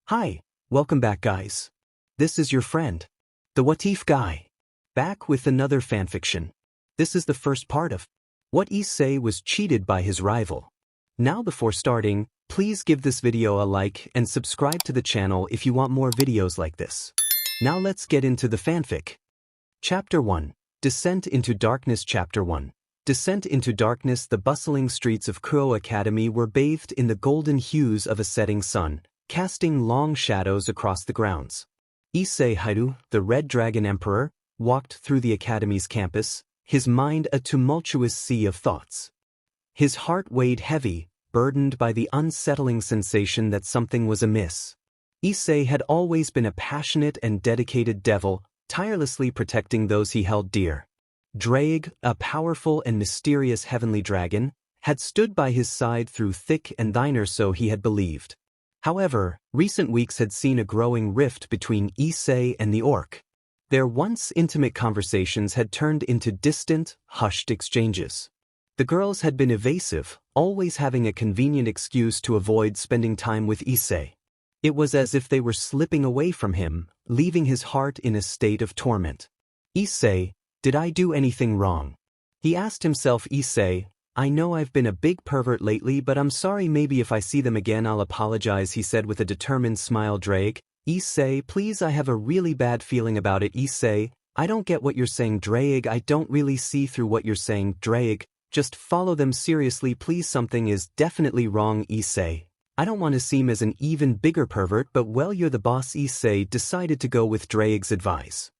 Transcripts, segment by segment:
Hi, welcome back guys. This is your friend, the What If guy, back with another fanfiction. This is the first part of What Issei was cheated by his rival. Now before starting, please give this video a like and subscribe to the channel if you want more videos like this. Now let's get into the fanfic. Chapter 1. Descent into Darkness. Chapter 1. Descent into Darkness. The bustling streets of Kuo Academy were bathed in the golden hues of a setting sun, casting long shadows across the grounds. Issei Hairu, the Red Dragon Emperor, walked through the academy's campus, his mind a tumultuous sea of thoughts. His heart weighed heavy, burdened by the unsettling sensation that something was amiss. Issei had always been a passionate and dedicated devil, tirelessly protecting those he held dear. Draig, a powerful and mysterious heavenly dragon, had stood by his side through thick and thin, so he had believed. However, recent weeks had seen a growing rift between Issei and the orc. Their once intimate conversations had turned into distant, hushed exchanges. The girls had been evasive, always having a convenient excuse to avoid spending time with Issei. It was as if they were slipping away from him, leaving his heart in a state of torment. Issei, did I do anything wrong? He asked himself. Issei, I know I've been a big pervert lately, but I'm sorry. Maybe if I see them again I'll apologize, he said with a determined smile. Draig, Issei, please, I have a really bad feeling about it. Issei, I don't get what you're saying. Draig, I don't really see through what you're saying. Draig, just follow them seriously please, something is definitely wrong. Issei, I don't want to seem as an even bigger pervert, but well, you're the boss. Issei decided to go with Draig's advice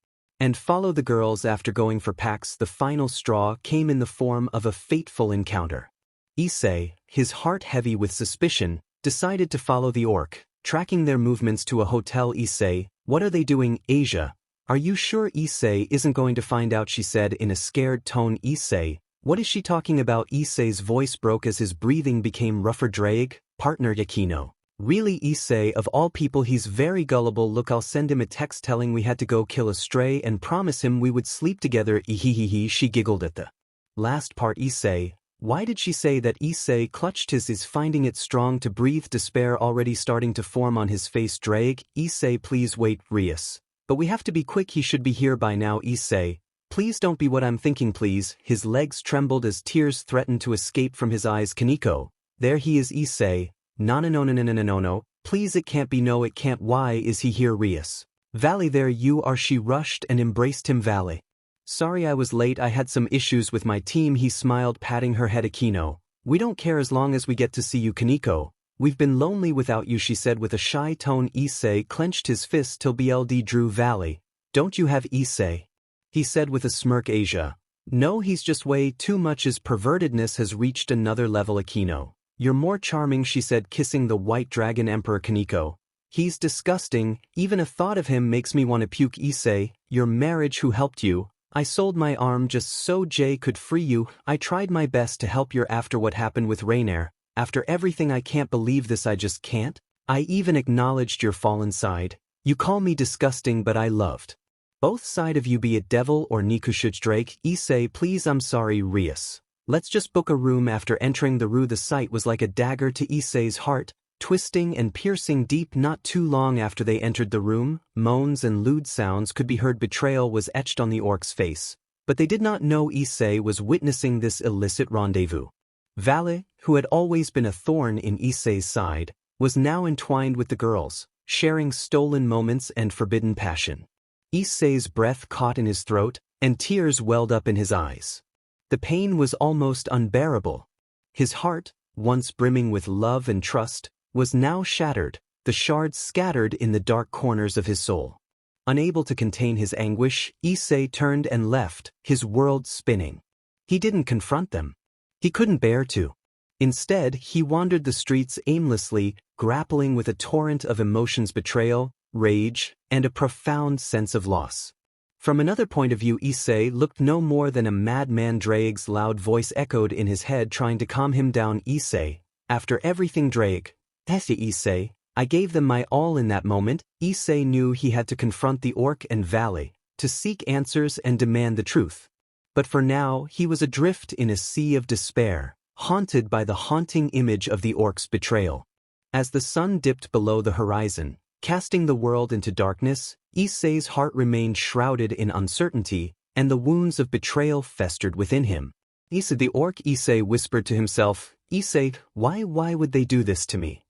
and follow the girls. After going for Pax, the final straw came in the form of a fateful encounter. Issei, his heart heavy with suspicion, decided to follow the orc, tracking their movements to a hotel. Issei, what are they doing? Asia, are you sure Issei isn't going to find out? She said in a scared tone. Issei, what is she talking about? Issei's voice broke as his breathing became rougher. Draig, partner Yakino. Really, Issei, of all people, he's very gullible. Look, I'll send him a text telling we had to go kill a stray and promise him we would sleep together. Ehehehe, she giggled at the last part. Issei, why did she say that? Issei clutched his eyes, finding it strong to breathe, despair already starting to form on his face. Draig, Issei, please wait. Rias, but we have to be quick, he should be here by now. Issei, please don't be what I'm thinking please. His legs trembled as tears threatened to escape from his eyes. Kaneko, there he is. Issei, no, please, it can't be. No, it can't. Why is he here? Rias, Vali, there you are. She rushed and embraced him. Vali, sorry I was late, I had some issues with my team. He smiled, patting her head. Akino, we don't care as long as we get to see you. Kaneko, we've been lonely without you, she said with a shy tone. Issei clenched his fist till BLD drew. Vali, don't you have Issei? He said with a smirk. Asia, no, he's just way too much. His pervertedness has reached another level. Akino, you're more charming, she said, kissing the White Dragon Emperor. Kaneko, he's disgusting, even a thought of him makes me want to puke. Issei, your marriage, who helped you? I sold my arm just so Jay could free you. I tried my best to help you after what happened with Rainier. After everything, I can't believe this, I just can't. I even acknowledged your fallen side. You call me disgusting, but I loved both side of you, be it devil or Nikushuch. Drake, Issei, please, I'm sorry. Rias, let's just book a room. After entering the room, the sight was like a dagger to Issei's heart, twisting and piercing deep. Not too long after they entered the room, moans and lewd sounds could be heard. Betrayal was etched on the orc's face, but they did not know Issei was witnessing this illicit rendezvous. Vali, who had always been a thorn in Issei's side, was now entwined with the girls, sharing stolen moments and forbidden passion. Issei's breath caught in his throat, and tears welled up in his eyes. The pain was almost unbearable. His heart, once brimming with love and trust, was now shattered, the shards scattered in the dark corners of his soul. Unable to contain his anguish, Issei turned and left, his world spinning. He didn't confront them. He couldn't bear to. Instead, he wandered the streets aimlessly, grappling with a torrent of emotions: betrayal, rage, and a profound sense of loss. From another point of view, Issei looked no more than a madman. Draig's loud voice echoed in his head, trying to calm him down. Issei, after everything, Draig, Issei, I gave them my all in that moment. Issei knew he had to confront the orc and Vali, to seek answers and demand the truth. But for now, he was adrift in a sea of despair, haunted by the haunting image of the orc's betrayal. As the sun dipped below the horizon, Casting the world into darkness, Issei's heart remained shrouded in uncertainty, and the wounds of betrayal festered within him. The orc Issei whispered to himself, Issei, why would they do this to me?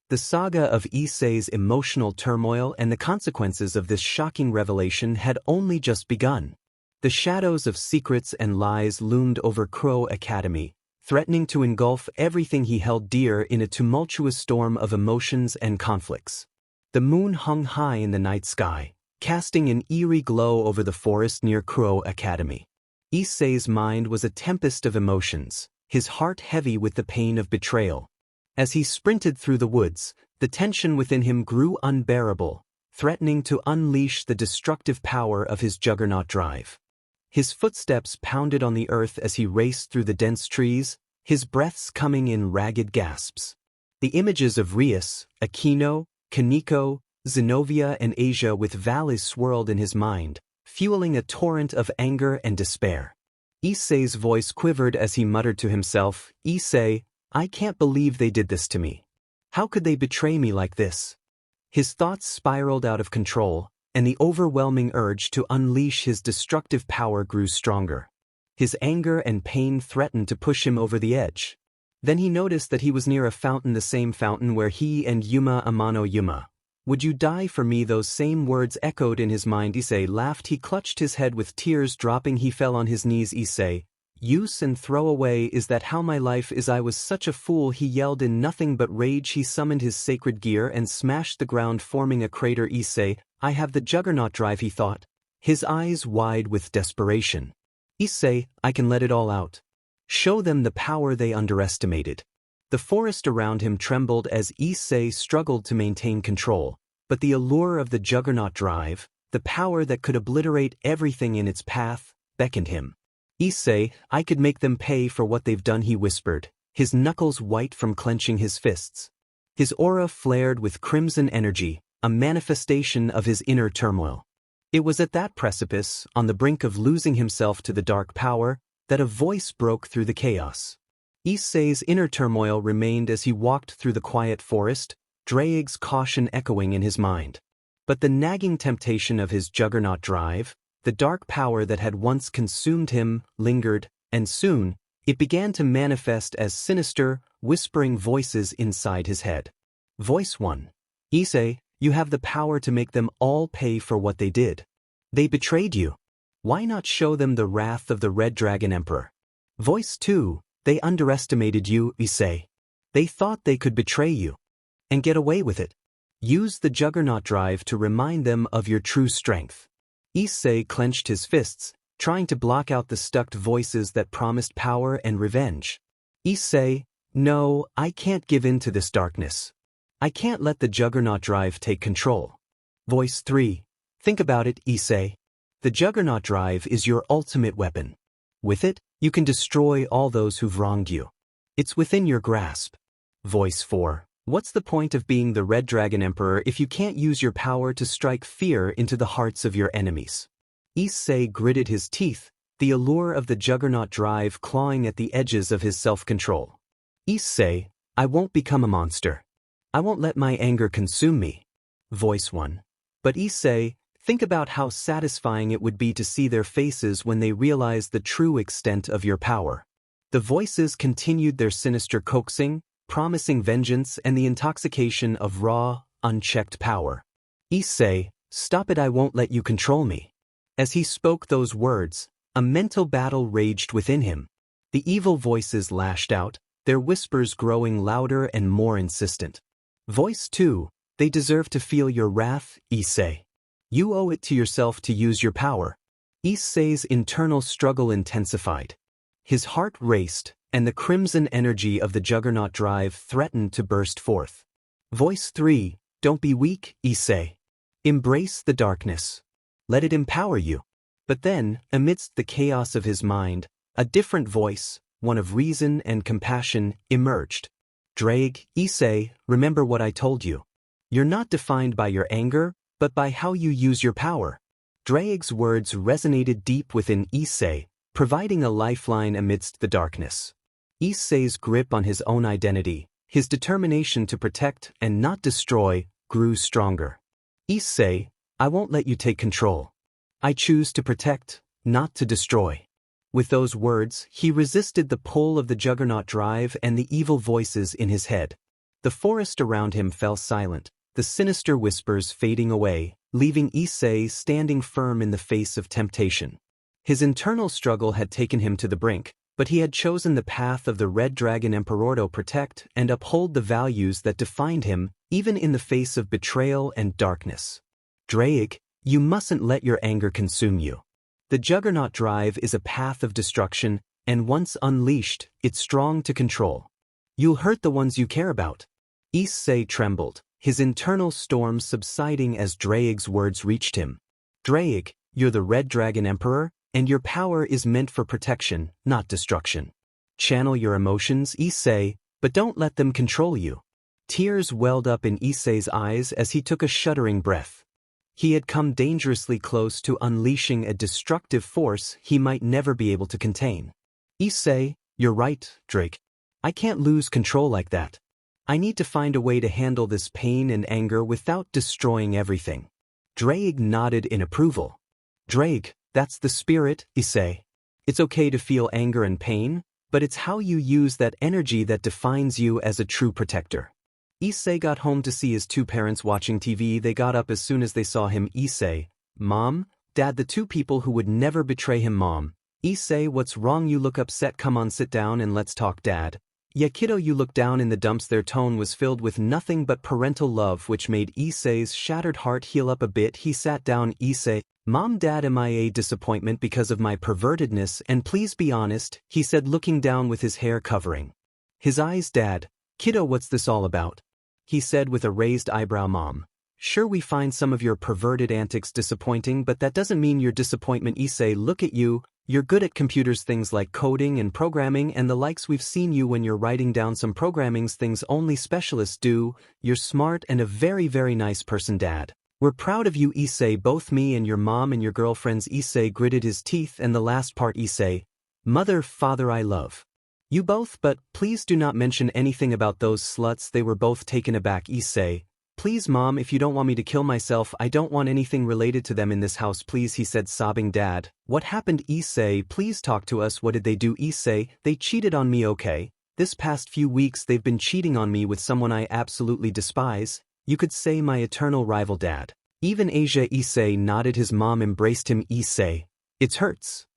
The saga of Issei's emotional turmoil and the consequences of this shocking revelation had only just begun. The shadows of secrets and lies loomed over Crow Academy, threatening to engulf everything he held dear in a tumultuous storm of emotions and conflicts. The moon hung high in the night sky, casting an eerie glow over the forest near Crow Academy. Issei's mind was a tempest of emotions, his heart heavy with the pain of betrayal. As he sprinted through the woods, the tension within him grew unbearable, threatening to unleash the destructive power of his juggernaut drive. His footsteps pounded on the earth as he raced through the dense trees, his breaths coming in ragged gasps. The images of Rias, Aquino, Kaneko, Zenobia and Asia with valleys swirled in his mind, fueling a torrent of anger and despair. Issei's voice quivered as he muttered to himself, Issei, I can't believe they did this to me. How could they betray me like this? His thoughts spiraled out of control, and the overwhelming urge to unleash his destructive power grew stronger. His anger and pain threatened to push him over the edge. Then he noticed that he was near a fountain, the same fountain where he and Yuma Amano Yuma. Would you die for me? Those same words echoed in his mind. Issei laughed. He clutched his head with tears dropping. He fell on his knees. Issei, use and throw away, is that how my life is? I was such a fool, he yelled in nothing but rage. He summoned his sacred gear and smashed the ground, forming a crater. Issei, I have the juggernaut drive, he thought, his eyes wide with desperation. Issei, I can let it all out. Show them the power they underestimated. The forest around him trembled as Issei struggled to maintain control, but the allure of the juggernaut drive, the power that could obliterate everything in its path, beckoned him. Issei, I could make them pay for what they've done, he whispered, his knuckles white from clenching his fists. His aura flared with crimson energy, a manifestation of his inner turmoil. It was at that precipice, on the brink of losing himself to the dark power, that a voice broke through the chaos. Issei's inner turmoil remained as he walked through the quiet forest, Draig's caution echoing in his mind. But the nagging temptation of his juggernaut drive, the dark power that had once consumed him, lingered, and soon, it began to manifest as sinister, whispering voices inside his head. Voice 1. Issei, you have the power to make them all pay for what they did. They betrayed you. Why not show them the wrath of the Red Dragon Emperor? Voice 2. They underestimated you, Issei. They thought they could betray you and get away with it. Use the juggernaut drive to remind them of your true strength. Issei clenched his fists, trying to block out the stuck voices that promised power and revenge. Issei, no, I can't give in to this darkness. I can't let the juggernaut drive take control. Voice 3. Think about it, Issei. The juggernaut drive is your ultimate weapon. With it, you can destroy all those who've wronged you. It's within your grasp. Voice 4. What's the point of being the Red Dragon Emperor if you can't use your power to strike fear into the hearts of your enemies? Issei gritted his teeth, the allure of the juggernaut drive clawing at the edges of his self-control. Issei, I won't become a monster. I won't let my anger consume me. Voice 1. But Issei, think about how satisfying it would be to see their faces when they realize the true extent of your power. The voices continued their sinister coaxing, promising vengeance and the intoxication of raw, unchecked power. Issei, stop it, I won't let you control me. As he spoke those words, a mental battle raged within him. The evil voices lashed out, their whispers growing louder and more insistent. Voice 2, they deserve to feel your wrath, Issei. You owe it to yourself to use your power. Issei's internal struggle intensified. His heart raced, and the crimson energy of the juggernaut drive threatened to burst forth. Voice 3, don't be weak, Issei. Embrace the darkness. Let it empower you. But then, amidst the chaos of his mind, a different voice, one of reason and compassion, emerged. Draig, Issei, remember what I told you. You're not defined by your anger, but by how you use your power. Draig's words resonated deep within Issei, providing a lifeline amidst the darkness. Issei's grip on his own identity, his determination to protect and not destroy, grew stronger. Issei, I won't let you take control. I choose to protect, not to destroy. With those words, he resisted the pull of the Juggernaut drive and the evil voices in his head. The forest around him fell silent, the sinister whispers fading away, leaving Issei standing firm in the face of temptation. His internal struggle had taken him to the brink, but he had chosen the path of the Red Dragon Emperor to protect and uphold the values that defined him, even in the face of betrayal and darkness. Drake, you mustn't let your anger consume you. The Juggernaut drive is a path of destruction, and once unleashed, it's strong to control. You'll hurt the ones you care about. Issei trembled, his internal storm subsiding as Drake's words reached him. Drake, you're the Red Dragon Emperor, and your power is meant for protection, not destruction. Channel your emotions, Issei, but don't let them control you. Tears welled up in Issei's eyes as he took a shuddering breath. He had come dangerously close to unleashing a destructive force he might never be able to contain. Issei, you're right, Drake. I can't lose control like that. I need to find a way to handle this pain and anger without destroying everything. Drake nodded in approval. Drake, that's the spirit, Issei. It's okay to feel anger and pain, but it's how you use that energy that defines you as a true protector. Issei got home to see his two parents watching TV. They got up as soon as they saw him. Issei, Mom, Dad, the two people who would never betray him. Mom, Issei, what's wrong? You look upset. Come on, sit down and let's talk. Dad, yeah kiddo, you look down in the dumps. Their tone was filled with nothing but parental love, which made Issei's shattered heart heal up a bit. He sat down. Issei, Mom, Dad, am I a disappointment because of my pervertedness? And please be honest, he said, looking down with his hair covering his eyes. Dad, kiddo, what's this all about? He said with a raised eyebrow. Mom, sure, we find some of your perverted antics disappointing, but that doesn't mean your disappointment. Issei, look at you. You're good at computers, things like coding and programming and the likes. We've seen you when you're writing down some programming things only specialists do. You're smart and a very, very nice person. Dad, we're proud of you. Issei, both me and your mom and your girlfriends. Issei gritted his teeth, and the last part. Issei, Mother, Father, I love you both, but please do not mention anything about those sluts. They were both taken aback. Issei, please Mom, if you don't want me to kill myself, I don't want anything related to them in this house, please, he said, sobbing. Dad, what happened? Issei, please talk to us. What did they do? Issei, they cheated on me. Okay, this past few weeks they've been cheating on me with someone I absolutely despise. You could say my eternal rival. Dad, even Asia. Issei nodded. His mom embraced him. Issei, it hurts.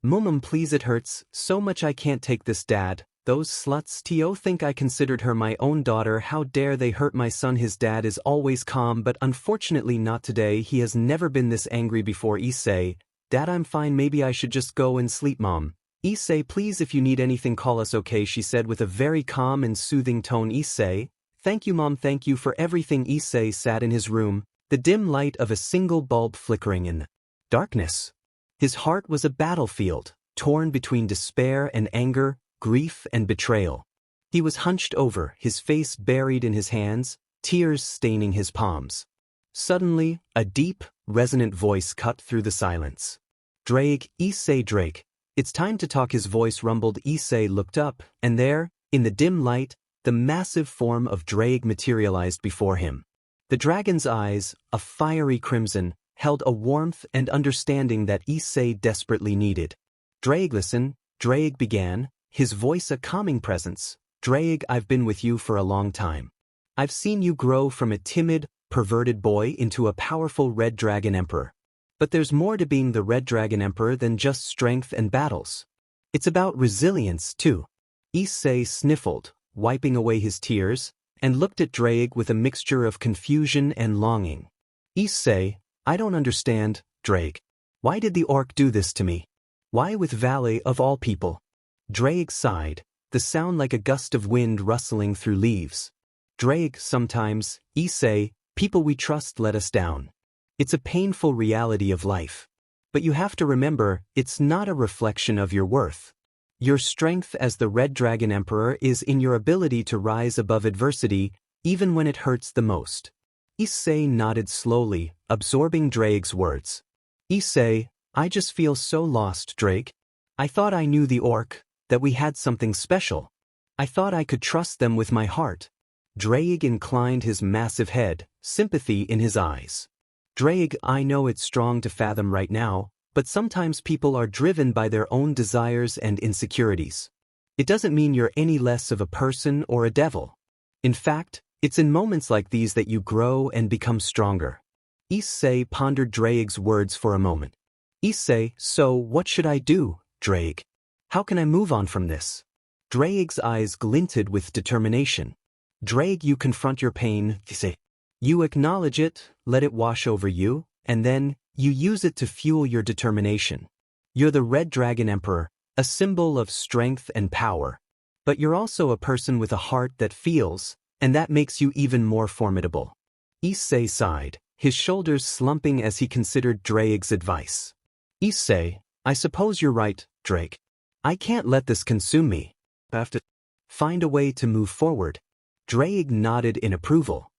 Mum, please, it hurts so much. I can't take this. Dad, those sluts. To think I considered her my own daughter. How dare they hurt my son? His dad is always calm, but unfortunately not today. He has never been this angry before. Issei, Dad, I'm fine. Maybe I should just go and sleep. Mom, Issei, please, if you need anything call us. Okay, she said with a very calm and soothing tone. Issei, thank you Mom, thank you for everything. Issei sat in his room, the dim light of a single bulb flickering in the darkness. His heart was a battlefield, torn between despair and anger, grief and betrayal. He was hunched over, his face buried in his hands, tears staining his palms. Suddenly, a deep, resonant voice cut through the silence. Drake, Issei, Drake, it's time to talk. His voice rumbled. Issei looked up, and there, in the dim light, the massive form of Drake materialized before him. The dragon's eyes, a fiery crimson, held a warmth and understanding that Issei desperately needed. Drake, listen, Drake began, his voice a calming presence. Drake, I've been with you for a long time. I've seen you grow from a timid, perverted boy into a powerful Red Dragon Emperor. But there's more to being the Red Dragon Emperor than just strength and battles. It's about resilience, too. Issei sniffled, wiping away his tears, and looked at Drake with a mixture of confusion and longing. Issei, I don't understand, Drake. Why did the orc do this to me? Why with Valley of all people? Drake sighed, the sound like a gust of wind rustling through leaves. Drake, sometimes, Issei, people we trust let us down. It's a painful reality of life. But you have to remember, it's not a reflection of your worth. Your strength as the Red Dragon Emperor is in your ability to rise above adversity, even when it hurts the most. Issei nodded slowly, absorbing Drake's words. Issei, I just feel so lost, Drake. I thought I knew the orc, that we had something special. I thought I could trust them with my heart. Drake inclined his massive head, sympathy in his eyes. Drake, I know it's strong to fathom right now, but sometimes people are driven by their own desires and insecurities. It doesn't mean you're any less of a person or a devil. In fact, it's in moments like these that you grow and become stronger. Issei pondered Drake's words for a moment. Issei, so what should I do, Drake? How can I move on from this? Drake's eyes glinted with determination. Drake, you confront your pain, Issei. You acknowledge it, let it wash over you, and then, you use it to fuel your determination. You're the Red Dragon Emperor, a symbol of strength and power. But you're also a person with a heart that feels, and that makes you even more formidable. Issei sighed, his shoulders slumping as he considered Drake's advice. Issei, I suppose you're right, Drake. I can't let this consume me. I have to find a way to move forward. Drake nodded in approval.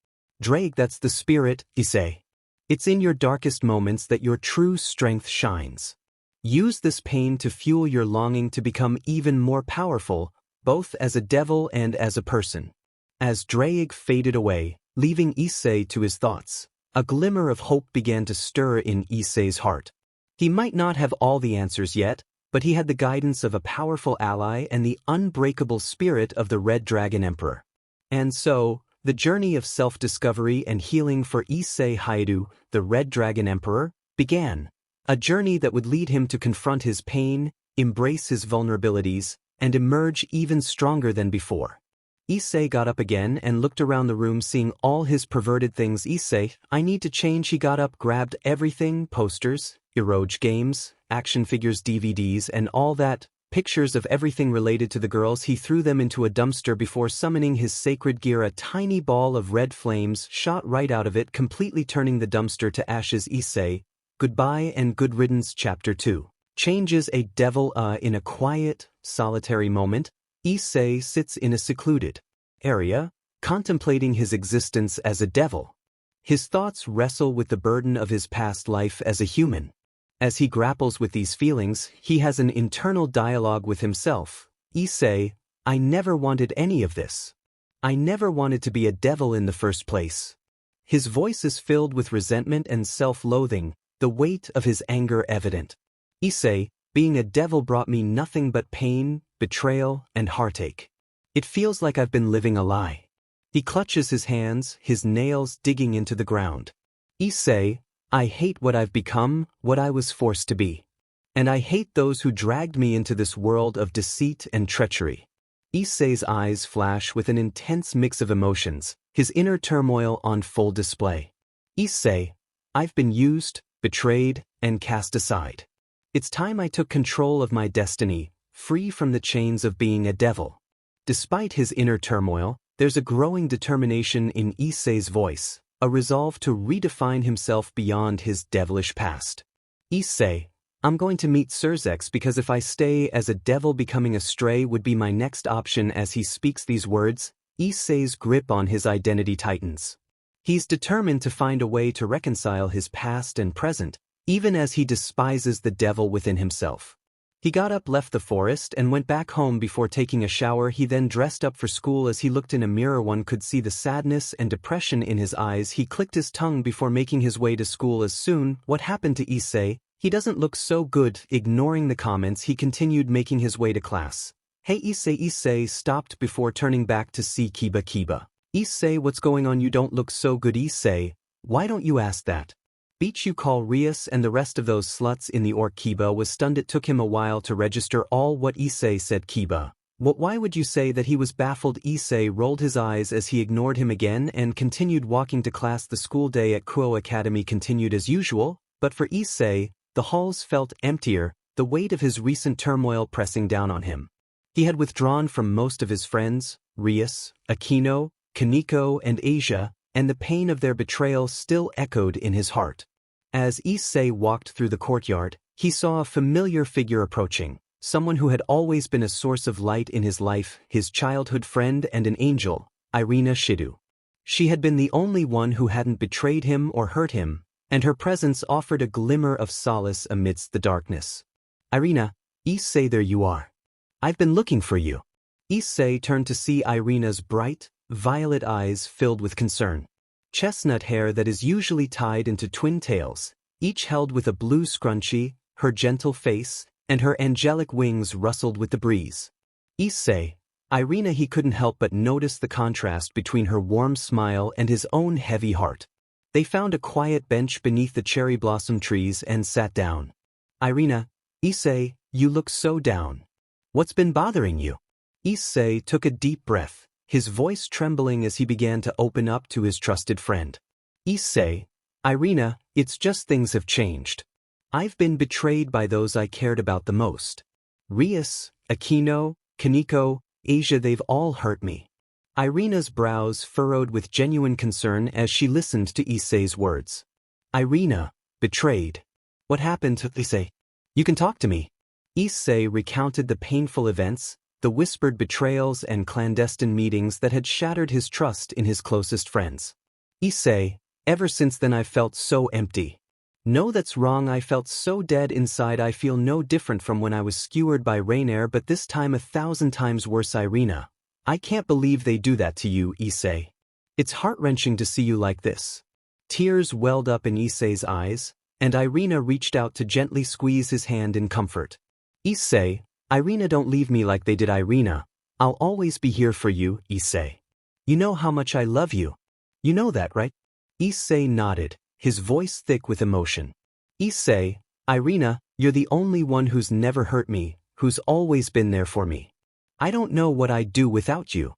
Drake, that's the spirit, Issei. It's in your darkest moments that your true strength shines. Use this pain to fuel your longing to become even more powerful, both as a devil and as a person. As Drake faded away, leaving Issei to his thoughts, a glimmer of hope began to stir in Issei's heart. He might not have all the answers yet, but he had the guidance of a powerful ally and the unbreakable spirit of the Red Dragon Emperor. And so, the journey of self-discovery and healing for Issei Hayato, the Red Dragon Emperor, began. A journey that would lead him to confront his pain, embrace his vulnerabilities, and emerge even stronger than before. Issei got up again and looked around the room, seeing all his perverted things. Issei, I need to change. He got up, grabbed everything, posters, eroge games, action figures, DVDs, and all that, pictures of everything related to the girls. He threw them into a dumpster before summoning his sacred gear. A tiny ball of red flames shot right out of it, completely turning the dumpster to ashes. Issei, goodbye and good riddance. Chapter 2. Changes a devil. In a quiet, solitary moment, Issei sits in a secluded area, contemplating his existence as a devil. His thoughts wrestle with the burden of his past life as a human. As he grapples with these feelings, he has an internal dialogue with himself. Issei, I never wanted any of this. I never wanted to be a devil in the first place. His voice is filled with resentment and self-loathing, the weight of his anger evident. Issei, being a devil brought me nothing but pain, betrayal, and heartache. It feels like I've been living a lie. He clutches his hands, his nails digging into the ground. Issei, I hate what I've become, what I was forced to be. And I hate those who dragged me into this world of deceit and treachery. Issei's eyes flash with an intense mix of emotions, his inner turmoil on full display. Issei, I've been used, betrayed, and cast aside. It's time I took control of my destiny, free from the chains of being a devil. Despite his inner turmoil, there's a growing determination in Issei's voice, a resolve to redefine himself beyond his devilish past. Issei, I'm going to meet Surzex because if I stay as a devil, becoming a stray would be my next option. As he speaks these words, Issei's grip on his identity tightens. He's determined to find a way to reconcile his past and present, even as he despises the devil within himself. He got up, left the forest, and went back home before taking a shower. He then dressed up for school. As he looked in a mirror, one could see the sadness and depression in his eyes. He clicked his tongue before making his way to school. As soon, what happened to Issei? He doesn't look so good. Ignoring the comments, he continued making his way to class. Hey Issei. Issei stopped before turning back to see Kiba. Kiba. Issei, what's going on? You don't look so good. Issei, why don't you ask that? Beach, you call Rias and the rest of those sluts in the orc. Kiba was stunned. It took him a while to register all what Issei said. Kiba, what? Why would you say that? He was baffled. Issei rolled his eyes as he ignored him again and continued walking to class. The school day at Kuo Academy continued as usual, but for Issei, the halls felt emptier, the weight of his recent turmoil pressing down on him. He had withdrawn from most of his friends, Rias, Akino, Kaneko, and Asia, and the pain of their betrayal still echoed in his heart. As Issei walked through the courtyard, he saw a familiar figure approaching, someone who had always been a source of light in his life, his childhood friend and an angel, Irina Shido. She had been the only one who hadn't betrayed him or hurt him, and her presence offered a glimmer of solace amidst the darkness. Irina, Issei, there you are. I've been looking for you. Issei turned to see Irina's bright, violet eyes filled with concern. chestnut hair that is usually tied into twin tails, each held with a blue scrunchie, her gentle face, and her angelic wings rustled with the breeze. Issei, Irina. He couldn't help but notice the contrast between her warm smile and his own heavy heart. They found a quiet bench beneath the cherry blossom trees and sat down. Irina, Issei, you look so down. What's been bothering you? Issei took a deep breath, his voice trembling as he began to open up to his trusted friend. Issei, Irina, it's just things have changed. I've been betrayed by those I cared about the most. Rias, Akino, Kaneko, Asia, they've all hurt me. Irina's brows furrowed with genuine concern as she listened to Issei's words. Irina, betrayed. What happened to Issei? You can talk to me. Issei recounted the painful events, the whispered betrayals and clandestine meetings that had shattered his trust in his closest friends. Issei, ever since then I've felt so empty. No, that's wrong. I felt so dead inside. I feel no different from when I was skewered by Rainier, but this time 1,000 times worse. Irina, I can't believe they do that to you, Issei. It's heart-wrenching to see you like this. Tears welled up in Issei's eyes, and Irina reached out to gently squeeze his hand in comfort. Issei, Irina, don't leave me like they did. Irina, I'll always be here for you, Issei. You know how much I love you. You know that, right? Issei nodded, his voice thick with emotion. Issei, Irina, you're the only one who's never hurt me, who's always been there for me. I don't know what I'd do without you.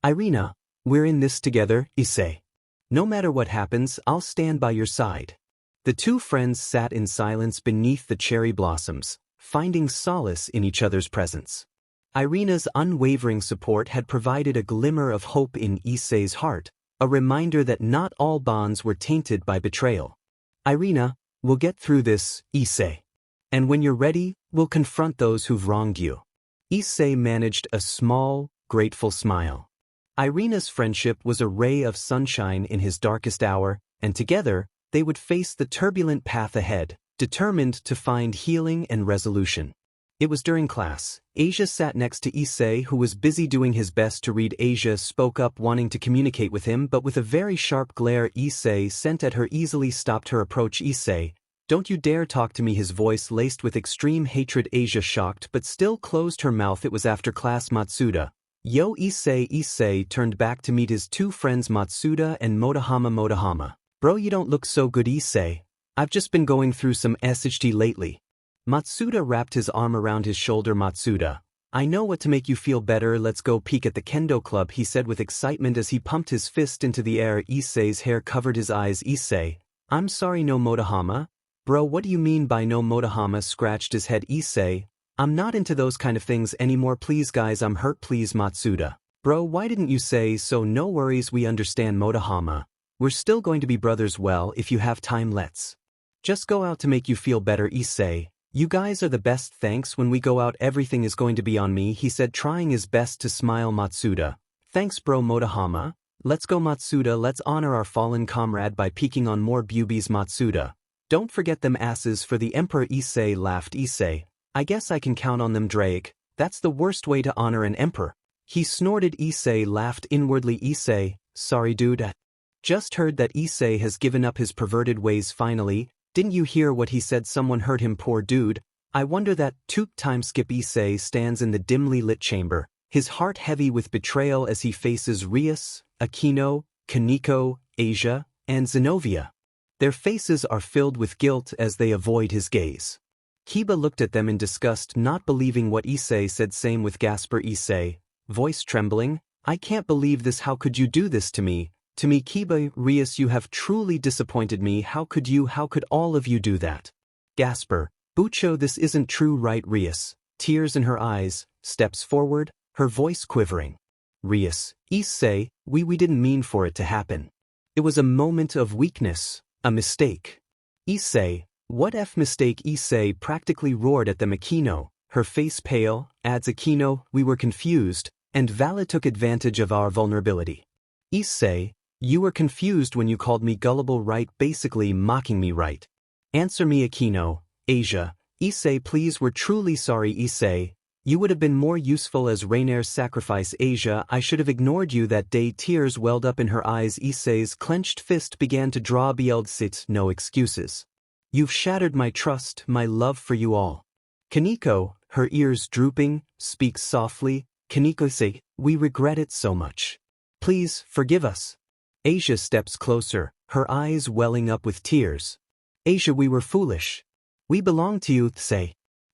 Irina, we're in this together, Issei. No matter what happens, I'll stand by your side. The two friends sat in silence beneath the cherry blossoms, finding solace in each other's presence. Irina's unwavering support had provided a glimmer of hope in Issei's heart, a reminder that not all bonds were tainted by betrayal. Irina, we'll get through this, Issei. And when you're ready, we'll confront those who've wronged you. Issei managed a small, grateful smile. Irina's friendship was a ray of sunshine in his darkest hour, and together, they would face the turbulent path ahead, determined to find healing and resolution. It was during class. Asia sat next to Issei, who was busy doing his best to read. Asia spoke up, wanting to communicate with him, but with a very sharp glare Issei sent at her easily stopped her approach. Issei, don't you dare talk to me. His voice laced with extreme hatred. Asia, shocked but still closed her mouth. It was after class. Matsuda. Yo, Issei. Issei turned back to meet his two friends Matsuda and Motohama. Motohama. Bro, you don't look so good. Issei, I've just been going through some SHT lately. Matsuda wrapped his arm around his shoulder. Matsuda, I know what to make you feel better. Let's go peek at the kendo club, he said with excitement as he pumped his fist into the air. Issei's hair covered his eyes. Issei, I'm sorry. No. Motohama. Bro, what do you mean by no? Motohama scratched his head. Issei, I'm not into those kind of things anymore. Please guys, I'm hurt. Please. Matsuda, bro, why didn't you say so? No worries, we understand. Motohama, we're still going to be brothers. Well, if you have time, let's just go out to make you feel better. Issei, you guys are the best. Thanks. When we go out, everything is going to be on me, he said, trying his best to smile. Matsuda, thanks bro. Motohama, let's go. Matsuda, let's honor our fallen comrade by peeking on more boobies. Matsuda, don't forget them asses for the emperor. Issei laughed. Issei, I guess I can count on them. Drake, that's the worst way to honor an emperor, he snorted. Issei laughed inwardly. Issei, sorry dude. Just heard that Issei has given up his perverted ways finally. Didn't you hear what he said? Someone hurt him. Poor dude. I wonder that. Time skip. Issei stands in the dimly lit chamber, his heart heavy with betrayal as he faces Rias, Akino, Kaneko, Asia, and Zenobia. Their faces are filled with guilt as they avoid his gaze. Kiba looked at them in disgust, not believing what Issei said. Same with Gasper. Issei, voice trembling, I can't believe this. How could you do this to me? To me, Kiba. Rias, you have truly disappointed me. How could you? How could all of you do that? Gasper, Bucho, this isn't true, right? Rias, tears in her eyes, steps forward, her voice quivering. Rias, Issei, we didn't mean for it to happen. It was a moment of weakness, a mistake. Issei, what F mistake? Issei practically roared at them. Akino, her face pale, adds Akino, we were confused, and Vala took advantage of our vulnerability. Issei, you were confused when you called me gullible, right? Basically mocking me, right? Answer me. Akino, Asia, Issei, please, we're truly sorry. Issei, You would have been more useful as Rainer's sacrifice. Asia, I should have ignored you that day. Tears welled up in her eyes. Issei's clenched fist began to draw Sit. No excuses. You've shattered my trust, my love for you all. Kaneko, her ears drooping, speaks softly. Kaneko-say, we regret it so much. Please, forgive us. Asia steps closer, her eyes welling up with tears. Asia, we were foolish. We belong to you.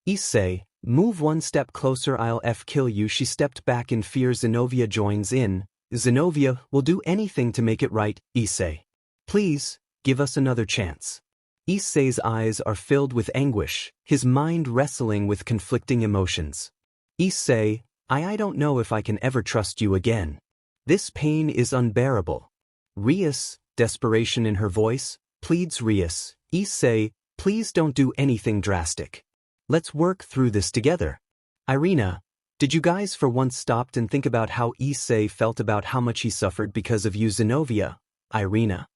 Issei, move one step closer. I'll kill you. She stepped back in fear. Zenobia joins in. Zenobia will do anything to make it right. Issei, please, give us another chance. Issei's eyes are filled with anguish, his mind wrestling with conflicting emotions. Issei, I don't know if I can ever trust you again. This pain is unbearable. Rias, desperation in her voice, pleads Rias. Issei, please don't do anything drastic. Let's work through this together. Irina, did you guys for once stop and think about how Issei felt about how much he suffered because of you? Zenobia. Irina,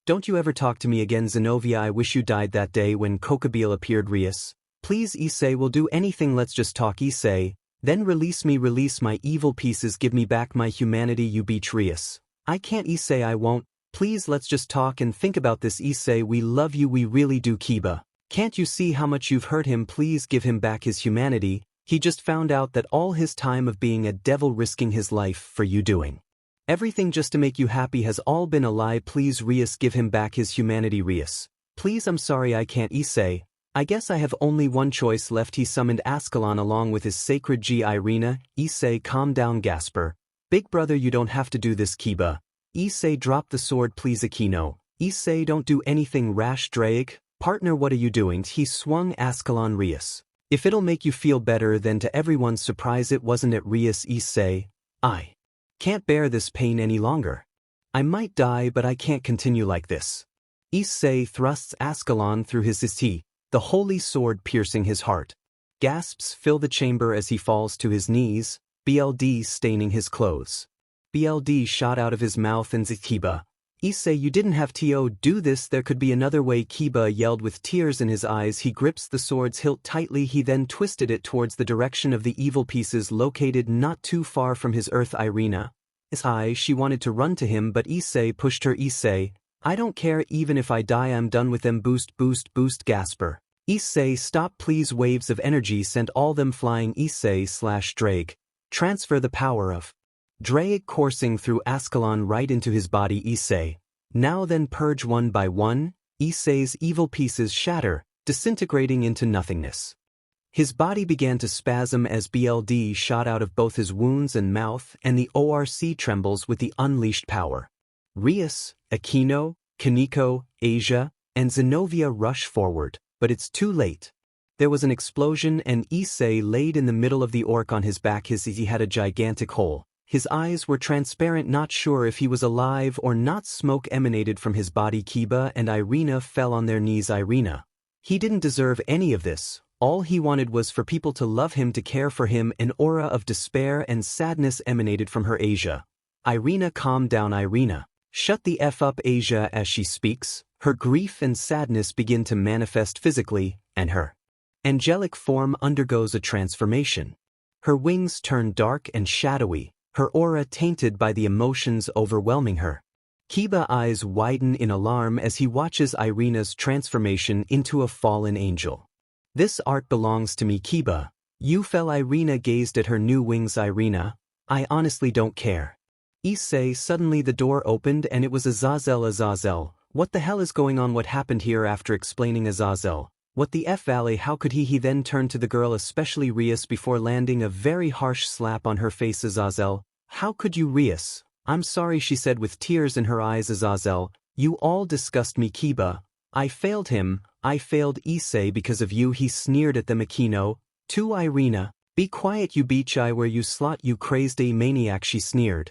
don't you ever talk to me again. Zenobia, I wish you died that day when Kokabile appeared. Rias, please Issei will do anything. Let's just talk. Issei, then release me. Release my evil pieces. Give me back my humanity. You beach. Rias, I can't. Issei, I won't. Please let's just talk and think about this. Issei, we love you, we really do. Kiba, can't you see how much you've hurt him? Please give him back his humanity. He just found out that all his time of being a devil, risking his life for you, doing everything just to make you happy, has all been a lie. Please Rias, give him back his humanity. Rias, please, I'm sorry, I can't. Issei, I guess I have only one choice left. He summoned Ascalon along with his sacred G. Irina, Issei, calm down. Gasper, big brother, you don't have to do this. Kiba, Issei, drop the sword please. Akino, Issei, don't do anything rash. Drake, partner, what are you doing? He swung Ascalon. Rias, if it'll make you feel better, then to everyone's surprise it wasn't it. Rias, Issei, I can't bear this pain any longer. I might die, but I can't continue like this. Issei thrusts Ascalon through his Issei, the holy sword piercing his heart. Gasps fill the chamber as he falls to his knees, BLD staining his clothes. BLD shot out of his mouth. And Kiba, Issei, you didn't have to do this. There could be another way. Kiba yelled with tears in his eyes. He grips the sword's hilt tightly. He then twisted it towards the direction of the evil pieces located not too far from his earth. Irina, Issei, she wanted to run to him, but Issei pushed her. Issei, I don't care, even if I die I'm done with them. Boost, boost, boost. Gasper, Issei, stop please. Waves of energy sent all them flying. Issei / Drake, transfer the power of Drake coursing through Ascalon right into his body. Issei, now then purge one by one. Issei's evil pieces shatter, disintegrating into nothingness. His body began to spasm as BLD shot out of both his wounds and mouth, and the ORC trembles with the unleashed power. Rias, Akino, Kaneko, Asia, and Zenobia rush forward, but it's too late. There was an explosion and Issei laid in the middle of the orc on his back. He had a gigantic hole. His eyes were transparent, not sure if he was alive or not. Smoke emanated from his body. Kiba and Irina fell on their knees. Irina, he didn't deserve any of this. All he wanted was for people to love him, to care for him. An aura of despair and sadness emanated from her. Asia, Irina, calm down. Irina, shut the F up. Asia, as she speaks, her grief and sadness begin to manifest physically, and her angelic form undergoes a transformation. Her wings turn dark and shadowy, her aura tainted by the emotions overwhelming her. Kiba's eyes widen in alarm as he watches Irina's transformation into a fallen angel. This art belongs to me. Kiba, you fell. Irina gazed at her new wings. Irina, I honestly don't care. Issei, suddenly the door opened and it was Azazel. Azazel, what the hell is going on? What happened here? After explaining Azazel, what the F Valley, how could he then turned to the girl, especially Rias, before landing a very harsh slap on her face. Azazel, how could you? Rias, I'm sorry, she said with tears in her eyes. Azazel, you all disgust me. Kiba, I failed him, I failed Issei because of you. He sneered at them. Akino, to Irina, be quiet you beach. I where you slut, you crazed a maniac, she sneered.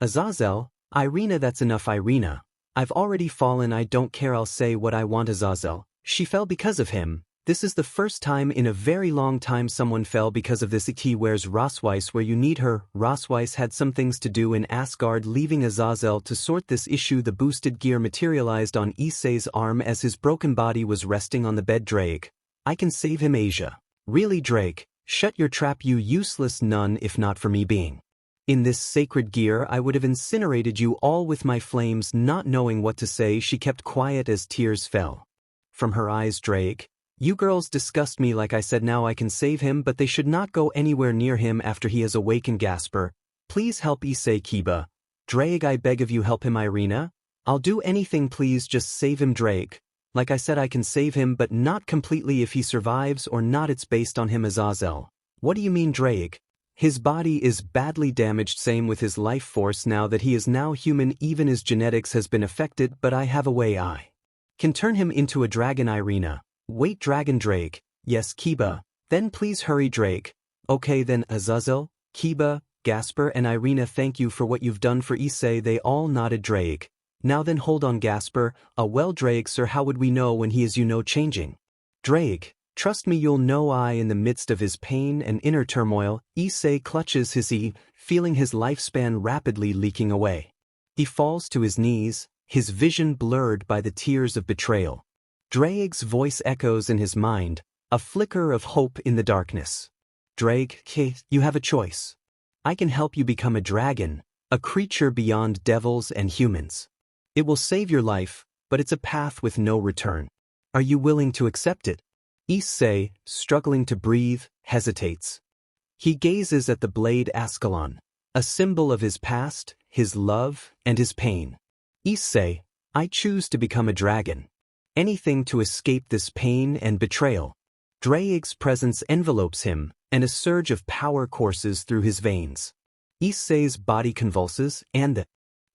Azazel, Irina, that's enough. Irina, I've already fallen, I don't care, I'll say what I want. Azazel, she fell because of him. This is the first time in a very long time someone fell because of this. Where's Rosweiss? Where you need her? Rosweiss had some things to do in Asgard, leaving Azazel to sort this issue. The boosted gear materialized on Issei's arm as his broken body was resting on the bed. Drake, I can save him. Asia, really Drake, Shut your trap, you useless nun, if not for me being in this sacred gear I would have incinerated you all with my flames. Not knowing what to say, she kept quiet as tears fell from her eyes. Drake, you girls disgust me. Like I said, now I can save him, but they should not go anywhere near him after he has awakened. Gasper, please help Issei. Kiba, Drake, I beg of you, help him. Irina, I'll do anything, please just save him. Drake, like I said, I can save him, but not completely. If he survives or not, it's based on him. Azazel, what do you mean? Drake, his body is badly damaged, same with his life force. Now that he is now human, even his genetics has been affected, but I have a way I can turn him into a dragon. Irina, wait, dragon. Drake, yes. Kiba, then please hurry. Drake, okay then. Azazel, Kiba, Gasper and Irina, thank you for what you've done for Issei. They all nodded. Drake, now then hold on. Gasper, well Drake sir, how would we know when he is changing? Drake, trust me, you'll know. In the midst of his pain and inner turmoil, Issei clutches his feeling his lifespan rapidly leaking away. He falls to his knees, his vision blurred by the tears of betrayal. Drake's voice echoes in his mind, a flicker of hope in the darkness. Drake, you have a choice. I can help you become a dragon, a creature beyond devils and humans. It will save your life, but it's a path with no return. Are you willing to accept it? Issei, struggling to breathe, hesitates. He gazes at the blade Ascalon, a symbol of his past, his love, and his pain. Issei, I choose to become a dragon. Anything to escape this pain and betrayal. Drake's presence envelopes him, and a surge of power courses through his veins. Issei's body convulses, and the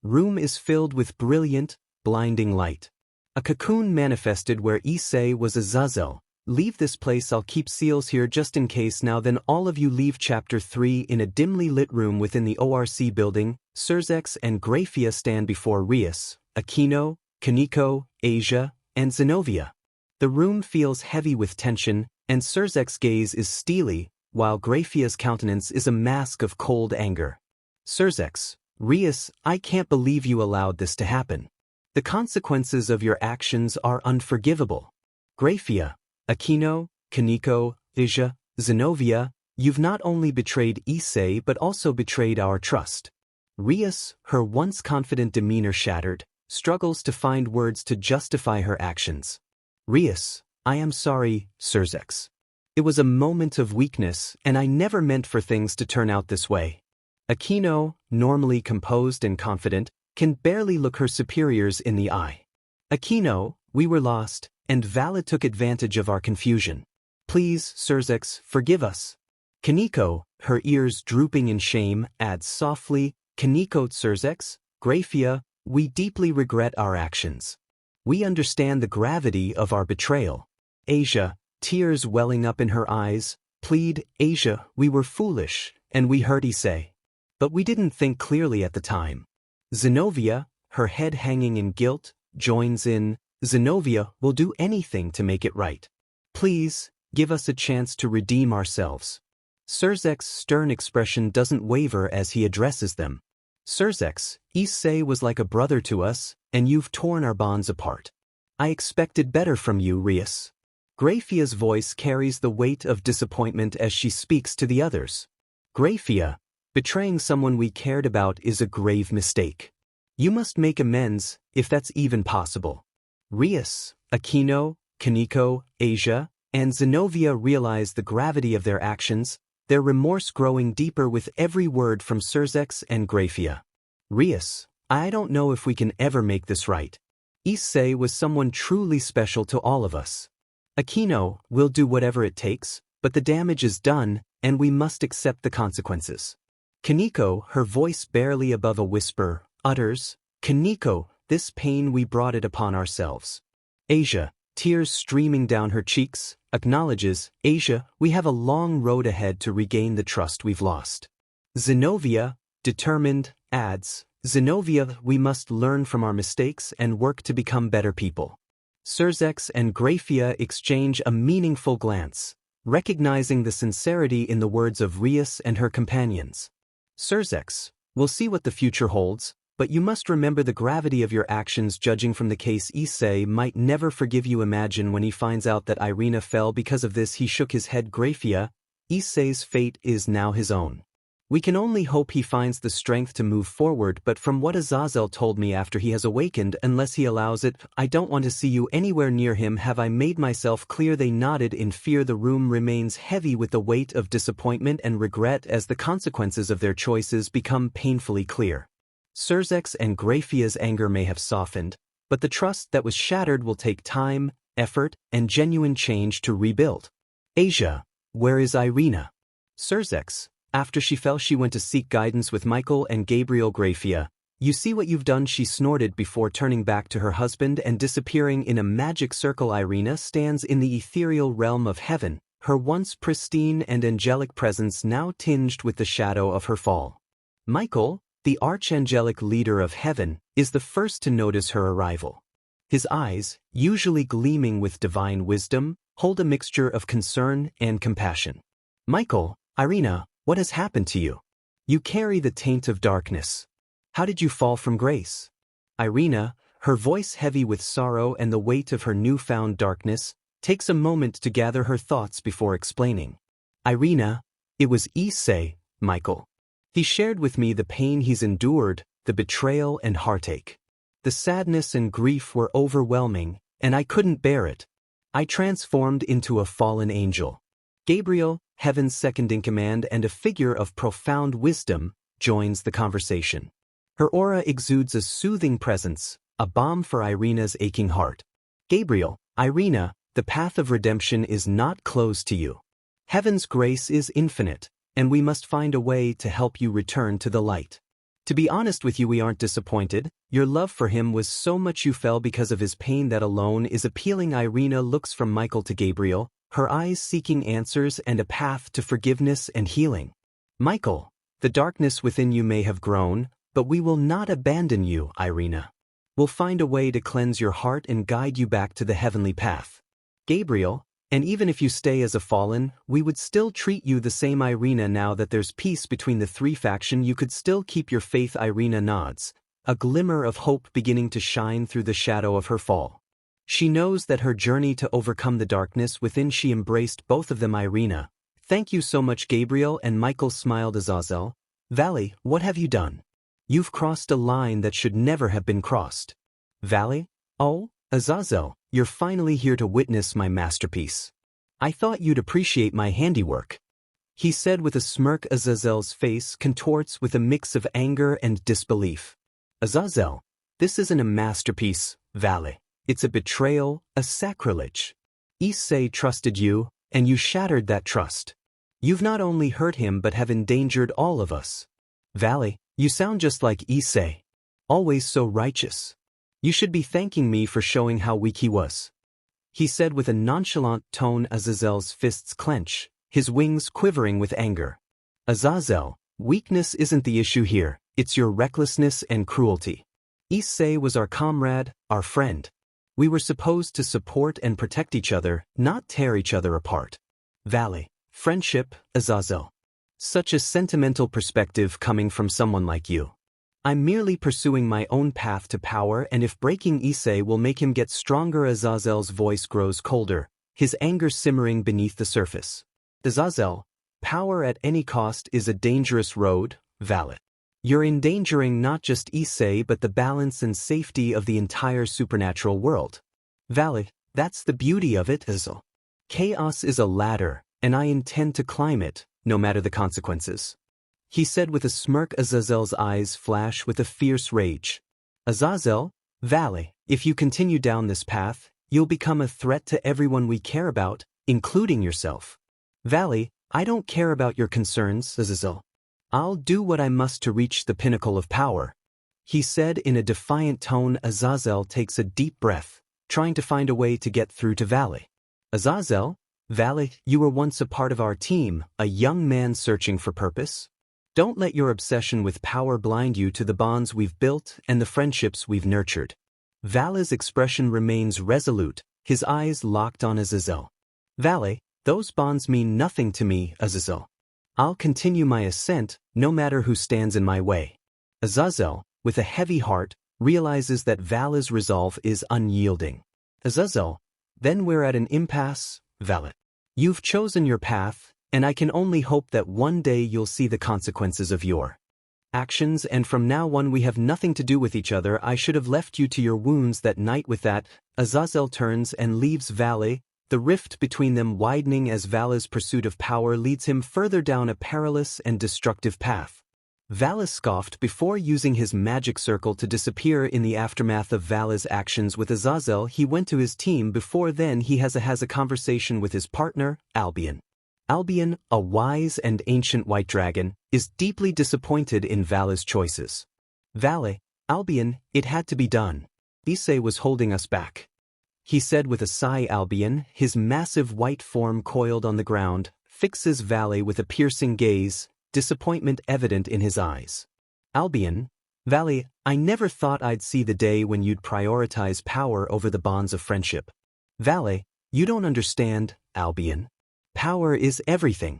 room is filled with brilliant, blinding light. A cocoon manifested where Issei was. Azazel, leave this place, I'll keep seals here just in case. Now then all of you leave. Chapter 3. In a dimly lit room within the ORC building, Surzex and Graphia stand before Rias, Aquino, Kaneko, Asia, and Zenobia. The room feels heavy with tension, and Surzex's gaze is steely, while Graphia's countenance is a mask of cold anger. Surzex, Rias, I can't believe you allowed this to happen. The consequences of your actions are unforgivable. Graphia, Aquino, Kaneko, Asia, Zenobia, you've not only betrayed Issei but also betrayed our trust. Rias, her once confident demeanor shattered, struggles to find words to justify her actions. Rias, I am sorry, Surzex. It was a moment of weakness, and I never meant for things to turn out this way. Aquino, normally composed and confident, can barely look her superiors in the eye. Aquino, we were lost, and Vala took advantage of our confusion. Please, Surzex, forgive us. Kaneko, her ears drooping in shame, adds softly, Kaneko, Surzex, Graphia, we deeply regret our actions. We understand the gravity of our betrayal. Asia, tears welling up in her eyes, plead, Asia, we were foolish, and we hurt Issei. But we didn't think clearly at the time. Zenobia, her head hanging in guilt, joins in, Zenobia will do anything to make it right. Please, give us a chance to redeem ourselves. Surzex's stern expression doesn't waver as he addresses them. Surzex, Issei was like a brother to us, and you've torn our bonds apart. I expected better from you, Rias. Graphia's voice carries the weight of disappointment as she speaks to the others. Graphia, betraying someone we cared about is a grave mistake. You must make amends, if that's even possible. Rias, Aquino, Kaneko, Asia, and Zenobia realize the gravity of their actions, their remorse growing deeper with every word from Surzex and Graphia. Rias, I don't know if we can ever make this right. Issei was someone truly special to all of us. Aquino, we'll do whatever it takes, but the damage is done, and we must accept the consequences. Kaneko, her voice barely above a whisper, utters, Kaneko, this pain we brought it upon ourselves. Asia, tears streaming down her cheeks, acknowledges, Asia, we have a long road ahead to regain the trust we've lost. Zenobia, determined, adds, Zenobia, we must learn from our mistakes and work to become better people. Surzex and Graphia exchange a meaningful glance, recognizing the sincerity in the words of Rias and her companions. Surzex, we'll see what the future holds, but you must remember the gravity of your actions. Judging from the case, Issei might never forgive you. Imagine when he finds out that Irina fell because of this. He shook his head. Graphia, Issei's fate is now his own. We can only hope he finds the strength to move forward, but from what Azazel told me after he has awakened, unless he allows it, I don't want to see you anywhere near him. Have I made myself clear? They nodded in fear. The room remains heavy with the weight of disappointment and regret as the consequences of their choices become painfully clear. Surzek's and Graphia's anger may have softened, but the trust that was shattered will take time, effort, and genuine change to rebuild. Asia, where is Irina? Surzek's. After she fell, she went to seek guidance with Michael and Gabriel. Graphia, you see what you've done, she snorted before turning back to her husband and disappearing in a magic circle. Irina stands in the ethereal realm of heaven, her once pristine and angelic presence now tinged with the shadow of her fall. Michael, the archangelic leader of heaven, is the first to notice her arrival. His eyes, usually gleaming with divine wisdom, hold a mixture of concern and compassion. Michael, Irina, what has happened to you? You carry the taint of darkness. How did you fall from grace? Irina, her voice heavy with sorrow and the weight of her newfound darkness, takes a moment to gather her thoughts before explaining. Irina, it was Issei, Michael. He shared with me the pain he's endured, the betrayal and heartache. The sadness and grief were overwhelming, and I couldn't bear it. I transformed into a fallen angel. Gabriel, heaven's second-in-command and a figure of profound wisdom, joins the conversation. Her aura exudes a soothing presence, a balm for Irina's aching heart. Gabriel, Irina, the path of redemption is not closed to you. Heaven's grace is infinite, and we must find a way to help you return to the light. To be honest with you, we aren't disappointed. Your love for him was so much you fell because of his pain. That alone is appealing. Irina looks from Michael to Gabriel, her eyes seeking answers and a path to forgiveness and healing. Michael, the darkness within you may have grown, but we will not abandon you, Irina. We'll find a way to cleanse your heart and guide you back to the heavenly path. Gabriel, and even if you stay as a fallen, we would still treat you the same. Irina, now that there's peace between the three factions, you could still keep your faith. Irina nods, a glimmer of hope beginning to shine through the shadow of her fall. She knows that her journey to overcome the darkness within. She embraced both of them. Irina, thank you so much. Gabriel and Michael smiled. Azazel, Vali, what have you done? You've crossed a line that should never have been crossed. Vali, oh, Azazel, you're finally here to witness my masterpiece. I thought you'd appreciate my handiwork, he said with a smirk. Azazel's face contorts with a mix of anger and disbelief. Azazel, this isn't a masterpiece, Vali. It's a betrayal, a sacrilege. Issei trusted you, and you shattered that trust. You've not only hurt him but have endangered all of us. Vali, you sound just like Issei. Always so righteous. You should be thanking me for showing how weak he was, he said with a nonchalant tone. Azazel's fists clench, his wings quivering with anger. Azazel, weakness isn't the issue here, it's your recklessness and cruelty. Issei was our comrade, our friend. We were supposed to support and protect each other, not tear each other apart. Vali, friendship, Azazel. Such a sentimental perspective coming from someone like you. I'm merely pursuing my own path to power, and if breaking Issei will make him get stronger. Azazel's voice grows colder, his anger simmering beneath the surface. Azazel, power at any cost is a dangerous road, Vali. You're endangering not just Issei but the balance and safety of the entire supernatural world. Vali, that's the beauty of it, Azazel. Chaos is a ladder, and I intend to climb it, no matter the consequences, he said with a smirk. Azazel's eyes flash with a fierce rage. Azazel, Vali, if you continue down this path, you'll become a threat to everyone we care about, including yourself. Vali, I don't care about your concerns, Azazel. I'll do what I must to reach the pinnacle of power, he said in a defiant tone. Azazel takes a deep breath, trying to find a way to get through to Vali. Azazel, Vali, you were once a part of our team, a young man searching for purpose. Don't let your obsession with power blind you to the bonds we've built and the friendships we've nurtured. Vali's expression remains resolute, his eyes locked on Azazel. Vali, those bonds mean nothing to me, Azazel. I'll continue my ascent, no matter who stands in my way. Azazel, with a heavy heart, realizes that Vali's resolve is unyielding. Azazel, then we're at an impasse, Vali. You've chosen your path, And I can only hope that one day you'll see the consequences of your actions, and from now on we have nothing to do with each other. I should have left you to your wounds that night. With that, Azazel turns and leaves Vale, the rift between them widening as Vale's pursuit of power leads him further down a perilous and destructive path. Vale scoffed before using his magic circle to disappear. In the aftermath of Vale's actions with Azazel, he went to his team. Before then he has a conversation with his partner, Albion. Albion, a wise and ancient white dragon, is deeply disappointed in Vale's choices. Vale, Albion, it had to be done. Issei was holding us back, he said with a sigh. Albion, his massive white form coiled on the ground, fixes Vale with a piercing gaze, disappointment evident in his eyes. Albion, Vale, I never thought I'd see the day when you'd prioritize power over the bonds of friendship. Vale, you don't understand, Albion. Power is everything.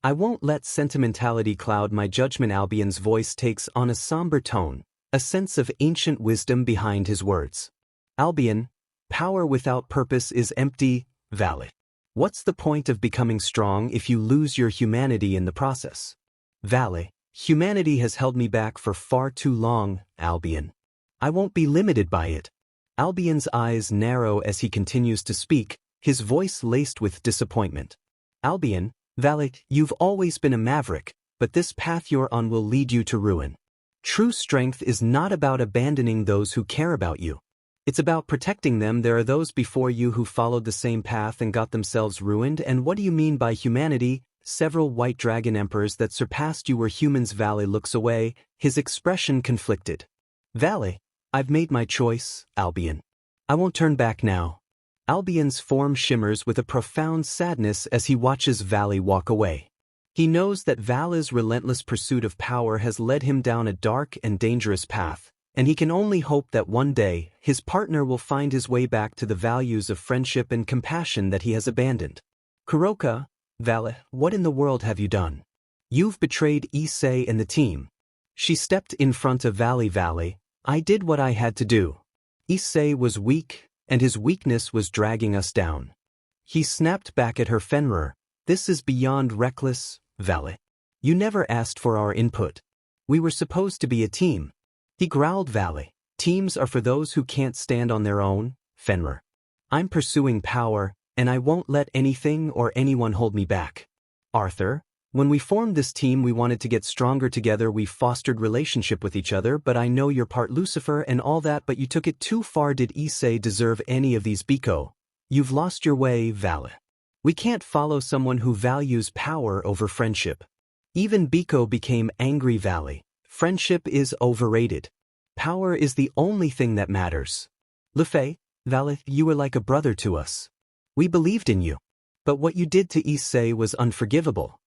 I won't let sentimentality cloud my judgment. Albion's voice takes on a somber tone, a sense of ancient wisdom behind his words. Albion, power without purpose is empty. Vale, what's the point of becoming strong if you lose your humanity in the process? Vale, humanity has held me back for far too long. Albion, I won't be limited by it. Albion's eyes narrow as he continues to speak, his voice laced with disappointment. Albion, Vale, you've always been a maverick, but this path you're on will lead you to ruin. True strength is not about abandoning those who care about you. It's about protecting them. There are those before you who followed the same path and got themselves ruined. And what do you mean by humanity? Several white dragon emperors that surpassed you were humans. Vale looks away, his expression conflicted. Vale, I've made my choice, Albion. I won't turn back now. Albion's form shimmers with a profound sadness as he watches Vale walk away. He knows that Vale's relentless pursuit of power has led him down a dark and dangerous path, and he can only hope that one day his partner will find his way back to the values of friendship and compassion that he has abandoned. Kuroka, Vale, what in the world have you done? You've betrayed Issei and the team. She stepped in front of Vale. Vale, I did what I had to do. Issei was weak, and his weakness was dragging us down. He snapped back at her. Fenrir, this is beyond reckless, Vale. You never asked for our input. We were supposed to be a team. He growled. Vale, teams are for those who can't stand on their own. Fenrir, I'm pursuing power, and I won't let anything or anyone hold me back. Arthur, when we formed this team we wanted to get stronger together. We fostered relationship with each other, but I know you're part Lucifer and all that, but you took it too far. Did Issei deserve any of these? Biko, you've lost your way. Vale, we can't follow someone who values power over friendship. Even Biko became angry. Vale, friendship is overrated. Power is the only thing that matters. Luffy, Vale, you were like a brother to us. We believed in you. But what you did to Issei was unforgivable.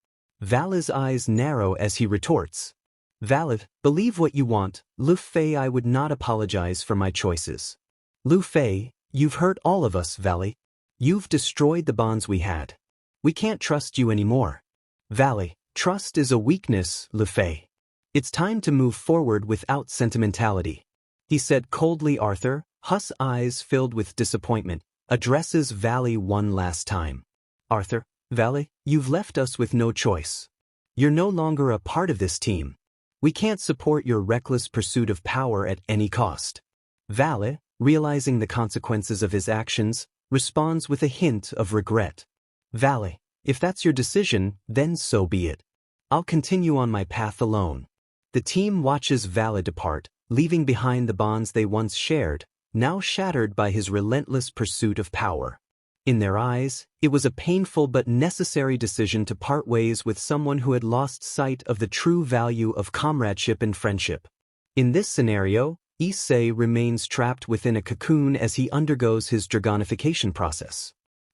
Vale's eyes narrow as he retorts. Vale, believe what you want. Luffy, I would not apologize for my choices. Luffy, you've hurt all of us. Vale, you've destroyed the bonds we had. We can't trust you anymore. Vale, trust is a weakness. Luffy, it's time to move forward without sentimentality, he said coldly. Arthur, Huss, eyes filled with disappointment, addresses Vale one last time. Arthur, Vale, you've left us with no choice. You're no longer a part of this team. We can't support your reckless pursuit of power at any cost. Vale, realizing the consequences of his actions, responds with a hint of regret. Vale, if that's your decision, then so be it. I'll continue on my path alone. The team watches Vale depart, leaving behind the bonds they once shared, now shattered by his relentless pursuit of power. In their eyes, it was a painful but necessary decision to part ways with someone who had lost sight of the true value of comradeship and friendship. In this scenario, Issei remains trapped within a cocoon as he undergoes his dragonification process.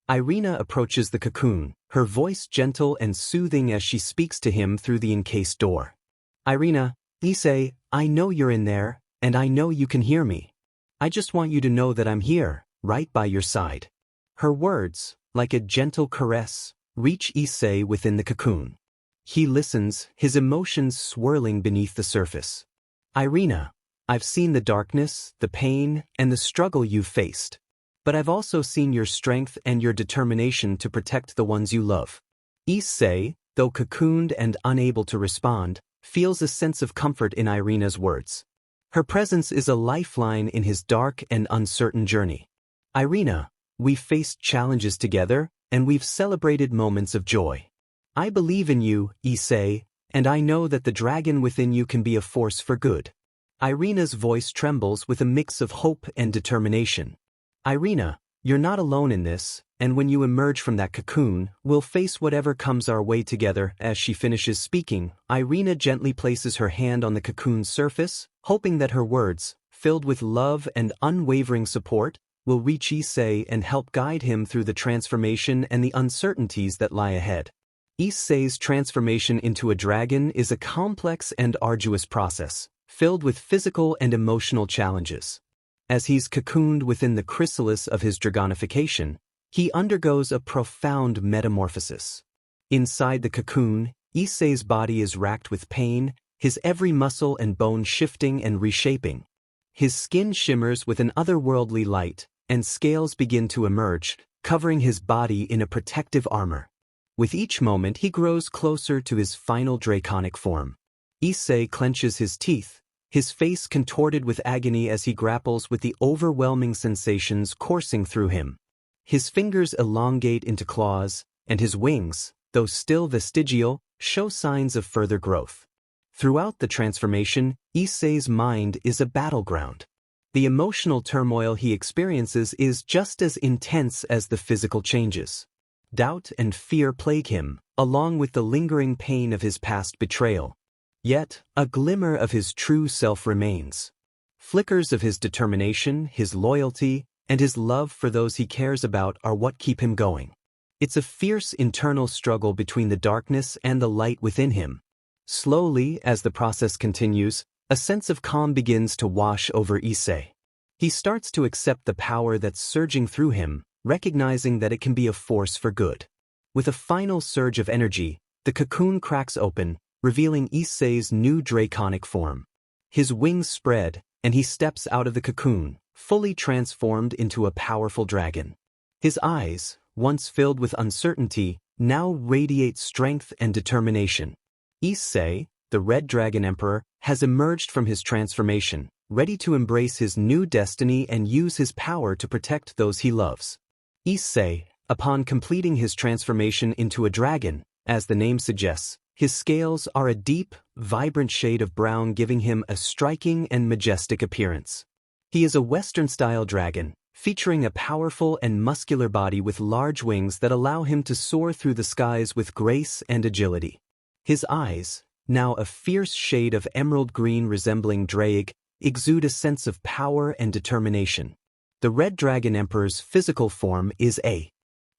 Irina approaches the cocoon, her voice gentle and soothing as she speaks to him through the encased door. Irina, Issei, I know you're in there, and I know you can hear me. I just want you to know that I'm here, right by your side. Her words, like a gentle caress, reach Issei within the cocoon. He listens, his emotions swirling beneath the surface. Irina, I've seen the darkness, the pain, and the struggle you've faced. But I've also seen your strength and your determination to protect the ones you love. Issei, though cocooned and unable to respond, feels a sense of comfort in Irina's words. Her presence is a lifeline in his dark and uncertain journey. Irina, we've faced challenges together, and we've celebrated moments of joy. I believe in you, Issei, and I know that the dragon within you can be a force for good. Irina's voice trembles with a mix of hope and determination. Irina, you're not alone in this, and when you emerge from that cocoon, we'll face whatever comes our way together. As she finishes speaking, Irina gently places her hand on the cocoon's surface, hoping that her words, filled with love and unwavering support, will reach Issei and help guide him through the transformation and the uncertainties that lie ahead. Issei's transformation into a dragon is a complex and arduous process, filled with physical and emotional challenges. As he's cocooned within the chrysalis of his dragonification, he undergoes a profound metamorphosis. Inside the cocoon, Issei's body is racked with pain, his every muscle and bone shifting and reshaping. His skin shimmers with an otherworldly light, and scales begin to emerge, covering his body in a protective armor. With each moment he grows closer to his final draconic form. Issei clenches his teeth, his face contorted with agony as he grapples with the overwhelming sensations coursing through him. His fingers elongate into claws, and his wings, though still vestigial, show signs of further growth. Throughout the transformation, Issei's mind is a battleground. The emotional turmoil he experiences is just as intense as the physical changes. Doubt and fear plague him, along with the lingering pain of his past betrayal. Yet, a glimmer of his true self remains. Flickers of his determination, his loyalty, and his love for those he cares about are what keep him going. It's a fierce internal struggle between the darkness and the light within him. Slowly, as the process continues, a sense of calm begins to wash over Issei. He starts to accept the power that's surging through him, recognizing that it can be a force for good. With a final surge of energy, the cocoon cracks open, revealing Issei's new draconic form. His wings spread, and he steps out of the cocoon, fully transformed into a powerful dragon. His eyes, once filled with uncertainty, now radiate strength and determination. Issei, the Red Dragon Emperor, has emerged from his transformation, ready to embrace his new destiny and use his power to protect those he loves. Issei, upon completing his transformation into a dragon, as the name suggests, his scales are a deep, vibrant shade of brown, giving him a striking and majestic appearance. He is a Western-style dragon, featuring a powerful and muscular body with large wings that allow him to soar through the skies with grace and agility. His eyes, now a fierce shade of emerald green resembling drake, exude a sense of power and determination. The Red Dragon Emperor's physical form is a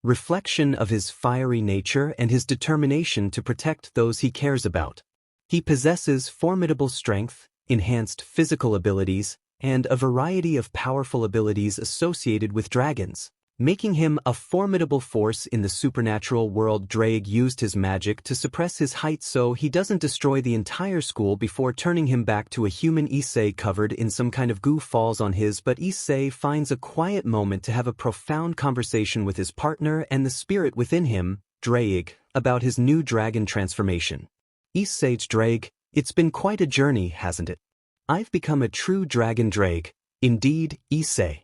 reflection of his fiery nature and his determination to protect those he cares about. He possesses formidable strength, enhanced physical abilities, and a variety of powerful abilities associated with dragons, making him a formidable force in the supernatural world. Drake used his magic to suppress his height so he doesn't destroy the entire school before turning him back to a human. Issei, covered in some kind of goo, falls on his, but Issei finds a quiet moment to have a profound conversation with his partner and the spirit within him, Drake, about his new dragon transformation. Issei's Drake, it's been quite a journey, hasn't it? I've become a true dragon Drake. Indeed, Issei.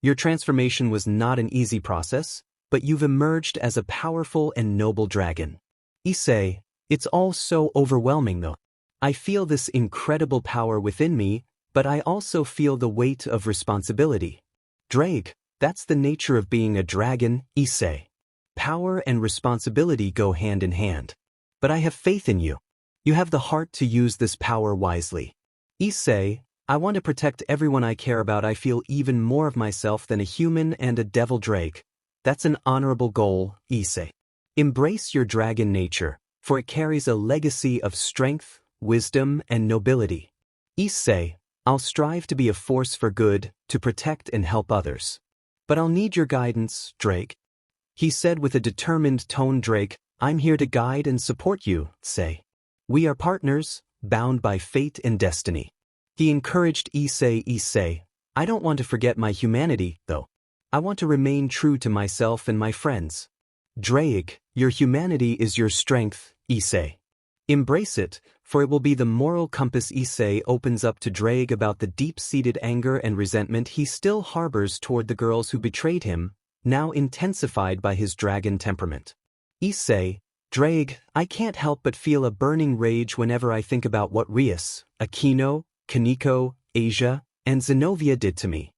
Your transformation was not an easy process, but you've emerged as a powerful and noble dragon. Issei, it's all so overwhelming though. I feel this incredible power within me, but I also feel the weight of responsibility. Drake, that's the nature of being a dragon, Issei. Power and responsibility go hand in hand. But I have faith in you. You have the heart to use this power wisely. Issei, I want to protect everyone I care about. I feel even more of myself than a human and a devil drake. That's an honorable goal, Issei. Embrace your dragon nature, for it carries a legacy of strength, wisdom, and nobility. Issei, I'll strive to be a force for good, to protect and help others. But I'll need your guidance, Drake. He said with a determined tone. Drake, I'm here to guide and support you, Issei. We are partners, bound by fate and destiny. He encouraged Issei, I don't want to forget my humanity, though. I want to remain true to myself and my friends. Drake, your humanity is your strength, Issei. Embrace it, for it will be the moral compass. Issei opens up to Drake about the deep-seated anger and resentment he still harbors toward the girls who betrayed him, now intensified by his dragon temperament. Issei, Drake, I can't help but feel a burning rage whenever I think about what Rias, Aquino, Kaneko, Asia, and Zenobia did to me.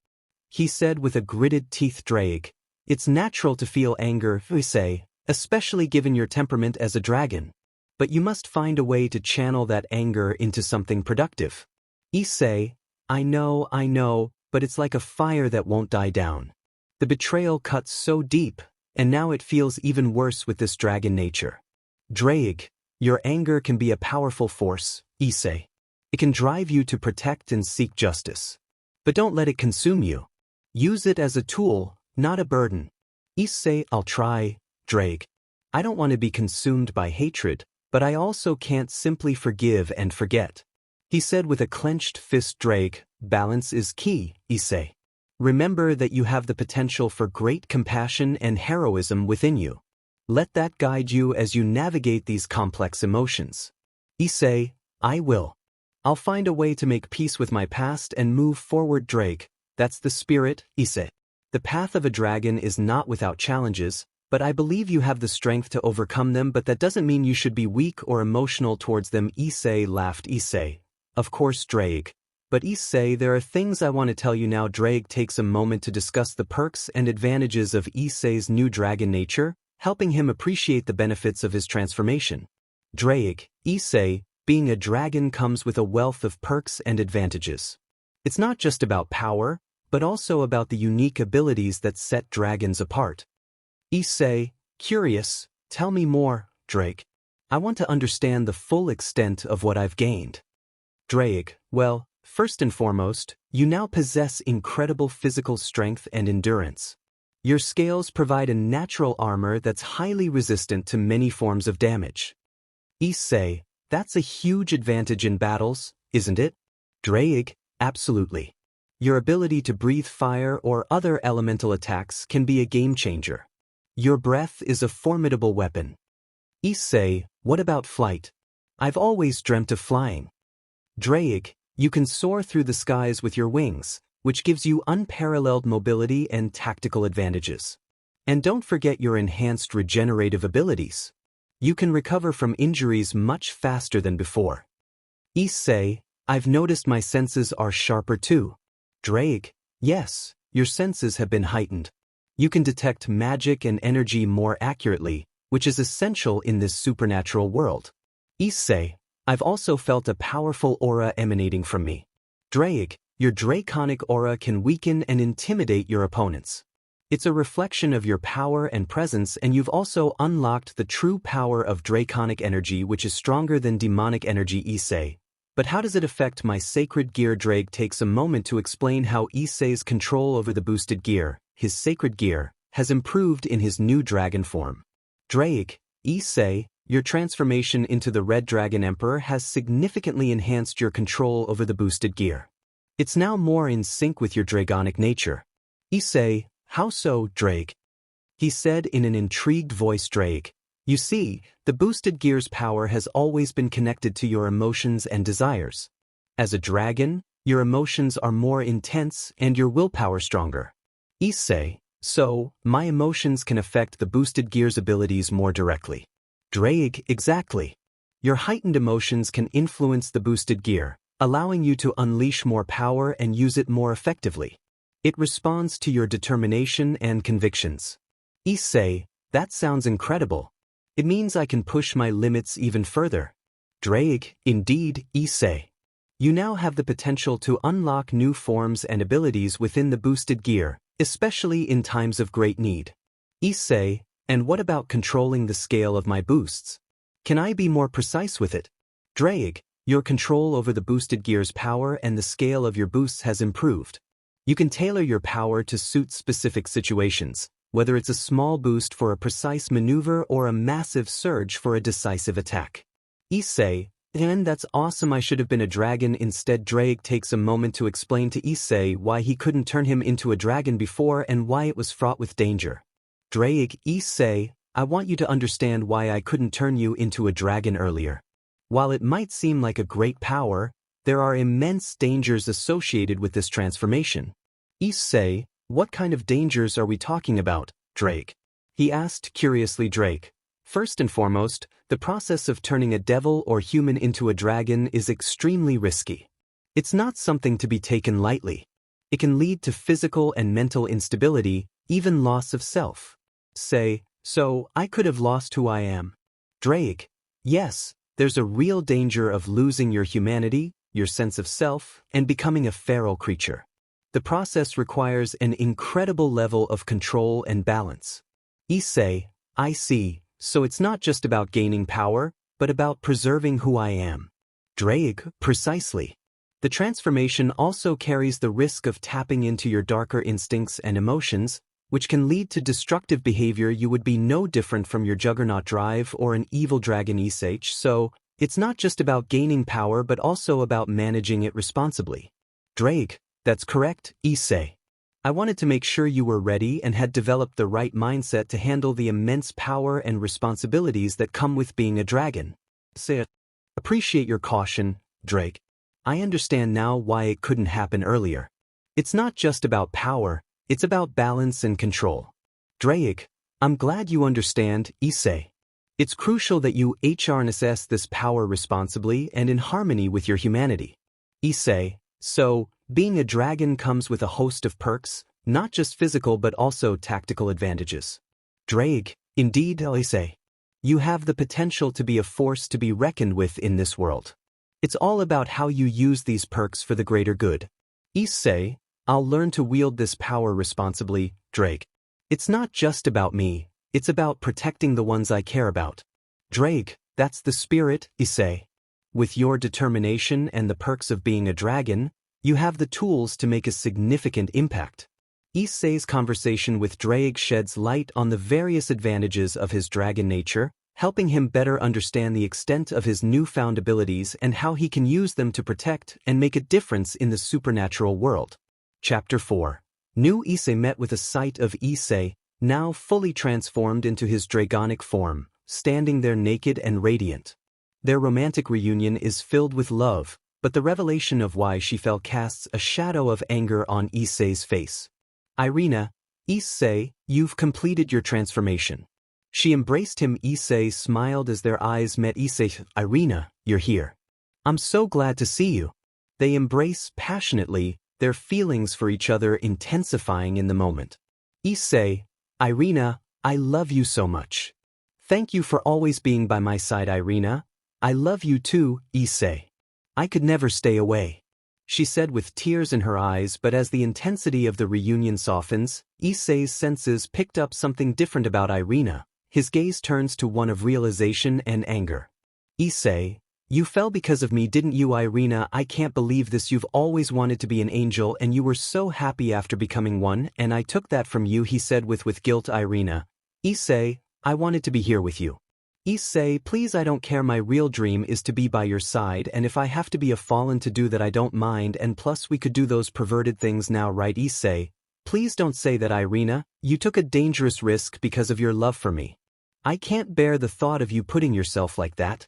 He said with a gritted teeth. Drake, it's natural to feel anger, Issei, especially given your temperament as a dragon. But you must find a way to channel that anger into something productive. Issei, I know, but it's like a fire that won't die down. The betrayal cuts so deep, and now it feels even worse with this dragon nature. Drake, your anger can be a powerful force, Issei. It can drive you to protect and seek justice. But don't let it consume you. Use it as a tool, not a burden. Issei, I'll try, Drake. I don't want to be consumed by hatred, but I also can't simply forgive and forget. He said with a clenched fist. Drake, balance is key, Issei. Remember that you have the potential for great compassion and heroism within you. Let that guide you as you navigate these complex emotions. Issei, I will. I'll find a way to make peace with my past and move forward. Drake, that's the spirit, Issei. The path of a dragon is not without challenges, but I believe you have the strength to overcome them. But that doesn't mean you should be weak or emotional towards them. Issei laughed. Issei, of course, Drake. But Issei, there are things I want to tell you now. Drake takes a moment to discuss the perks and advantages of Issei's new dragon nature, helping him appreciate the benefits of his transformation. Drake, Issei, being a dragon comes with a wealth of perks and advantages. It's not just about power, but also about the unique abilities that set dragons apart. Issei, curious, tell me more, Drake. I want to understand the full extent of what I've gained. Drake, well, first and foremost, you now possess incredible physical strength and endurance. Your scales provide a natural armor that's highly resistant to many forms of damage. Issei, that's a huge advantage in battles, isn't it? Drake, absolutely. Your ability to breathe fire or other elemental attacks can be a game changer. Your breath is a formidable weapon. Issei, what about flight? I've always dreamt of flying. Drake, you can soar through the skies with your wings, which gives you unparalleled mobility and tactical advantages. And don't forget your enhanced regenerative abilities. You can recover from injuries much faster than before. Issei, I've noticed my senses are sharper too. Drake, yes, your senses have been heightened. You can detect magic and energy more accurately, which is essential in this supernatural world. Issei, I've also felt a powerful aura emanating from me. Drake, your draconic aura can weaken and intimidate your opponents. It's a reflection of your power and presence, and you've also unlocked the true power of draconic energy, which is stronger than demonic energy. Issei, but how does it affect my sacred gear? Drake takes a moment to explain how Issei's control over the boosted gear, his sacred gear, has improved in his new dragon form. Drake, Issei, your transformation into the Red Dragon Emperor has significantly enhanced your control over the boosted gear. It's now more in sync with your dragonic nature. Issei, how so, Drake? He said in an intrigued voice. Drake, you see, the boosted gear's power has always been connected to your emotions and desires. As a dragon, your emotions are more intense and your willpower stronger. Issei, so, my emotions can affect the boosted gear's abilities more directly. Drake, exactly. Your heightened emotions can influence the boosted gear, allowing you to unleash more power and use it more effectively. It responds to your determination and convictions. Issei, that sounds incredible. It means I can push my limits even further. Drake, indeed, Issei. You now have the potential to unlock new forms and abilities within the boosted gear, especially in times of great need. Issei, and what about controlling the scale of my boosts? Can I be more precise with it? Drake, your control over the boosted gear's power and the scale of your boosts has improved. You can tailor your power to suit specific situations, whether it's a small boost for a precise maneuver or a massive surge for a decisive attack. Issei, and that's awesome. I should have been a dragon instead. Drake takes a moment to explain to Issei why he couldn't turn him into a dragon before and why it was fraught with danger. Drake, Issei, I want you to understand why I couldn't turn you into a dragon earlier. While it might seem like a great power, there are immense dangers associated with this transformation. Issei, what kind of dangers are we talking about, Drake? He asked curiously. Drake. First and foremost, the process of turning a devil or human into a dragon is extremely risky. It's not something to be taken lightly. It can lead to physical and mental instability, even loss of self. Say, so I could have lost who I am. Drake. Yes, there's a real danger of losing your humanity, your sense of self, and becoming a feral creature. The process requires an incredible level of control and balance. Issei, I see, so it's not just about gaining power, but about preserving who I am. Drake, precisely. The transformation also carries the risk of tapping into your darker instincts and emotions, which can lead to destructive behavior. You would be no different from your juggernaut drive or an evil dragon Issei, so it's not just about gaining power but also about managing it responsibly. Drake, that's correct, Issei. I wanted to make sure you were ready and had developed the right mindset to handle the immense power and responsibilities that come with being a dragon. Say, appreciate your caution, Drake. I understand now why it couldn't happen earlier. It's not just about power, it's about balance and control. Drake, I'm glad you understand, Issei. It's crucial that you harness this power responsibly and in harmony with your humanity. Issei, so, being a dragon comes with a host of perks, not just physical but also tactical advantages. Drake, indeed, Issei. You have the potential to be a force to be reckoned with in this world. It's all about how you use these perks for the greater good. Issei, I'll learn to wield this power responsibly, Drake. It's not just about me, it's about protecting the ones I care about. Drake, that's the spirit, Issei. With your determination and the perks of being a dragon, you have the tools to make a significant impact. Issei's conversation with Drake sheds light on the various advantages of his dragon nature, helping him better understand the extent of his newfound abilities and how he can use them to protect and make a difference in the supernatural world. Chapter 4. New Issei met with a sight of Issei, now fully transformed into his dragonic form, standing there naked and radiant. Their romantic reunion is filled with love, but the revelation of why she fell casts a shadow of anger on Issei's face. Irina, Issei, you've completed your transformation. She embraced him. Issei smiled as their eyes met. Issei, Irina, you're here. I'm so glad to see you. They embrace passionately, their feelings for each other intensifying in the moment. Issei, Irina, I love you so much. Thank you for always being by my side, Irina. I love you too, Issei. I could never stay away. She said with tears in her eyes, but as the intensity of the reunion softens, Issei's senses picked up something different about Irina. His gaze turns to one of realization and anger. Issei, you fell because of me, didn't you, Irina? I can't believe this. You've always wanted to be an angel and you were so happy after becoming one, and I took that from you, he said with guilt. Irina, Issei, I wanted to be here with you. Issei, please, I don't care. My real dream is to be by your side, and if I have to be a fallen to do that, I don't mind, and plus we could do those perverted things now, right? Issei, please don't say that, Irina. You took a dangerous risk because of your love for me. I can't bear the thought of you putting yourself like that.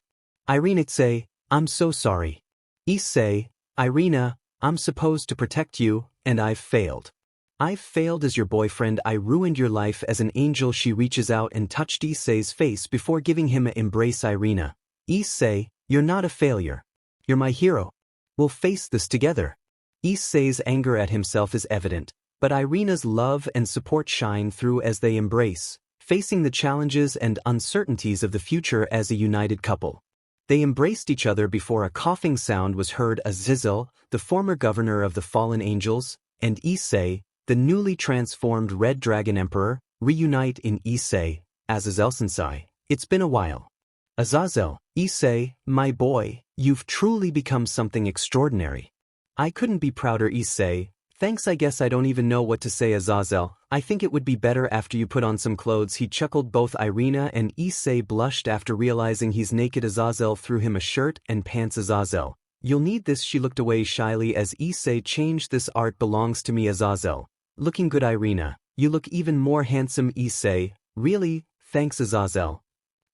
Irina, Issei, I'm so sorry. Issei, Irina, I'm supposed to protect you, and I've failed. I've failed as your boyfriend. I ruined your life as an angel. She reaches out and touched Issei's face before giving him an embrace. Irina, Issei, you're not a failure. You're my hero. We'll face this together. Issei's anger at himself is evident, but Irina's love and support shine through as they embrace, facing the challenges and uncertainties of the future as a united couple. They embraced each other before a coughing sound was heard. Azazel, the former governor of the fallen angels, and Issei, the newly transformed Red Dragon Emperor, reunite in Issei. Azazel-sensei, it's been a while. Azazel, Issei, my boy, you've truly become something extraordinary. I couldn't be prouder. Issei, thanks. I guess I don't even know what to say. Azazel, I think it would be better after you put on some clothes. He chuckled. Both Irina and Issei blushed after realizing he's naked. Azazel threw him a shirt and pants. Azazel, you'll need this. She looked away shyly as Issei changed. This art belongs to me. Azazel, looking good. Irina, you look even more handsome. Issei, really? thanks Azazel.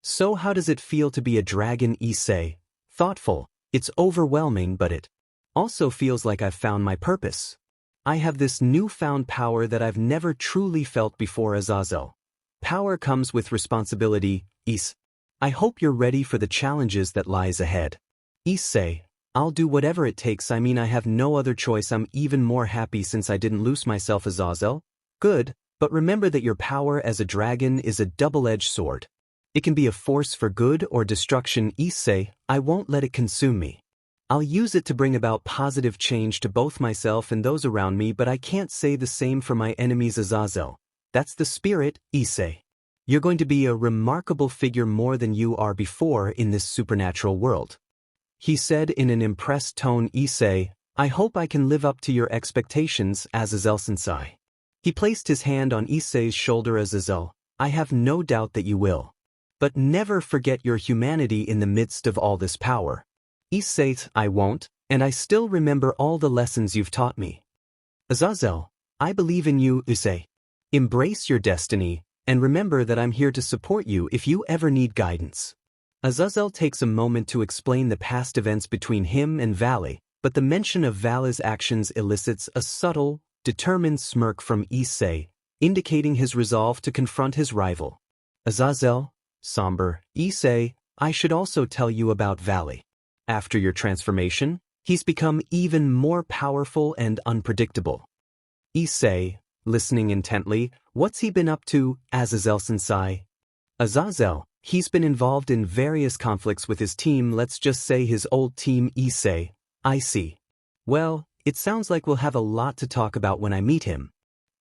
So how does it feel to be a dragon, Issei? Thoughtful. It's overwhelming, but it also feels like I've found my purpose. I have this newfound power that I've never truly felt before, Azazel. Power comes with responsibility, Issei. I hope you're ready for the challenges that lies ahead. Issei, I'll do whatever it takes. I mean, I have no other choice. I'm even more happy since I didn't lose myself, Azazel. Good, but remember that your power as a dragon is a double-edged sword. It can be a force for good or destruction, Issei. I won't let it consume me. I'll use it to bring about positive change to both myself and those around me, but I can't say the same for my enemies, Azazel. That's the spirit, Issei. You're going to be a remarkable figure, more than you are before in this supernatural world. He said in an impressed tone. Issei, I hope I can live up to your expectations, Azazel-sensei. He placed his hand on Issei's shoulder. Azazel, I have no doubt that you will. But never forget your humanity in the midst of all this power. Issei, I won't, and I still remember all the lessons you've taught me. Azazel, I believe in you, Issei. Embrace your destiny, and remember that I'm here to support you if you ever need guidance. Azazel takes a moment to explain the past events between him and Vali, but the mention of Vali's actions elicits a subtle, determined smirk from Issei, indicating his resolve to confront his rival. Azazel, somber, Issei, I should also tell you about Vali. After your transformation, he's become even more powerful and unpredictable. Issei, listening intently, what's he been up to, Azazel-sensei? Azazel, he's been involved in various conflicts with his team, let's just say his old team. Issei, I see. Well, it sounds like we'll have a lot to talk about when I meet him.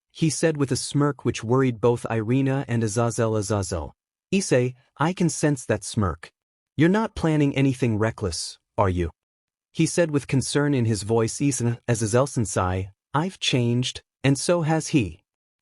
He said with a smirk which worried both Irina and Azazel. Azazel, Issei, I can sense that smirk. You're not planning anything reckless, are you? He said with concern in his voice. Issei, Azazel-sensei, I've changed, and so has he.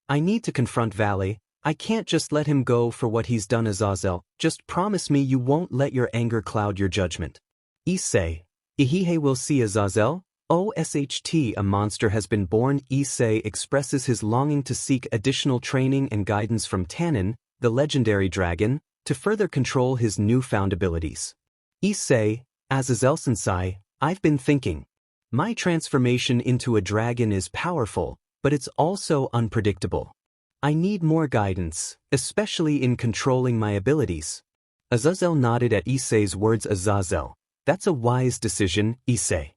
I need to confront Vali. I can't just let him go for what he's done. Azazel, just promise me you won't let your anger cloud your judgment. Issei, Ihihei, will see. Azazel, OSHT, a monster has been born. Issei expresses his longing to seek additional training and guidance from Tannen, the legendary dragon, to further control his newfound abilities. Issei, Azazel-sensei, I've been thinking. My transformation into a dragon is powerful, but it's also unpredictable. I need more guidance, especially in controlling my abilities. Azazel nodded at Issei's words. Azazel, that's a wise decision, Issei.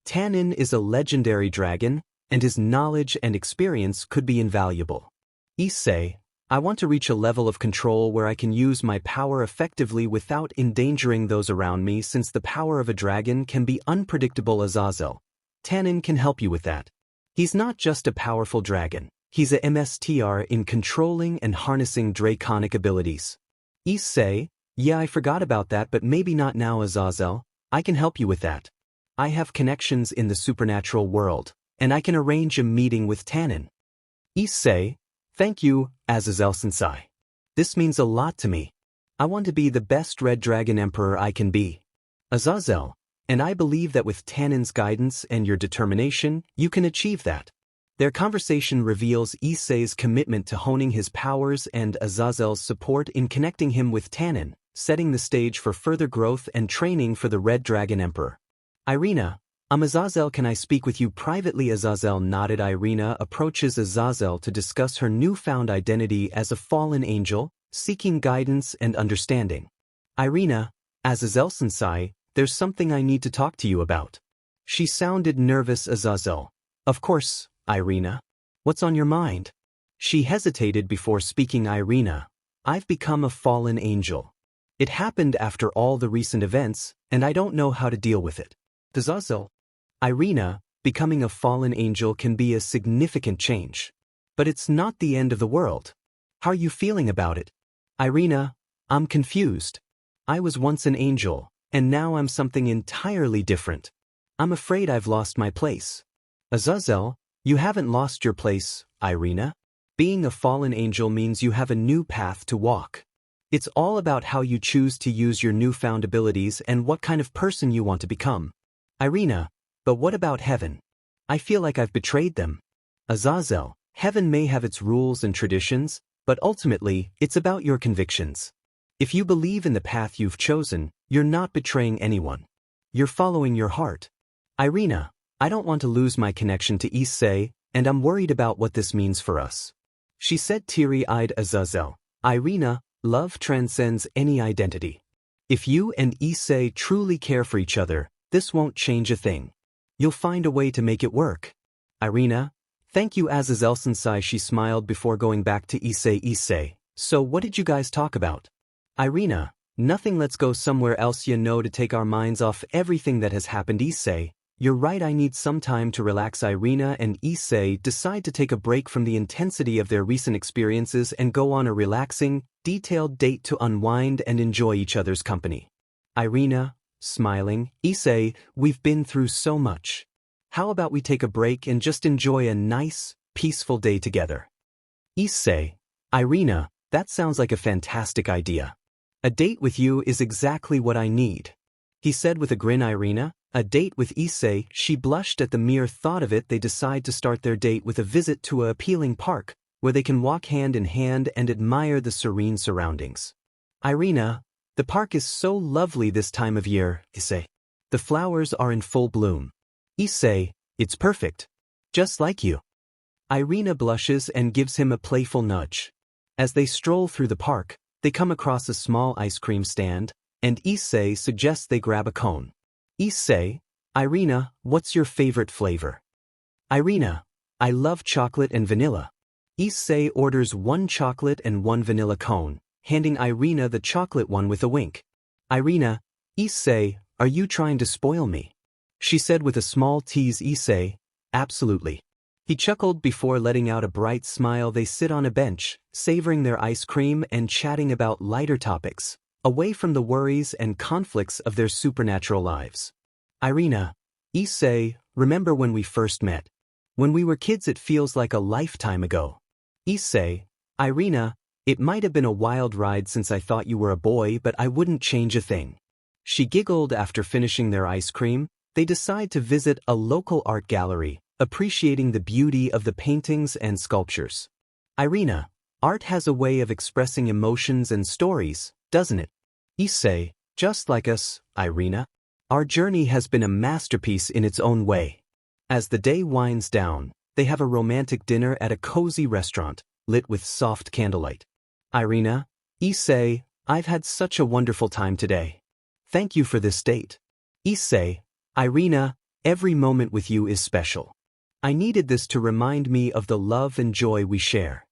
Tannen is a legendary dragon, and his knowledge and experience could be invaluable. Issei, I want to reach a level of control where I can use my power effectively without endangering those around me, since the power of a dragon can be unpredictable. Azazel, Tannen can help you with that. He's not just a powerful dragon. He's a MSTR in controlling and harnessing draconic abilities. Issei, yeah, I forgot about that, but maybe not now. Azazel, I can help you with that. I have connections in the supernatural world, and I can arrange a meeting with Tannen. Issei, thank you, Azazel-sensei. This means a lot to me. I want to be the best Red Dragon Emperor I can be. Azazel, and I believe that with Tannen's guidance and your determination, you can achieve that. Their conversation reveals Issei's commitment to honing his powers and Azazel's support in connecting him with Tannen, setting the stage for further growth and training for the Red Dragon Emperor. Irina, Azazel, can I speak with you privately? Azazel nodded. Irina approaches Azazel to discuss her newfound identity as a fallen angel, seeking guidance and understanding. Irina, Azazel-sensei, there's something I need to talk to you about. She sounded nervous. Azazel, of course, Irina. What's on your mind? She hesitated before speaking. Irina, I've become a fallen angel. It happened after all the recent events, and I don't know how to deal with it. Azazel, Irina, becoming a fallen angel can be a significant change. But it's not the end of the world. How are you feeling about it? Irina, I'm confused. I was once an angel, and now I'm something entirely different. I'm afraid I've lost my place. Azazel, you haven't lost your place, Irina. Being a fallen angel means you have a new path to walk. It's all about how you choose to use your newfound abilities and what kind of person you want to become. Irina, but what about heaven? I feel like I've betrayed them. Azazel, heaven may have its rules and traditions, But ultimately, it's about your convictions. If you believe in the path you've chosen, you're not betraying anyone. You're following your heart. Irina, I don't want to lose my connection to Issei, and I'm worried about what this means for us. She said, teary-eyed Azazel. Irina, love transcends any identity. If you and Issei truly care for each other, this won't change a thing. You'll find a way to make it work. Irina, thank you Azazel-sensei, she smiled before going back to Issei. Issei, so what did you guys talk about? Irina, nothing, let's go somewhere else to take our minds off everything that has happened. Issei, you're right, I need some time to relax. Irina and Issei decide to take a break from the intensity of their recent experiences and go on a relaxing, detailed date to unwind and enjoy each other's company. Irina, smiling, Issei, we've been through so much. How about we take a break and just enjoy a nice, peaceful day together? Issei, Irina, that sounds like a fantastic idea. A date with you is exactly what I need, he said with a grin. Irina, a date with Issei, she blushed at the mere thought of it. They decide to start their date with a visit to a appealing park, where they can walk hand in hand and admire the serene surroundings. Irina, the park is so lovely this time of year, Issei. The flowers are in full bloom. Issei, it's perfect. Just like you. Irina blushes and gives him a playful nudge. As they stroll through the park, they come across a small ice cream stand, and Issei suggests they grab a cone. Issei, Irina, what's your favorite flavor? Irina, I love chocolate and vanilla. Issei orders 1 chocolate and 1 vanilla cone, handing Irina the chocolate one with a wink. Irina, Issei, are you trying to spoil me? She said with a small tease. Issei, absolutely. He chuckled before letting out a bright smile. They sit on a bench, savoring their ice cream and chatting about lighter topics, away from the worries and conflicts of their supernatural lives. Irina, Issei, remember when we first met? When we were kids, it feels like a lifetime ago. Issei, Irina, it might have been a wild ride since I thought you were a boy, but I wouldn't change a thing. She giggled. After finishing their ice cream, they decide to visit a local art gallery, appreciating the beauty of the paintings and sculptures. Irina, art has a way of expressing emotions and stories, doesn't it? Issei, just like us, Irina. Our journey has been a masterpiece in its own way. As the day winds down, they have a romantic dinner at a cozy restaurant, lit with soft candlelight. Irina, Issei, I've had such a wonderful time today. Thank you for this date. Issei, Irina, every moment with you is special. I needed this to remind me of the love and joy we share.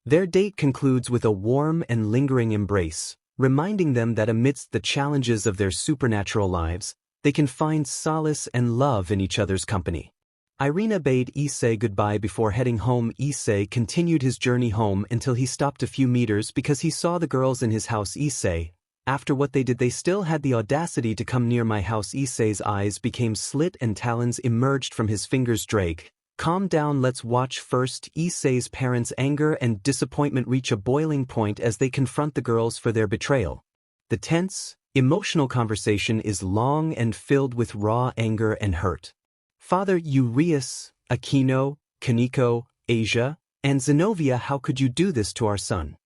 Their date concludes with a warm and lingering embrace, reminding them that amidst the challenges of their supernatural lives, they can find solace and love in each other's company. Irina bade Issei goodbye before heading home. Issei continued his journey home until he stopped a few meters because he saw the girls in his house. Issei, after what they did, they still had the audacity to come near my house. Issei's eyes became slit and talons emerged from his fingers. Drake, calm down, let's watch first. Issei's parents' anger and disappointment reach a boiling point as they confront the girls for their betrayal. The tense, emotional conversation is long and filled with raw anger and hurt. Father Urias, Aquino, Kaneko, Asia, and Zenobia, how could you do this to our son?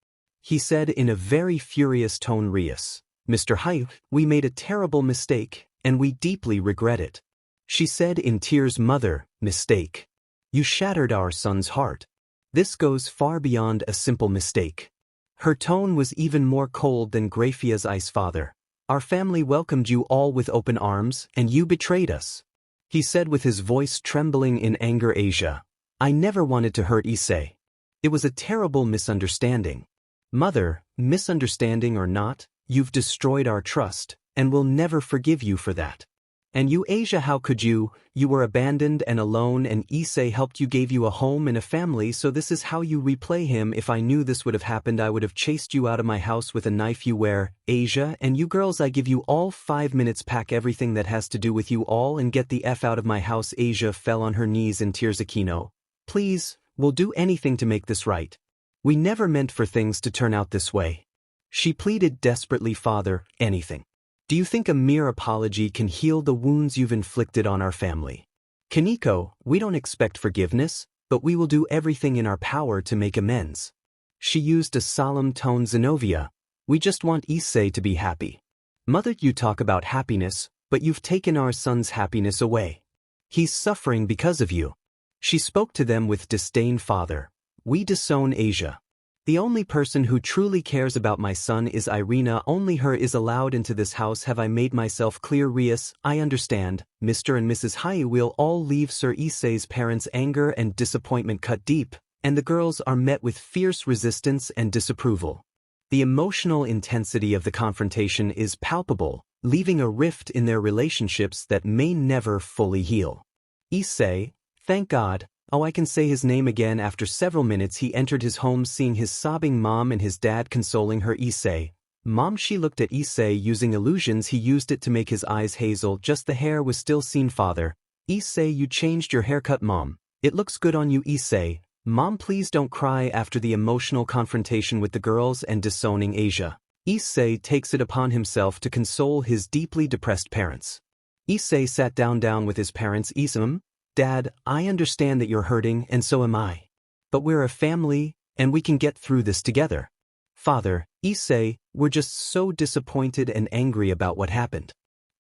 He said in a very furious tone. Rias, Mr. Hai, we made a terrible mistake, and we deeply regret it. She said in tears. Mother, mistake. You shattered our son's heart. This goes far beyond a simple mistake. Her tone was even more cold than Graphia's ice. Father, our family welcomed you all with open arms, and you betrayed us. He said with his voice trembling in anger. Asia, I never wanted to hurt Issei. It was a terrible misunderstanding. Mother, misunderstanding or not, you've destroyed our trust, and we'll never forgive you for that. And you, Asia, how could you? You were abandoned and alone, and Issei helped you, gave you a home and a family, so this is how you repay him. If I knew this would have happened, I would have chased you out of my house with a knife. You wear, Asia, and you girls, I give you all 5 minutes, pack everything that has to do with you all and get the F out of my house. Asia fell on her knees in tears. Aquino, please, we'll do anything to make this right. We never meant for things to turn out this way. She pleaded desperately. Father, anything. Do you think a mere apology can heal the wounds you've inflicted on our family? Kaneko, we don't expect forgiveness, but we will do everything in our power to make amends. She used a solemn tone. Zenobia, we just want Issei to be happy. Mother, you talk about happiness, but you've taken our son's happiness away. He's suffering because of you. She spoke to them with disdain. Father, we disown Asia. The only person who truly cares about my son is Irina. Only her is allowed into this house. Have I made myself clear? Rias, I understand. Mr. and Mrs. Hai will all leave. Sir Issei's parents' anger and disappointment cut deep, and the girls are met with fierce resistance and disapproval. The emotional intensity of the confrontation is palpable, leaving a rift in their relationships that may never fully heal. Issei, thank God. Oh, I can say his name again. After several minutes he entered his home, seeing his sobbing mom and his dad consoling her. Issei, Mom. She looked at Issei. Using illusions, he used it to make his eyes hazel. Just the hair was still seen. Father, Issei, you changed your haircut. Mom, it looks good on you. Issei, Mom, please don't cry. After the emotional confrontation with the girls and disowning Asia, Issei takes it upon himself to console his deeply depressed parents. Issei sat down with his parents. Issei, Dad, I understand that you're hurting, and so am I. But we're a family, and we can get through this together. Father, Issei, we're just so disappointed and angry about what happened.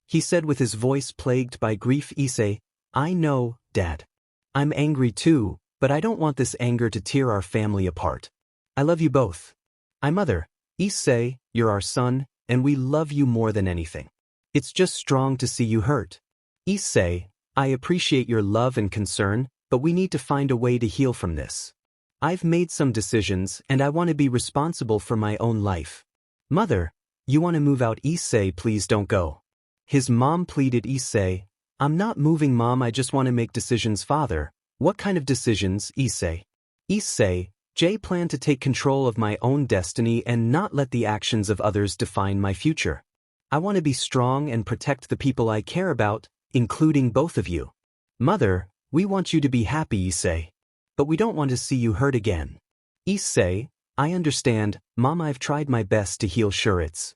He said with his voice plagued by grief. Issei, I know, Dad. I'm angry too, but I don't want this anger to tear our family apart. I love you both. Mother, Issei, you're our son, and we love you more than anything. It's just strong to see you hurt. Issei, I appreciate your love and concern, but we need to find a way to heal from this. I've made some decisions, and I want to be responsible for my own life. Mother, you want to move out? Issei, please don't go. His mom pleaded. Issei, I'm not moving, Mom, I just want to make decisions. Father, what kind of decisions? Issei, J plan to take control of my own destiny and not let the actions of others define my future. I want to be strong and protect the people I care about, including both of you. Mother, we want you to be happy. Issei, but we don't want to see you hurt again. Issei, I understand, Mom, I've tried my best to heal. Sure, it's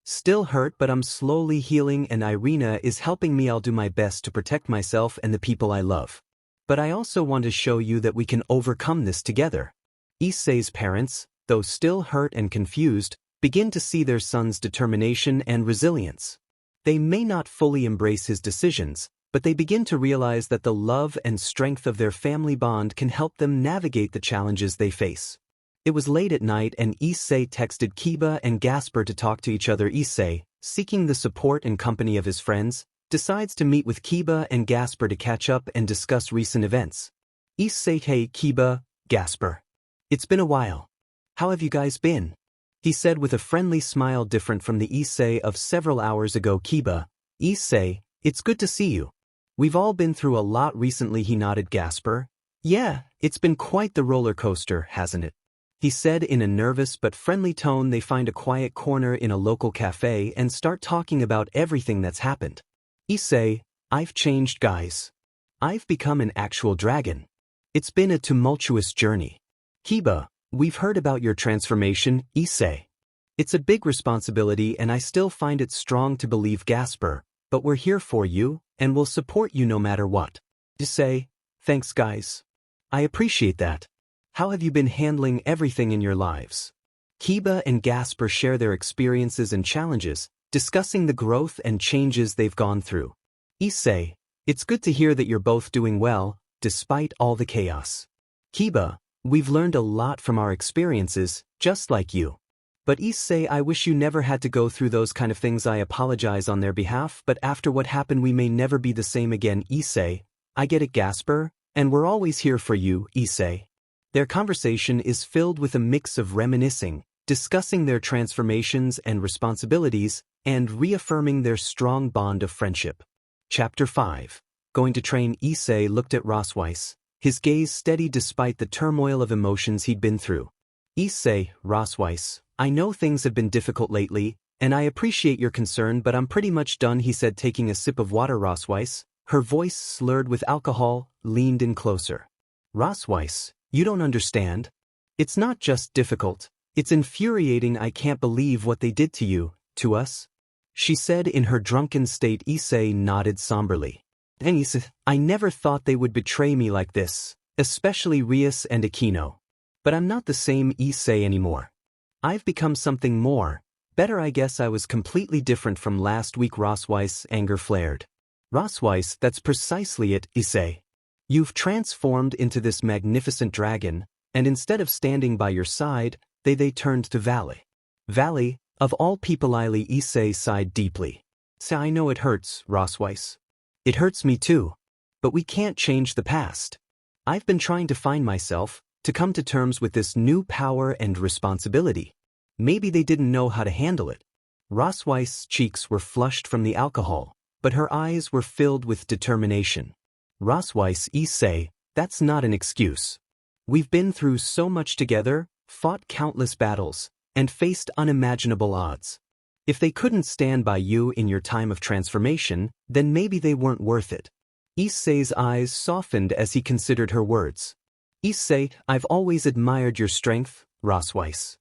still hurt, but I'm slowly healing and Irina is helping me. I'll do my best to protect myself and the people I love. But I also want to show you that we can overcome this together. Issei's parents, though still hurt and confused, begin to see their son's determination and resilience. They may not fully embrace his decisions, but they begin to realize that the love and strength of their family bond can help them navigate the challenges they face. It was late at night and Issei texted Kiba and Gasper to talk to each other. Issei, seeking the support and company of his friends, decides to meet with Kiba and Gasper to catch up and discuss recent events. Issei, hey Kiba, Gasper. It's been a while. How have you guys been? He said with a friendly smile different from the Issei of several hours ago. Kiba, Issei, it's good to see you. We've all been through a lot recently. He nodded. Gasper, yeah, it's been quite the roller coaster, hasn't it? He said in a nervous but friendly tone. They find a quiet corner in a local cafe and start talking about everything that's happened. Issei, I've changed, guys. I've become an actual dragon. It's been a tumultuous journey. Kiba, we've heard about your transformation. Issei, it's a big responsibility and I still find it strong to believe. Gasper, but we're here for you, and we'll support you no matter what. Issei, thanks guys. I appreciate that. How have you been handling everything in your lives? Kiba and Gasper share their experiences and challenges, discussing the growth and changes they've gone through. Issei, it's good to hear that you're both doing well, despite all the chaos. Kiba, we've learned a lot from our experiences, just like you. But Issei, I wish you never had to go through those kind of things. I apologize on their behalf, but after what happened we may never be the same again. Issei, I get it. Gasper, and we're always here for you. Issei. Their conversation is filled with a mix of reminiscing, discussing their transformations and responsibilities, and reaffirming their strong bond of friendship. Chapter 5. Going to train. Issei looked at Rosweiss, his gaze steady despite the turmoil of emotions he'd been through. Issei, Rosweiss, I know things have been difficult lately, and I appreciate your concern, but I'm pretty much done, he said, taking a sip of water. Rosweiss, her voice slurred with alcohol, leaned in closer. Rosweiss, you don't understand. It's not just difficult, it's infuriating. I can't believe what they did to you, to us, she said in her drunken state. Issei nodded somberly. And Issei, I never thought they would betray me like this, especially Rias and Aquino. But I'm not the same Issei anymore. I've become something more. Better, I guess. I was completely different from last week. Rosweiss' anger flared. Rosweiss, that's precisely it, Issei. You've transformed into this magnificent dragon, and instead of standing by your side, they turned to Vali. Vali, of all people. Issei sighed deeply. Say, I know it hurts, Rosweiss. It hurts me too. But we can't change the past. I've been trying to find myself, to come to terms with this new power and responsibility. Maybe they didn't know how to handle it. Rosweiss' cheeks were flushed from the alcohol, but her eyes were filled with determination. Rosweiss, Issei, that's not an excuse. We've been through so much together, fought countless battles, and faced unimaginable odds. If they couldn't stand by you in your time of transformation, then maybe they weren't worth it. Issei's eyes softened as he considered her words. Issei, I've always admired your strength, Rosweiss.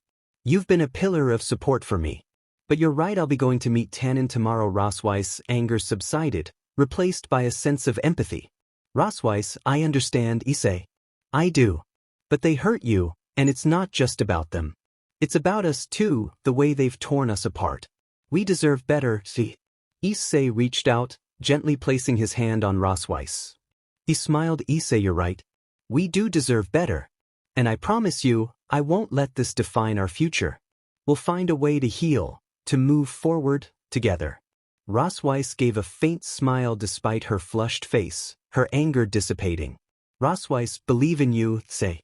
You've been a pillar of support for me. But you're right, I'll be going to meet Tannen tomorrow. Rosweiss' anger subsided, replaced by a sense of empathy. Rosweiss, I understand, Issei. I do. But they hurt you, and it's not just about them. It's about us too, the way they've torn us apart. We deserve better, see? Issei reached out, gently placing his hand on Rosweiss. He smiled. Issei, you're right. We do deserve better. And I promise you, I won't let this define our future. We'll find a way to heal, to move forward, together. Rosweiss gave a faint smile despite her flushed face, her anger dissipating. Rosweiss, believe in you, Issei.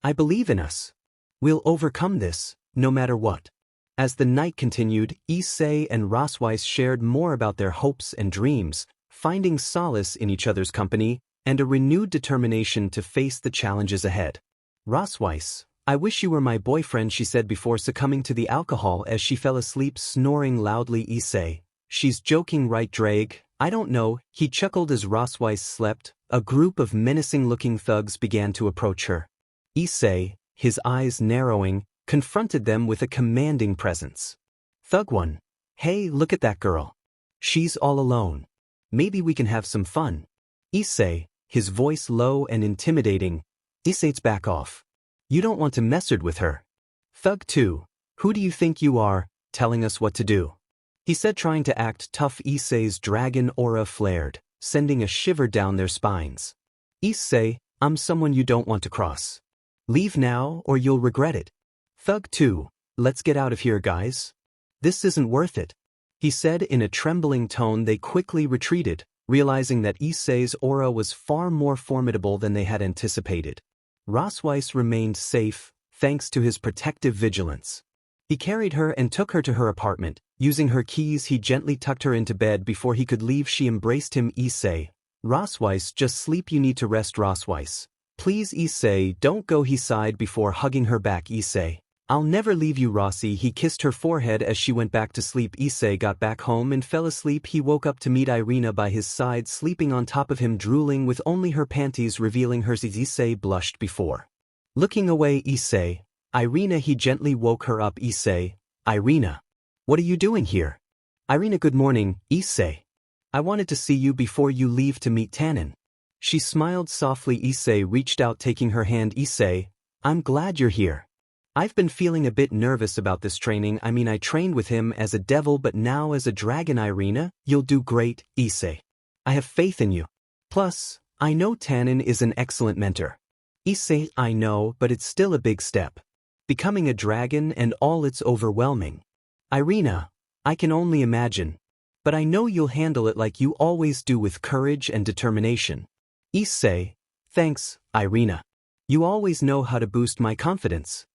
I believe in us. We'll overcome this, no matter what. As the night continued, Issei and Rosweiss shared more about their hopes and dreams, finding solace in each other's company, and a renewed determination to face the challenges ahead. Rosweiss, I wish you were my boyfriend, she said before succumbing to the alcohol as she fell asleep snoring loudly. Issei, she's joking, right, Drake? I don't know, he chuckled as Rosweiss slept. A group of menacing-looking thugs began to approach her. Issei, his eyes narrowing, confronted them with a commanding presence. Thug 1. Hey, look at that girl. She's all alone. Maybe we can have some fun. Issei, his voice low and intimidating. Issei's back off. You don't want to mess with her. Thug 2. Who do you think you are, telling us what to do? He said, trying to act tough. Issei's dragon aura flared, sending a shiver down their spines. Issei, I'm someone you don't want to cross. Leave now or you'll regret it. Thug 2. Let's get out of here, guys. This isn't worth it. He said in a trembling tone. They quickly retreated, realizing that Issei's aura was far more formidable than they had anticipated. Rosweiss remained safe, thanks to his protective vigilance. He carried her and took her to her apartment. Using her keys, he gently tucked her into bed before he could leave. She embraced him. Issei, Rosweiss, just sleep. You need to rest, Rosweiss. Please, Issei, don't go, he sighed before hugging her back. Issei, I'll never leave you, Rossi. He kissed her forehead as she went back to sleep. Issei got back home and fell asleep. He woke up to meet Irina by his side, sleeping on top of him, drooling with only her panties revealing hers. Issei blushed before looking away. Issei, Irina. He gently woke her up. Issei, Irina. What are you doing here? Irina, good morning, Issei. I wanted to see you before you leave to meet Tannen. She smiled softly. Issei reached out, taking her hand. Issei, I'm glad you're here. I've been feeling a bit nervous about this training. I trained with him as a devil, but now as a dragon. Irina, you'll do great, Issei. I have faith in you. Plus, I know Tannen is an excellent mentor. Issei, I know, but it's still a big step. Becoming a dragon and all, it's overwhelming. Irina, I can only imagine. But I know you'll handle it like you always do, with courage and determination. Issei, thanks, Irina. You always know how to boost my confidence.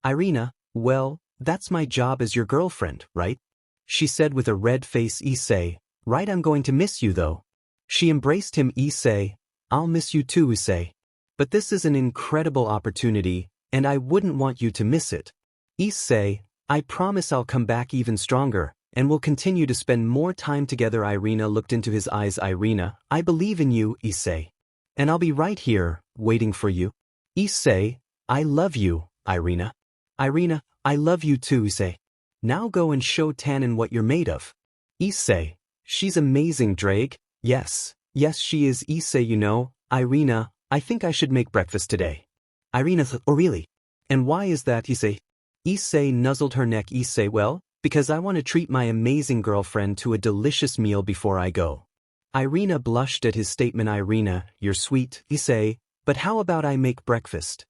Irina, well, that's my job as your girlfriend, right? She said with a red face. Issei, right, I'm going to miss you though. She embraced him. Issei, I'll miss you too, Issei. But this is an incredible opportunity, and I wouldn't want you to miss it. Issei, I promise I'll come back even stronger, and we'll continue to spend more time together. Irina looked into his eyes. Irina, I believe in you, Issei. And I'll be right here, waiting for you. Issei, I love you, Irina. Irina, I love you too, Issei. Now go and show Tannen what you're made of. Issei, she's amazing, Drake. Yes, she is. Issei, Irina, I think I should make breakfast today. Irina, oh really? And why is that, Issei? Issei nuzzled her neck. Issei, well, because I want to treat my amazing girlfriend to a delicious meal before I go. Irina blushed at his statement. Irina, you're sweet, Issei, but how about I make breakfast?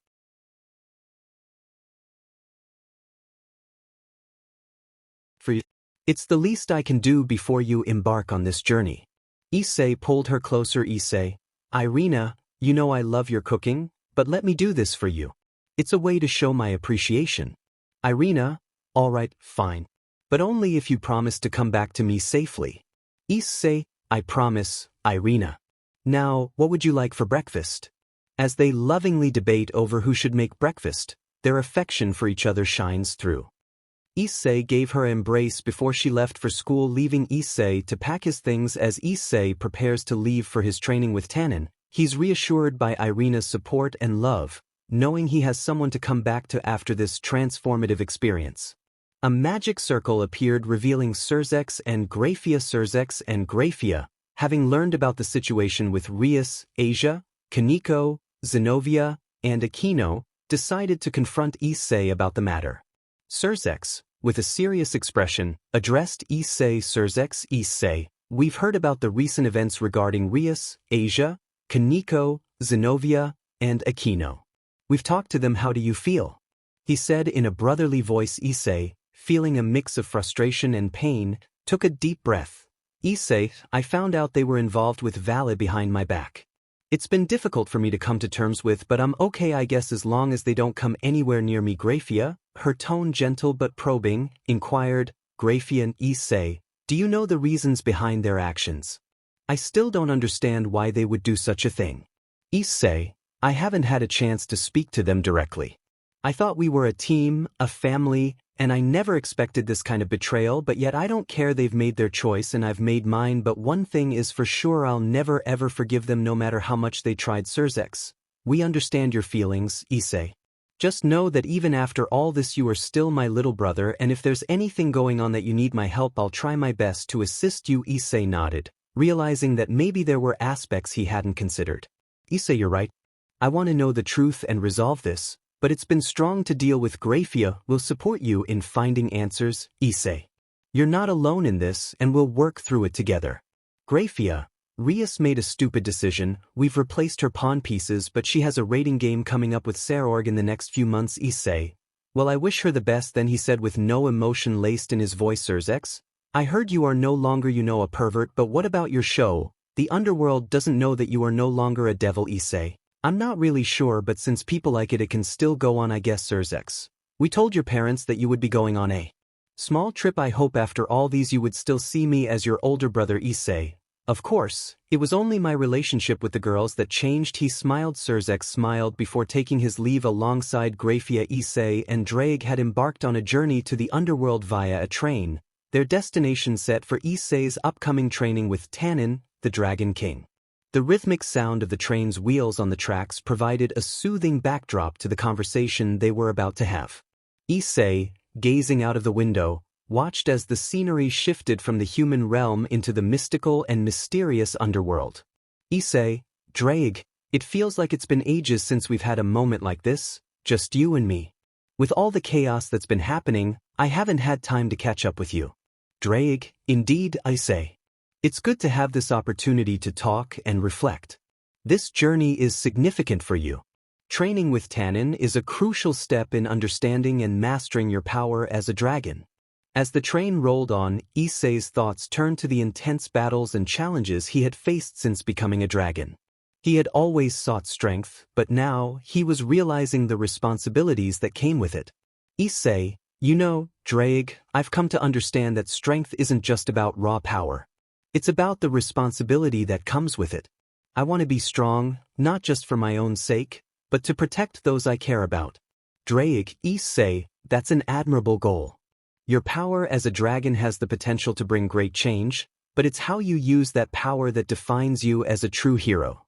For you. It's the least I can do before you embark on this journey. Issei pulled her closer. Issei, Irina, you know I love your cooking, but let me do this for you. It's a way to show my appreciation. Irina, all right, fine. But only if you promise to come back to me safely. Issei, I promise, Irina. Now, what would you like for breakfast? As they lovingly debate over who should make breakfast, their affection for each other shines through. Issei gave her an embrace before she left for school, leaving Issei to pack his things. As Issei prepares to leave for his training with Tannen, he's reassured by Irina's support and love, knowing he has someone to come back to after this transformative experience. A magic circle appeared revealing Surzex and Graphia. Surzex and Graphia, having learned about the situation with Rias, Asia, Kaneko, Zenobia, and Aquino, decided to confront Issei about the matter. Surzex, with a serious expression, addressed Issei. Surzex, Issei, we've heard about the recent events regarding Rias, Asia, Kaneko, Zenobia, and Aquino. We've talked to them. How do you feel? He said in a brotherly voice. Issei, feeling a mix of frustration and pain, took a deep breath. Issei, I found out they were involved with vali behind my back. It's been difficult for me to come to terms with, but I'm okay I guess as long as they don't come anywhere near me. Graphia, her tone gentle but probing, inquired, Graphia and Issei, do you know the reasons behind their actions? I still don't understand why they would do such a thing. Issei, I haven't had a chance to speak to them directly. I thought we were a team, a family, and I never expected this kind of betrayal, but yet I don't care. They've made their choice and I've made mine, but one thing is for sure, I'll never ever forgive them no matter how much they tried. Surzex, we understand your feelings, Issei. Just know that even after all this you are still my little brother, and if there's anything going on that you need my help, I'll try my best to assist you. Issei nodded, realizing that maybe there were aspects he hadn't considered. Issei, you're right. I want to know the truth and resolve this, but it's been strong to deal with. Graphia will support you in finding answers, Issei. You're not alone in this and we'll work through it together. Graphia, Rias made a stupid decision. We've replaced her pawn pieces, but she has a rating game coming up with Sarorg in the next few months. Issei, well, I wish her the best then, he said with no emotion laced in his voice. Surzex, I heard you are no longer a pervert, but what about your show? The underworld doesn't know that you are no longer a devil. Issei, I'm not really sure, but since people like it can still go on I guess. Surzex, we told your parents that you would be going on a small trip. I hope after all these you would still see me as your older brother. Issei, of course, it was only my relationship with the girls that changed. He smiled. Surzex smiled before taking his leave alongside Graphia. Issei and Drake had embarked on a journey to the underworld via a train, their destination set for Issei's upcoming training with Tannen, the Dragon King. The rhythmic sound of the train's wheels on the tracks provided a soothing backdrop to the conversation they were about to have. Issei, gazing out of the window, watched as the scenery shifted from the human realm into the mystical and mysterious underworld. Issei, Drake, it feels like it's been ages since we've had a moment like this, just you and me. With all the chaos that's been happening, I haven't had time to catch up with you. Drake, indeed, Issei. It's good to have this opportunity to talk and reflect. This journey is significant for you. Training with Tannen is a crucial step in understanding and mastering your power as a dragon. As the train rolled on, Issei's thoughts turned to the intense battles and challenges he had faced since becoming a dragon. He had always sought strength, but now he was realizing the responsibilities that came with it. Issei, you know, Drake, I've come to understand that strength isn't just about raw power. It's about the responsibility that comes with it. I want to be strong, not just for my own sake, but to protect those I care about. Drake, Issei, that's an admirable goal. Your power as a dragon has the potential to bring great change, but it's how you use that power that defines you as a true hero.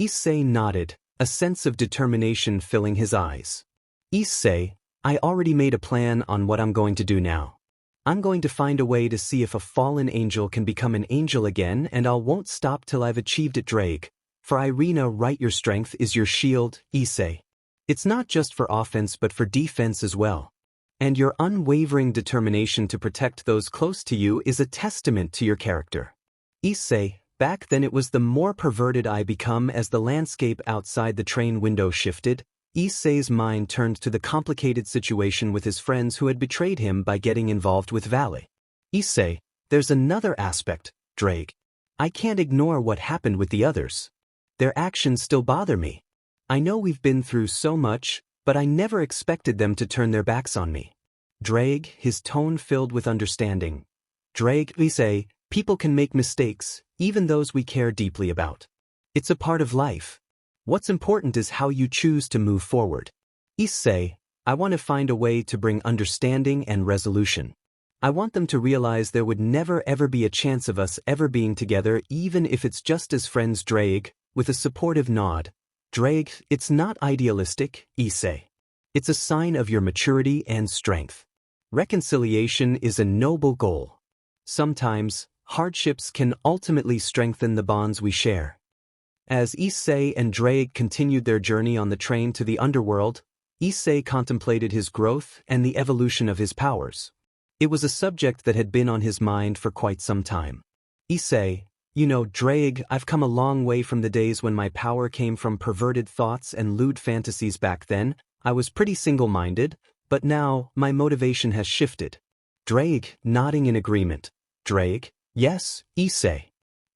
Issei nodded, a sense of determination filling his eyes. Issei, I already made a plan on what I'm going to do now. I'm going to find a way to see if a fallen angel can become an angel again, and I won't stop till I've achieved it. Drake, for Irina, right, your strength is your shield. Issei, It's not just for offense but for defense as well. And your unwavering determination to protect those close to you is a testament to your character. Issei, back then it was the more perverted I become as the landscape outside the train window shifted. Issei's mind turned to the complicated situation with his friends who had betrayed him by getting involved with Valley. Issei, there's another aspect, Drake. I can't ignore what happened with the others. Their actions still bother me. I know we've been through so much, but I never expected them to turn their backs on me. Drake, his tone filled with understanding. Drake, Issei, people can make mistakes, even those we care deeply about. It's a part of life. What's important is how you choose to move forward. Issei, I want to find a way to bring understanding and resolution. I want them to realize there would never ever be a chance of us ever being together, even if it's just as friends. Drake, with a supportive nod. Drake, it's not idealistic, Issei. It's a sign of your maturity and strength. Reconciliation is a noble goal. Sometimes, hardships can ultimately strengthen the bonds we share. As Issei and Drake continued their journey on the train to the underworld, Issei contemplated his growth and the evolution of his powers. It was a subject that had been on his mind for quite some time. Issei, Drake, I've come a long way from the days when my power came from perverted thoughts and lewd fantasies. Back then, I was pretty single-minded, but now, my motivation has shifted. Drake, nodding in agreement. Drake, yes, Issei.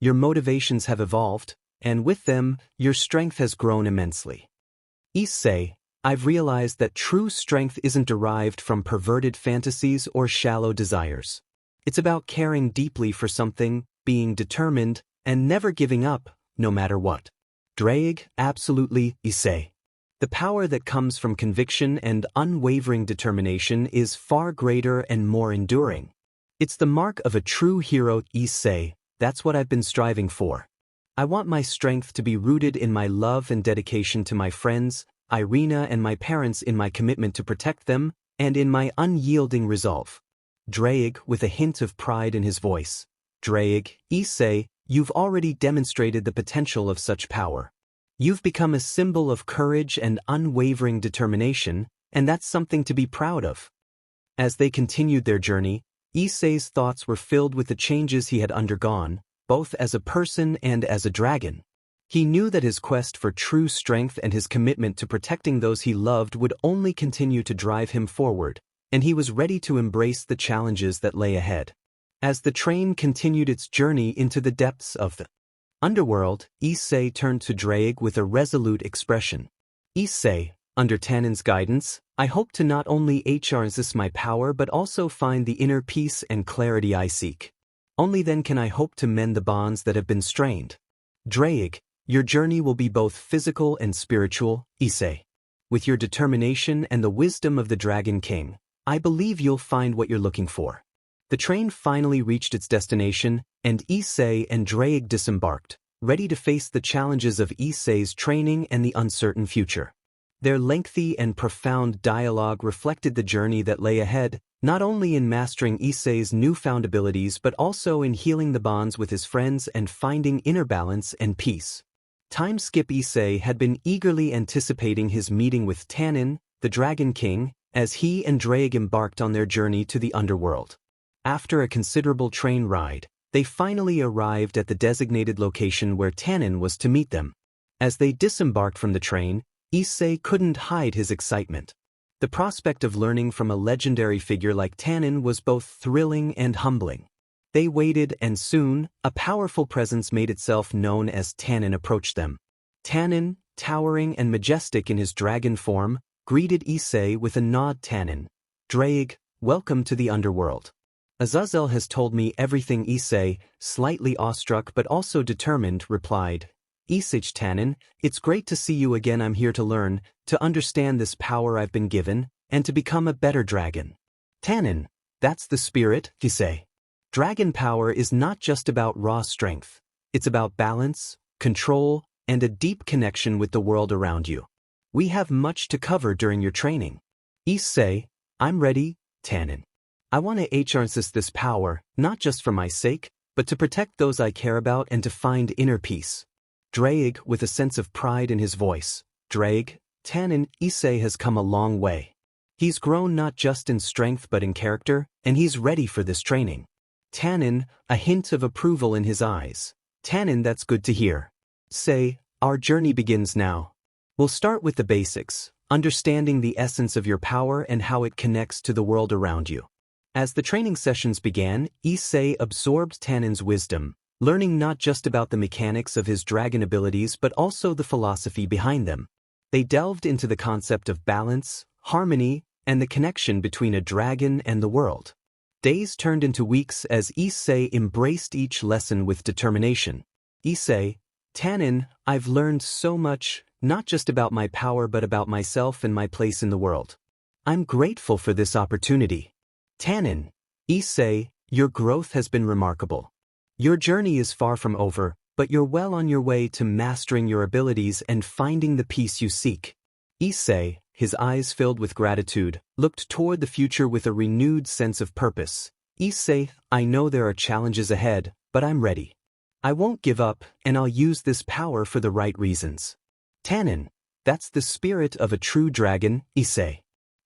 Your motivations have evolved, and with them, your strength has grown immensely. Issei, I've realized that true strength isn't derived from perverted fantasies or shallow desires. It's about caring deeply for something, being determined, and never giving up, no matter what. Drake, absolutely, Issei. The power that comes from conviction and unwavering determination is far greater and more enduring. It's the mark of a true hero. Issei, that's what I've been striving for. I want my strength to be rooted in my love and dedication to my friends, Irina and my parents, in my commitment to protect them, and in my unyielding resolve. Drake, with a hint of pride in his voice. Drake, Issei, you've already demonstrated the potential of such power. You've become a symbol of courage and unwavering determination, and that's something to be proud of. As they continued their journey, Issei's thoughts were filled with the changes he had undergone, both as a person and as a dragon. He knew that his quest for true strength and his commitment to protecting those he loved would only continue to drive him forward, and he was ready to embrace the challenges that lay ahead. As the train continued its journey into the depths of the underworld, Issei turned to Drake with a resolute expression. Issei, under Tannen's guidance, I hope to not only harness my power but also find the inner peace and clarity I seek. Only then can I hope to mend the bonds that have been strained. Drake, your journey will be both physical and spiritual, Issei. With your determination and the wisdom of the Dragon King, I believe you'll find what you're looking for. The train finally reached its destination, and Issei and Drake disembarked, ready to face the challenges of Issei's training and the uncertain future. Their lengthy and profound dialogue reflected the journey that lay ahead, not only in mastering Issei's newfound abilities but also in healing the bonds with his friends and finding inner balance and peace. Time skip. Issei had been eagerly anticipating his meeting with Tannen, the Dragon King, as he and Drake embarked on their journey to the underworld. After a considerable train ride, they finally arrived at the designated location where Tannen was to meet them. As they disembarked from the train, Issei couldn't hide his excitement. The prospect of learning from a legendary figure like Tannen was both thrilling and humbling. They waited, and soon, a powerful presence made itself known as Tannen approached them. Tannen, towering and majestic in his dragon form, greeted Issei with a nod. Tannen, Drake, welcome to the underworld. Azazel has told me everything. Issei, slightly awestruck but also determined, replied. Issei, Tannen, it's great to see you again. I'm here to learn, to understand this power I've been given, and to become a better dragon. Tannen, that's the spirit, Issei. Dragon power is not just about raw strength. It's about balance, control, and a deep connection with the world around you. We have much to cover during your training. Issei, I'm ready, Tannen. I want to harness this power, not just for my sake, but to protect those I care about and to find inner peace. Drake, with a sense of pride in his voice. Drake, Tannen, Issei has come a long way. He's grown not just in strength but in character, and he's ready for this training. Tannen, a hint of approval in his eyes. Tannen, that's good to hear. Say, our journey begins now. We'll start with the basics, understanding the essence of your power and how it connects to the world around you. As the training sessions began, Issei absorbed Tannen's wisdom, learning not just about the mechanics of his dragon abilities but also the philosophy behind them. They delved into the concept of balance, harmony, and the connection between a dragon and the world. Days turned into weeks as Issei embraced each lesson with determination. Issei, Tannen, I've learned so much, not just about my power but about myself and my place in the world. I'm grateful for this opportunity. Tannen, Issei, your growth has been remarkable. Your journey is far from over, but you're well on your way to mastering your abilities and finding the peace you seek. Issei, his eyes filled with gratitude, looked toward the future with a renewed sense of purpose. Issei, I know there are challenges ahead, but I'm ready. I won't give up, and I'll use this power for the right reasons. Tannen, that's the spirit of a true dragon, Issei.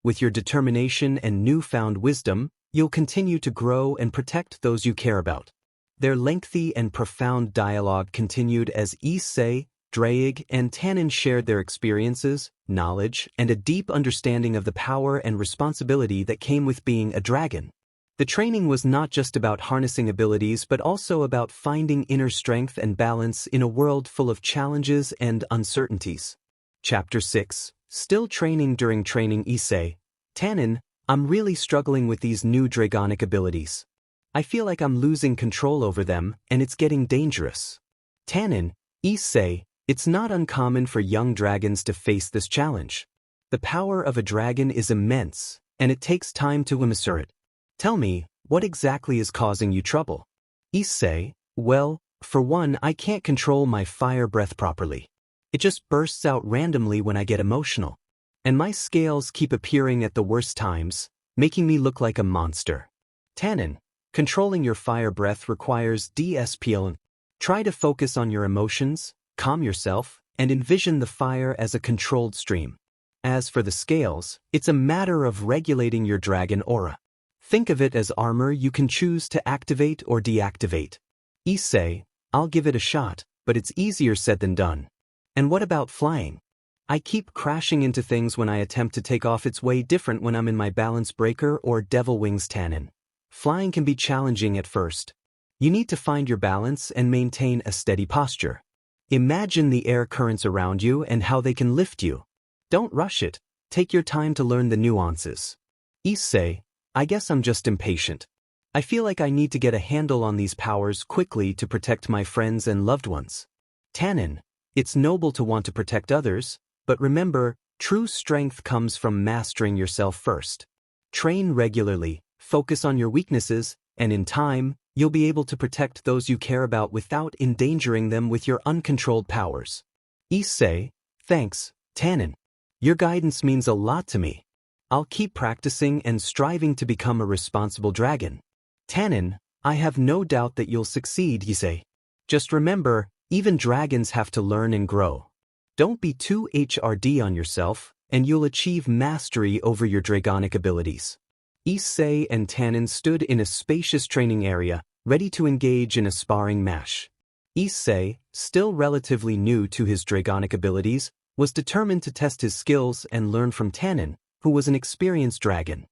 With your determination and newfound wisdom, you'll continue to grow and protect those you care about. Their lengthy and profound dialogue continued as Issei, Draig, and Tannen shared their experiences, knowledge, and a deep understanding of the power and responsibility that came with being a dragon. The training was not just about harnessing abilities but also about finding inner strength and balance in a world full of challenges and uncertainties. Chapter 6. Still training during training. Issei, Tannen, I'm really struggling with these new dragonic abilities. I feel like I'm losing control over them, and it's getting dangerous. Tannen, Issei, it's not uncommon for young dragons to face this challenge. The power of a dragon is immense, and it takes time to master it. Tell me, what exactly is causing you trouble? Issei, well, for one, I can't control my fire breath properly. It just bursts out randomly when I get emotional. And my scales keep appearing at the worst times, making me look like a monster. Tannen, controlling your fire breath requires discipline. Try to focus on your emotions, calm yourself, and envision the fire as a controlled stream. As for the scales, it's a matter of regulating your dragon aura. Think of it as armor you can choose to activate or deactivate. Issei, I'll give it a shot, but it's easier said than done. And what about flying? I keep crashing into things when I attempt to take off. It's way different when I'm in my balance breaker or devil wings. Tannen, flying can be challenging at first. You need to find your balance and maintain a steady posture. Imagine the air currents around you and how they can lift you. Don't rush it. Take your time to learn the nuances. Issei, I guess I'm just impatient. I feel like I need to get a handle on these powers quickly to protect my friends and loved ones. Tannen, it's noble to want to protect others, but remember, true strength comes from mastering yourself first. Train regularly, focus on your weaknesses, and in time, you'll be able to protect those you care about without endangering them with your uncontrolled powers. Issei, thanks, Tannen. Your guidance means a lot to me. I'll keep practicing and striving to become a responsible dragon. Tannen, I have no doubt that you'll succeed. Issei. Just remember, even dragons have to learn and grow. Don't be too hard on yourself, and you'll achieve mastery over your dragonic abilities. Issei and Tannen stood in a spacious training area, ready to engage in a sparring match. Issei, still relatively new to his dragonic abilities, was determined to test his skills and learn from Tannen, who was an experienced dragon.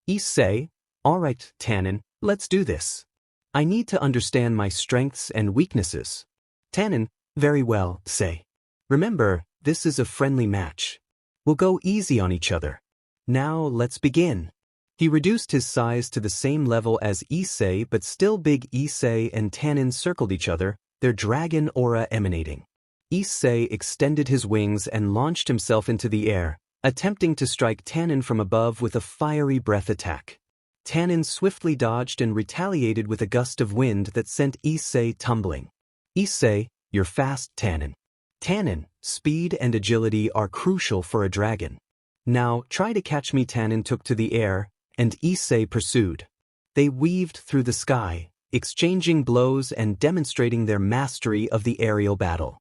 Issei, all right, Tannen, let's do this. I need to understand my strengths and weaknesses. Tannen, very well, Issei. Remember, this is a friendly match. We'll go easy on each other. Now let's begin. He reduced his size to the same level as Issei, but still big. Issei and Tannen circled each other, their dragon aura emanating. Issei extended his wings and launched himself into the air, attempting to strike Tannen from above with a fiery breath attack. Tannen swiftly dodged and retaliated with a gust of wind that sent Issei tumbling. Issei, you're fast, Tannen. Tannen, speed and agility are crucial for a dragon. Now try to catch me. Tannen took to the air, and Issei pursued. They weaved through the sky, exchanging blows and demonstrating their mastery of the aerial battle.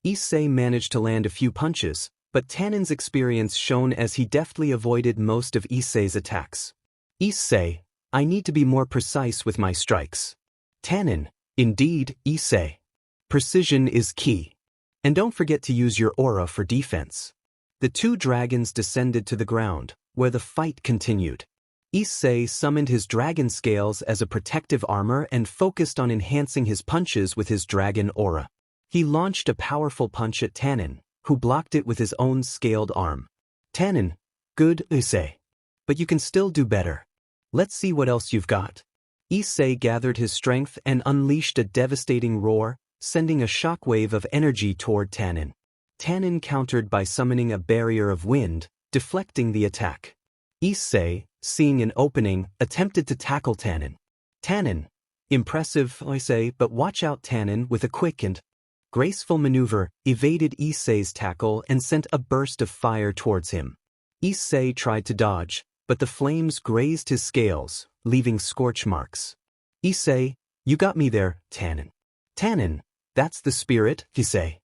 Issei managed to land a few punches, but Tannen's experience shone as he deftly avoided most of Issei's attacks. Issei, I need to be more precise with my strikes. Tannen, indeed, Issei. Precision is key. And don't forget to use your aura for defense. The two dragons descended to the ground, where the fight continued. Issei summoned his dragon scales as a protective armor and focused on enhancing his punches with his dragon aura. He launched a powerful punch at Tannen, who blocked it with his own scaled arm. Tannen, good, Issei. But you can still do better. Let's see what else you've got. Issei gathered his strength and unleashed a devastating roar, sending a shockwave of energy toward Tannen. Tannen countered by summoning a barrier of wind, deflecting the attack. Issei, seeing an opening, attempted to tackle Tannen. Tannen, impressive, Issei, but watch out. Tannen, with a quick and graceful maneuver, evaded Issei's tackle and sent a burst of fire towards him. Issei tried to dodge, but the flames grazed his scales, leaving scorch marks. Issei, you got me there, Tannen. Tannen, that's the spirit, Issei.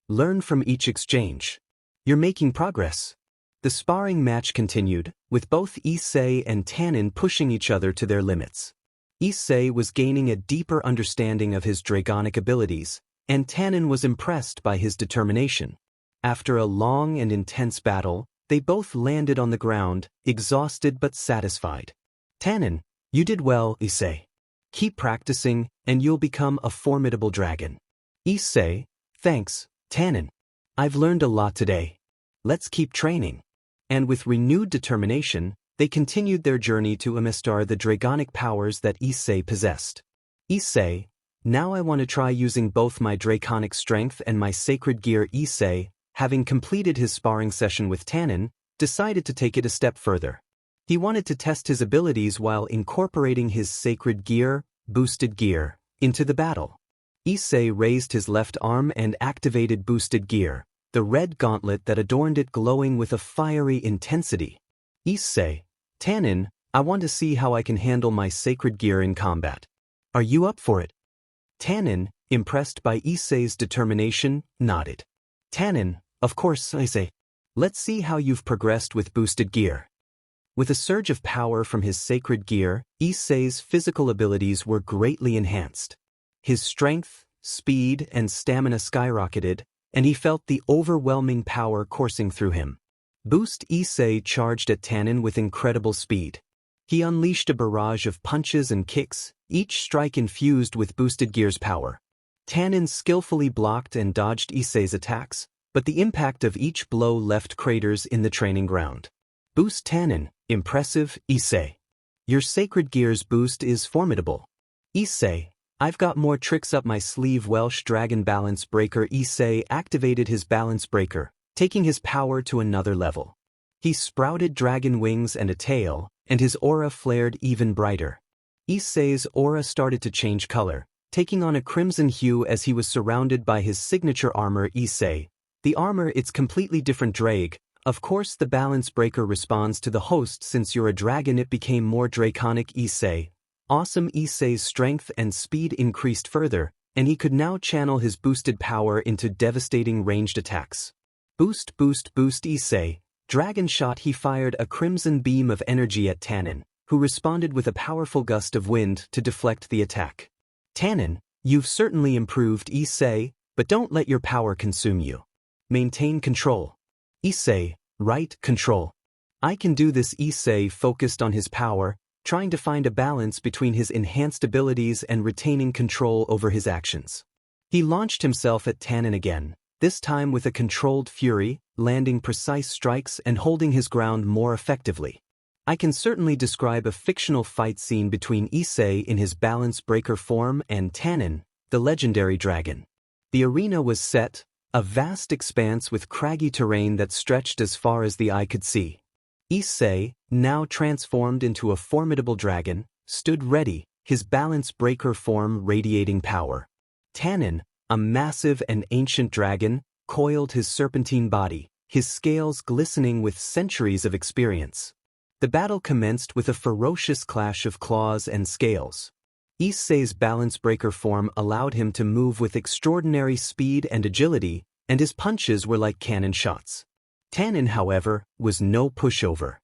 Learn from each exchange. You're making progress. The sparring match continued, with both Issei and Tannen pushing each other to their limits. Issei was gaining a deeper understanding of his dragonic abilities, and Tannen was impressed by his determination. After a long and intense battle, they both landed on the ground, exhausted but satisfied. Tannen, you did well, Issei. Keep practicing, and you'll become a formidable dragon. Issei, thanks, Tannen. I've learned a lot today. Let's keep training. And with renewed determination, they continued their journey to master the dragonic powers that Issei possessed. Issei, now I want to try using both my draconic strength and my sacred gear. Issei, having completed his sparring session with Tannen, decided to take it a step further. He wanted to test his abilities while incorporating his sacred gear, boosted gear, into the battle. Issei raised his left arm and activated boosted gear, the red gauntlet that adorned it glowing with a fiery intensity. Issei, Tannen, I want to see how I can handle my sacred gear in combat. Are you up for it? Tannen, impressed by Issei's determination, nodded. Tannen, of course, Issei. Let's see how you've progressed with boosted gear. With a surge of power from his sacred gear, Issei's physical abilities were greatly enhanced. His strength, speed, and stamina skyrocketed, and he felt the overwhelming power coursing through him. Boost Issei charged at Tannen with incredible speed. He unleashed a barrage of punches and kicks, each strike infused with boosted gear's power. Tannen skillfully blocked and dodged Issei's attacks, but the impact of each blow left craters in the training ground. Boost Tannen, impressive, Issei. Your sacred gear's boost is formidable. Issei, I've got more tricks up my sleeve. Welsh Dragon Balance Breaker. Issei activated his balance breaker, taking his power to another level. He sprouted dragon wings and a tail, and his aura flared even brighter. Issei's aura started to change color, taking on a crimson hue as he was surrounded by his signature armor. Issei, the armor, it's completely different. Drag. Of course the balance breaker responds to the host. Since you're a dragon, it became more draconic. Issei, awesome. Issei's strength and speed increased further, and he could now channel his boosted power into devastating ranged attacks. Boost, boost, boost. Issei, dragon shot. He fired a crimson beam of energy at Tannen, who responded with a powerful gust of wind to deflect the attack. Tannen, you've certainly improved. Issei, but don't let your power consume you. Maintain control. Issei, right, control. I can do this. Issei focused on his power, trying to find a balance between his enhanced abilities and retaining control over his actions. He launched himself at Tannen again, this time with a controlled fury, landing precise strikes and holding his ground more effectively. I can certainly describe a fictional fight scene between Issei in his balance breaker form and Tannen, the legendary dragon. The arena was set, a vast expanse with craggy terrain that stretched as far as the eye could see. Issei, now transformed into a formidable dragon, stood ready, his balance breaker form radiating power. Tannen, a massive and ancient dragon, coiled his serpentine body, his scales glistening with centuries of experience. The battle commenced with a ferocious clash of claws and scales. Issei's balance breaker form allowed him to move with extraordinary speed and agility, and his punches were like cannon shots. Tannen, however, was no pushover.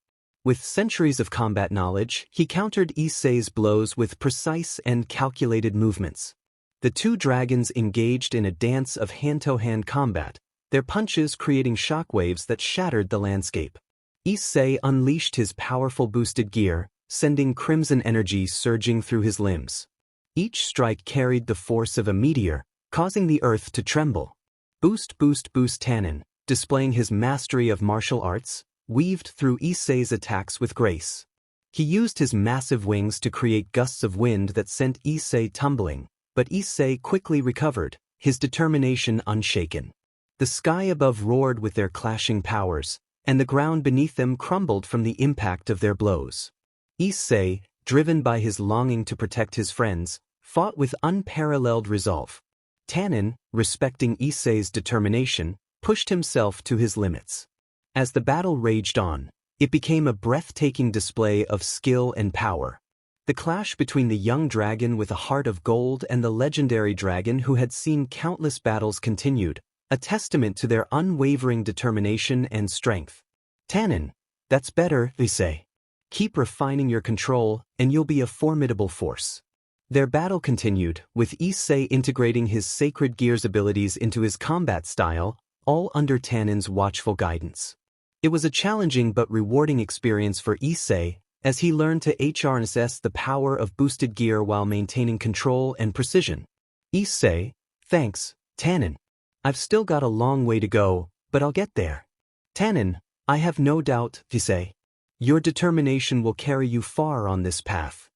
With centuries of combat knowledge, he countered Issei's blows with precise and calculated movements. The two dragons engaged in a dance of hand-to-hand combat, their punches creating shockwaves that shattered the landscape. Issei unleashed his powerful boosted gear, sending crimson energy surging through his limbs. Each strike carried the force of a meteor, causing the earth to tremble. Boost, boost, boost. Tannen, displaying his mastery of martial arts, weaved through Issei's attacks with grace. He used his massive wings to create gusts of wind that sent Issei tumbling, but Issei quickly recovered, his determination unshaken. The sky above roared with their clashing powers, and the ground beneath them crumbled from the impact of their blows. Issei, driven by his longing to protect his friends, fought with unparalleled resolve. Tannen, respecting Issei's determination, pushed himself to his limits. As the battle raged on, it became a breathtaking display of skill and power. The clash between the young dragon with a heart of gold and the legendary dragon who had seen countless battles continued, a testament to their unwavering determination and strength. Tannen, that's better, Issei. Keep refining your control, and you'll be a formidable force. Their battle continued, with Issei integrating his sacred gears abilities into his combat style, all under Tannen's watchful guidance. It was a challenging but rewarding experience for Issei, as he learned to harness the power of boosted gear while maintaining control and precision. Issei, thanks, Tannen. I've still got a long way to go, but I'll get there. Tannen, I have no doubt, Issei. Your determination will carry you far on this path.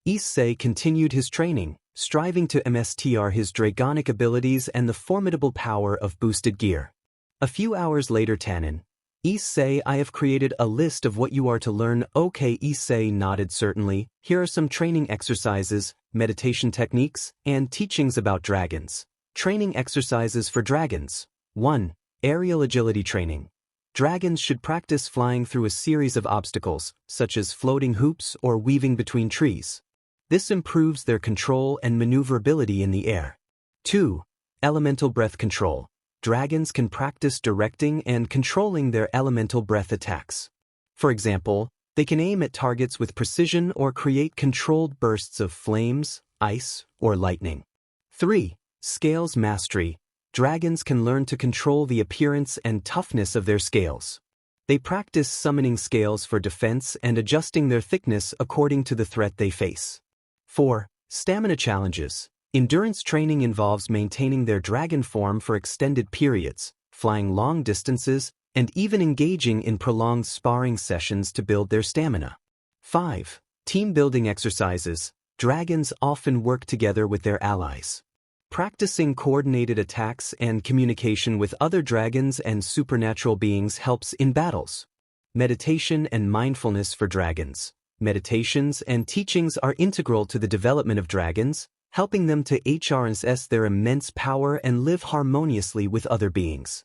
Issei continued his training, striving to master his dragonic abilities and the formidable power of boosted gear. A few hours later. Tannen, Issei, I have created a list of what you are to learn. Okay, Issei nodded. Certainly, here are some training exercises, meditation techniques, and teachings about dragons. Training exercises for dragons. 1. Aerial agility training. Dragons should practice flying through a series of obstacles, such as floating hoops or weaving between trees. This improves their control and maneuverability in the air. 2. Elemental breath control. Dragons can practice directing and controlling their elemental breath attacks. For example, they can aim at targets with precision or create controlled bursts of flames, ice, or lightning. 3. Scales mastery. Dragons can learn to control the appearance and toughness of their scales. They practice summoning scales for defense and adjusting their thickness according to the threat they face. 4. Stamina challenges. Endurance training involves maintaining their dragon form for extended periods, flying long distances, and even engaging in prolonged sparring sessions to build their stamina. 5. Team building exercises. Dragons often work together with their allies. Practicing coordinated attacks and communication with other dragons and supernatural beings helps in battles. Meditation and mindfulness for dragons. Meditations and teachings are integral to the development of dragons, helping them to harness their immense power and live harmoniously with other beings.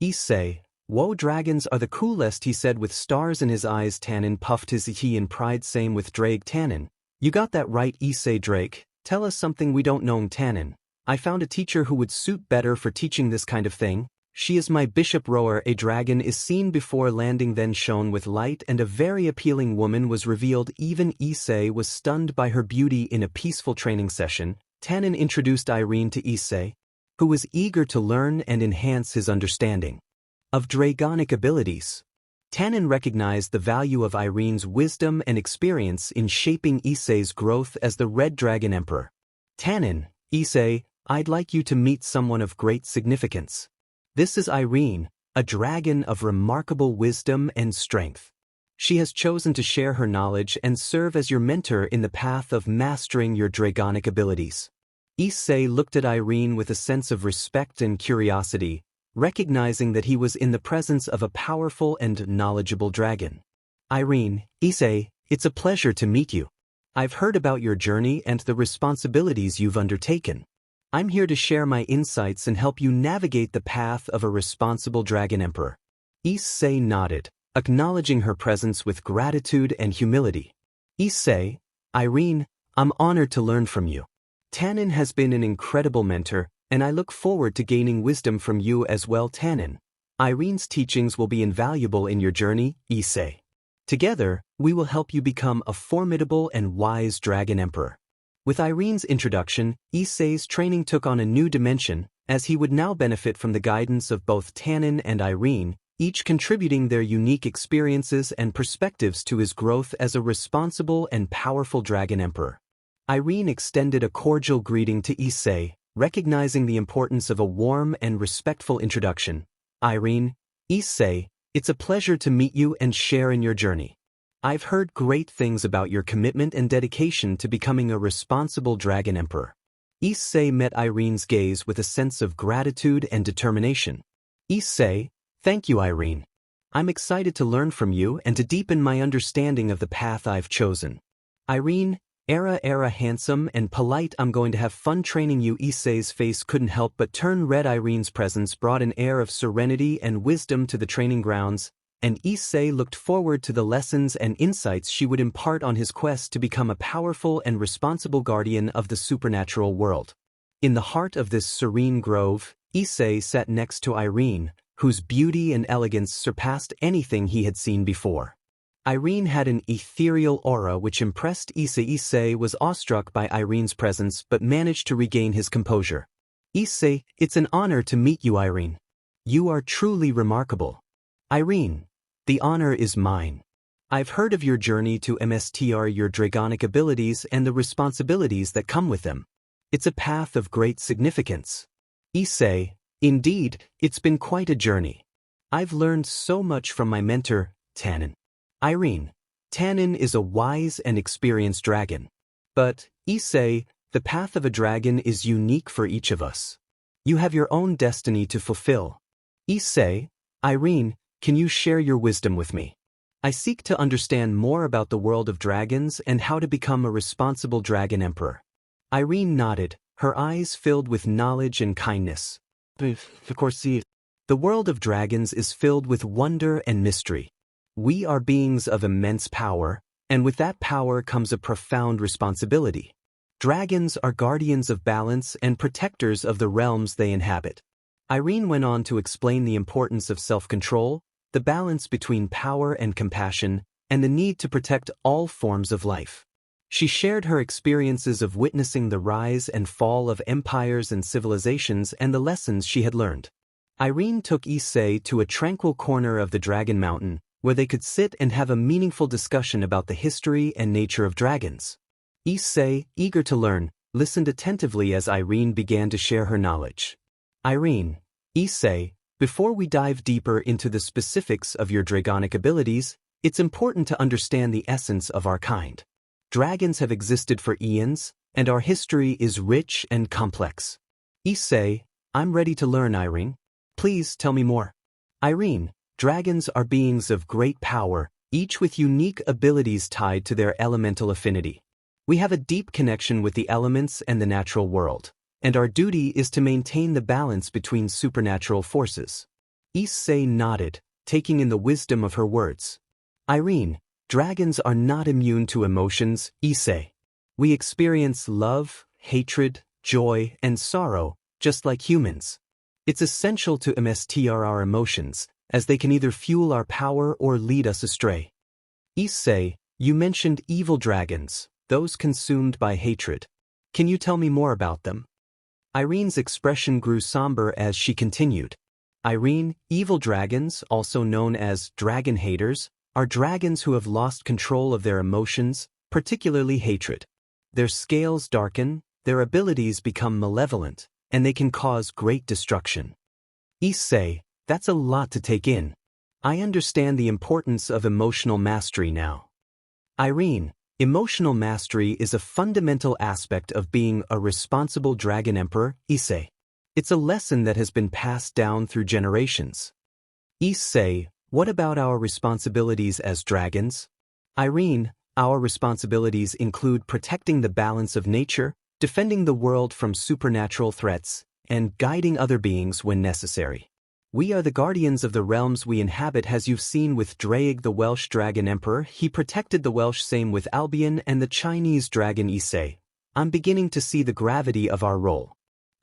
Issei, whoa, dragons are the coolest, he said with stars in his eyes. Tannen puffed his tea in pride. Same with Drake. Tannen, you got that right, Issei. Drake, tell us something we don't know. Tannen, I found a teacher who would suit better for teaching this kind of thing. She is my bishop rower. A dragon is seen before landing, then shone with light, and a very appealing woman was revealed. Even Issei was stunned by her beauty. In a peaceful training session, Tannen introduced Irene to Issei, who was eager to learn and enhance his understanding of dragonic abilities. Tannen recognized the value of Irene's wisdom and experience in shaping Issei's growth as the Red Dragon Emperor. Tannen, Issei, I'd like you to meet someone of great significance. This is Irene, a dragon of remarkable wisdom and strength. She has chosen to share her knowledge and serve as your mentor in the path of mastering your dragonic abilities. Issei looked at Irene with a sense of respect and curiosity, recognizing that he was in the presence of a powerful and knowledgeable dragon. Irene, Issei, it's a pleasure to meet you. I've heard about your journey and the responsibilities you've undertaken. I'm here to share my insights and help you navigate the path of a responsible dragon emperor. Issei nodded, acknowledging her presence with gratitude and humility. Issei, Irene, I'm honored to learn from you. Tannen has been an incredible mentor, and I look forward to gaining wisdom from you as well. Tannen, Irene's teachings will be invaluable in your journey, Issei. Together, we will help you become a formidable and wise Dragon Emperor. With Irene's introduction, Issei's training took on a new dimension, as he would now benefit from the guidance of both Tanin and Irene, each contributing their unique experiences and perspectives to his growth as a responsible and powerful Dragon Emperor. Irene extended a cordial greeting to Issei, recognizing the importance of a warm and respectful introduction. Irene, Issei, it's a pleasure to meet you and share in your journey. I've heard great things about your commitment and dedication to becoming a responsible Dragon Emperor. Issei met Irene's gaze with a sense of gratitude and determination. Issei, thank you, Irene. I'm excited to learn from you and to deepen my understanding of the path I've chosen. Irene, era handsome and polite, I'm going to have fun training you. Issei's face couldn't help but turn red. Irene's presence brought an air of serenity and wisdom to the training grounds, and Issei looked forward to the lessons and insights she would impart on his quest to become a powerful and responsible guardian of the supernatural world. In the heart of this serene grove, Issei sat next to Irene, whose beauty and elegance surpassed anything he had seen before. Irene had an ethereal aura which impressed Issei. Issei was awestruck by Irene's presence but managed to regain his composure. Issei, it's an honor to meet you, Irene. You are truly remarkable. Irene, the honor is mine. I've heard of your journey to MSTR, your dragonic abilities and the responsibilities that come with them. It's a path of great significance. Issei, indeed, it's been quite a journey. I've learned so much from my mentor, Tanin. Irene, Tanin is a wise and experienced dragon. But, Issei, the path of a dragon is unique for each of us. You have your own destiny to fulfill. Issei, Irene, can you share your wisdom with me? I seek to understand more about the world of dragons and how to become a responsible Dragon Emperor. Irene nodded, her eyes filled with knowledge and kindness. Of course, the world of dragons is filled with wonder and mystery. We are beings of immense power, and with that power comes a profound responsibility. Dragons are guardians of balance and protectors of the realms they inhabit. Irene went on to explain the importance of self-control, the balance between power and compassion, and the need to protect all forms of life. She shared her experiences of witnessing the rise and fall of empires and civilizations and the lessons she had learned. Irene took Issei to a tranquil corner of the Dragon Mountain, where they could sit and have a meaningful discussion about the history and nature of dragons. Issei, eager to learn, listened attentively as Irene began to share her knowledge. Irene, Issei, before we dive deeper into the specifics of your dragonic abilities, it's important to understand the essence of our kind. Dragons have existed for eons, and our history is rich and complex. Issei, I'm ready to learn, Irene. Please tell me more. Irene, dragons are beings of great power, each with unique abilities tied to their elemental affinity. We have a deep connection with the elements and the natural world, and our duty is to maintain the balance between supernatural forces. Issei nodded, taking in the wisdom of her words. Irene, dragons are not immune to emotions, Issei. We experience love, hatred, joy, and sorrow, just like humans. It's essential to MSTR our emotions, as they can either fuel our power or lead us astray. Issei, you mentioned evil dragons, those consumed by hatred. Can you tell me more about them? Irene's expression grew somber as she continued. Irene, evil dragons, also known as dragon haters, are dragons who have lost control of their emotions, particularly hatred. Their scales darken, their abilities become malevolent, and they can cause great destruction. Issei, that's a lot to take in. I understand the importance of emotional mastery now. Irene, emotional mastery is a fundamental aspect of being a responsible Dragon Emperor, Issei. It's a lesson that has been passed down through generations. Issei, what about our responsibilities as dragons? Irene, our responsibilities include protecting the balance of nature, defending the world from supernatural threats, and guiding other beings when necessary. We are the guardians of the realms we inhabit, as you've seen with Draig, the Welsh Dragon Emperor. He protected the Welsh, same with Albion and the Chinese dragon Issei. I'm beginning to see the gravity of our role.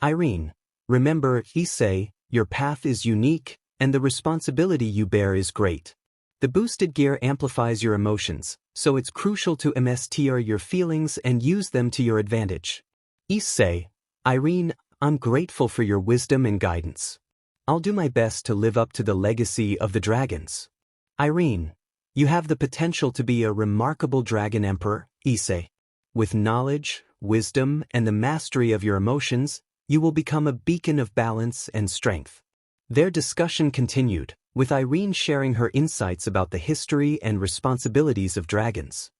Irene, remember, Issei, your path is unique, and the responsibility you bear is great. The boosted gear amplifies your emotions, so it's crucial to master your feelings and use them to your advantage. Issei, Irene, I'm grateful for your wisdom and guidance. I'll do my best to live up to the legacy of the dragons. Irene, you have the potential to be a remarkable dragon emperor, Issei. With knowledge, wisdom, and the mastery of your emotions, you will become a beacon of balance and strength. Their discussion continued, with Irene sharing her insights about the history and responsibilities of dragons.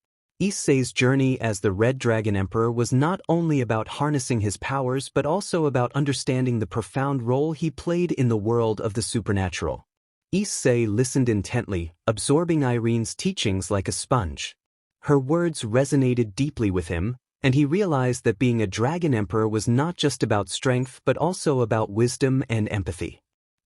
Issei's journey as the Red Dragon Emperor was not only about harnessing his powers but also about understanding the profound role he played in the world of the supernatural. Issei listened intently, absorbing Irene's teachings like a sponge. Her words resonated deeply with him, and he realized that being a Dragon Emperor was not just about strength but also about wisdom and empathy.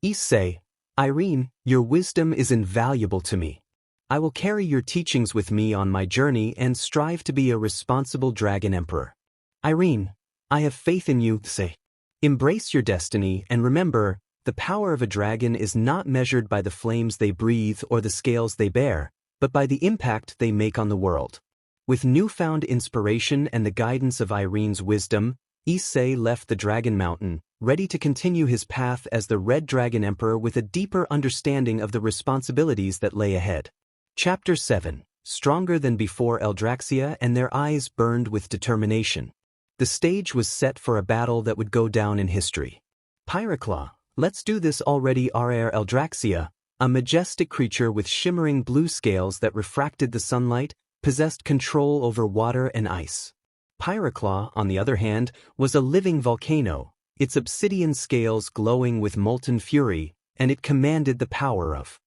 Issei, Irene, your wisdom is invaluable to me. I will carry your teachings with me on my journey and strive to be a responsible Dragon Emperor. Irene, I have faith in you, Issei. Embrace your destiny and remember, the power of a dragon is not measured by the flames they breathe or the scales they bear, but by the impact they make on the world. With newfound inspiration and the guidance of Irene's wisdom, Issei left the Dragon Mountain, ready to continue his path as the Red Dragon Emperor with a deeper understanding of the responsibilities that lay ahead. Chapter 7. Stronger than before. Eldraxia and their eyes burned with determination. The stage was set for a battle that would go down in history. Pyroclaw, let's do this already. Eldraxia, a majestic creature with shimmering blue scales that refracted the sunlight, possessed control over water and ice. Pyroclaw, on the other hand, was a living volcano, its obsidian scales glowing with molten fury, and it commanded the power of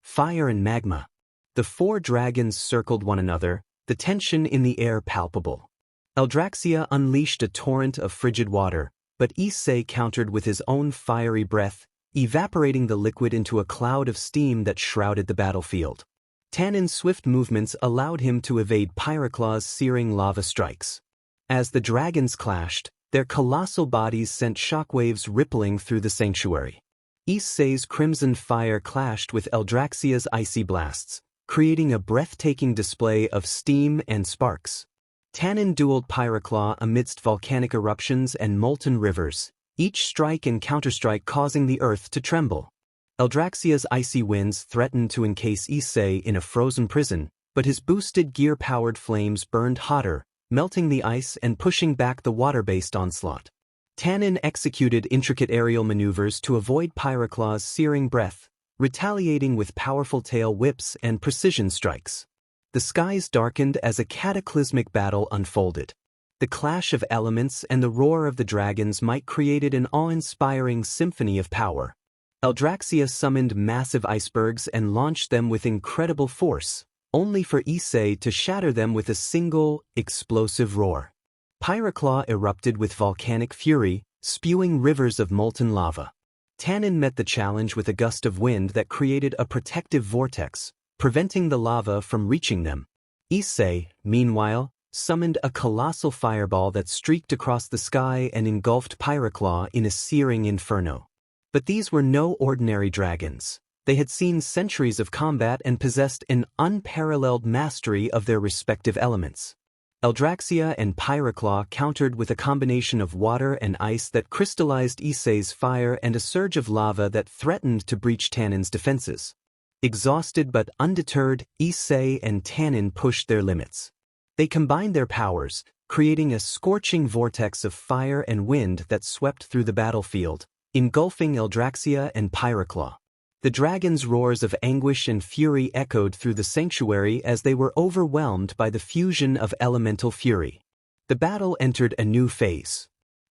fire and magma. The four dragons circled one another, the tension in the air palpable. Eldraxia unleashed a torrent of frigid water, but Issei countered with his own fiery breath, evaporating the liquid into a cloud of steam that shrouded the battlefield. Tannin's swift movements allowed him to evade Pyroclaw's searing lava strikes. As the dragons clashed, their colossal bodies sent shockwaves rippling through the sanctuary. Issei's crimson fire clashed with Eldraxia's icy blasts, creating a breathtaking display of steam and sparks. Tannin dueled Pyroclaw amidst volcanic eruptions and molten rivers, each strike and counterstrike causing the earth to tremble. Eldraxia's icy winds threatened to encase Issei in a frozen prison, but his boosted gear-powered flames burned hotter, melting the ice and pushing back the water-based onslaught. Tannin executed intricate aerial maneuvers to avoid Pyroclaw's searing breath, retaliating with powerful tail whips and precision strikes. The skies darkened as a cataclysmic battle unfolded. The clash of elements and the roar of the dragons might created an awe-inspiring symphony of power. Eldraxia summoned massive icebergs and launched them with incredible force, only for Issei to shatter them with a single, explosive roar. Pyroclaw erupted with volcanic fury, spewing rivers of molten lava. Tannin met the challenge with a gust of wind that created a protective vortex, preventing the lava from reaching them. Issei, meanwhile, summoned a colossal fireball that streaked across the sky and engulfed Pyroclaw in a searing inferno. But these were no ordinary dragons. They had seen centuries of combat and possessed an unparalleled mastery of their respective elements. Eldraxia and Pyroclaw countered with a combination of water and ice that crystallized Issei's fire and a surge of lava that threatened to breach Tannin's defenses. Exhausted but undeterred, Issei and Tannin pushed their limits. They combined their powers, creating a scorching vortex of fire and wind that swept through the battlefield, engulfing Eldraxia and Pyroclaw. The dragons' roars of anguish and fury echoed through the sanctuary as they were overwhelmed by the fusion of elemental fury. The battle entered a new phase.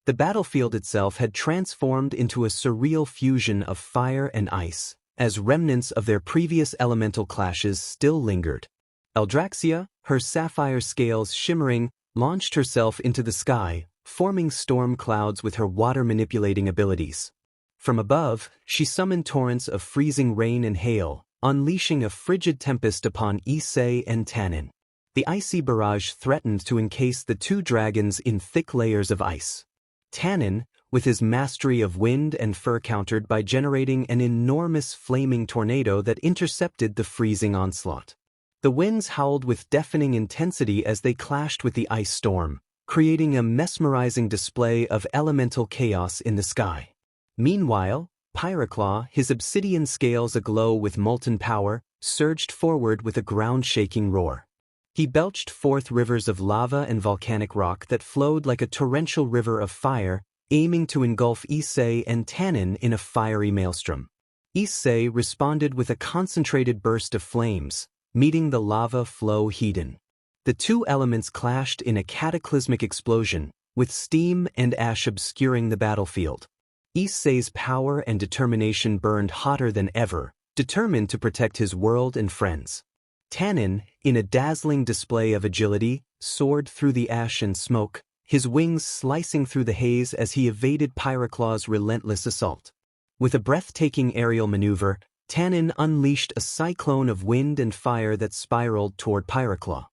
The battlefield itself had transformed into a surreal fusion of fire and ice, as remnants of their previous elemental clashes still lingered. Eldraxia, her sapphire scales shimmering, launched herself into the sky, forming storm clouds with her water-manipulating abilities. From above, she summoned torrents of freezing rain and hail, unleashing a frigid tempest upon Issei and Tannin. The icy barrage threatened to encase the two dragons in thick layers of ice. Tannin, with his mastery of wind and fur countered by generating an enormous flaming tornado that intercepted the freezing onslaught. The winds howled with deafening intensity as they clashed with the ice storm, creating a mesmerizing display of elemental chaos in the sky. Meanwhile, Pyroclaw, his obsidian scales aglow with molten power, surged forward with a ground-shaking roar. He belched forth rivers of lava and volcanic rock that flowed like a torrential river of fire, aiming to engulf Issei and Tannin in a fiery maelstrom. Issei responded with a concentrated burst of flames, meeting the lava flow head-on. The two elements clashed in a cataclysmic explosion, with steam and ash obscuring the battlefield. Issei's power and determination burned hotter than ever, determined to protect his world and friends. Tannin, in a dazzling display of agility, soared through the ash and smoke, his wings slicing through the haze as he evaded Pyroclaw's relentless assault. With a breathtaking aerial maneuver, Tannin unleashed a cyclone of wind and fire that spiraled toward Pyroclaw.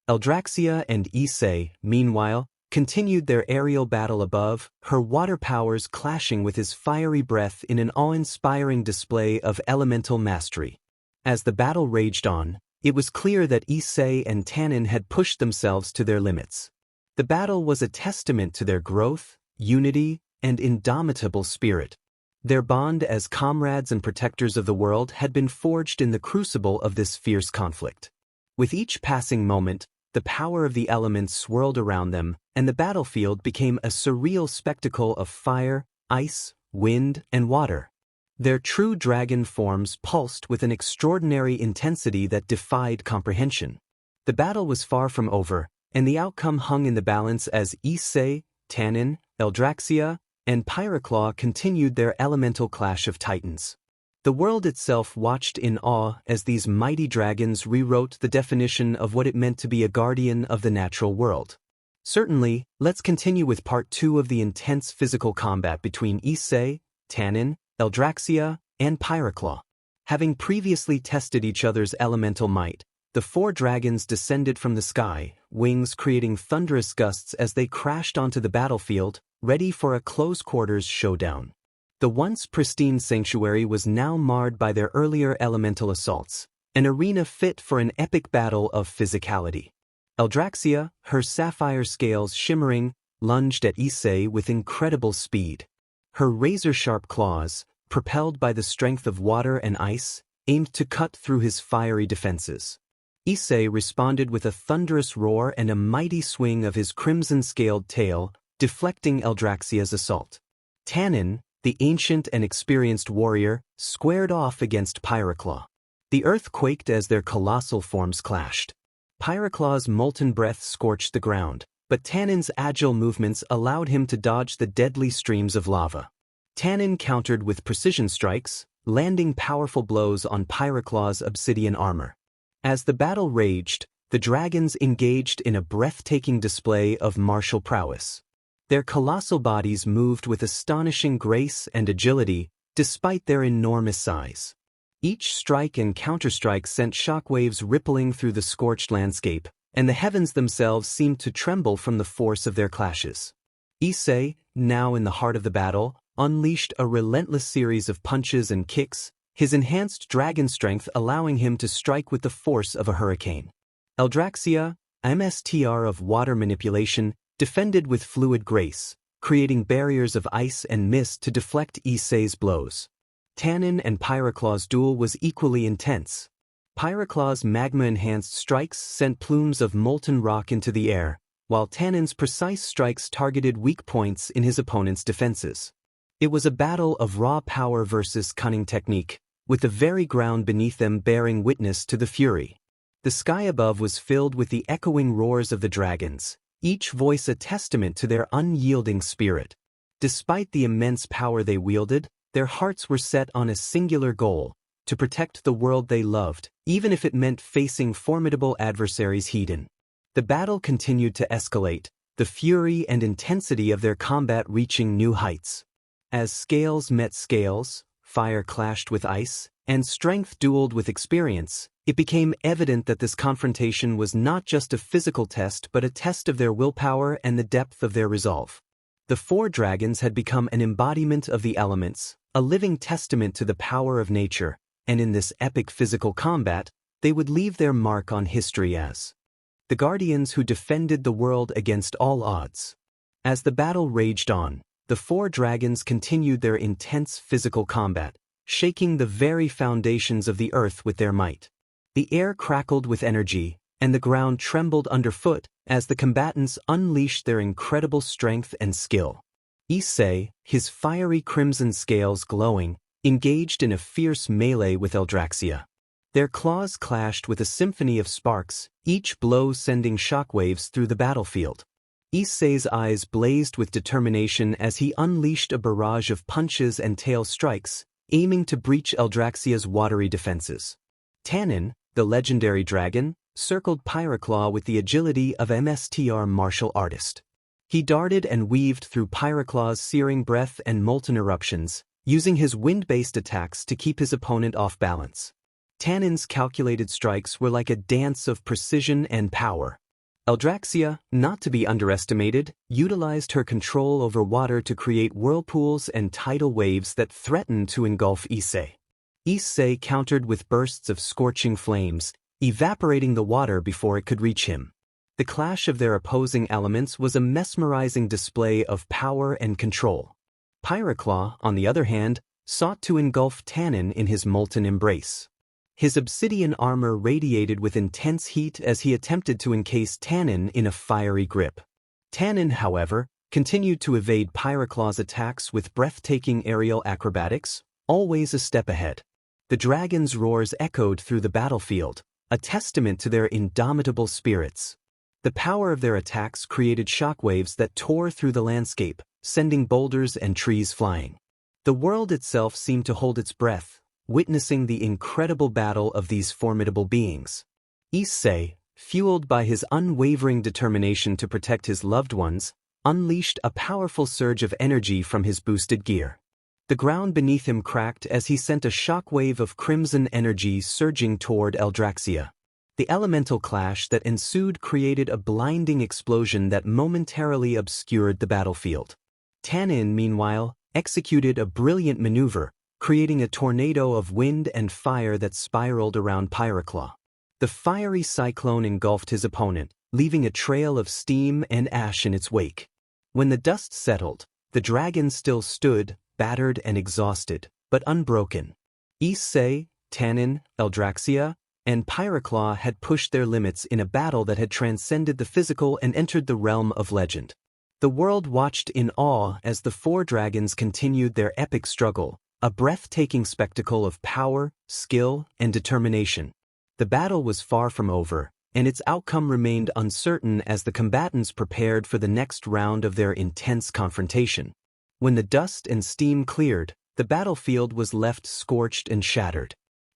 Eldraxia and Issei, meanwhile, continued their aerial battle above, her water powers clashing with his fiery breath in an awe-inspiring display of elemental mastery. As the battle raged on, it was clear that Issei and Tannin had pushed themselves to their limits. The battle was a testament to their growth, unity, and indomitable spirit. Their bond as comrades and protectors of the world had been forged in the crucible of this fierce conflict. With each passing moment, the power of the elements swirled around them, and the battlefield became a surreal spectacle of fire, ice, wind, and water. Their true dragon forms pulsed with an extraordinary intensity that defied comprehension. The battle was far from over, and the outcome hung in the balance as Issei, Tannin, Eldraxia, and Pyroclaw continued their elemental clash of titans. The world itself watched in awe as these mighty dragons rewrote the definition of what it meant to be a guardian of the natural world. Certainly, let's continue with part 2 of the intense physical combat between Issei, Tannin, Eldraxia, and Pyroclaw. Having previously tested each other's elemental might, the four dragons descended from the sky, wings creating thunderous gusts as they crashed onto the battlefield, ready for a close-quarters showdown. The once pristine sanctuary was now marred by their earlier elemental assaults, an arena fit for an epic battle of physicality. Eldraxia, her sapphire scales shimmering, lunged at Issei with incredible speed. Her razor-sharp claws, propelled by the strength of water and ice, aimed to cut through his fiery defenses. Issei responded with a thunderous roar and a mighty swing of his crimson-scaled tail, deflecting Eldraxia's assault. Tannin, the ancient and experienced warrior, squared off against Pyroclaw. The earth quaked as their colossal forms clashed. Pyroclaw's molten breath scorched the ground, but Tannin's agile movements allowed him to dodge the deadly streams of lava. Tannin countered with precision strikes, landing powerful blows on Pyroclaw's obsidian armor. As the battle raged, the dragons engaged in a breathtaking display of martial prowess. Their colossal bodies moved with astonishing grace and agility, despite their enormous size. Each strike and counterstrike sent shockwaves rippling through the scorched landscape, and the heavens themselves seemed to tremble from the force of their clashes. Issei, now in the heart of the battle, unleashed a relentless series of punches and kicks, his enhanced dragon strength allowing him to strike with the force of a hurricane. Eldraxia, MSTR of water manipulation, defended with fluid grace, creating barriers of ice and mist to deflect Issei's blows. Tannin and Pyroclaw's duel was equally intense. Pyroclaw's magma-enhanced strikes sent plumes of molten rock into the air, while Tannin's precise strikes targeted weak points in his opponent's defenses. It was a battle of raw power versus cunning technique, with the very ground beneath them bearing witness to the fury. The sky above was filled with the echoing roars of the dragons, each voice a testament to their unyielding spirit. Despite the immense power they wielded, their hearts were set on a singular goal: to protect the world they loved, even if it meant facing formidable adversaries head-on. The battle continued to escalate, the fury and intensity of their combat reaching new heights. As scales met scales, fire clashed with ice, and strength dueled with experience, it became evident that this confrontation was not just a physical test but a test of their willpower and the depth of their resolve. The four dragons had become an embodiment of the elements, a living testament to the power of nature, and in this epic physical combat, they would leave their mark on history as the guardians who defended the world against all odds. As the battle raged on, the four dragons continued their intense physical combat, shaking the very foundations of the earth with their might. The air crackled with energy, and the ground trembled underfoot as the combatants unleashed their incredible strength and skill. Issei, his fiery crimson scales glowing, engaged in a fierce melee with Eldraxia. Their claws clashed with a symphony of sparks, each blow sending shockwaves through the battlefield. Issei's eyes blazed with determination as he unleashed a barrage of punches and tail strikes, aiming to breach Eldraxia's watery defenses. Tannin, the legendary dragon, circled Pyroclaw with the agility of MSTR martial artist. He darted and weaved through Pyroclaw's searing breath and molten eruptions, using his wind-based attacks to keep his opponent off balance. Tannin's calculated strikes were like a dance of precision and power. Eldraxia, not to be underestimated, utilized her control over water to create whirlpools and tidal waves that threatened to engulf Issei. Issei countered with bursts of scorching flames, evaporating the water before it could reach him. The clash of their opposing elements was a mesmerizing display of power and control. Pyroclaw, on the other hand, sought to engulf Tannin in his molten embrace. His obsidian armor radiated with intense heat as he attempted to encase Tannin in a fiery grip. Tannin, however, continued to evade Pyroclaw's attacks with breathtaking aerial acrobatics, always a step ahead. The dragon's roars echoed through the battlefield, a testament to their indomitable spirits. The power of their attacks created shockwaves that tore through the landscape, sending boulders and trees flying. The world itself seemed to hold its breath, witnessing the incredible battle of these formidable beings. Issei, fueled by his unwavering determination to protect his loved ones, unleashed a powerful surge of energy from his boosted gear. The ground beneath him cracked as he sent a shockwave of crimson energy surging toward Eldraxia. The elemental clash that ensued created a blinding explosion that momentarily obscured the battlefield. Tannin, meanwhile, executed a brilliant maneuver, creating a tornado of wind and fire that spiraled around Pyroclaw. The fiery cyclone engulfed his opponent, leaving a trail of steam and ash in its wake. When the dust settled, the dragon still stood, battered and exhausted, but unbroken. Issei, Tannin, Eldraxia, and Pyroclaw had pushed their limits in a battle that had transcended the physical and entered the realm of legend. The world watched in awe as the four dragons continued their epic struggle, a breathtaking spectacle of power, skill, and determination. The battle was far from over, and its outcome remained uncertain as the combatants prepared for the next round of their intense confrontation. When the dust and steam cleared, the battlefield was left scorched and shattered.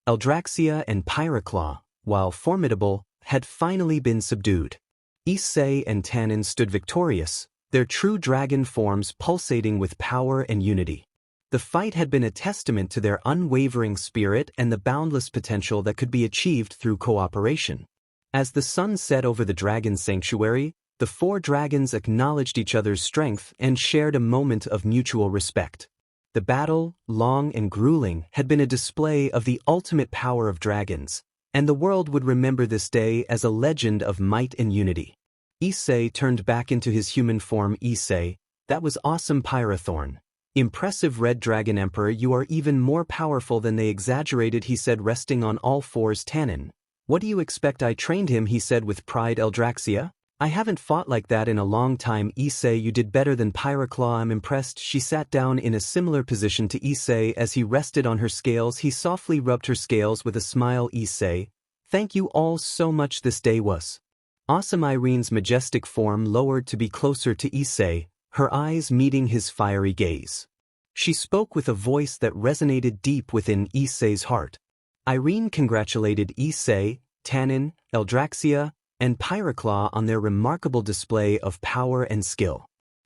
Eldraxia and Pyroclaw, while formidable, had finally been subdued. Issei and Tannin stood victorious, their true dragon forms pulsating with power and unity. The fight had been a testament to their unwavering spirit and the boundless potential that could be achieved through cooperation. As the sun set over the dragon sanctuary, the four dragons acknowledged each other's strength and shared a moment of mutual respect. The battle, long and grueling, had been a display of the ultimate power of dragons, and the world would remember this day as a legend of might and unity. Issei turned back into his human form. Issei, that was awesome, Pyrothorn. Impressive Red Dragon Emperor, you are even more powerful than they exaggerated, he said, resting on all fours. Tannin, what do you expect? I trained him, he said with pride. Eldraxia, I haven't fought like that in a long time. Issei, you did better than Pyroclaw, I'm impressed. She sat down in a similar position to Issei as he rested on her scales. He softly rubbed her scales with a smile. Issei, thank you all so much, this day was awesome. Irene's majestic form lowered to be closer to Issei, her eyes meeting his fiery gaze. She spoke with a voice that resonated deep within Issei's heart. Irene congratulated Issei, Tannin, Eldraxia, and Pyroclaw on their remarkable display of power and skill.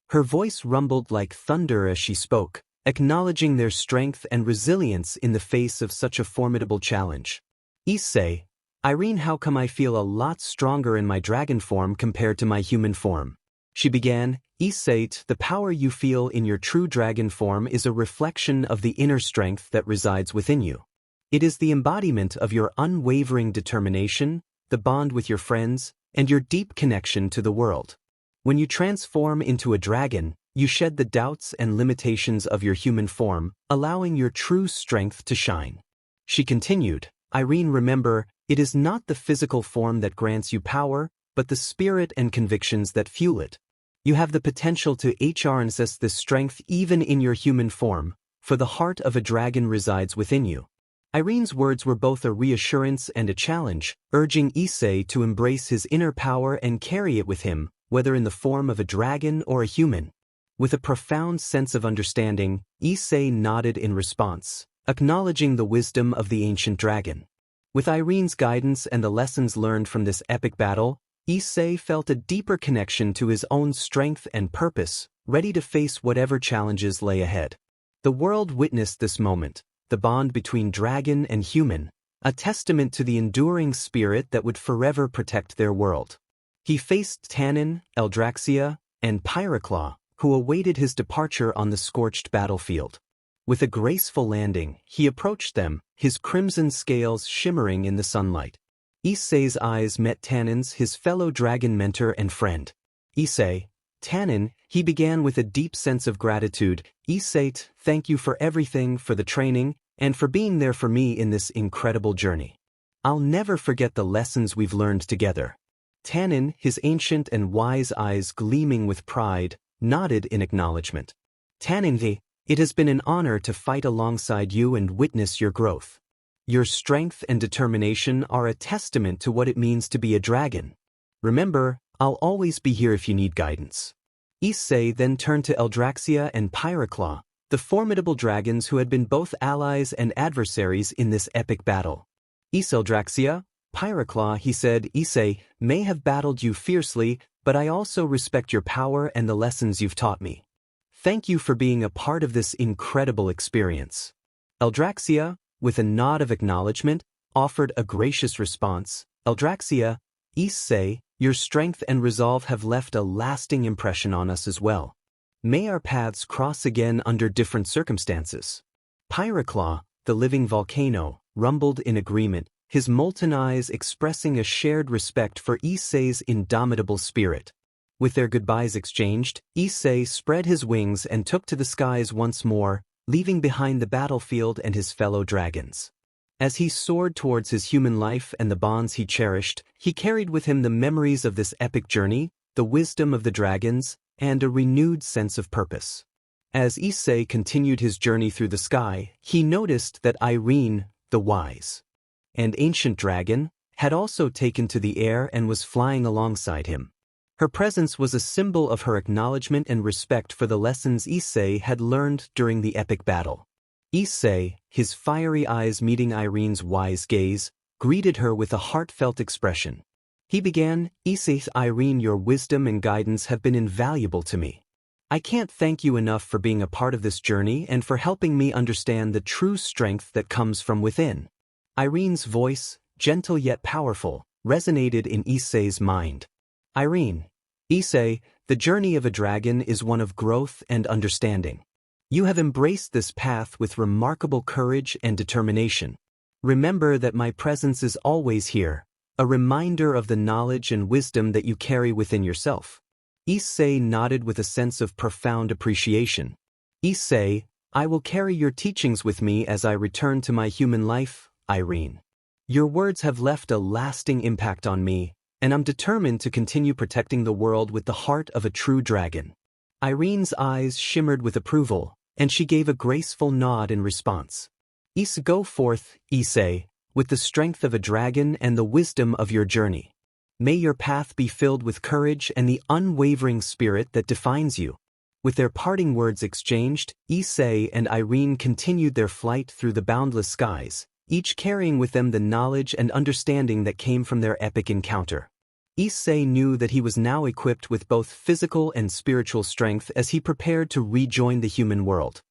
Her voice rumbled like thunder as she spoke, acknowledging their strength and resilience in the face of such a formidable challenge. Issei, Irene, how come I feel a lot stronger in my dragon form compared to my human form? She began, Issei, the power you feel in your true dragon form is a reflection of the inner strength that resides within you. It is the embodiment of your unwavering determination, the bond with your friends, and your deep connection to the world. When you transform into a dragon, you shed the doubts and limitations of your human form, allowing your true strength to shine. She continued, Irene, remember, it is not the physical form that grants you power, but the spirit and convictions that fuel it. You have the potential to harness this strength even in your human form, for the heart of a dragon resides within you. Irene's words were both a reassurance and a challenge, urging Issei to embrace his inner power and carry it with him, whether in the form of a dragon or a human. With a profound sense of understanding, Issei nodded in response, acknowledging the wisdom of the ancient dragon. With Irene's guidance and the lessons learned from this epic battle, Issei felt a deeper connection to his own strength and purpose, ready to face whatever challenges lay ahead. The world witnessed this moment, the bond between dragon and human, a testament to the enduring spirit that would forever protect their world. He faced Tannin, Eldraxia, and Pyroclaw, who awaited his departure on the scorched battlefield. With a graceful landing, he approached them, his crimson scales shimmering in the sunlight. Issei's eyes met Tannin's, his fellow dragon mentor and friend. Issei, Tannin, he began with a deep sense of gratitude. Issei, thank you for everything, for the training, and for being there for me in this incredible journey. I'll never forget the lessons we've learned together. Tannin, his ancient and wise eyes gleaming with pride, nodded in acknowledgement. Tannin, it has been an honor to fight alongside you and witness your growth. Your strength and determination are a testament to what it means to be a dragon. Remember, I'll always be here if you need guidance. Issei then turned to Eldraxia and Pyroclaw, the formidable dragons who had been both allies and adversaries in this epic battle. Eldraxia, Pyroclaw, he said, Issei, may have battled you fiercely, but I also respect your power and the lessons you've taught me. Thank you for being a part of this incredible experience. Eldraxia, with a nod of acknowledgement, offered a gracious response. Eldraxia, Issei, your strength and resolve have left a lasting impression on us as well. May our paths cross again under different circumstances. Pyroclaw, the living volcano, rumbled in agreement, his molten eyes expressing a shared respect for Issei's indomitable spirit. With their goodbyes exchanged, Issei spread his wings and took to the skies once more, leaving behind the battlefield and his fellow dragons. As he soared towards his human life and the bonds he cherished, he carried with him the memories of this epic journey, the wisdom of the dragons, and a renewed sense of purpose. As Issei continued his journey through the sky, he noticed that Irene, the wise and ancient dragon, had also taken to the air and was flying alongside him. Her presence was a symbol of her acknowledgement and respect for the lessons Issei had learned during the epic battle. Issei, his fiery eyes meeting Irene's wise gaze, greeted her with a heartfelt expression. He began, Issei, Irene, your wisdom and guidance have been invaluable to me. I can't thank you enough for being a part of this journey and for helping me understand the true strength that comes from within. Irene's voice, gentle yet powerful, resonated in Issei's mind. Irene, Issei, the journey of a dragon is one of growth and understanding. You have embraced this path with remarkable courage and determination. Remember that my presence is always here, a reminder of the knowledge and wisdom that you carry within yourself. Issei nodded with a sense of profound appreciation. Issei, I will carry your teachings with me as I return to my human life, Irene. Your words have left a lasting impact on me, and I'm determined to continue protecting the world with the heart of a true dragon. Irene's eyes shimmered with approval, and she gave a graceful nod in response. Go forth, Issei, with the strength of a dragon and the wisdom of your journey. May your path be filled with courage and the unwavering spirit that defines you. With their parting words exchanged, Issei and Irene continued their flight through the boundless skies, each carrying with them the knowledge and understanding that came from their epic encounter. Issei knew that he was now equipped with both physical and spiritual strength as he prepared to rejoin the human world.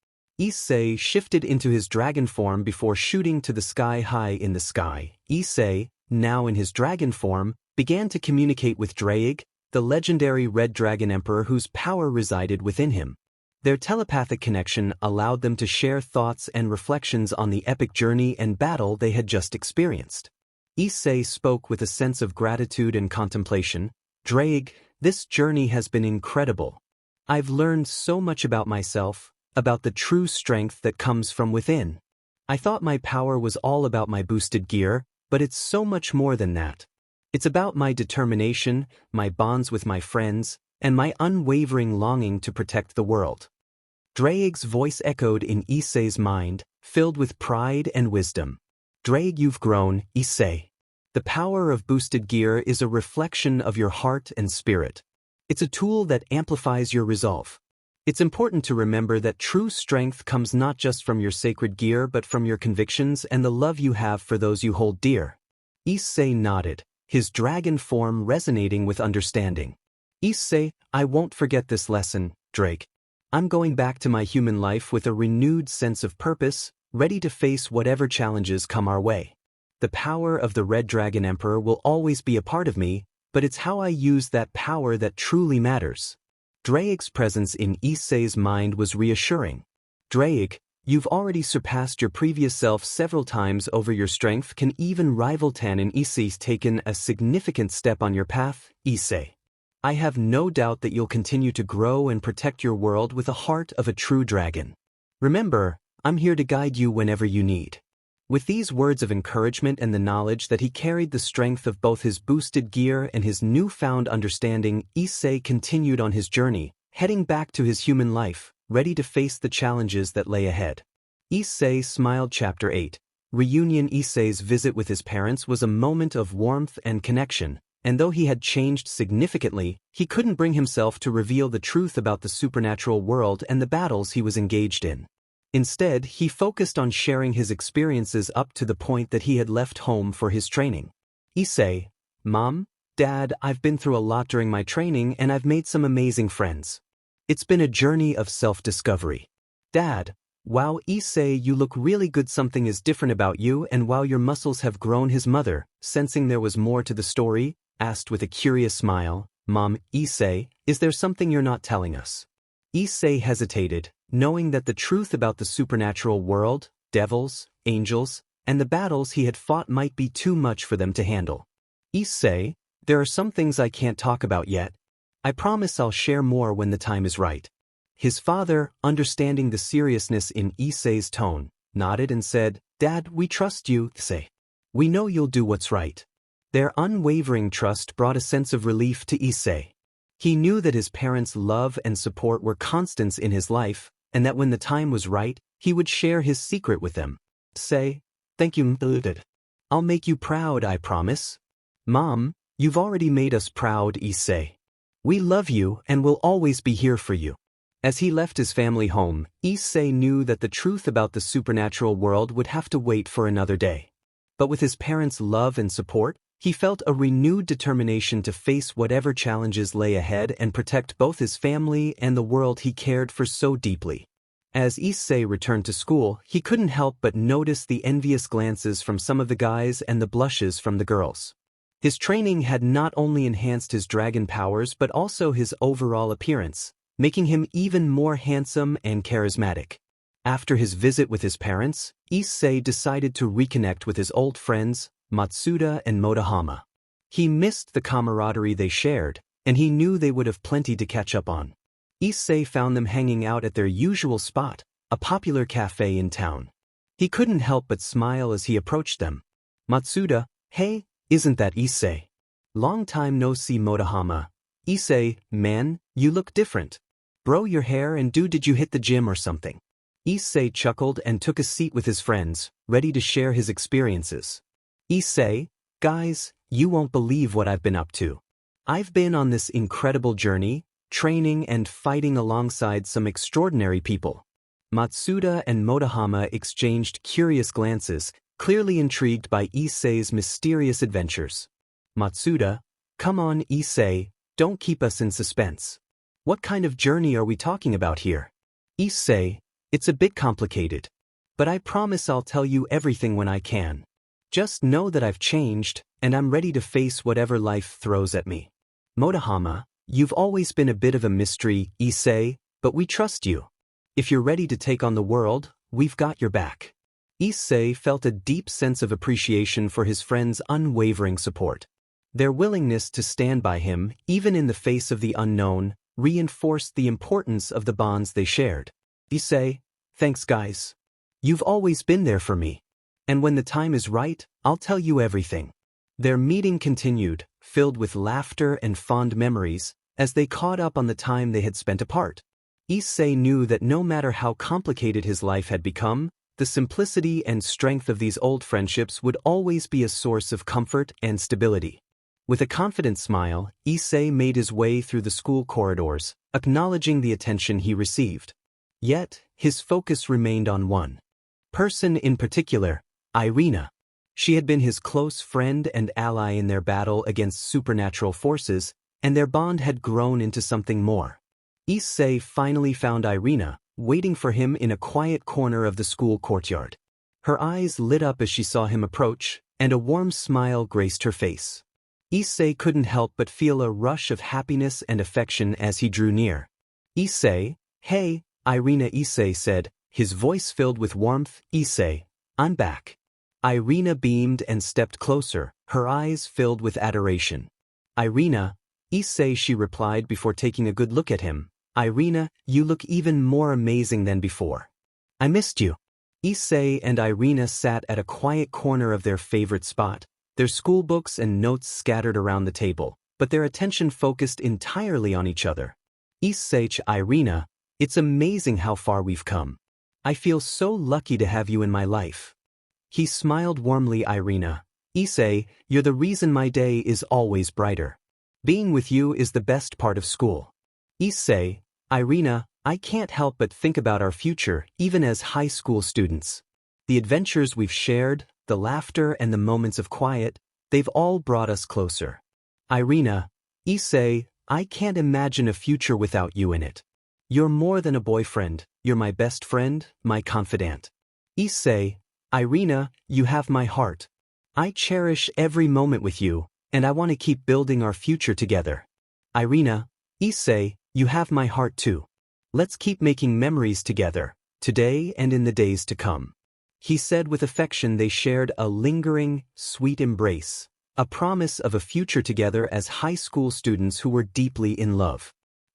Issei shifted into his dragon form before shooting to the sky high in the sky. Issei, now in his dragon form, began to communicate with Draig, the legendary Red Dragon Emperor whose power resided within him. Their telepathic connection allowed them to share thoughts and reflections on the epic journey and battle they had just experienced. Issei spoke with a sense of gratitude and contemplation. "Drake, this journey has been incredible. I've learned so much about myself, about the true strength that comes from within. I thought my power was all about my boosted gear, but it's so much more than that. It's about my determination, my bonds with my friends, and my unwavering longing to protect the world." Drake's voice echoed in Issei's mind, filled with pride and wisdom. "Drake, you've grown, Issei. The power of boosted gear is a reflection of your heart and spirit. It's a tool that amplifies your resolve. It's important to remember that true strength comes not just from your sacred gear but from your convictions and the love you have for those you hold dear." Issei nodded, his dragon form resonating with understanding. "Issei, I won't forget this lesson, Drake. I'm going back to my human life with a renewed sense of purpose, ready to face whatever challenges come our way. The power of the Red Dragon Emperor will always be a part of me, but it's how I use that power that truly matters." Drake's presence in Issei's mind was reassuring. "Drake, you've already surpassed your previous self several times over your strength, can even rival Tan, and Issei's taken a significant step on your path, Issei. I have no doubt that you'll continue to grow and protect your world with the heart of a true dragon. Remember, I'm here to guide you whenever you need." With these words of encouragement and the knowledge that he carried the strength of both his boosted gear and his newfound understanding, Issei continued on his journey, heading back to his human life, ready to face the challenges that lay ahead. Issei smiled. Chapter 8. Reunion. Issei's visit with his parents was a moment of warmth and connection, and though he had changed significantly, he couldn't bring himself to reveal the truth about the supernatural world and the battles he was engaged in. Instead, he focused on sharing his experiences up to the point that he had left home for his training. "Issei, Mom, Dad, I've been through a lot during my training and I've made some amazing friends. It's been a journey of self-discovery. Dad, wow, Issei, you look really good. Something is different about you, and wow, your muscles have grown." His mother, sensing there was more to the story, asked with a curious smile, "Mom, Issei, is there something you're not telling us?" Issei hesitated, knowing that the truth about the supernatural world, devils, angels, and the battles he had fought might be too much for them to handle. "Issei, there are some things I can't talk about yet. I promise I'll share more when the time is right." His father, understanding the seriousness in Issei's tone, nodded and said, "Dad, we trust you, Issei. We know you'll do what's right." Their unwavering trust brought a sense of relief to Issei. He knew that his parents' love and support were constants in his life, and that when the time was right, he would share his secret with them. "Say, thank you, Dad. I'll make you proud, I promise." "Mom, you've already made us proud, Issei. We love you and will always be here for you." As he left his family home, Issei knew that the truth about the supernatural world would have to wait for another day. But with his parents' love and support, he felt a renewed determination to face whatever challenges lay ahead and protect both his family and the world he cared for so deeply. As Issei returned to school, he couldn't help but notice the envious glances from some of the guys and the blushes from the girls. His training had not only enhanced his dragon powers but also his overall appearance, making him even more handsome and charismatic. After his visit with his parents, Issei decided to reconnect with his old friends, Matsuda and Motohama. He missed the camaraderie they shared, and he knew they would have plenty to catch up on. Issei found them hanging out at their usual spot, a popular cafe in town. He couldn't help but smile as he approached them. "Matsuda, hey, isn't that Issei? Long time no see." Motohama, "Issei, man, you look different. Bro your hair, and did you hit the gym or something?" Issei chuckled and took a seat with his friends, ready to share his experiences. "Issei, guys, you won't believe what I've been up to. I've been on this incredible journey, training and fighting alongside some extraordinary people." Matsuda and Motohama exchanged curious glances, clearly intrigued by Issei's mysterious adventures. Matsuda, "Come on, Issei, don't keep us in suspense. What kind of journey are we talking about here?" "Issei, it's a bit complicated, but I promise I'll tell you everything when I can. Just know that I've changed, and I'm ready to face whatever life throws at me." Motohama, you've always been a bit of a mystery, Issei, but we trust you. If you're ready to take on the world, we've got your back. Issei felt a deep sense of appreciation for his friend's unwavering support. Their willingness to stand by him, even in the face of the unknown, reinforced the importance of the bonds they shared. Issei, thanks guys. You've always been there for me. And when the time is right, I'll tell you everything. Their meeting continued, filled with laughter and fond memories, as they caught up on the time they had spent apart. Issei knew that no matter how complicated his life had become, the simplicity and strength of these old friendships would always be a source of comfort and stability. With a confident smile, Issei made his way through the school corridors, acknowledging the attention he received. Yet, his focus remained on one person in particular, Irina. She had been his close friend and ally in their battle against supernatural forces, and their bond had grown into something more. Issei finally found Irina, waiting for him in a quiet corner of the school courtyard. Her eyes lit up as she saw him approach, and a warm smile graced her face. Issei couldn't help but feel a rush of happiness and affection as he drew near. Issei, hey, Irina, Issei said, his voice filled with warmth. Issei, I'm back. Irina beamed and stepped closer, her eyes filled with adoration. Irina, Issei, she replied before taking a good look at him. Irina, you look even more amazing than before. I missed you. Issei and Irina sat at a quiet corner of their favorite spot, their school books and notes scattered around the table, but their attention focused entirely on each other. Issei, Irina, it's amazing how far we've come. I feel so lucky to have you in my life. He smiled warmly. Irina, Issei, you're the reason my day is always brighter. Being with you is the best part of school. Issei, Irina, I can't help but think about our future, even as high school students. The adventures we've shared, the laughter and the moments of quiet, they've all brought us closer. Irina, Issei, I can't imagine a future without you in it. You're more than a boyfriend, you're my best friend, my confidant. Issei, Irina, you have my heart. I cherish every moment with you, and I want to keep building our future together. Irina, Issei, you have my heart too. Let's keep making memories together, today and in the days to come. He said with affection. They shared a lingering, sweet embrace, a promise of a future together as high school students who were deeply in love.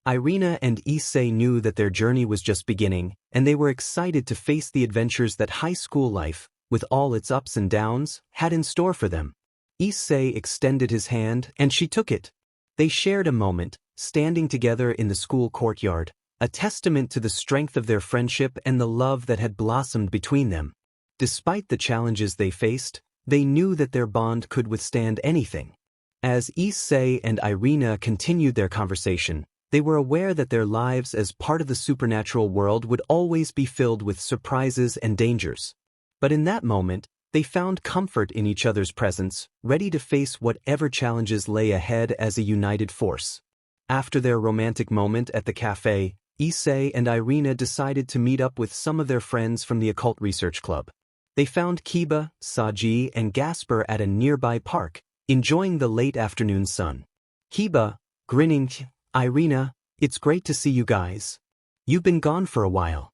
Irina and Issei knew that their journey was just beginning, and they were excited to face the adventures that high school life, with all its ups and downs, had in store for them. Issei extended his hand, and she took it. They shared a moment, standing together in the school courtyard, a testament to the strength of their friendship and the love that had blossomed between them. Despite the challenges they faced, they knew that their bond could withstand anything. As Issei and Irina continued their conversation, they were aware that their lives as part of the supernatural world would always be filled with surprises and dangers. But in that moment, they found comfort in each other's presence, ready to face whatever challenges lay ahead as a united force. After their romantic moment at the cafe, Issei and Irina decided to meet up with some of their friends from the Occult Research Club. They found Kiba, Saji, and Gasper at a nearby park, enjoying the late afternoon sun. Kiba, grinning, Irina, it's great to see you guys. You've been gone for a while.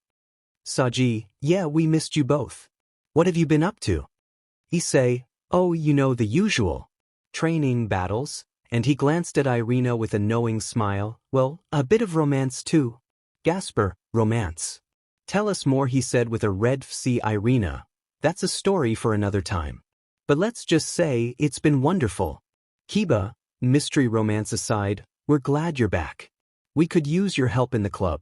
Saji, yeah, we missed you both. What have you been up to? Issei, oh, you know the usual. Training, battles, and he glanced at Irina with a knowing smile. Well, a bit of romance too. Gasper, romance. Tell us more, he said with a red face. Irina, that's a story for another time. But let's just say it's been wonderful. Kiba, mystery romance aside, we're glad you're back. We could use your help in the club.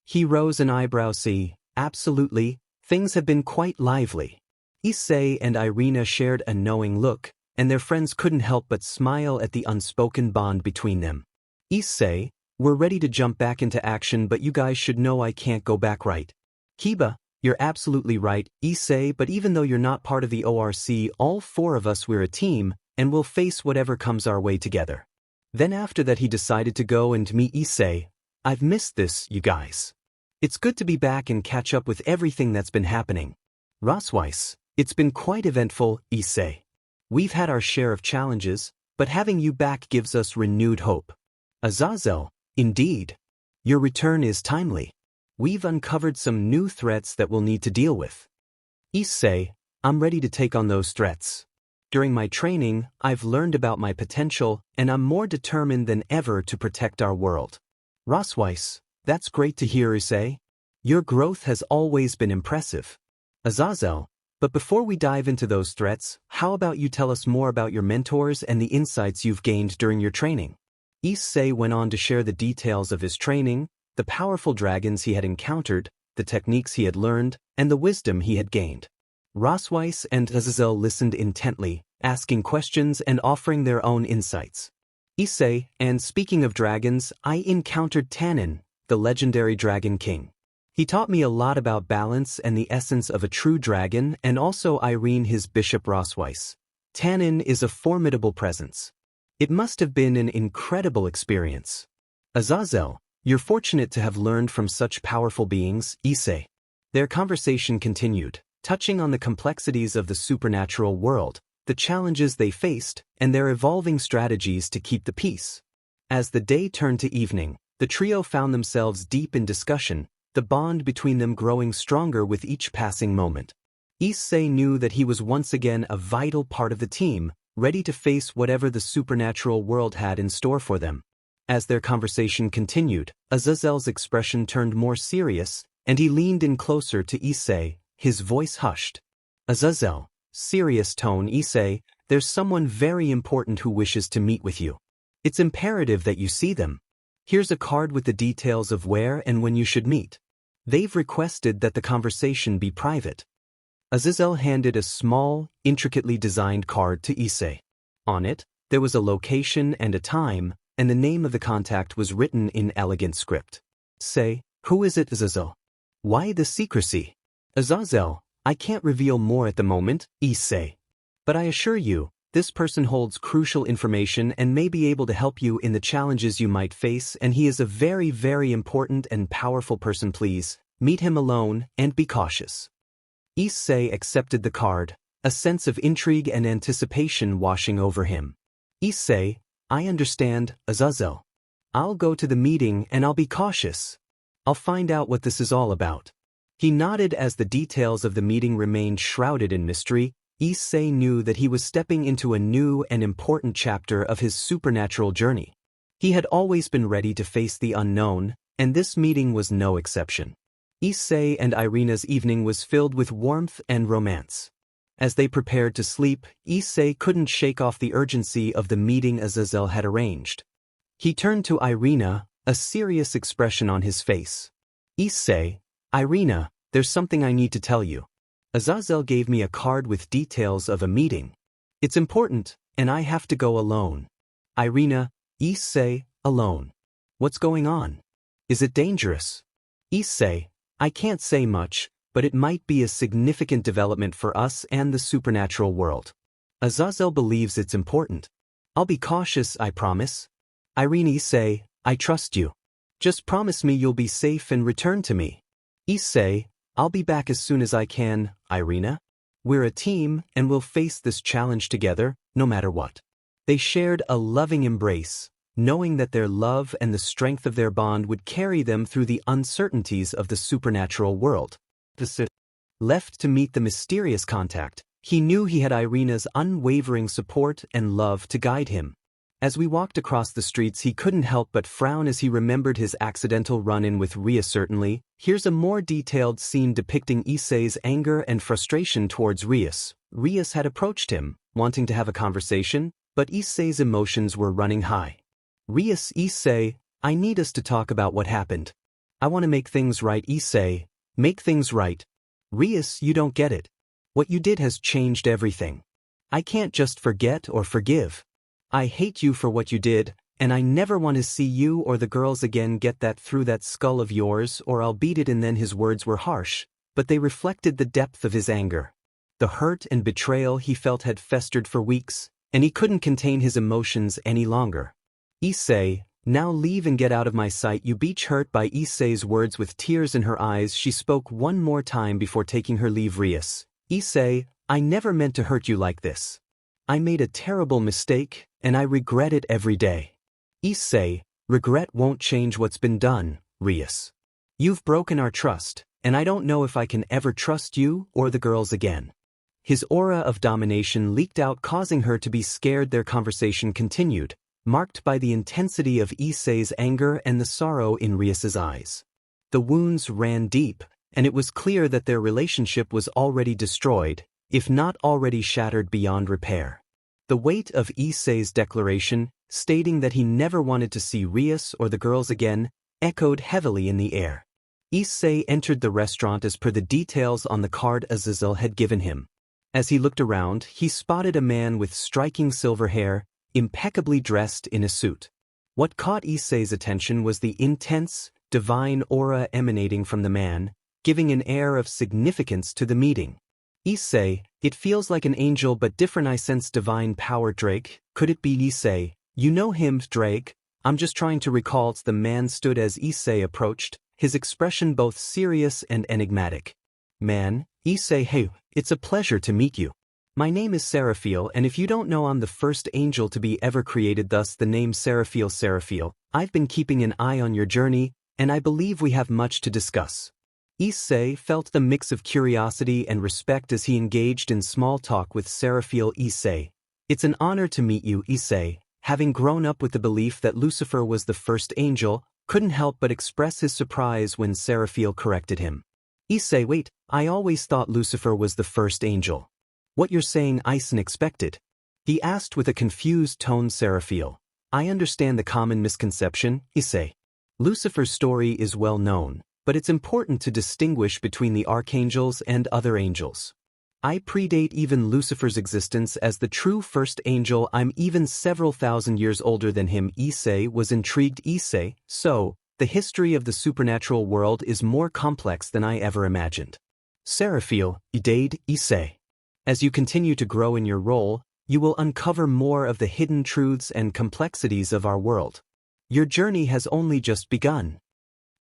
He rose an eyebrow. See, absolutely, things have been quite lively. Issei and Irina shared a knowing look, and their friends couldn't help but smile at the unspoken bond between them. Issei, we're ready to jump back into action, but you guys should know I can't go back, right? Kiba, you're absolutely right, Issei, but even though you're not part of the ORC, all four of us, we're a team, and we'll face whatever comes our way together. Then after that he decided to go and meet Issei. I've missed this, you guys. It's good to be back and catch up with everything that's been happening. Rasweiss, it's been quite eventful, Issei. We've had our share of challenges, but having you back gives us renewed hope. Azazel, indeed. Your return is timely. We've uncovered some new threats that we'll need to deal with. Issei, I'm ready to take on those threats. During my training, I've learned about my potential, and I'm more determined than ever to protect our world. Rosweiss, that's great to hear, Issei. Your growth has always been impressive. Azazel, but before we dive into those threats, how about you tell us more about your mentors and the insights you've gained during your training? Issei went on to share the details of his training, the powerful dragons he had encountered, the techniques he had learned, and the wisdom he had gained. Rosweiss and Azazel listened intently, asking questions and offering their own insights. Issei, and speaking of dragons, I encountered Tannin, the legendary Dragon King. He taught me a lot about balance and the essence of a true dragon, and also Irene, his Bishop Rosweiss. Tannin is a formidable presence. It must have been an incredible experience. Azazel, you're fortunate to have learned from such powerful beings, Issei. Their conversation continued, touching on the complexities of the supernatural world, the challenges they faced, and their evolving strategies to keep the peace. As the day turned to evening, the trio found themselves deep in discussion, the bond between them growing stronger with each passing moment. Issei knew that he was once again a vital part of the team, ready to face whatever the supernatural world had in store for them. As their conversation continued, Azazel's expression turned more serious, and he leaned in closer to Issei, his voice hushed. Azazel, serious tone, Issei, there's someone very important who wishes to meet with you. It's imperative that you see them. Here's a card with the details of where and when you should meet. They've requested that the conversation be private. Azazel handed a small, intricately designed card to Issei. On it, there was a location and a time, and the name of the contact was written in elegant script. Say, who is it, Azazel? Why the secrecy? Azazel, I can't reveal more at the moment, Issei. But I assure you, this person holds crucial information and may be able to help you in the challenges you might face, and he is a very, very important and powerful person. Please, meet him alone and be cautious. Issei accepted the card, a sense of intrigue and anticipation washing over him. Issei, I understand, Azazel. I'll go to the meeting and I'll be cautious. I'll find out what this is all about. He nodded as the details of the meeting remained shrouded in mystery. Issei knew that he was stepping into a new and important chapter of his supernatural journey. He had always been ready to face the unknown, and this meeting was no exception. Issei and Irina's evening was filled with warmth and romance. As they prepared to sleep, Issei couldn't shake off the urgency of the meeting Azazel had arranged. He turned to Irina, a serious expression on his face. Issei, Irina, there's something I need to tell you. Azazel gave me a card with details of a meeting. It's important, and I have to go alone. Irina, Issei, alone. What's going on? Is it dangerous? Issei, I can't say much, but it might be a significant development for us and the supernatural world. Azazel believes it's important. I'll be cautious, I promise. Irina, Issei, I trust you. Just promise me you'll be safe and return to me. Issei, I'll be back as soon as I can, Irina. We're a team and we'll face this challenge together, no matter what. They shared a loving embrace, knowing that their love and the strength of their bond would carry them through the uncertainties of the supernatural world. Left to meet the mysterious contact, he knew he had Irina's unwavering support and love to guide him. As we walked across the streets, he couldn't help but frown as he remembered his accidental run-in with Ria. Certainly, here's a more detailed scene depicting Issei's anger and frustration towards Rias. Rias had approached him, wanting to have a conversation, but Issei's emotions were running high. Rias, Issei, I need us to talk about what happened. I want to make things right, Issei. Make things right. Rias, you don't get it. What you did has changed everything. I can't just forget or forgive. I hate you for what you did, and I never want to see you or the girls again. Get that through that skull of yours, or I'll beat it. And then his words were harsh, but they reflected the depth of his anger. The hurt and betrayal he felt had festered for weeks, and he couldn't contain his emotions any longer. Issei, now leave and get out of my sight. You beach. Hurt by Issei's words, with tears in her eyes, she spoke one more time before taking her leave. Rias, Issei, I never meant to hurt you like this. I made a terrible mistake, and I regret it every day. Issei, Regret won't change what's been done, Rias. You've broken our trust, and I don't know if I can ever trust you or the girls again. His aura of domination leaked out, causing her to be scared. Their conversation continued, marked by the intensity of Issei's anger and the sorrow in Rias's eyes. The wounds ran deep, and it was clear that their relationship was already destroyed, if not already shattered beyond repair. The weight of Issei's declaration, stating that he never wanted to see Rias or the girls again, echoed heavily in the air. Issei entered the restaurant as per the details on the card Azazel had given him. As he looked around, he spotted a man with striking silver hair, impeccably dressed in a suit. What caught Issei's attention was the intense, divine aura emanating from the man, giving an air of significance to the meeting. Issei, it feels like an angel but different. I sense divine power. Drake, could it be Issei? You know him, Drake? I'm just trying to recall. The man stood as Issei approached, his expression both serious and enigmatic. Man, Issei, hey, it's a pleasure to meet you. My name is Seraphiel, and if you don't know, I'm the first angel to be ever created, thus the name Seraphiel. Seraphiel, I've been keeping an eye on your journey, and I believe we have much to discuss. Issei felt the mix of curiosity and respect as he engaged in small talk with Seraphiel. Issei, it's an honor to meet you. Issei, having grown up with the belief that Lucifer was the first angel, couldn't help but express his surprise when Seraphiel corrected him. Issei, wait, I always thought Lucifer was the first angel. What you're saying isn't expected? He asked with a confused tone. Seraphiel, I understand the common misconception, Issei. Lucifer's story is well known, but it's important to distinguish between the archangels and other angels. I predate even Lucifer's existence as the true first angel. I'm even several thousand years older than him. Issei was intrigued. Issei, so, the history of the supernatural world is more complex than I ever imagined. Seraphiel, Issei. As you continue to grow in your role, you will uncover more of the hidden truths and complexities of our world. Your journey has only just begun.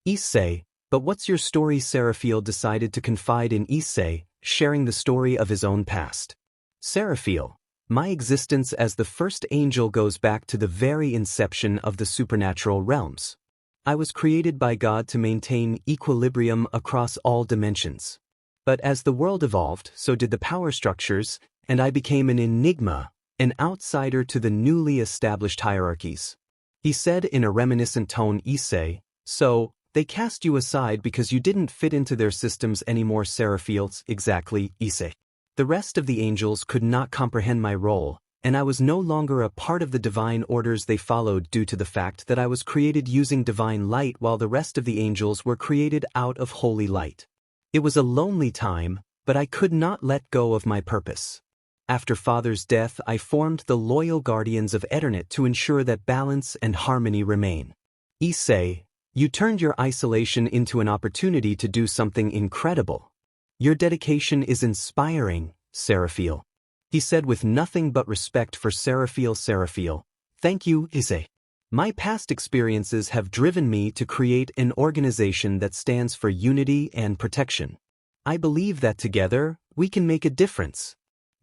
Issei, but what's your story? Seraphiel decided to confide in Issei, sharing the story of his own past. Seraphiel, my existence as the first angel goes back to the very inception of the supernatural realms. I was created by God to maintain equilibrium across all dimensions. But as the world evolved, so did the power structures, and I became an enigma, an outsider to the newly established hierarchies. He said in a reminiscent tone. Issei, so, they cast you aside because you didn't fit into their systems anymore. Seraphiel, exactly, Issei. The rest of the angels could not comprehend my role, and I was no longer a part of the divine orders they followed due to the fact that I was created using divine light while the rest of the angels were created out of holy light. It was a lonely time, but I could not let go of my purpose. After Father's death, I formed the loyal guardians of Eternit to ensure that balance and harmony remain. Issei, you turned your isolation into an opportunity to do something incredible. Your dedication is inspiring, Seraphiel. He said with nothing but respect for Seraphiel. Seraphiel, thank you, Issei. My past experiences have driven me to create an organization that stands for unity and protection. I believe that together, we can make a difference.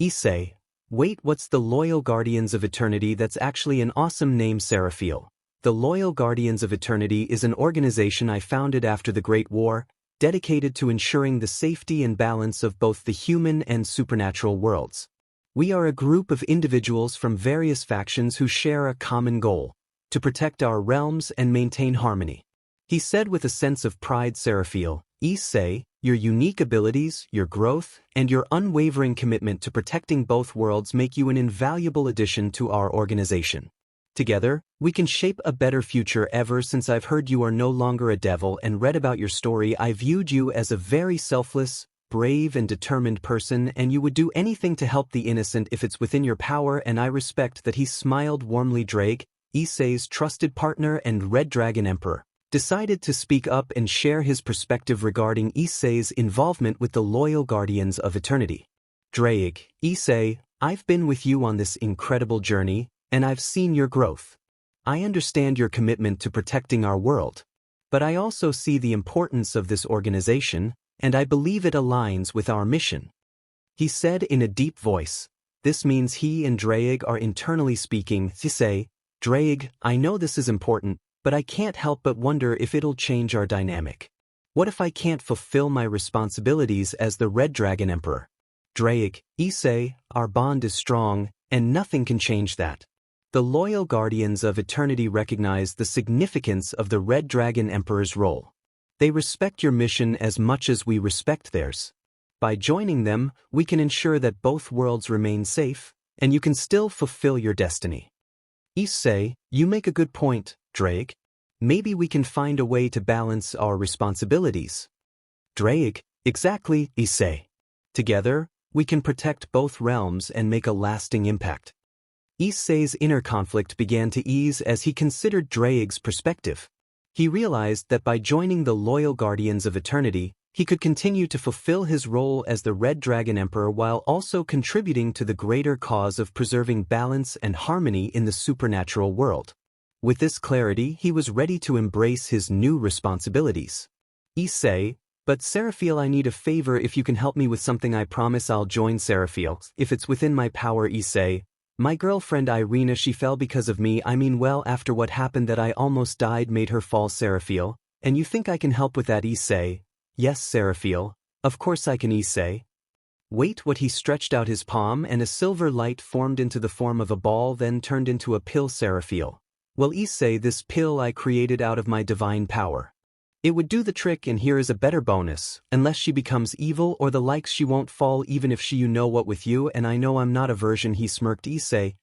Issei, wait, what's the Loyal Guardians of Eternity? That's actually an awesome name. Seraphiel. The Loyal Guardians of Eternity is an organization I founded after the Great War, dedicated to ensuring the safety and balance of both the human and supernatural worlds. We are a group of individuals from various factions who share a common goal: to protect our realms and maintain harmony. He said with a sense of pride. Seraphiel, Issei, your unique abilities, your growth, and your unwavering commitment to protecting both worlds make you an invaluable addition to our organization. Together, we can shape a better future. Ever since I've heard you are no longer a devil and read about your story, I viewed you as a very selfless, brave and determined person, and you would do anything to help the innocent if it's within your power, and I respect that. He smiled warmly. Drake, Issei's trusted partner and Red Dragon Emperor, decided to speak up and share his perspective regarding Issei's involvement with the Loyal Guardians of Eternity. Drake, Issei, I've been with you on this incredible journey, and I've seen your growth. I understand your commitment to protecting our world. But I also see the importance of this organization, and I believe it aligns with our mission. He said in a deep voice. This means he and Drake are internally speaking. Issei, Drake, I know this is important, but I can't help but wonder if it'll change our dynamic. What if I can't fulfill my responsibilities as the Red Dragon Emperor? Drake, Issei, our bond is strong, and nothing can change that. The loyal guardians of eternity recognize the significance of the Red Dragon Emperor's role. They respect your mission as much as we respect theirs. By joining them, we can ensure that both worlds remain safe, and you can still fulfill your destiny. Issei, you make a good point, Drake. Maybe we can find a way to balance our responsibilities. Drake, exactly, Issei. Together, we can protect both realms and make a lasting impact. Issei's inner conflict began to ease as he considered Drake's perspective. He realized that by joining the loyal guardians of eternity, he could continue to fulfill his role as the Red Dragon Emperor while also contributing to the greater cause of preserving balance and harmony in the supernatural world. With this clarity, he was ready to embrace his new responsibilities. Issei, but Seraphiel, I need a favor. If you can help me with something, I promise I'll join Seraphiel, if it's within my power. Issei, my girlfriend Irina, she fell because of me. Well, after what happened that I almost died made her fall. Seraphiel, and you think I can help with that? Issei, yes Seraphiel, of course I can. Issei, wait, what? He stretched out his palm and a silver light formed into the form of a ball, then turned into a pill. Seraphiel, well Issei, this pill I created out of my divine power. It would do the trick, and here is a better bonus. Unless she becomes evil or the likes, she won't fall even if she, you know what, with you, and I know I'm not a virgin. He smirked. Issei,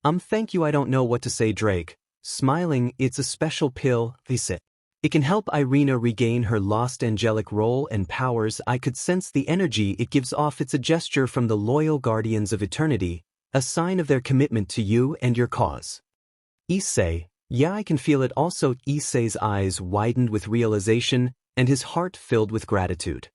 thank you, I don't know what to say. Drake, smiling, it's a special pill, Issei. It can help Irina regain her lost angelic role and powers. I could sense the energy it gives off. It's a gesture from the loyal guardians of eternity, a sign of their commitment to you and your cause. Issei, yeah, I can feel it also. Issei's eyes widened with realization, and his heart filled with gratitude.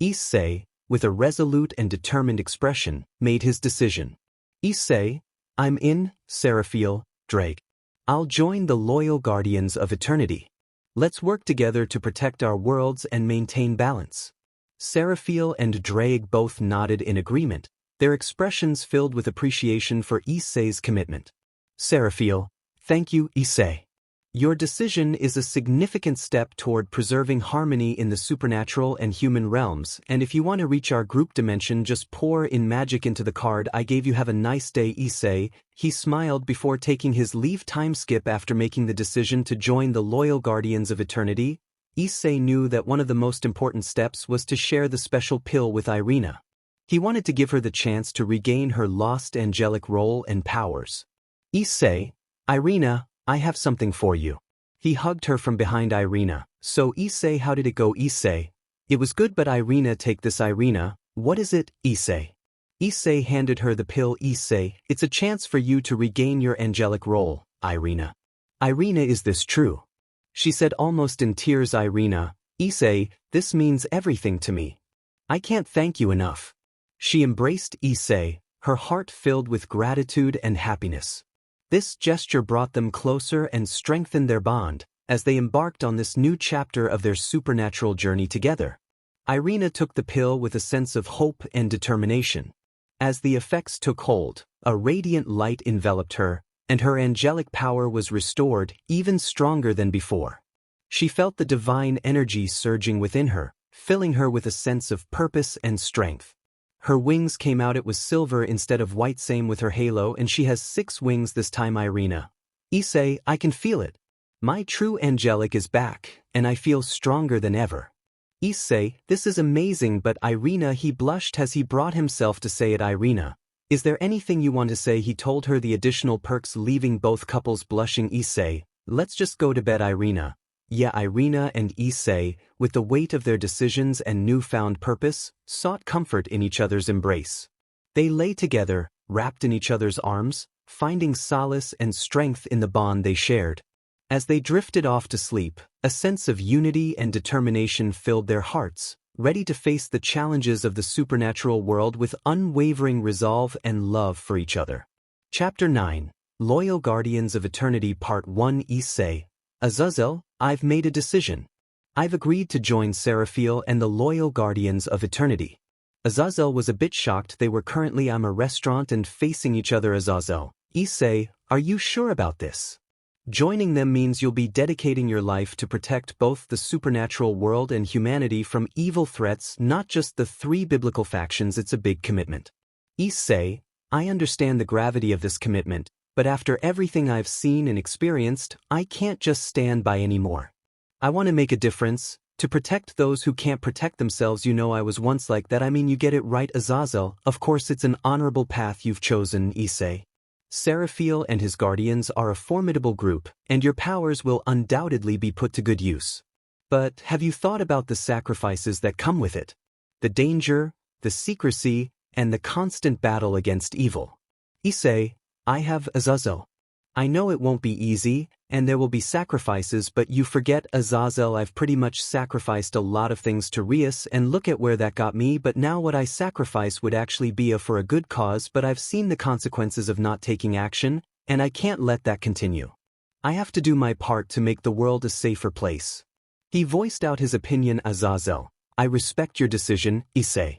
Issei, with a resolute and determined expression, made his decision. Issei, I'm in. Seraphiel, Drake, I'll join the loyal guardians of eternity. Let's work together to protect our worlds and maintain balance. Seraphiel and Drake both nodded in agreement, their expressions filled with appreciation for Issei's commitment. Seraphiel, thank you, Issei. Your decision is a significant step toward preserving harmony in the supernatural and human realms, and if you want to reach our group dimension, just pour in magic into the card I gave you. Have a nice day. Issei, he smiled before taking his leave. Time skip. After making the decision to join the loyal guardians of eternity, Issei knew that one of the most important steps was to share the special pill with Irina. He wanted to give her the chance to regain her lost angelic role and powers. Issei, Irina, I have something for you. He hugged her from behind. Irina, so Issei, how did it go? Issei, it was good, but Irina, take this. Irina, what is it? Issei. Issei handed her the pill. Issei, it's a chance for you to regain your angelic role. Irina, is this true? She said, almost in tears. Irina, Issei, this means everything to me. I can't thank you enough. She embraced Issei, her heart filled with gratitude and happiness. This gesture brought them closer and strengthened their bond, as they embarked on this new chapter of their supernatural journey together. Irina took the pill with a sense of hope and determination. As the effects took hold, a radiant light enveloped her, and her angelic power was restored, even stronger than before. She felt the divine energy surging within her, filling her with a sense of purpose and strength. Her wings came out. It was silver instead of white, same with her halo, and she has 6 wings this time. Irina, Issei, I can feel it. My true angelic is back, and I feel stronger than ever. Issei, this is amazing, but Irina, he blushed as he brought himself to say it. Irina, is there anything you want to say? He told her the additional perks, leaving both couples blushing. Issei, let's just go to bed. Irina, yeah. Irina and Issei, with the weight of their decisions and newfound purpose, sought comfort in each other's embrace. They lay together, wrapped in each other's arms, finding solace and strength in the bond they shared. As they drifted off to sleep, a sense of unity and determination filled their hearts, ready to face the challenges of the supernatural world with unwavering resolve and love for each other. Chapter 9, Loyal Guardians of Eternity Part 1. Issei, Azazel, I've made a decision. I've agreed to join Seraphiel and the Loyal Guardians of Eternity. Azazel was a bit shocked. They were currently at a restaurant and facing each other. Azazel, Issei, are you sure about this? Joining them means you'll be dedicating your life to protect both the supernatural world and humanity from evil threats, not just the three biblical factions. It's a big commitment. Issei, I understand the gravity of this commitment, but after everything I've seen and experienced, I can't just stand by anymore. I want to make a difference, to protect those who can't protect themselves. You know I was once like that. I mean, you get it right, Azazel. Of course it's an honorable path you've chosen, Issei. Seraphiel and his guardians are a formidable group, and your powers will undoubtedly be put to good use. But have you thought about the sacrifices that come with it? The danger, the secrecy, and the constant battle against evil. Issei, I have Azazel. I know it won't be easy, and there will be sacrifices, but you forget, Azazel. I've pretty much sacrificed a lot of things to Rias, and look at where that got me. But now what I sacrifice would actually be for a good cause, but I've seen the consequences of not taking action, and I can't let that continue. I have to do my part to make the world a safer place. He voiced out his opinion. Azazel, I respect your decision, Issei.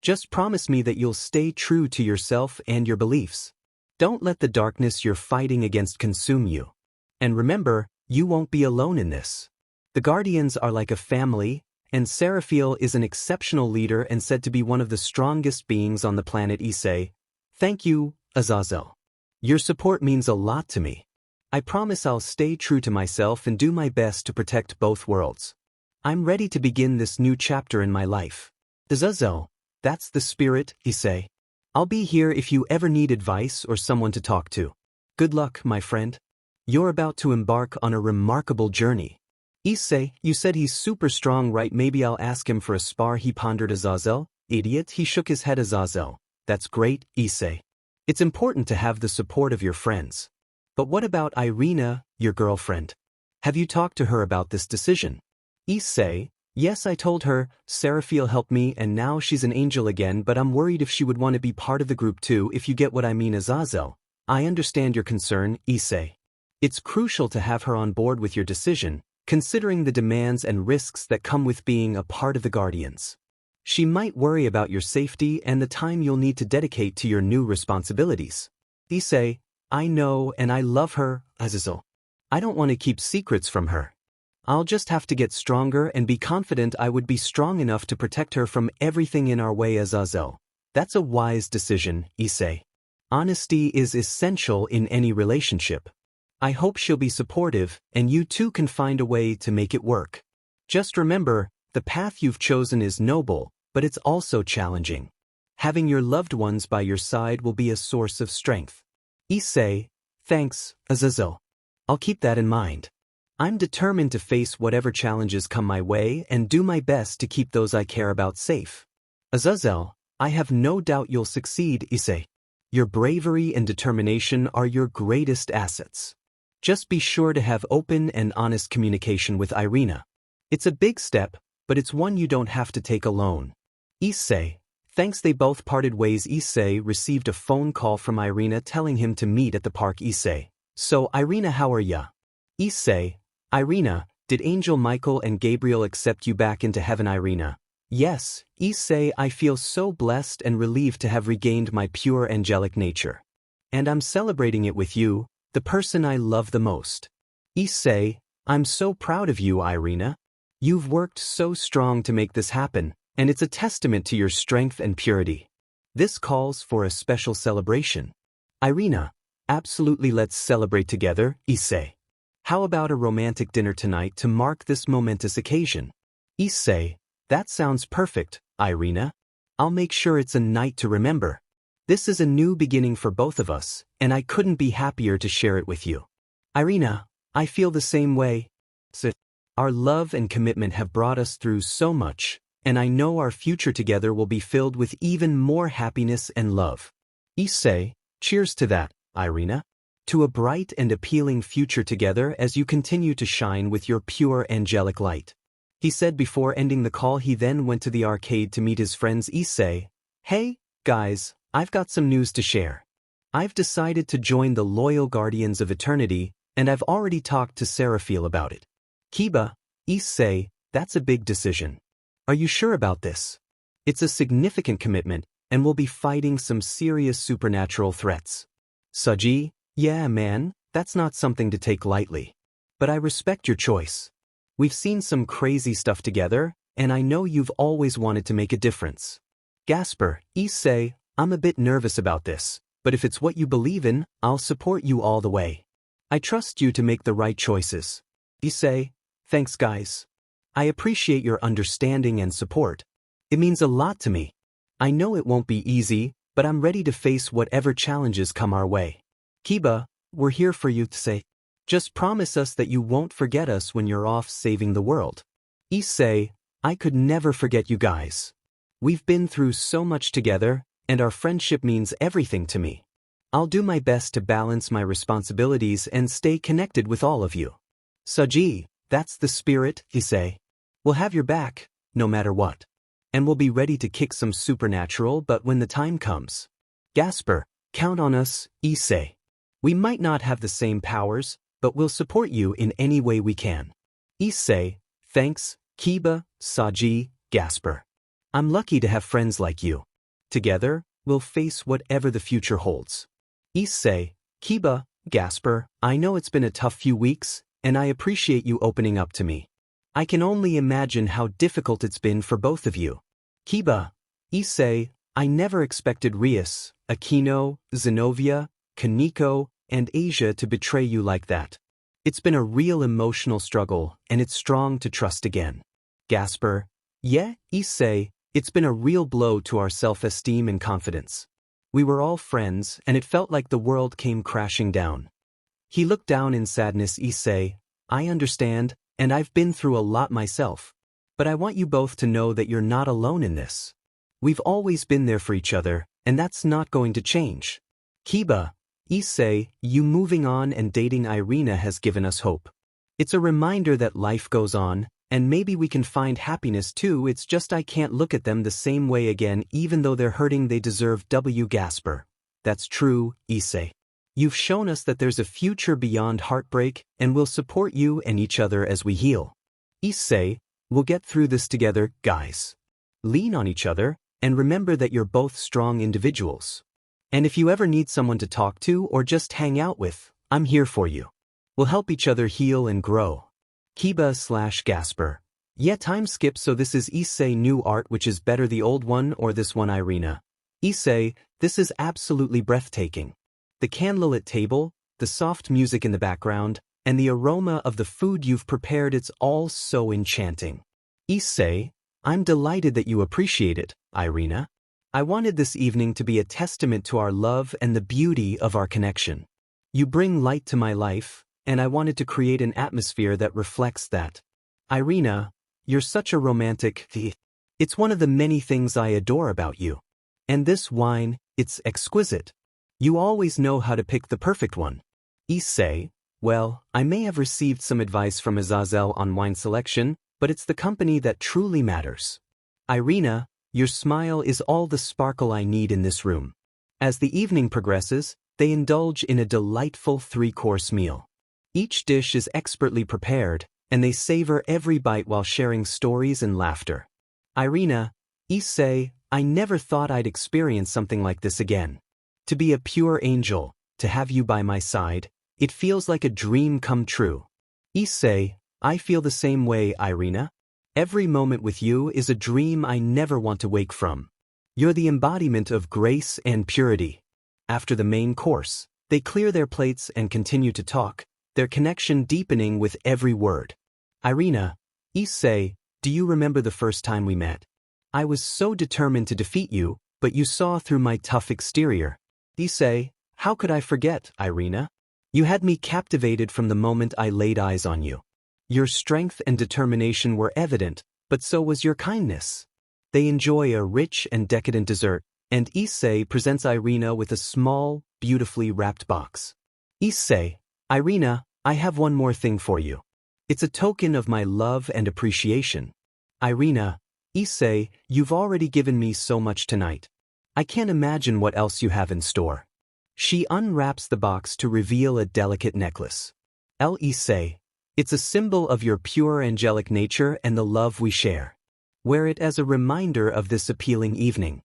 Just promise me that you'll stay true to yourself and your beliefs. Don't let the darkness you're fighting against consume you. And remember, you won't be alone in this. The Guardians are like a family, and Seraphiel is an exceptional leader and said to be one of the strongest beings on the planet. Issei, thank you, Azazel. Your support means a lot to me. I promise I'll stay true to myself and do my best to protect both worlds. I'm ready to begin this new chapter in my life. Azazel, that's the spirit, Issei. I'll be here if you ever need advice or someone to talk to. Good luck, my friend. You're about to embark on a remarkable journey. Issei, you said he's super strong, right? Maybe I'll ask him for a spar, he pondered. Azazel, idiot, he shook his head. Azazel, that's great, Issei. It's important to have the support of your friends. But what about Irina, your girlfriend? Have you talked to her about this decision? Issei, yes, I told her. Seraphiel helped me and now she's an angel again, but I'm worried if she would want to be part of the group too, if you get what I mean. Azazel, I understand your concern, Issei. It's crucial to have her on board with your decision, considering the demands and risks that come with being a part of the Guardians. She might worry about your safety and the time you'll need to dedicate to your new responsibilities. Issei, I know and I love her, Azazel. I don't want to keep secrets from her. I'll just have to get stronger and be confident I would be strong enough to protect her from everything in our way. Azazel, that's a wise decision, Issei. Honesty is essential in any relationship. I hope she'll be supportive, and you two can find a way to make it work. Just remember, the path you've chosen is noble, but it's also challenging. Having your loved ones by your side will be a source of strength. Issei, thanks, Azazel. I'll keep that in mind. I'm determined to face whatever challenges come my way and do my best to keep those I care about safe. Azazel, I have no doubt you'll succeed, Issei. Your bravery and determination are your greatest assets. Just be sure to have open and honest communication with Irina. It's a big step, but it's one you don't have to take alone. Issei, thanks. They both parted ways. Issei received a phone call from Irina telling him to meet at the park. Issei, so Irina, how are ya? Issei, Irina, did Angel Michael and Gabriel accept you back into heaven? Irina, yes, Issei, I feel so blessed and relieved to have regained my pure angelic nature. And I'm celebrating it with you, the person I love the most. Issei, I'm so proud of you, Irina. You've worked so strong to make this happen, and it's a testament to your strength and purity. This calls for a special celebration. Irina, absolutely, let's celebrate together, Issei. How about a romantic dinner tonight to mark this momentous occasion? Issei, that sounds perfect, Irina. I'll make sure it's a night to remember. This is a new beginning for both of us, and I couldn't be happier to share it with you. Irina, I feel the same way. Our love and commitment have brought us through so much, and I know our future together will be filled with even more happiness and love. Issei, cheers to that, Irina. To a bright and appealing future together as you continue to shine with your pure angelic light. He said before ending the call. He then went to the arcade to meet his friends. Issei, hey, guys, I've got some news to share. I've decided to join the Loyal Guardians of Eternity, and I've already talked to Seraphiel about it. Kiba, Issei, that's a big decision. Are you sure about this? It's a significant commitment, and we'll be fighting some serious supernatural threats. Suji, yeah man, that's not something to take lightly. But I respect your choice. We've seen some crazy stuff together, and I know you've always wanted to make a difference. Gasper, Issei, I'm a bit nervous about this, but if it's what you believe in, I'll support you all the way. I trust you to make the right choices. Issei, thanks guys. I appreciate your understanding and support. It means a lot to me. I know it won't be easy, but I'm ready to face whatever challenges come our way. Kiba, we're here for you, Issei. Just promise us that you won't forget us when you're off saving the world. Issei, I could never forget you guys. We've been through so much together, and our friendship means everything to me. I'll do my best to balance my responsibilities and stay connected with all of you. Saji, that's the spirit, Issei. We'll have your back, no matter what. And we'll be ready to kick some supernatural but when the time comes. Gasper, count on us, Issei. We might not have the same powers, but we'll support you in any way we can. Issei, thanks, Kiba, Saji, Gasper. I'm lucky to have friends like you. Together, we'll face whatever the future holds. Issei, Kiba, Gasper, I know it's been a tough few weeks, and I appreciate you opening up to me. I can only imagine how difficult it's been for both of you. Kiba, Issei, I never expected Rias, Aquino, Zenobia, Kaneko, and Asia to betray you like that. It's been a real emotional struggle, and it's strong to trust again. Gasper, yeah, Issei, it's been a real blow to our self-esteem and confidence. We were all friends, and it felt like the world came crashing down. He looked down in sadness. Issei, I understand, and I've been through a lot myself. But I want you both to know that you're not alone in this. We've always been there for each other, and that's not going to change. Kiba, Issei, you moving on and dating Irina has given us hope. It's a reminder that life goes on, and maybe we can find happiness too. It's just I can't look at them the same way again. Even though they're hurting, they deserve Gasper. That's true, Issei. You've shown us that there's a future beyond heartbreak, and we'll support you and each other as we heal. Issei, we'll get through this together, guys. Lean on each other, and remember that you're both strong individuals. And if you ever need someone to talk to or just hang out with, I'm here for you. We'll help each other heal and grow. Kiba/Gasper. Yeah, time skips, so this is Issei new art, which is better, the old one or this one, Irina? Issei, this is absolutely breathtaking. The candlelit table, the soft music in the background, and the aroma of the food you've prepared, it's all so enchanting. Issei, I'm delighted that you appreciate it, Irina. I wanted this evening to be a testament to our love and the beauty of our connection. You bring light to my life, and I wanted to create an atmosphere that reflects that. Irina, you're such a romantic. It's one of the many things I adore about you. And this wine, it's exquisite. You always know how to pick the perfect one. Issei, well, I may have received some advice from Azazel on wine selection, but it's the company that truly matters. Irina, your smile is all the sparkle I need in this room. As the evening progresses, they indulge in a delightful 3-course meal. Each dish is expertly prepared, and they savor every bite while sharing stories and laughter. Irina, Issei, I never thought I'd experience something like this again. To be a pure angel, to have you by my side, it feels like a dream come true. Issei, I feel the same way, Irina. Every moment with you is a dream I never want to wake from. You're the embodiment of grace and purity. After the main course, they clear their plates and continue to talk, their connection deepening with every word. Irina, Issei, do you remember the first time we met? I was so determined to defeat you, but you saw through my tough exterior. Issei, how could I forget, Irina? You had me captivated from the moment I laid eyes on you. Your strength and determination were evident, but so was your kindness. They enjoy a rich and decadent dessert, and Issei presents Irina with a small, beautifully wrapped box. Issei, Irina, I have one more thing for you. It's a token of my love and appreciation. Irina, Issei, you've already given me so much tonight. I can't imagine what else you have in store. She unwraps the box to reveal a delicate necklace. Issei, it's a symbol of your pure angelic nature and the love we share. Wear it as a reminder of this appealing evening.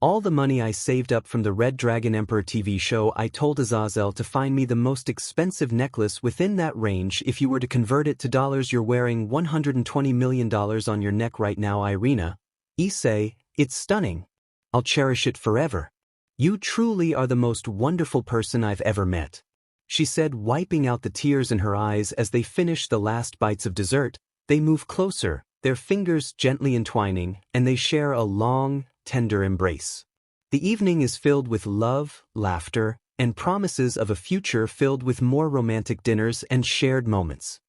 All the money I saved up from the Red Dragon Emperor TV show. I told Azazel to find me the most expensive necklace within that range. If you were to convert it to dollars, you're wearing $120 million on your neck right now, Irina. Issei, it's stunning. I'll cherish it forever. You truly are the most wonderful person I've ever met, she said, wiping out the tears in her eyes as they finished the last bites of dessert. They move closer, their fingers gently entwining, and they share a long, tender embrace. The evening is filled with love, laughter, and promises of a future filled with more romantic dinners and shared moments.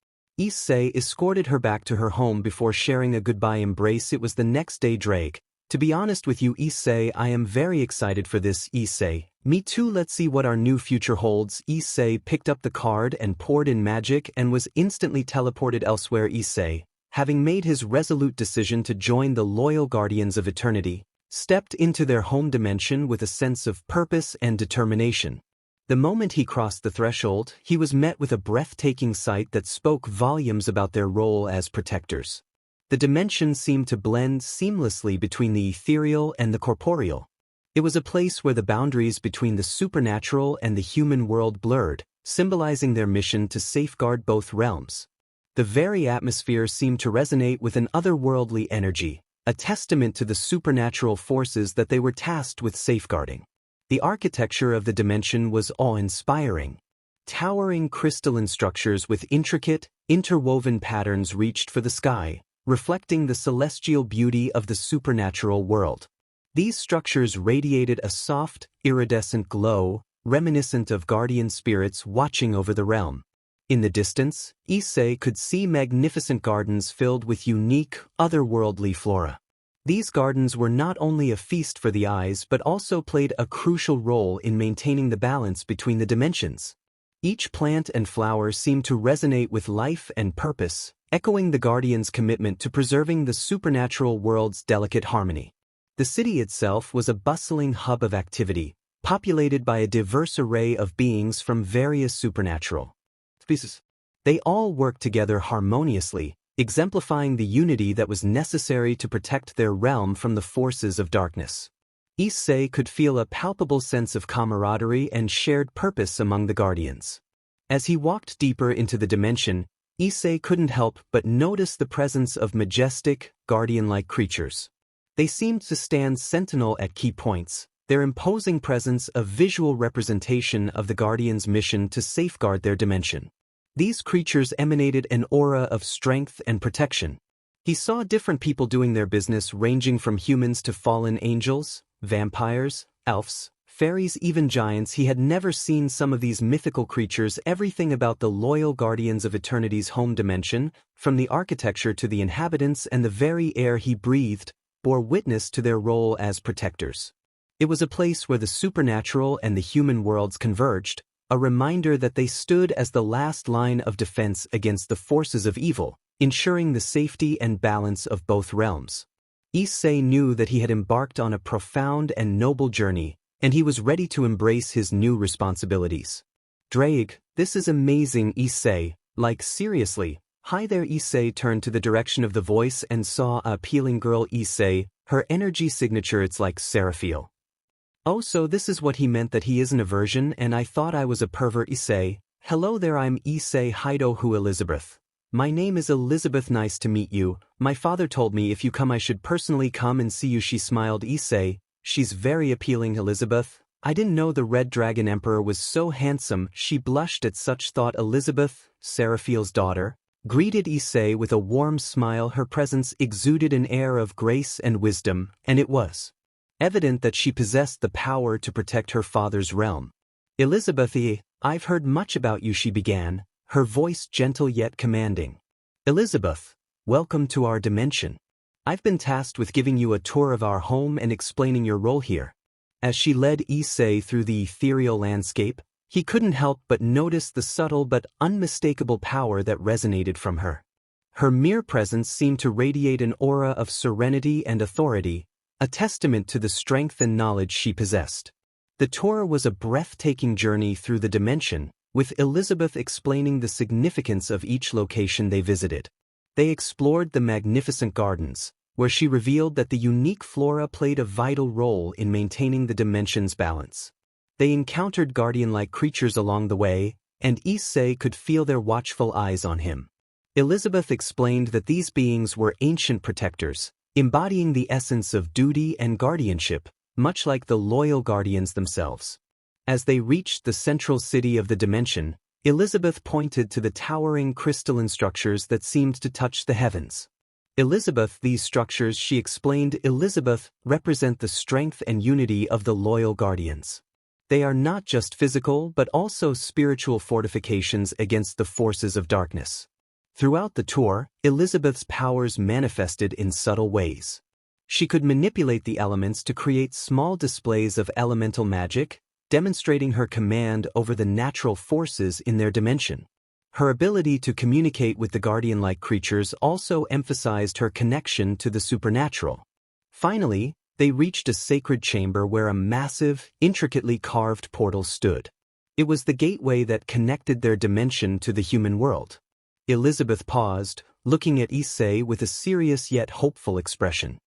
Issei escorted her back to her home before sharing a goodbye embrace. It was the next day. Drake, to be honest with you, Issei, I am very excited for this. Issei, me too. Let's see what our new future holds. Issei picked up the card and poured in magic and was instantly teleported elsewhere. Issei, having made his resolute decision to join the loyal Guardians of Eternity, stepped into their home dimension with a sense of purpose and determination. The moment he crossed the threshold, he was met with a breathtaking sight that spoke volumes about their role as protectors. The dimension seemed to blend seamlessly between the ethereal and the corporeal. It was a place where the boundaries between the supernatural and the human world blurred, symbolizing their mission to safeguard both realms. The very atmosphere seemed to resonate with an otherworldly energy, a testament to the supernatural forces that they were tasked with safeguarding. The architecture of the dimension was awe-inspiring. Towering crystalline structures with intricate, interwoven patterns reached for the sky, reflecting the celestial beauty of the supernatural world. These structures radiated a soft, iridescent glow, reminiscent of guardian spirits watching over the realm. In the distance, Issei could see magnificent gardens filled with unique, otherworldly flora. These gardens were not only a feast for the eyes but also played a crucial role in maintaining the balance between the dimensions. Each plant and flower seemed to resonate with life and purpose, echoing the Guardians' commitment to preserving the supernatural world's delicate harmony. The city itself was a bustling hub of activity, populated by a diverse array of beings from various supernatural species. They all worked together harmoniously, exemplifying the unity that was necessary to protect their realm from the forces of darkness. Issei could feel a palpable sense of camaraderie and shared purpose among the Guardians. As he walked deeper into the dimension, Issei couldn't help but notice the presence of majestic, guardian-like creatures. They seemed to stand sentinel at key points, their imposing presence a visual representation of the Guardians' mission to safeguard their dimension. These creatures emanated an aura of strength and protection. He saw different people doing their business, ranging from humans to fallen angels, vampires, elves, fairies, even giants. He had never seen some of these mythical creatures. Everything about the loyal Guardians of Eternity's home dimension, from the architecture to the inhabitants and the very air he breathed, bore witness to their role as protectors. It was a place where the supernatural and the human worlds converged, a reminder that they stood as the last line of defense against the forces of evil, ensuring the safety and balance of both realms. Issei knew that he had embarked on a profound and noble journey, and he was ready to embrace his new responsibilities. Drake, this is amazing. Issei, like seriously. Hi there. Issei turned to the direction of the voice and saw a appealing girl. Issei, her energy signature, it's like Seraphiel. Oh, so this is what he meant, that he isn't a virgin and I thought I was a pervert. Issei, hello there, I'm Issei Hido Hu Elizabeth. My name is Elizabeth, nice to meet you. My father told me if you come I should personally come and see you. She smiled. Issei, she's very appealing. Elizabeth, I didn't know the Red Dragon Emperor was so handsome. She blushed at such thought. Elizabeth, Seraphiel's daughter, greeted Issei with a warm smile. Her presence exuded an air of grace and wisdom, and it was evident that she possessed the power to protect her father's realm. Elizabeth, I've heard much about you, she began, her voice gentle yet commanding. Elizabeth, welcome to our dimension. I've been tasked with giving you a tour of our home and explaining your role here. As she led Issei through the ethereal landscape, he couldn't help but notice the subtle but unmistakable power that resonated from her. Her mere presence seemed to radiate an aura of serenity and authority, a testament to the strength and knowledge she possessed. The tour was a breathtaking journey through the dimension, with Elizabeth explaining the significance of each location they visited. They explored the magnificent gardens, where she revealed that the unique flora played a vital role in maintaining the dimension's balance. They encountered guardian-like creatures along the way, and Issei could feel their watchful eyes on him. Elizabeth explained that these beings were ancient protectors, embodying the essence of duty and guardianship, much like the loyal guardians themselves. As they reached the central city of the dimension, Elizabeth pointed to the towering crystalline structures that seemed to touch the heavens. These structures, she explained, represent the strength and unity of the loyal guardians. They are not just physical but also spiritual fortifications against the forces of darkness. Throughout the tour, Elizabeth's powers manifested in subtle ways. She could manipulate the elements to create small displays of elemental magic, demonstrating her command over the natural forces in their dimension. Her ability to communicate with the guardian-like creatures also emphasized her connection to the supernatural. Finally, they reached a sacred chamber where a massive, intricately carved portal stood. It was the gateway that connected their dimension to the human world. Elizabeth paused, looking at Issei with a serious yet hopeful expression.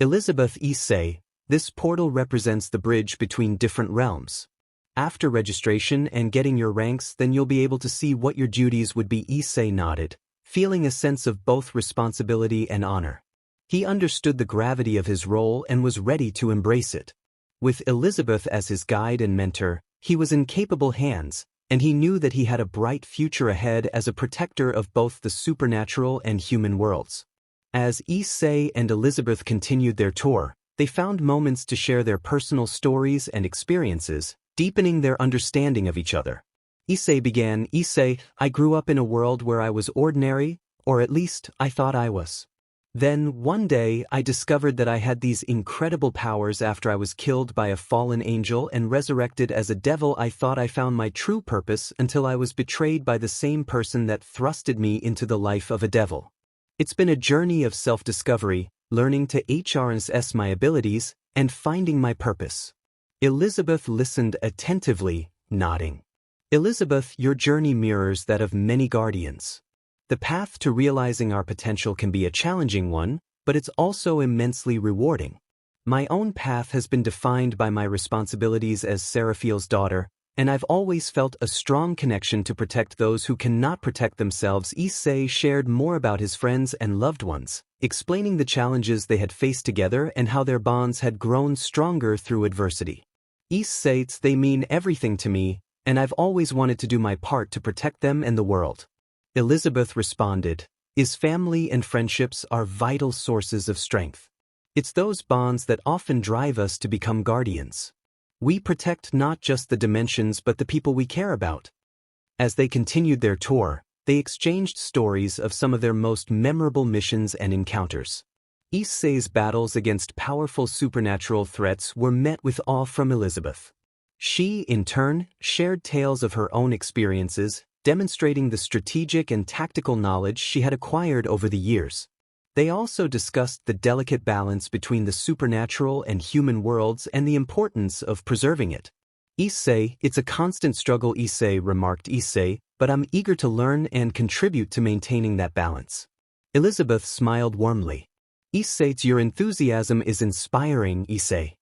Issei, this portal represents the bridge between different realms. After registration and getting your ranks, then you'll be able to see what your duties would be. Issei nodded, feeling a sense of both responsibility and honor. He understood the gravity of his role and was ready to embrace it. With Elizabeth as his guide and mentor, he was in capable hands, and he knew that he had a bright future ahead as a protector of both the supernatural and human worlds. As Issei and Elizabeth continued their tour, they found moments to share their personal stories and experiences, deepening their understanding of each other. Issei began, I grew up in a world where I was ordinary, or at least I thought I was. Then, one day, I discovered that I had these incredible powers after I was killed by a fallen angel and resurrected as a devil. I thought I found my true purpose until I was betrayed by the same person that thrusted me into the life of a devil. It's been a journey of self-discovery, learning to harness my abilities, and finding my purpose. Elizabeth listened attentively, nodding. Elizabeth, your journey mirrors that of many guardians. The path to realizing our potential can be a challenging one, but it's also immensely rewarding. My own path has been defined by my responsibilities as Seraphiel's daughter, and I've always felt a strong connection to protect those who cannot protect themselves. Issei shared more about his friends and loved ones, explaining the challenges they had faced together and how their bonds had grown stronger through adversity. Issei, they mean everything to me, and I've always wanted to do my part to protect them and the world. Elizabeth responded, family and friendships are vital sources of strength. It's those bonds that often drive us to become guardians. We protect not just the dimensions but the people we care about. As they continued their tour, they exchanged stories of some of their most memorable missions and encounters. Issei's battles against powerful supernatural threats were met with awe from Elizabeth. She, in turn, shared tales of her own experiences, demonstrating the strategic and tactical knowledge she had acquired over the years. They also discussed the delicate balance between the supernatural and human worlds and the importance of preserving it. Issei, it's a constant struggle, Issei remarked. But I'm eager to learn and contribute to maintaining that balance. Elizabeth smiled warmly. Issei, your enthusiasm is inspiring, Issei.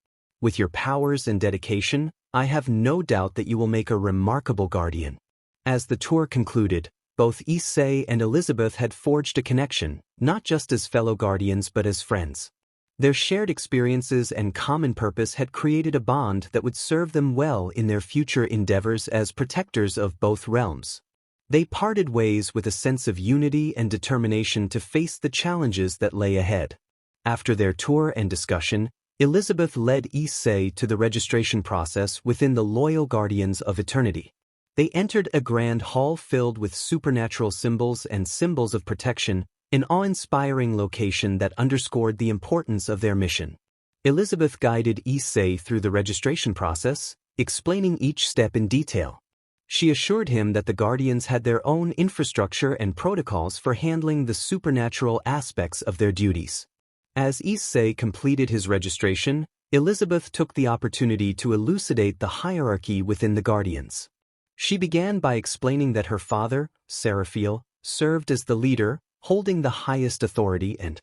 With your powers and dedication, I have no doubt that you will make a remarkable guardian. As the tour concluded, both Issei and Elizabeth had forged a connection, not just as fellow guardians but as friends. Their shared experiences and common purpose had created a bond that would serve them well in their future endeavors as protectors of both realms. They parted ways with a sense of unity and determination to face the challenges that lay ahead. After their tour and discussion, Elizabeth led Issei to the registration process within the Loyal Guardians of Eternity. They entered a grand hall filled with supernatural symbols and symbols of protection, an awe-inspiring location that underscored the importance of their mission. Elizabeth guided Issei through the registration process, explaining each step in detail. She assured him that the Guardians had their own infrastructure and protocols for handling the supernatural aspects of their duties. As Issei completed his registration, Elizabeth took the opportunity to elucidate the hierarchy within the Guardians. She began by explaining that her father, Seraphiel, served as the leader, holding the highest authority, and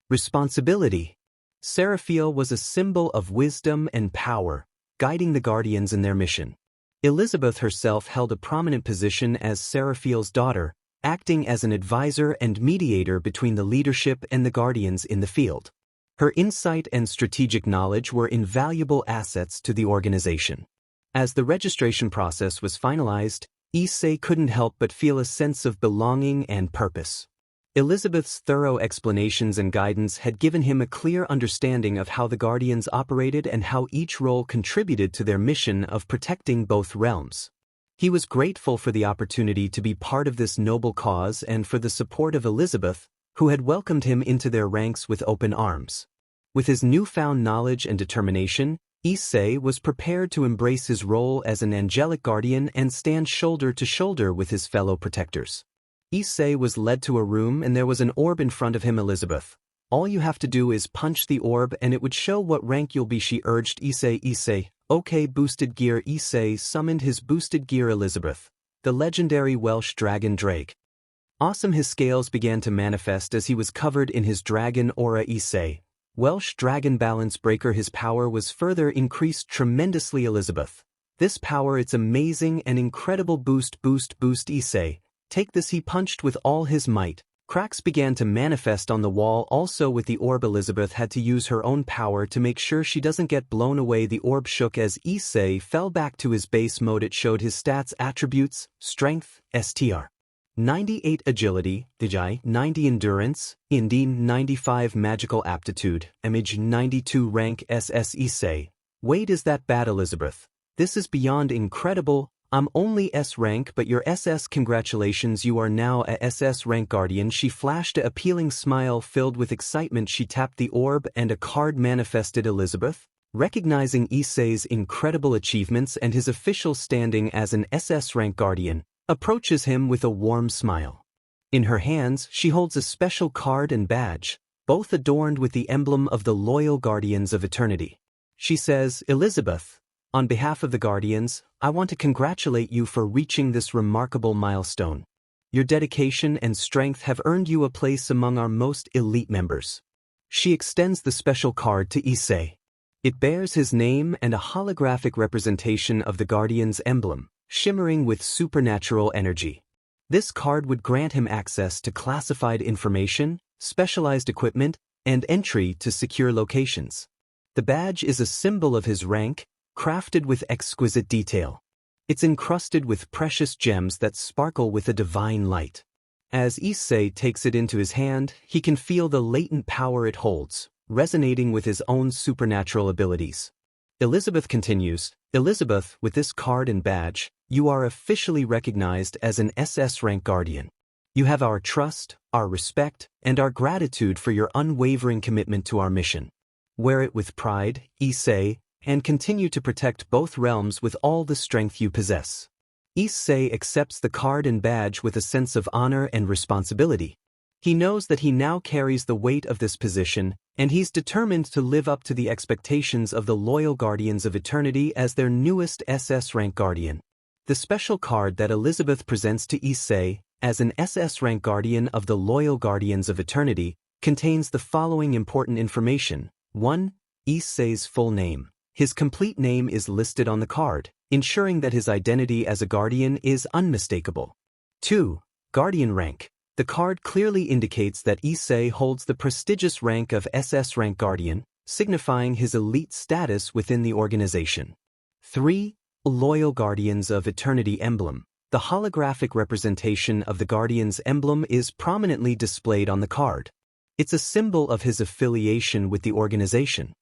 Responsibility. Seraphiel was a symbol of wisdom and power, guiding the Guardians in their mission. Elizabeth herself held a prominent position as Seraphiel's daughter, acting as an advisor and mediator between the leadership and the Guardians in the field. Her insight and strategic knowledge were invaluable assets to the organization. As the registration process was finalized, Issei couldn't help but feel a sense of belonging and purpose. Elizabeth's thorough explanations and guidance had given him a clear understanding of how the Guardians operated and how each role contributed to their mission of protecting both realms. He was grateful for the opportunity to be part of this noble cause and for the support of Elizabeth, who had welcomed him into their ranks with open arms. With his newfound knowledge and determination, Issei was prepared to embrace his role as an angelic guardian and stand shoulder to shoulder with his fellow protectors. Issei was led to a room and there was an orb in front of him. Elizabeth, all you have to do is punch the orb and it would show what rank you'll be, she urged Issei. Okay, boosted gear. Issei summoned his boosted gear Elizabeth, the legendary Welsh dragon Drake. Awesome, his scales began to manifest as he was covered in his dragon aura. Issei, Welsh dragon balance breaker. His power was further increased tremendously. Elizabeth, this power, it's amazing and incredible. Boost. Issei, take this. He punched with all his might. Cracks began to manifest on the wall. Also with the orb, Elizabeth had to use her own power to make sure she doesn't get blown away. The orb shook as Issei fell back to his base mode. It showed his stats attributes: strength, STR 98 agility, DJI 90 endurance, Indy 95 magical aptitude, image 92 rank SS. Issei, wait, is that bad? Elizabeth, this is beyond incredible. I'm only S rank but you're SS. Congratulations, you are now a SS rank guardian. She flashed an appealing smile filled with excitement. She tapped the orb and a card manifested. Elizabeth, recognizing Issei's incredible achievements and his official standing as an SS rank guardian, approaches him with a warm smile. In her hands she holds a special card and badge, both adorned with the emblem of the loyal Guardians of Eternity. She says, Elizabeth, on behalf of the Guardians, I want to congratulate you for reaching this remarkable milestone. Your dedication and strength have earned you a place among our most elite members. She extends the special card to Issei. It bears his name and a holographic representation of the Guardian's emblem, shimmering with supernatural energy. This card would grant him access to classified information, specialized equipment, and entry to secure locations. The badge is a symbol of his rank, crafted with exquisite detail. It's encrusted with precious gems that sparkle with a divine light. As Issei takes it into his hand, he can feel the latent power it holds, resonating with his own supernatural abilities. Elizabeth continues, Elizabeth, with this card and badge, you are officially recognized as an SS rank guardian. You have our trust, our respect, and our gratitude for your unwavering commitment to our mission. Wear it with pride, Issei, and continue to protect both realms with all the strength you possess. Issei accepts the card and badge with a sense of honor and responsibility. He knows that he now carries the weight of this position, and he's determined to live up to the expectations of the loyal Guardians of Eternity as their newest SS rank guardian. The special card that Elizabeth presents to Issei, as an SS rank guardian of the loyal Guardians of Eternity, contains the following important information. 1. Issei's full name. His complete name is listed on the card, ensuring that his identity as a guardian is unmistakable. 2. Guardian rank. The card clearly indicates that Issei holds the prestigious rank of SS rank guardian, signifying his elite status within the organization. 3. Loyal Guardians of Eternity emblem. The holographic representation of the Guardian's emblem is prominently displayed on the card. It's a symbol of his affiliation with the organization.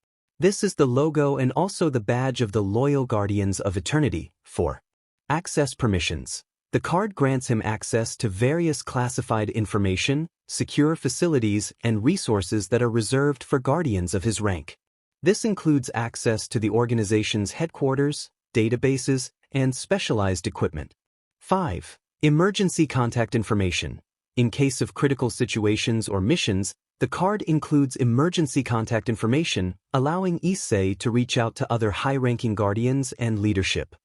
This is the logo and also the badge of the loyal Guardians of Eternity. 4. Access permissions. The card grants him access to various classified information, secure facilities, and resources that are reserved for guardians of his rank. This includes access to the organization's headquarters, databases, and specialized equipment. 5. Emergency contact information. In case of critical situations or missions, the card includes emergency contact information, allowing Issei to reach out to other high-ranking guardians and leadership.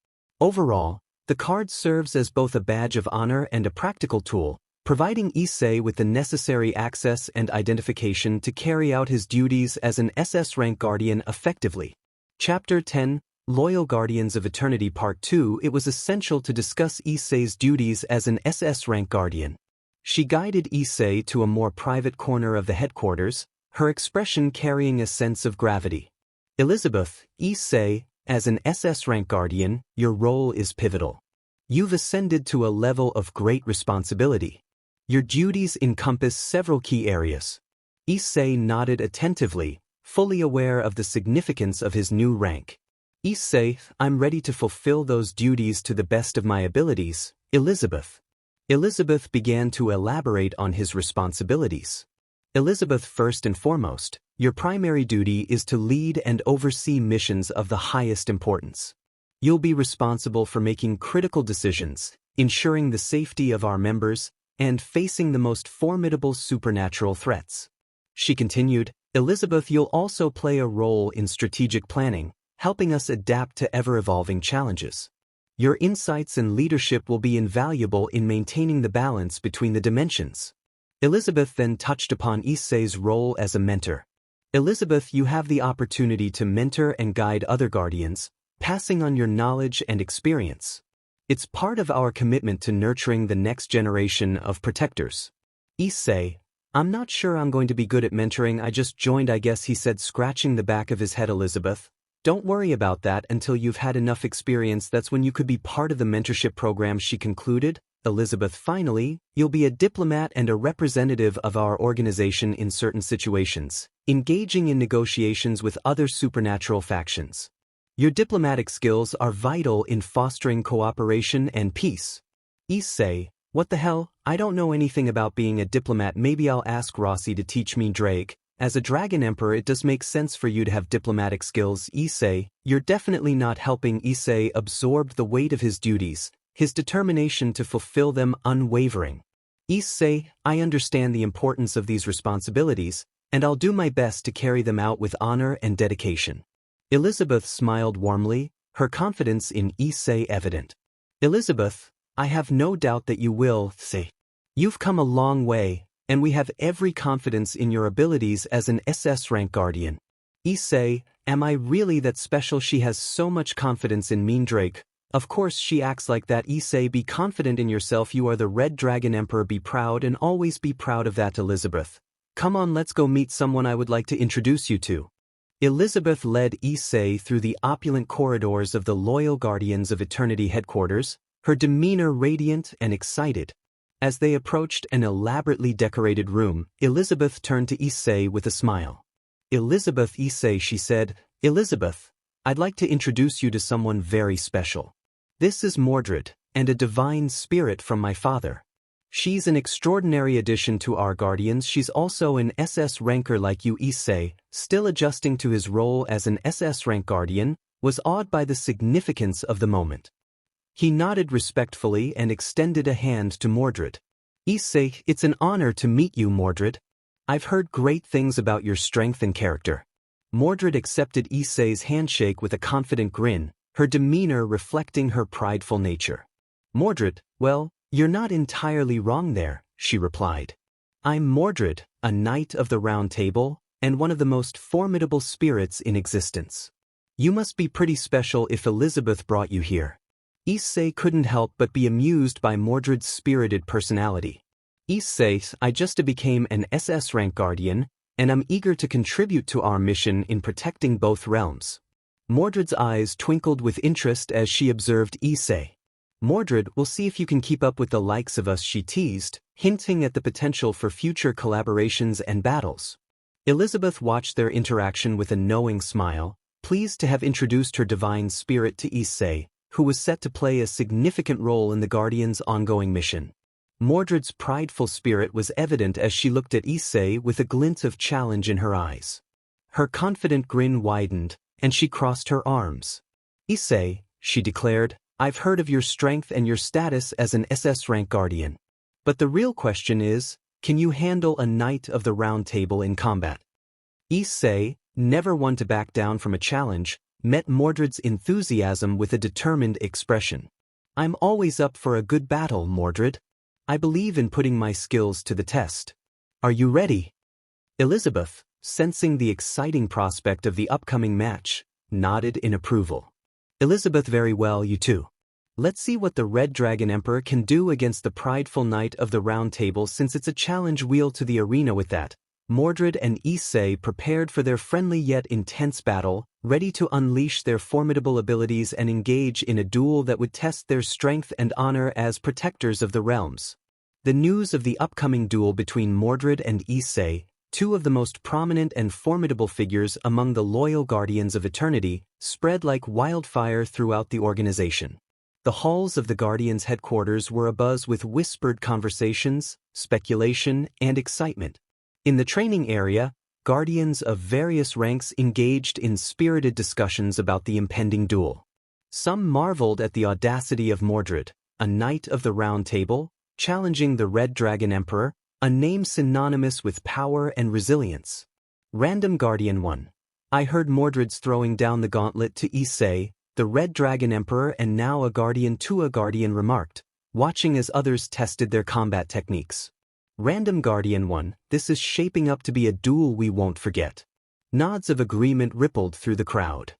Overall, the card serves as both a badge of honor and a practical tool, providing Issei with the necessary access and identification to carry out his duties as an SS rank guardian effectively. Chapter 10, Loyal Guardians of Eternity Part 2. It was essential to discuss Issei's duties as an SS rank guardian. She guided Issei to a more private corner of the headquarters, her expression carrying a sense of gravity. Elizabeth, Issei, as an SS rank guardian, your role is pivotal. You've ascended to a level of great responsibility. Your duties encompass several key areas. Issei nodded attentively, fully aware of the significance of his new rank. Issei, I'm ready to fulfill those duties to the best of my abilities, Elizabeth. Elizabeth began to elaborate on his responsibilities. Elizabeth, first and foremost, your primary duty is to lead and oversee missions of the highest importance. You'll be responsible for making critical decisions, ensuring the safety of our members, and facing the most formidable supernatural threats. She continued, Elizabeth, you'll also play a role in strategic planning, helping us adapt to ever-evolving challenges. Your insights and leadership will be invaluable in maintaining the balance between the dimensions. Elizabeth then touched upon Issei's role as a mentor. Elizabeth, you have the opportunity to mentor and guide other guardians, passing on your knowledge and experience. It's part of our commitment to nurturing the next generation of protectors. Issei, I'm not sure I'm going to be good at mentoring. I just joined, I guess, he said, scratching the back of his head. Elizabeth, don't worry about that until you've had enough experience. That's when you could be part of the mentorship program, she concluded. Elizabeth, finally, you'll be a diplomat and a representative of our organization in certain situations, engaging in negotiations with other supernatural factions. Your diplomatic skills are vital in fostering cooperation and peace. Issei, what the hell? I don't know anything about being a diplomat. Maybe I'll ask Rossi to teach me. Drake, as a dragon emperor, it does make sense for you to have diplomatic skills. Issei, you're definitely not helping. Issei absorbed the weight of his duties, his determination to fulfill them unwavering. Issei, I understand the importance of these responsibilities, and I'll do my best to carry them out with honor and dedication. Elizabeth smiled warmly, her confidence in Issei evident. Elizabeth, I have no doubt that you will, Issei. You've come a long way, and we have every confidence in your abilities as an SS rank guardian. Issei, am I really that special? She has so much confidence in me. Drake, of course she acts like that. Issei, be confident in yourself. You are the Red Dragon Emperor. Be proud and always be proud of that. Elizabeth, come on, let's go meet someone I would like to introduce you to. Elizabeth led Issei through the opulent corridors of the Loyal Guardians of Eternity headquarters, her demeanor radiant and excited. As they approached an elaborately decorated room, Elizabeth turned to Issei with a smile. Elizabeth, Issei, she said, Elizabeth, I'd like to introduce you to someone very special. This is Mordred, and a divine spirit from my father. She's an extraordinary addition to our guardians. She's also an SS ranker like you. Issei, still adjusting to his role as an SS rank guardian, was awed by the significance of the moment. He nodded respectfully and extended a hand to Mordred. Issei, it's an honor to meet you, Mordred. I've heard great things about your strength and character. Mordred accepted Issei's handshake with a confident grin, her demeanor reflecting her prideful nature. Mordred, well, you're not entirely wrong there, she replied. I'm Mordred, a knight of the Round Table, and one of the most formidable spirits in existence. You must be pretty special if Elizabeth brought you here. Issei couldn't help but be amused by Mordred's spirited personality. Issei, I just became an SS rank guardian, and I'm eager to contribute to our mission in protecting both realms. Mordred's eyes twinkled with interest as she observed Issei. Mordred, we'll see if you can keep up with the likes of us, she teased, hinting at the potential for future collaborations and battles. Elizabeth watched their interaction with a knowing smile, pleased to have introduced her divine spirit to Issei, who was set to play a significant role in the Guardians' ongoing mission. Mordred's prideful spirit was evident as she looked at Issei with a glint of challenge in her eyes. Her confident grin widened, and she crossed her arms. Issei, she declared, I've heard of your strength and your status as an SS rank guardian. But the real question is, can you handle a Knight of the Round Table in combat? Issei, never one to back down from a challenge, met Mordred's enthusiasm with a determined expression. I'm always up for a good battle, Mordred. I believe in putting my skills to the test. Are you ready? Elizabeth, sensing the exciting prospect of the upcoming match, nodded in approval. Elizabeth, very well, you too. Let's see what the Red Dragon Emperor can do against the prideful Knight of the Round Table, since it's a challenge wheel to the arena. With that, Mordred and Issei prepared for their friendly yet intense battle, ready to unleash their formidable abilities and engage in a duel that would test their strength and honor as protectors of the realms. The news of the upcoming duel between Mordred and Issei, two of the most prominent and formidable figures among the loyal Guardians of Eternity, spread like wildfire throughout the organization. The halls of the Guardians' headquarters were abuzz with whispered conversations, speculation, and excitement. In the training area, Guardians of various ranks engaged in spirited discussions about the impending duel. Some marveled at the audacity of Mordred, a Knight of the Round Table, challenging the Red Dragon Emperor, a name synonymous with power and resilience. Random Guardian 1. I heard Mordred's throwing down the gauntlet to Issei, the Red Dragon Emperor and now a Guardian too, a Guardian remarked, watching as others tested their combat techniques. Random Guardian 1, this is shaping up to be a duel we won't forget. Nods of agreement rippled through the crowd.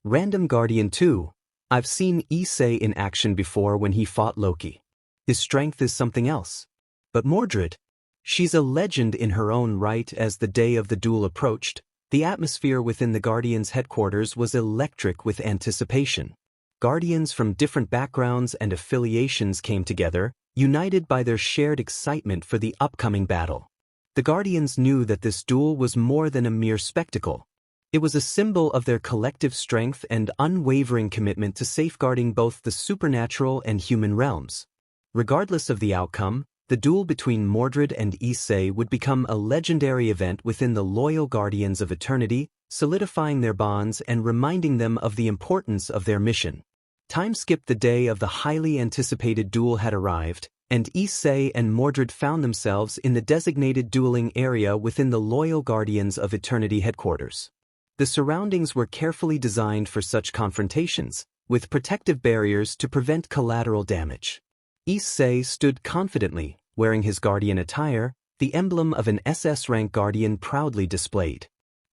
Random Guardian 2, I've seen Issei in action before when he fought Loki. His strength is something else. But Mordred? She's a legend in her own right. As the day of the duel approached, the atmosphere within the Guardians' headquarters was electric with anticipation. Guardians from different backgrounds and affiliations came together, united by their shared excitement for the upcoming battle. The Guardians knew that this duel was more than a mere spectacle. It was a symbol of their collective strength and unwavering commitment to safeguarding both the supernatural and human realms. Regardless of the outcome, the duel between Mordred and Issei would become a legendary event within the loyal Guardians of Eternity, solidifying their bonds and reminding them of the importance of their mission. Time skipped. The day of the highly anticipated duel had arrived, and Issei and Mordred found themselves in the designated dueling area within the loyal Guardians of Eternity headquarters. The surroundings were carefully designed for such confrontations, with protective barriers to prevent collateral damage. Issei stood confidently, wearing his Guardian attire, the emblem of an SS-rank Guardian proudly displayed.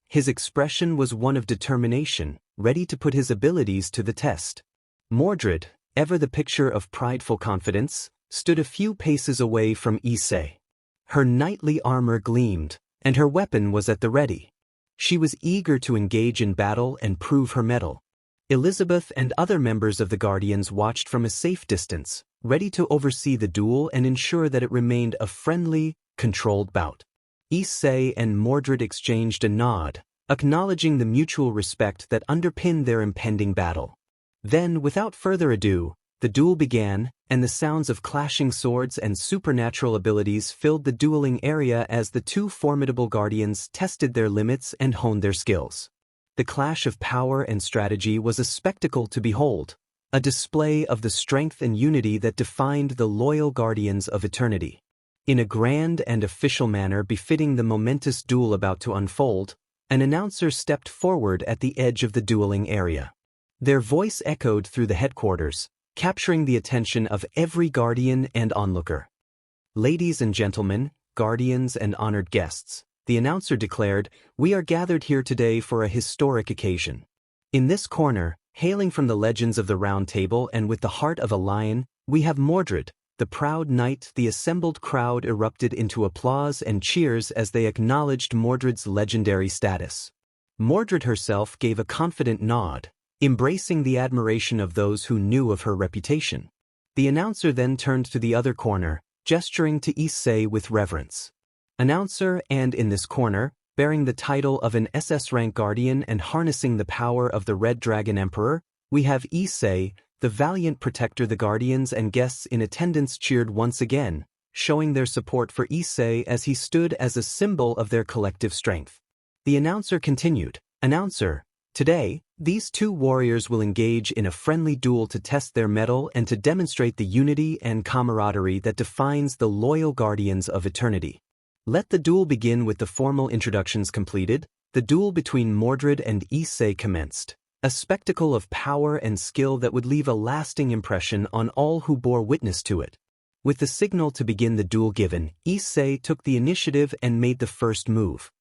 His expression was one of determination, ready to put his abilities to the test. Mordred, ever the picture of prideful confidence, stood a few paces away from Issei. Her knightly armor gleamed, and her weapon was at the ready. She was eager to engage in battle and prove her mettle. Elizabeth and other members of the Guardians watched from a safe distance, ready to oversee the duel and ensure that it remained a friendly, controlled bout. Issei and Mordred exchanged a nod, acknowledging the mutual respect that underpinned their impending battle. Then, without further ado, the duel began, and the sounds of clashing swords and supernatural abilities filled the dueling area as the two formidable Guardians tested their limits and honed their skills. The clash of power and strategy was a spectacle to behold, a display of the strength and unity that defined the loyal Guardians of Eternity. In a grand and official manner befitting the momentous duel about to unfold, an announcer stepped forward at the edge of the dueling area. Their voice echoed through the headquarters, capturing the attention of every Guardian and onlooker. Ladies and gentlemen, Guardians and honored guests, the announcer declared, we are gathered here today for a historic occasion. In this corner, hailing from the legends of the Round Table and with the heart of a lion, we have Mordred, the proud knight. The assembled crowd erupted into applause and cheers as they acknowledged Mordred's legendary status. Mordred herself gave a confident nod, embracing the admiration of those who knew of her reputation. The announcer then turned to the other corner, gesturing to Issei with reverence. Announcer, and in this corner, bearing the title of an SS-rank Guardian and harnessing the power of the Red Dragon Emperor, we have Issei, the valiant protector. The Guardians and guests in attendance cheered once again, showing their support for Issei as he stood as a symbol of their collective strength. The announcer continued, Announcer, today, these two warriors will engage in a friendly duel to test their mettle and to demonstrate the unity and camaraderie that defines the loyal Guardians of Eternity. Let the duel begin. With the formal introductions completed, the duel between Mordred and Issei commenced, a spectacle of power and skill that would leave a lasting impression on all who bore witness to it. With the signal to begin the duel given, Issei took the initiative and made the first move.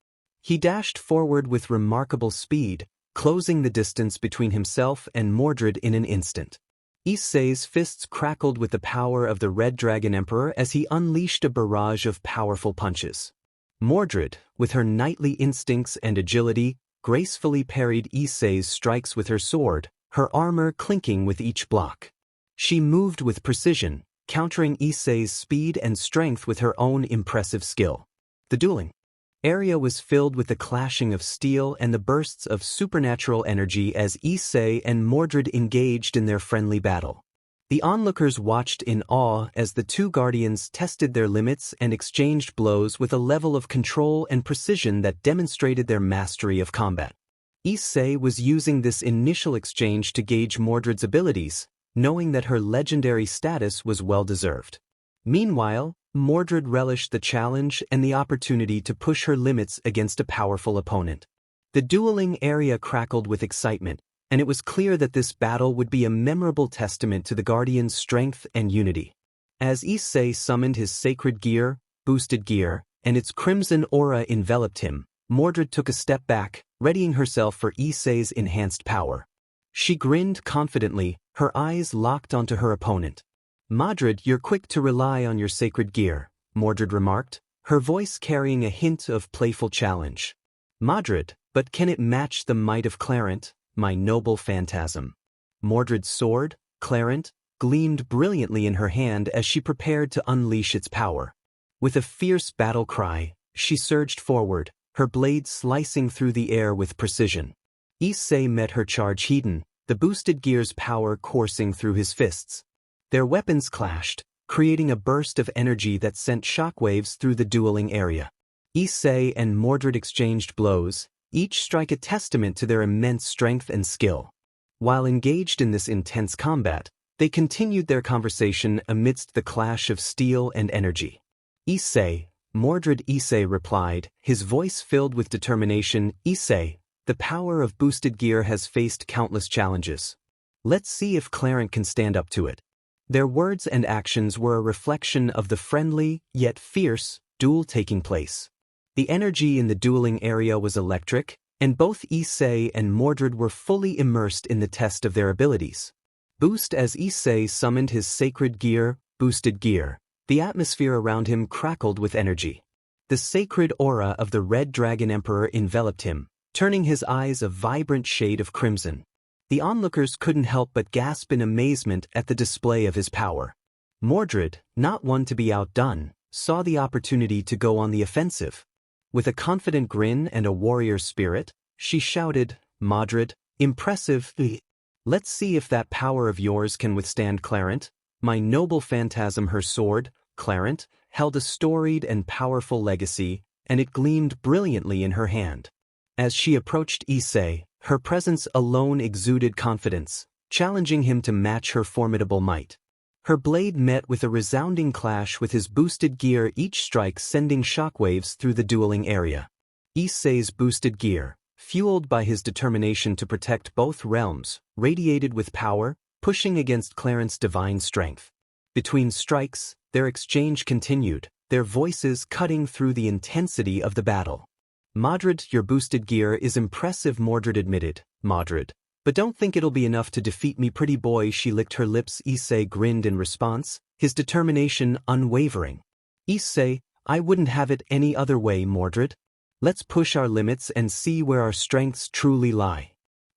He dashed forward with remarkable speed, closing the distance between himself and Mordred in an instant. Issei's fists crackled with the power of the Red Dragon Emperor as he unleashed a barrage of powerful punches. Mordred, with her knightly instincts and agility, gracefully parried Issei's strikes with her sword, her armor clinking with each block. She moved with precision, countering Issei's speed and strength with her own impressive skill. The dueling area was filled with the clashing of steel and the bursts of supernatural energy as Issei and Mordred engaged in their friendly battle. The onlookers watched in awe as the two guardians tested their limits and exchanged blows with a level of control and precision that demonstrated their mastery of combat. Issei was using this initial exchange to gauge Mordred's abilities, knowing that her legendary status was well-deserved. Meanwhile, Mordred relished the challenge and the opportunity to push her limits against a powerful opponent. The dueling area crackled with excitement, and it was clear that this battle would be a memorable testament to the Guardians' strength and unity. As Issei summoned his sacred gear, boosted gear, and its crimson aura enveloped him, Mordred took a step back, readying herself for Issei's enhanced power. She grinned confidently, her eyes locked onto her opponent. "Mordred, you're quick to rely on your sacred gear," Mordred remarked, her voice carrying a hint of playful challenge. "Mordred, but can it match the might of Clarent, my noble phantasm?" Mordred's sword, Clarent, gleamed brilliantly in her hand as she prepared to unleash its power. With a fierce battle cry, she surged forward, her blade slicing through the air with precision. Issei met her charge heat, the boosted gear's power coursing through his fists. Their weapons clashed, creating a burst of energy that sent shockwaves through the dueling area. Issei and Mordred exchanged blows, each strike a testament to their immense strength and skill. While engaged in this intense combat, they continued their conversation amidst the clash of steel and energy. "Issei, Mordred," Issei replied, his voice filled with determination. "Issei, the power of boosted gear has faced countless challenges. Let's see if Clarent can stand up to it." Their words and actions were a reflection of the friendly, yet fierce, duel taking place. The energy in the dueling area was electric, and both Issei and Mordred were fully immersed in the test of their abilities. Boost as Issei summoned his sacred gear, boosted gear, the atmosphere around him crackled with energy. The sacred aura of the Red Dragon Emperor enveloped him, turning his eyes a vibrant shade of crimson. The onlookers couldn't help but gasp in amazement at the display of his power. Mordred, not one to be outdone, saw the opportunity to go on the offensive. With a confident grin and a warrior spirit, she shouted, "Mordred, impressive. Let's see if that power of yours can withstand Clarent, my noble phantasm." Her sword, Clarent, held a storied and powerful legacy, and it gleamed brilliantly in her hand. As she approached Issei, her presence alone exuded confidence, challenging him to match her formidable might. Her blade met with a resounding clash with his boosted gear, each strike sending shockwaves through the dueling area. Issei's boosted gear, fueled by his determination to protect both realms, radiated with power, pushing against Clarent's divine strength. Between strikes, their exchange continued, their voices cutting through the intensity of the battle. "Mordred, your boosted gear is impressive," Mordred admitted. "Mordred, but don't think it'll be enough to defeat me, pretty boy." She licked her lips. Issei grinned in response, his determination unwavering. "Issei, I wouldn't have it any other way, Mordred. Let's push our limits and see where our strengths truly lie."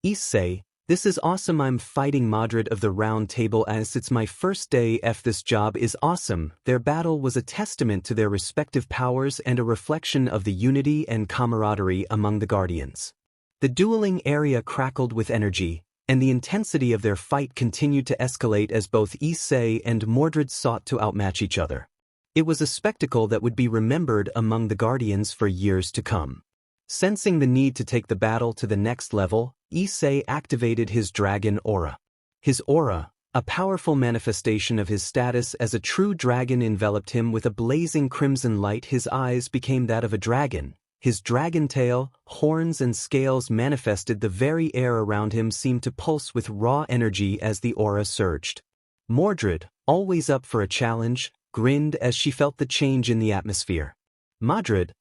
"Issei, this is awesome. I'm fighting Mordred of the Round Table as it's my first day. This job is awesome." Their battle was a testament to their respective powers and a reflection of the unity and camaraderie among the Guardians. The dueling area crackled with energy, and the intensity of their fight continued to escalate as both Issei and Mordred sought to outmatch each other. It was a spectacle that would be remembered among the Guardians for years to come. Sensing the need to take the battle to the next level, Issei activated his dragon aura. His aura, a powerful manifestation of his status as a true dragon, enveloped him with a blazing crimson light. His eyes became that of a dragon. His dragon tail, horns and scales manifested. The very air around him seemed to pulse with raw energy as the aura surged. Mordred, always up for a challenge, grinned as she felt the change in the atmosphere. Madrid,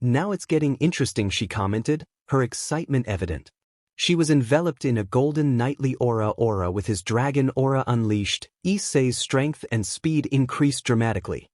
now it's getting interesting, she commented, her excitement evident. She was enveloped in a golden knightly aura with his dragon aura unleashed. Issei's strength and speed increased dramatically.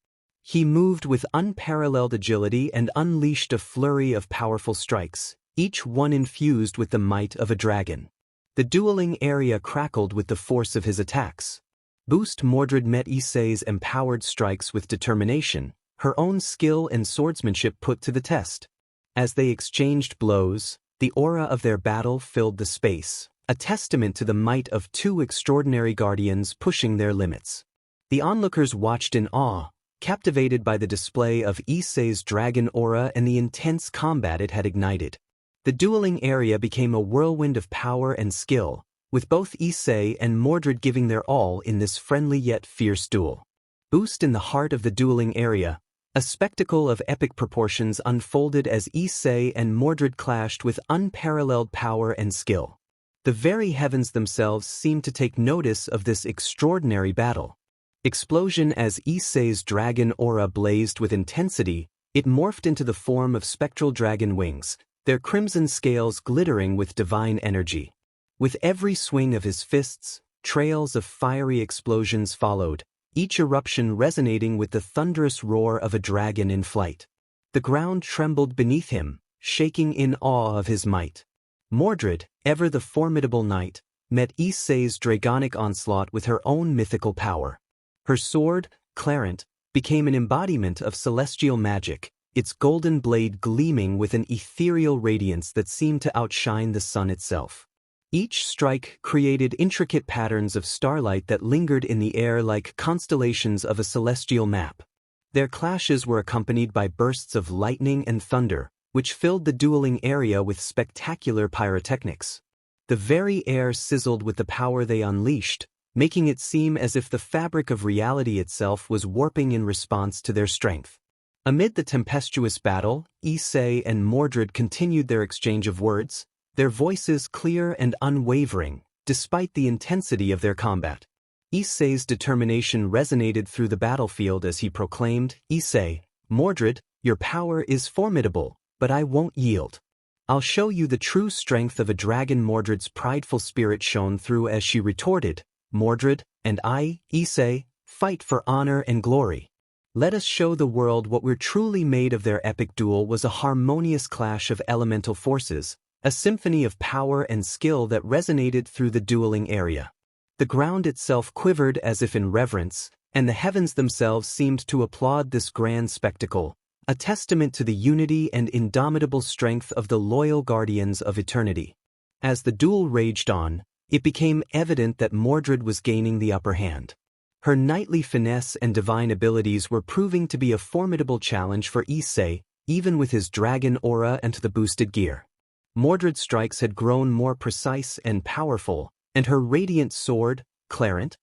He moved with unparalleled agility and unleashed a flurry of powerful strikes, each one infused with the might of a dragon. The dueling area crackled with the force of his attacks. Boost Mordred met Issei's empowered strikes with determination, her own skill and swordsmanship put to the test. As they exchanged blows, the aura of their battle filled the space, a testament to the might of two extraordinary guardians pushing their limits. The onlookers watched in awe, captivated by the display of Issei's dragon aura and the intense combat it had ignited. The dueling area became a whirlwind of power and skill, with both Issei and Mordred giving their all in this friendly yet fierce duel. Boost in the heart of the dueling area, a spectacle of epic proportions unfolded as Issei and Mordred clashed with unparalleled power and skill. The very heavens themselves seemed to take notice of this extraordinary battle. Explosion as Issei's dragon aura blazed with intensity, it morphed into the form of spectral dragon wings, their crimson scales glittering with divine energy. With every swing of his fists, trails of fiery explosions followed, each eruption resonating with the thunderous roar of a dragon in flight. The ground trembled beneath him, shaking in awe of his might. Mordred, ever the formidable knight, met Issei's dragonic onslaught with her own mythical power. Her sword, Clarent, became an embodiment of celestial magic, its golden blade gleaming with an ethereal radiance that seemed to outshine the sun itself. Each strike created intricate patterns of starlight that lingered in the air like constellations of a celestial map. Their clashes were accompanied by bursts of lightning and thunder, which filled the dueling area with spectacular pyrotechnics. The very air sizzled with the power they unleashed, making it seem as if the fabric of reality itself was warping in response to their strength. Amid the tempestuous battle, Issei and Mordred continued their exchange of words, their voices clear and unwavering, despite the intensity of their combat. Issei's determination resonated through the battlefield as he proclaimed, "Issei, Mordred, your power is formidable, but I won't yield. I'll show you the true strength of a dragon." Mordred's prideful spirit shone through as she retorted, "Mordred, and I, Issei, fight for honor and glory. Let us show the world what we're truly made of." Their epic duel was a harmonious clash of elemental forces, a symphony of power and skill that resonated through the dueling area. The ground itself quivered as if in reverence, and the heavens themselves seemed to applaud this grand spectacle, a testament to the unity and indomitable strength of the loyal guardians of eternity. As the duel raged on, it became evident that Mordred was gaining the upper hand. Her knightly finesse and divine abilities were proving to be a formidable challenge for Issei, even with his dragon aura and the boosted gear. Mordred's strikes had grown more precise and powerful, and her radiant sword, Clarent,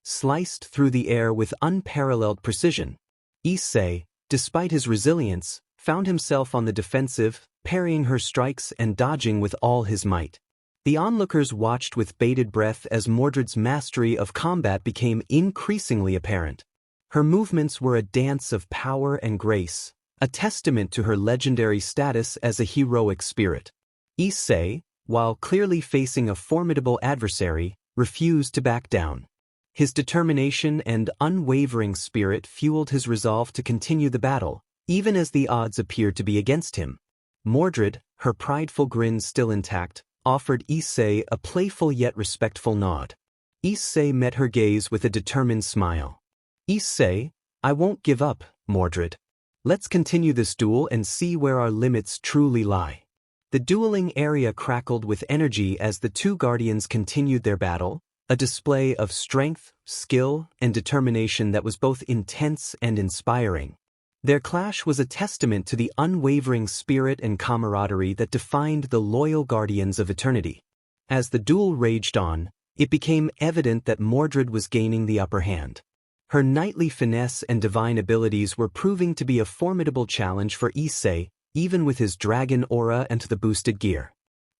sliced through the air with unparalleled precision. Issei, despite his resilience, found himself on the defensive, parrying her strikes and dodging with all his might. The onlookers watched with bated breath as Mordred's mastery of combat became increasingly apparent. Her movements were a dance of power and grace, a testament to her legendary status as a heroic spirit. Issei, while clearly facing a formidable adversary, refused to back down. His determination and unwavering spirit fueled his resolve to continue the battle, even as the odds appeared to be against him. Mordred, her prideful grin still intact, offered Issei a playful yet respectful nod. Issei met her gaze with a determined smile. "Issei, I won't give up, Mordred. Let's continue this duel and see where our limits truly lie." The dueling area crackled with energy as the two guardians continued their battle, a display of strength, skill, and determination that was both intense and inspiring. Their clash was a testament to the unwavering spirit and camaraderie that defined the loyal guardians of eternity. As the duel raged on, it became evident that Mordred was gaining the upper hand. Her knightly finesse and divine abilities were proving to be a formidable challenge for Issei, even with his dragon aura and the boosted gear.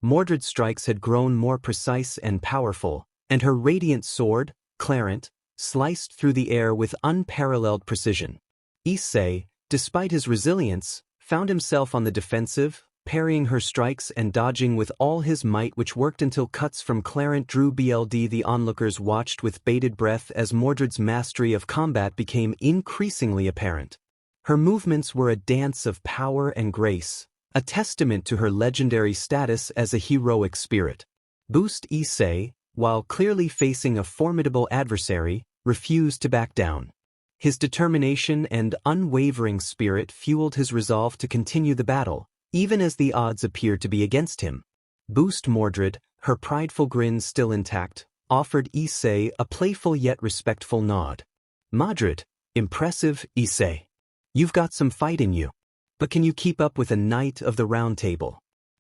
Mordred's strikes had grown more precise and powerful, and her radiant sword, Clarent, sliced through the air with unparalleled precision. Issei, despite his resilience, found himself on the defensive, parrying her strikes and dodging with all his might, which worked until cuts from Clarent drew blood. The onlookers watched with bated breath as Mordred's mastery of combat became increasingly apparent. Her movements were a dance of power and grace, a testament to her legendary status as a heroic spirit. Boost Issei, while clearly facing a formidable adversary, refused to back down. His determination and unwavering spirit fueled his resolve to continue the battle, even as the odds appeared to be against him. Boost Mordred, her prideful grin still intact, offered Issei a playful yet respectful nod. "Mordred, impressive, Issei. You've got some fight in you. But can you keep up with a knight of the Round Table?"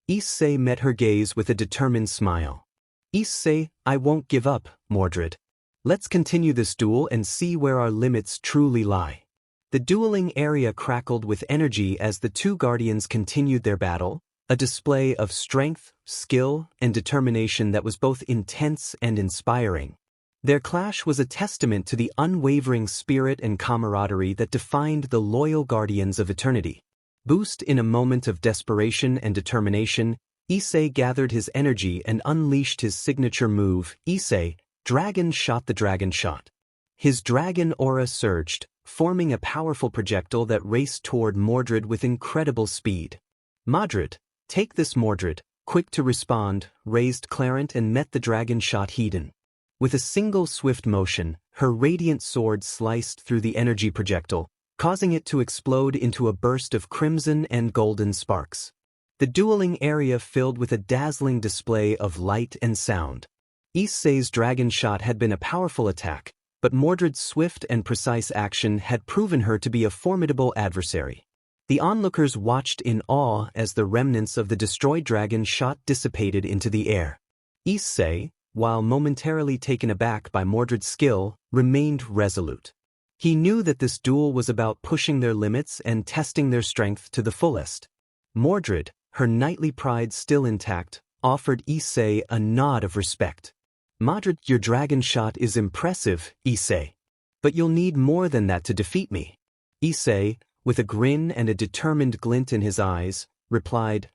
Issei met her gaze with a determined smile. "Issei, I won't give up, Mordred. Let's continue this duel and see where our limits truly lie." The dueling area crackled with energy as the two guardians continued their battle, a display of strength, skill, and determination that was both intense and inspiring. Their clash was a testament to the unwavering spirit and camaraderie that defined the loyal guardians of eternity. Boost in a moment of desperation and determination, Issei gathered his energy and unleashed his signature move, Issei, Dragon Shot. The Dragon Shot. His dragon aura surged, forming a powerful projectile that raced toward Mordred with incredible speed. "Mordred, take this." Mordred, quick to respond, raised Clarent and met the dragon shot head-on. With a single swift motion, her radiant sword sliced through the energy projectile, causing it to explode into a burst of crimson and golden sparks. The dueling area filled with a dazzling display of light and sound. Issei's dragon shot had been a powerful attack, but Mordred's swift and precise action had proven her to be a formidable adversary. The onlookers watched in awe as the remnants of the destroyed dragon shot dissipated into the air. Issei, while momentarily taken aback by Mordred's skill, remained resolute. He knew that this duel was about pushing their limits and testing their strength to the fullest. Mordred, her knightly pride still intact, offered Issei a nod of respect. "Mordred, your dragon shot is impressive, Issei. But you'll need more than that to defeat me." Issei, with a grin and a determined glint in his eyes, replied,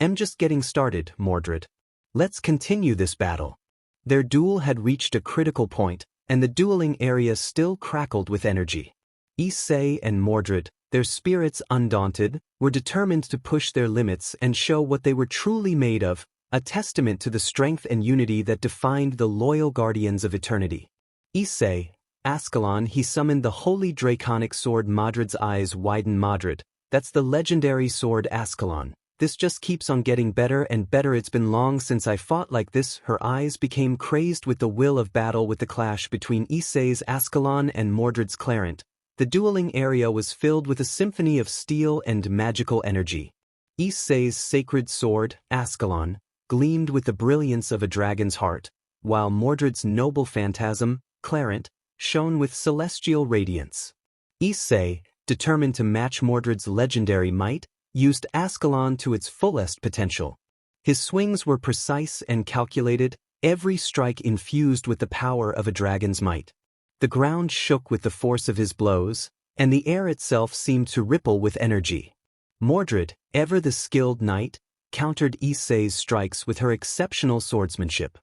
"I'm just getting started, Mordred. Let's continue this battle." Their duel had reached a critical point, and the dueling area still crackled with energy. Issei and Mordred, their spirits undaunted, were determined to push their limits and show what they were truly made of, a testament to the strength and unity that defined the loyal guardians of eternity. Issei, Ascalon, he summoned the holy draconic sword. Mordred's eyes widened. "Mordred, that's the legendary sword Ascalon. This just keeps on getting better and better. It's been long since I fought like this." Her eyes became crazed with the will of battle. With the clash between Issei's Ascalon and Mordred's Clarent, the dueling area was filled with a symphony of steel and magical energy. Issei's sacred sword, Ascalon, gleamed with the brilliance of a dragon's heart, while Mordred's noble phantasm, Clarent, shone with celestial radiance. Issei, determined to match Mordred's legendary might, used Ascalon to its fullest potential. His swings were precise and calculated, every strike infused with the power of a dragon's might. The ground shook with the force of his blows, and the air itself seemed to ripple with energy. Mordred, ever the skilled knight, countered Issei's strikes with her exceptional swordsmanship.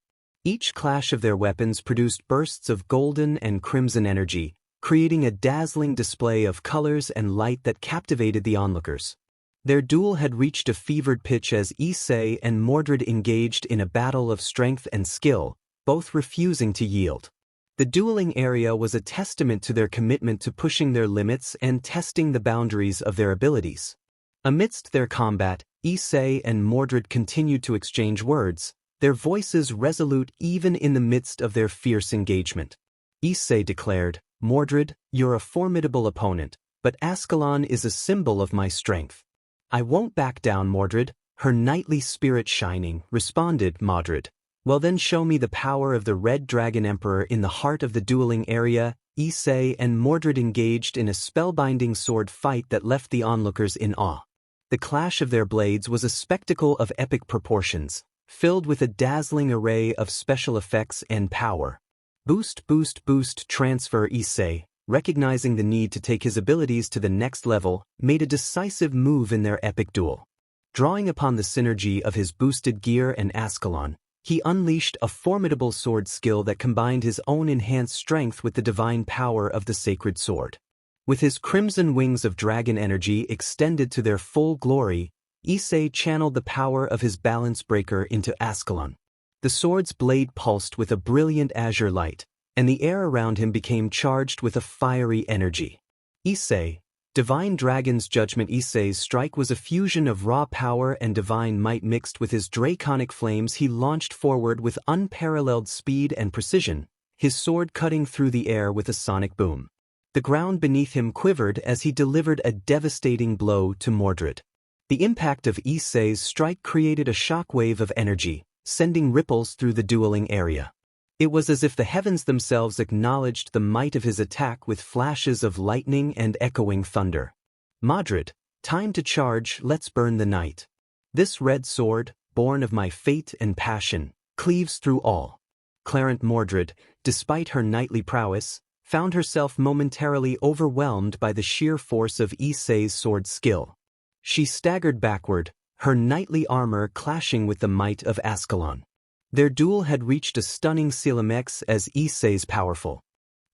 Each clash of their weapons produced bursts of golden and crimson energy, creating a dazzling display of colors and light that captivated the onlookers. Their duel had reached a fevered pitch as Issei and Mordred engaged in a battle of strength and skill, both refusing to yield. The dueling area was a testament to their commitment to pushing their limits and testing the boundaries of their abilities. Amidst their combat, Issei and Mordred continued to exchange words, their voices resolute even in the midst of their fierce engagement. Issei declared, "Mordred, you're a formidable opponent, but Ascalon is a symbol of my strength." "I won't back down, Mordred," her knightly spirit shining, responded Mordred. "Well then, show me the power of the Red Dragon Emperor." In the heart of the dueling area, Issei and Mordred engaged in a spellbinding sword fight that left the onlookers in awe. The clash of their blades was a spectacle of epic proportions, filled with a dazzling array of special effects and power. Boost, boost, boost, transfer. Issei, recognizing the need to take his abilities to the next level, made a decisive move in their epic duel. Drawing upon the synergy of his boosted gear and Ascalon, he unleashed a formidable sword skill that combined his own enhanced strength with the divine power of the sacred sword. With his crimson wings of dragon energy extended to their full glory, Issei channeled the power of his balance breaker into Ascalon. The sword's blade pulsed with a brilliant azure light, and the air around him became charged with a fiery energy. Issei, Divine Dragon's Judgment. Issei's strike was a fusion of raw power and divine might mixed with his draconic flames. He launched forward with unparalleled speed and precision, his sword cutting through the air with a sonic boom. The ground beneath him quivered as he delivered a devastating blow to Mordred. The impact of Issei's strike created a shockwave of energy, sending ripples through the dueling area. It was as if the heavens themselves acknowledged the might of his attack with flashes of lightning and echoing thunder. Mordred, time to charge, let's burn the night. This red sword, born of my fate and passion, cleaves through all. Clarent. Mordred, despite her knightly prowess, found herself momentarily overwhelmed by the sheer force of Issei's sword skill. She staggered backward, her knightly armor clashing with the might of Ascalon. Their duel had reached a stunning climax as Issei's powerful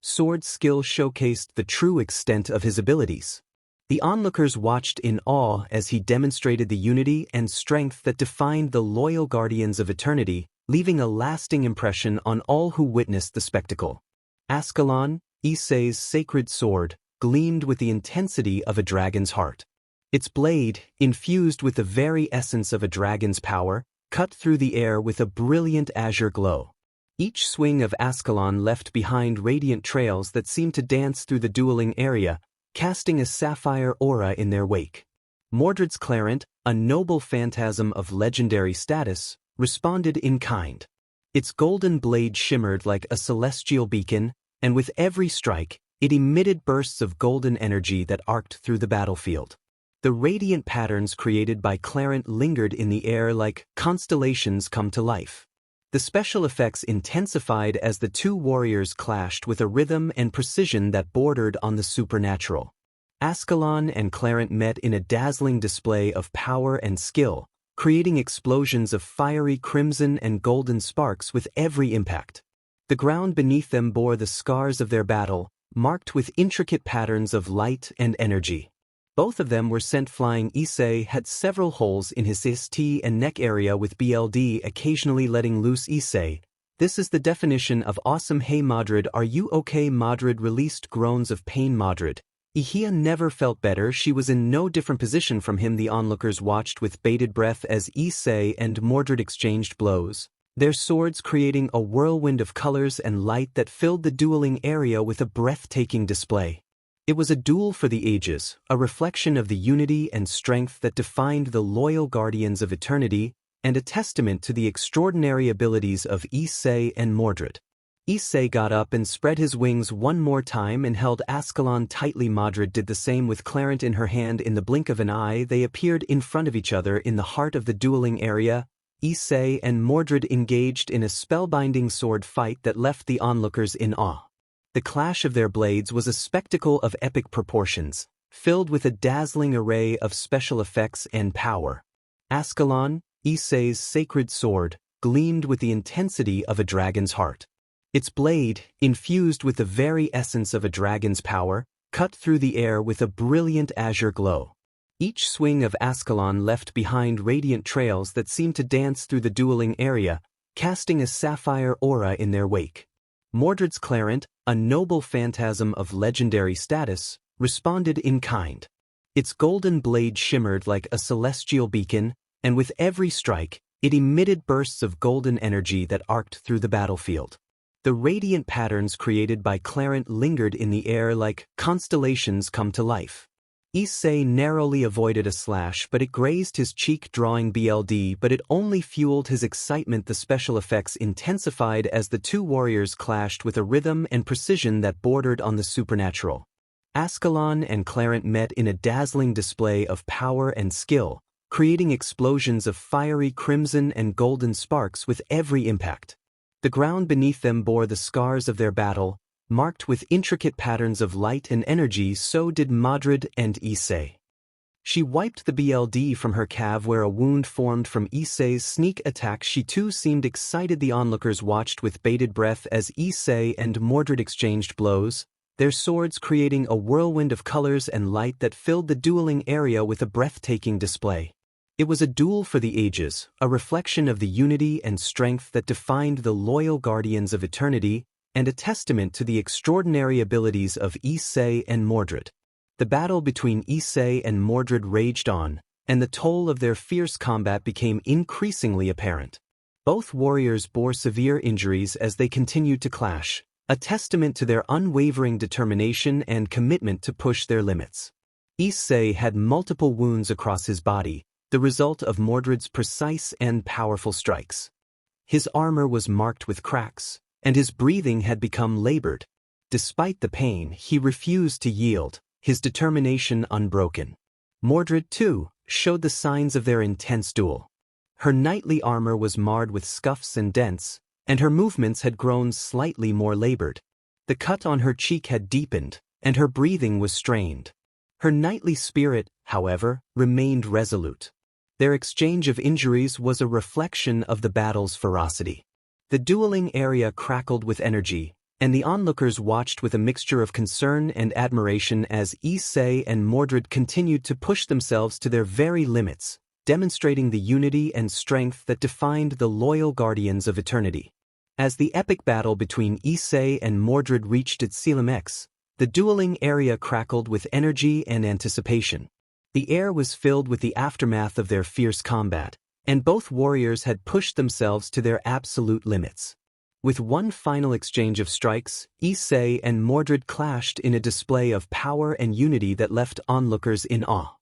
sword skill showcased the true extent of his abilities. The onlookers watched in awe as he demonstrated the unity and strength that defined the loyal guardians of eternity, leaving a lasting impression on all who witnessed the spectacle. Ascalon, Issei's sacred sword, gleamed with the intensity of a dragon's heart. Its blade, infused with the very essence of a dragon's power, cut through the air with a brilliant azure glow. Each swing of Ascalon left behind radiant trails that seemed to dance through the dueling area, casting a sapphire aura in their wake. Mordred's Clarent, a noble phantasm of legendary status, responded in kind. Its golden blade shimmered like a celestial beacon, and with every strike, it emitted bursts of golden energy that arced through the battlefield. The radiant patterns created by Clarent lingered in the air like constellations come to life. The special effects intensified as the two warriors clashed with a rhythm and precision that bordered on the supernatural. Ascalon and Clarent met in a dazzling display of power and skill, creating explosions of fiery crimson and golden sparks with every impact. The ground beneath them bore the scars of their battle, marked with intricate patterns of light and energy. Both of them were sent flying. Issei had several holes in his chest and neck area with BLD occasionally letting loose. Issei, this is the definition of awesome. Hey Mordred, are you okay? Mordred released groans of pain. Mordred, Ihia never felt better. She was in no different position from him. The onlookers watched with bated breath as Issei and Mordred exchanged blows, their swords creating a whirlwind of colors and light that filled the dueling area with a breathtaking display. It was a duel for the ages, a reflection of the unity and strength that defined the loyal guardians of eternity, and a testament to the extraordinary abilities of Issei and Mordred. Issei got up and spread his wings one more time and held Ascalon tightly. Mordred did the same with Clarent in her hand. In the blink of an eye, they appeared in front of each other in the heart of the dueling area. Issei and Mordred engaged in a spellbinding sword fight that left the onlookers in awe. The clash of their blades was a spectacle of epic proportions, filled with a dazzling array of special effects and power. Ascalon, Issei's sacred sword, gleamed with the intensity of a dragon's heart. Its blade, infused with the very essence of a dragon's power, cut through the air with a brilliant azure glow. Each swing of Ascalon left behind radiant trails that seemed to dance through the dueling area, casting a sapphire aura in their wake. Mordred's Clarent, a noble phantasm of legendary status, responded in kind. Its golden blade shimmered like a celestial beacon, and with every strike, it emitted bursts of golden energy that arced through the battlefield. The radiant patterns created by Clarent lingered in the air like constellations come to life. Issei narrowly avoided a slash, but it grazed his cheek, drawing BLD, but it only fueled his excitement. The special effects intensified as the two warriors clashed with a rhythm and precision that bordered on the supernatural. Ascalon and Clarent met in a dazzling display of power and skill, creating explosions of fiery crimson and golden sparks with every impact. The ground beneath them bore the scars of their battle, marked with intricate patterns of light and energy. So did Modred and Issei. She wiped the BLD from her calf where a wound formed from Issei's sneak attack. She too seemed excited. The onlookers watched with bated breath as Issei and Mordred exchanged blows, their swords creating a whirlwind of colors and light that filled the dueling area with a breathtaking display. It was a duel for the ages, a reflection of the unity and strength that defined the loyal guardians of eternity, and a testament to the extraordinary abilities of Issei and Mordred. The battle between Issei and Mordred raged on, and the toll of their fierce combat became increasingly apparent. Both warriors bore severe injuries as they continued to clash, a testament to their unwavering determination and commitment to push their limits. Issei had multiple wounds across his body, the result of Mordred's precise and powerful strikes. His armor was marked with cracks, and his breathing had become labored. Despite the pain, he refused to yield, his determination unbroken. Mordred, too, showed the signs of their intense duel. Her knightly armor was marred with scuffs and dents, and her movements had grown slightly more labored. The cut on her cheek had deepened, and her breathing was strained. Her knightly spirit, however, remained resolute. Their exchange of injuries was a reflection of the battle's ferocity. The dueling area crackled with energy, and the onlookers watched with a mixture of concern and admiration as Issei and Mordred continued to push themselves to their very limits, demonstrating the unity and strength that defined the loyal guardians of eternity. As the epic battle between Issei and Mordred reached its climax, the dueling area crackled with energy and anticipation. The air was filled with the aftermath of their fierce combat, and both warriors had pushed themselves to their absolute limits. With one final exchange of strikes, Issei and Mordred clashed in a display of power and unity that left onlookers in awe.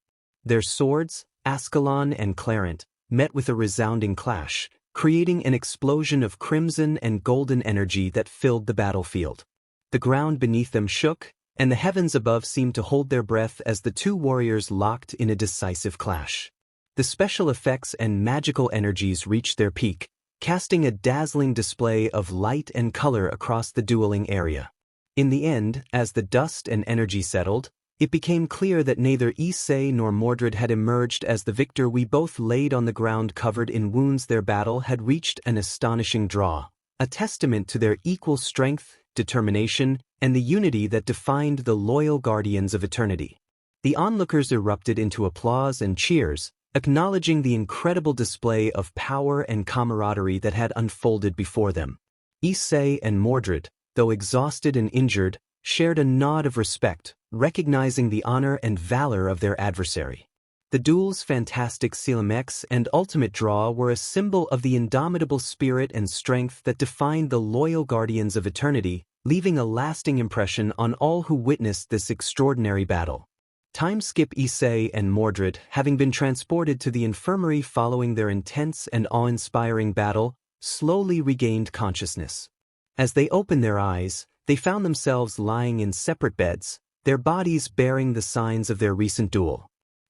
Their swords, Ascalon and Clarent, met with a resounding clash, creating an explosion of crimson and golden energy that filled the battlefield. The ground beneath them shook, and the heavens above seemed to hold their breath as the two warriors locked in a decisive clash. The special effects and magical energies reached their peak, casting a dazzling display of light and color across the dueling area. In the end, as the dust and energy settled, it became clear that neither Issei nor Mordred had emerged as the victor. We both laid on the ground covered in wounds. Their battle had reached an astonishing draw, a testament to their equal strength, determination, and the unity that defined the loyal guardians of eternity. The onlookers erupted into applause and cheers, acknowledging the incredible display of power and camaraderie that had unfolded before them. Issei and Mordred, though exhausted and injured, shared a nod of respect, recognizing the honor and valor of their adversary. The duel's fantastic climax and ultimate draw were a symbol of the indomitable spirit and strength that defined the loyal guardians of eternity, leaving a lasting impression on all who witnessed this extraordinary battle. Time skip. Issei and Mordred, having been transported to the infirmary following their intense and awe-inspiring battle, slowly regained consciousness. As they opened their eyes, they found themselves lying in separate beds, their bodies bearing the signs of their recent duel.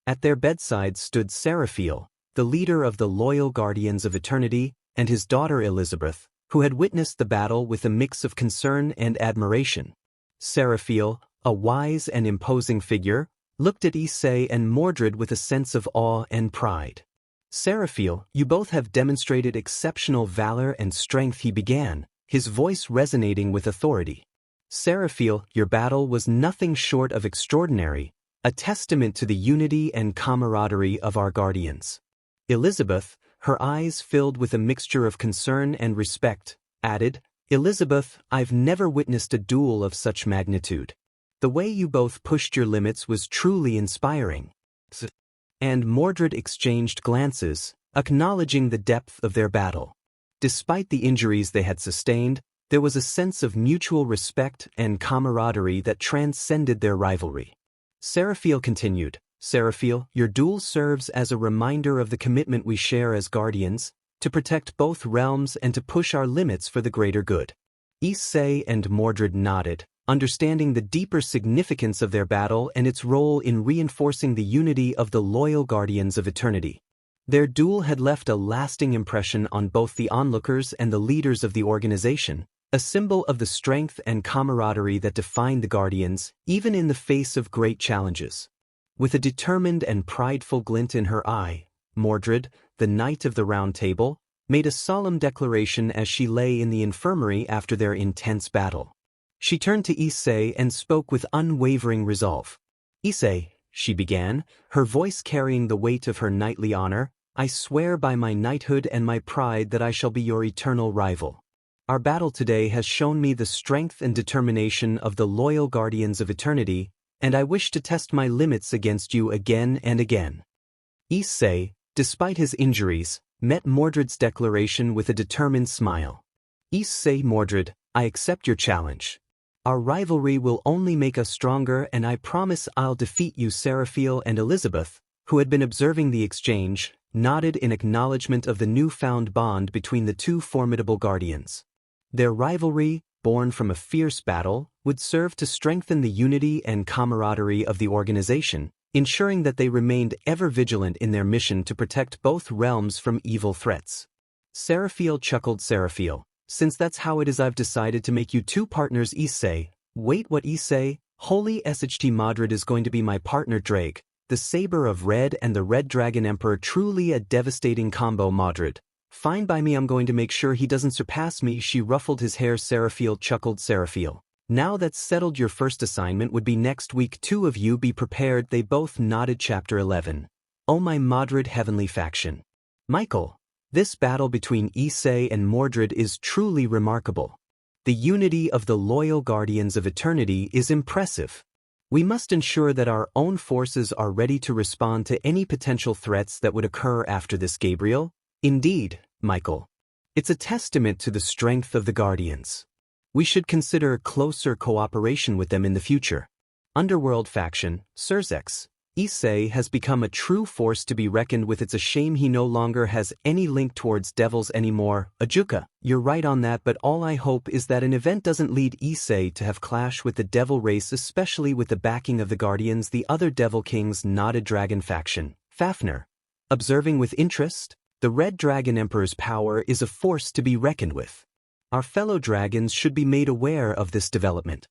At their bedside stood Seraphiel, the leader of the loyal guardians of eternity, and his daughter Elizabeth, who had witnessed the battle with a mix of concern and admiration. Seraphiel, a wise and imposing figure, looked at Issei and Mordred with a sense of awe and pride. "Seraphiel, you both have demonstrated exceptional valor and strength," he began, his voice resonating with authority. "Seraphiel, your battle was nothing short of extraordinary, a testament to the unity and camaraderie of our guardians." Elizabeth, her eyes filled with a mixture of concern and respect, added, "Elizabeth, I've never witnessed a duel of such magnitude. The way you both pushed your limits was truly inspiring." And Mordred exchanged glances, acknowledging the depth of their battle. Despite the injuries they had sustained, there was a sense of mutual respect and camaraderie that transcended their rivalry. Seraphiel continued, "Seraphiel, your duel serves as a reminder of the commitment we share as guardians, to protect both realms and to push our limits for the greater good." Issei and Mordred nodded, understanding the deeper significance of their battle and its role in reinforcing the unity of the loyal guardians of eternity. Their duel had left a lasting impression on both the onlookers and the leaders of the organization, a symbol of the strength and camaraderie that defined the Guardians, even in the face of great challenges. With a determined and prideful glint in her eye, Mordred, the Knight of the Round Table, made a solemn declaration as she lay in the infirmary after their intense battle. She turned to Issei and spoke with unwavering resolve. "Issei," she began, her voice carrying the weight of her knightly honor, "I swear by my knighthood and my pride that I shall be your eternal rival. Our battle today has shown me the strength and determination of the loyal Guardians of Eternity, and I wish to test my limits against you again and again." Issei, despite his injuries, met Mordred's declaration with a determined smile. "Issei Mordred, I accept your challenge. Our rivalry will only make us stronger, and I promise I'll defeat you." Seraphiel and Elizabeth, who had been observing the exchange, nodded in acknowledgement of the newfound bond between the two formidable Guardians. Their rivalry, born from a fierce battle, would serve to strengthen the unity and camaraderie of the organization, ensuring that they remained ever vigilant in their mission to protect both realms from evil threats. Seraphiel chuckled. "Seraphiel, since that's how it is, I've decided to make you two partners." Issei, "Wait, what?" Issei, "Holy SHT Mordred is going to be my partner. Drake, the Saber of Red and the Red Dragon Emperor, truly a devastating combo. Mordred, fine by me, I'm going to make sure he doesn't surpass me." She ruffled his hair. Seraphiel chuckled. "Seraphiel, now that's settled, your first assignment would be next week. Two of you be prepared." They both nodded. Chapter 11. Oh My Mordred Heavenly Faction. Michael, this battle between Issei and Mordred is truly remarkable. The unity of the loyal Guardians of Eternity is impressive. We must ensure that our own forces are ready to respond to any potential threats that would occur after this. Gabriel, indeed, Michael. It's a testament to the strength of the Guardians. We should consider closer cooperation with them in the future. Underworld faction, Surzex. Issei has become a true force to be reckoned with. It's a shame he no longer has any link towards devils anymore. Ajuka, you're right on that, but all I hope is that an event doesn't lead Issei to have clash with the devil race, especially with the backing of the Guardians. The other devil kings nodded. Dragon faction, Fafnir. Observing with interest, the Red Dragon Emperor's power is a force to be reckoned with. Our fellow dragons should be made aware of this development.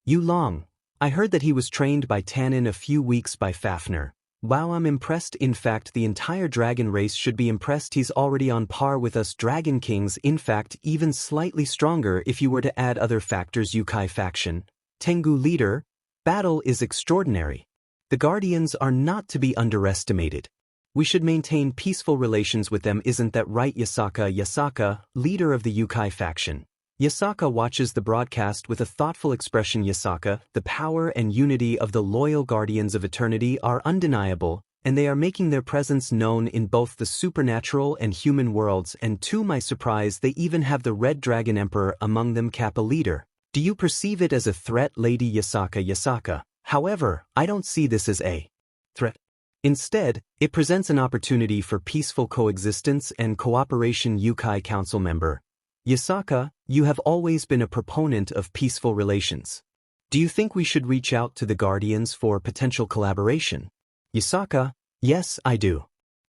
Yulong, I heard that he was trained by Tanin a few weeks by Fafnir. Wow, I'm impressed. In fact, the entire dragon race should be impressed. He's already on par with us Dragon Kings, in fact even slightly stronger if you were to add other factors. Yukai faction, Tengu leader, battle is extraordinary. The Guardians are not to be underestimated. We should maintain peaceful relations with them, isn't that right? Yasaka, leader of the Yukai faction. Yasaka watches the broadcast with a thoughtful expression. Yasaka, the power and unity of the loyal Guardians of Eternity are undeniable, and they are making their presence known in both the supernatural and human worlds, and to my surprise they even have the Red Dragon Emperor among them. Kappa leader, do you perceive it as a threat? Lady Yasaka, however, I don't see this as a threat. Instead, it presents an opportunity for peaceful coexistence and cooperation. Yukai Council member, Yasaka, you have always been a proponent of peaceful relations. Do you think we should reach out to the Guardians for potential collaboration? Yasaka, yes, I do.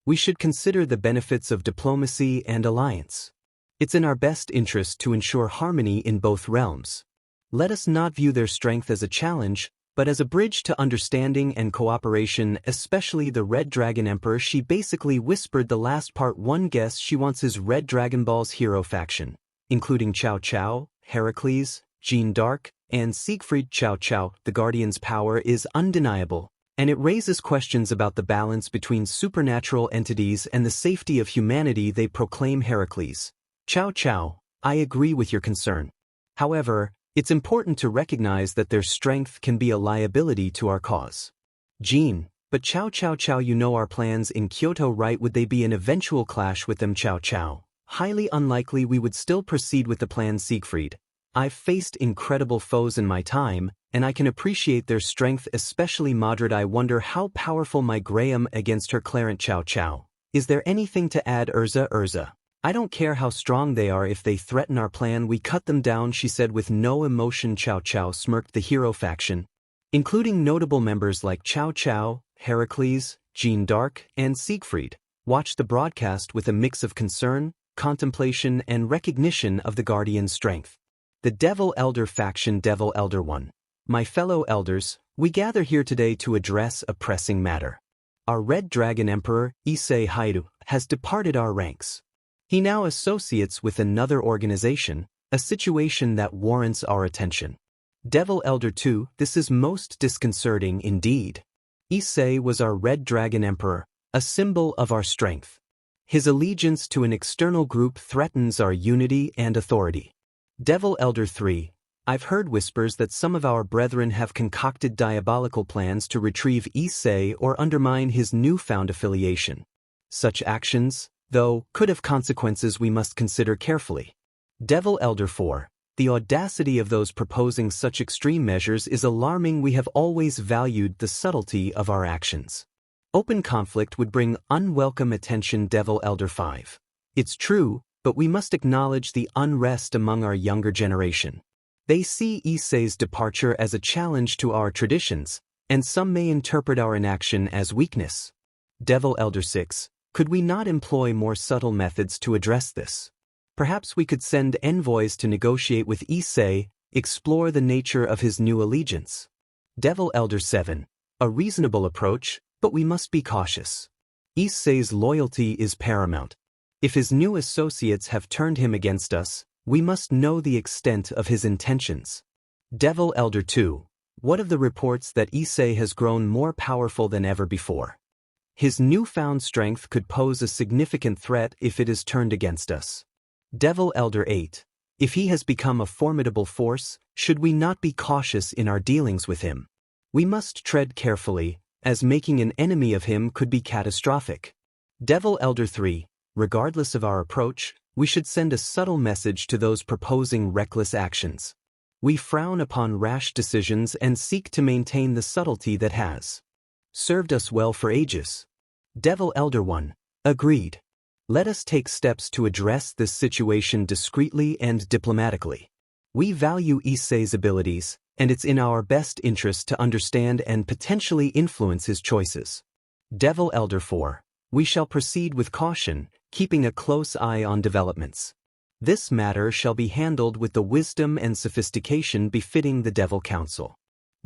We should consider the benefits of diplomacy and alliance. It's in our best interest to ensure harmony in both realms. Let us not view their strength as a challenge, but as a bridge to understanding and cooperation, especially the Red Dragon Emperor. She basically whispered the last part. One guess she wants his Red Dragon Ball's hero faction, including Cao Cao, Heracles, Jeanne d'Arc, and Siegfried. Cao Cao, the Guardian's power is undeniable, and it raises questions about the balance between supernatural entities and the safety of humanity. They proclaim Heracles. Cao Cao, I agree with your concern. However, it's important to recognize that their strength can be a liability to our cause. Jean, but Cao, you know our plans in Kyoto, right? Would they be an eventual clash with them? Cao, highly unlikely. We would still proceed with the plan. Siegfried, I've faced incredible foes in my time, and I can appreciate their strength, especially Mordred. I wonder how powerful my Graham against her Clarence. Cao, is there anything to add? Urza, I don't care how strong they are. If they threaten our plan, we cut them down, she said with no emotion. Cao smirked. The hero faction, including notable members like Cao Cao, Heracles, Jeanne d'Arc, and Siegfried, Watch the broadcast with a mix of concern, contemplation, and recognition of the guardian's strength. The Devil Elder Faction. Devil Elder 1. My fellow elders, we gather here today to address a pressing matter. Our Red Dragon Emperor, Issei, has departed our ranks. He now associates with another organization, a situation that warrants our attention. Devil Elder 2, this is most disconcerting indeed. Issei was our Red Dragon Emperor, a symbol of our strength. His allegiance to an external group threatens our unity and authority. Devil Elder 3, I've heard whispers that some of our brethren have concocted diabolical plans to retrieve Issei or undermine his newfound affiliation. Such actions, though, could have consequences we must consider carefully. Devil Elder 4, the audacity of those proposing such extreme measures is alarming. We have always valued the subtlety of our actions. Open conflict would bring unwelcome attention. Devil Elder 5. It's true, but we must acknowledge the unrest among our younger generation. They see Issei's departure as a challenge to our traditions, and some may interpret our inaction as weakness. Devil Elder 6, could we not employ more subtle methods to address this? Perhaps we could send envoys to negotiate with Issei, explore the nature of his new allegiance. Devil Elder 7, a reasonable approach, but we must be cautious. Issei's loyalty is paramount. If his new associates have turned him against us, we must know the extent of his intentions. Devil Elder 2, what of the reports that Issei has grown more powerful than ever before? His newfound strength could pose a significant threat if it is turned against us. Devil Elder 8, if he has become a formidable force, should we not be cautious in our dealings with him? We must tread carefully, as making an enemy of him could be catastrophic. Devil Elder 3, regardless of our approach, we should send a subtle message to those proposing reckless actions. We frown upon rash decisions and seek to maintain the subtlety that has served us well for ages. Devil Elder 1, agreed. Let us take steps to address this situation discreetly and diplomatically. We value Issei's abilities, and it's in our best interest to understand and potentially influence his choices. Devil Elder 4, we shall proceed with caution, keeping a close eye on developments. This matter shall be handled with the wisdom and sophistication befitting the Devil Council.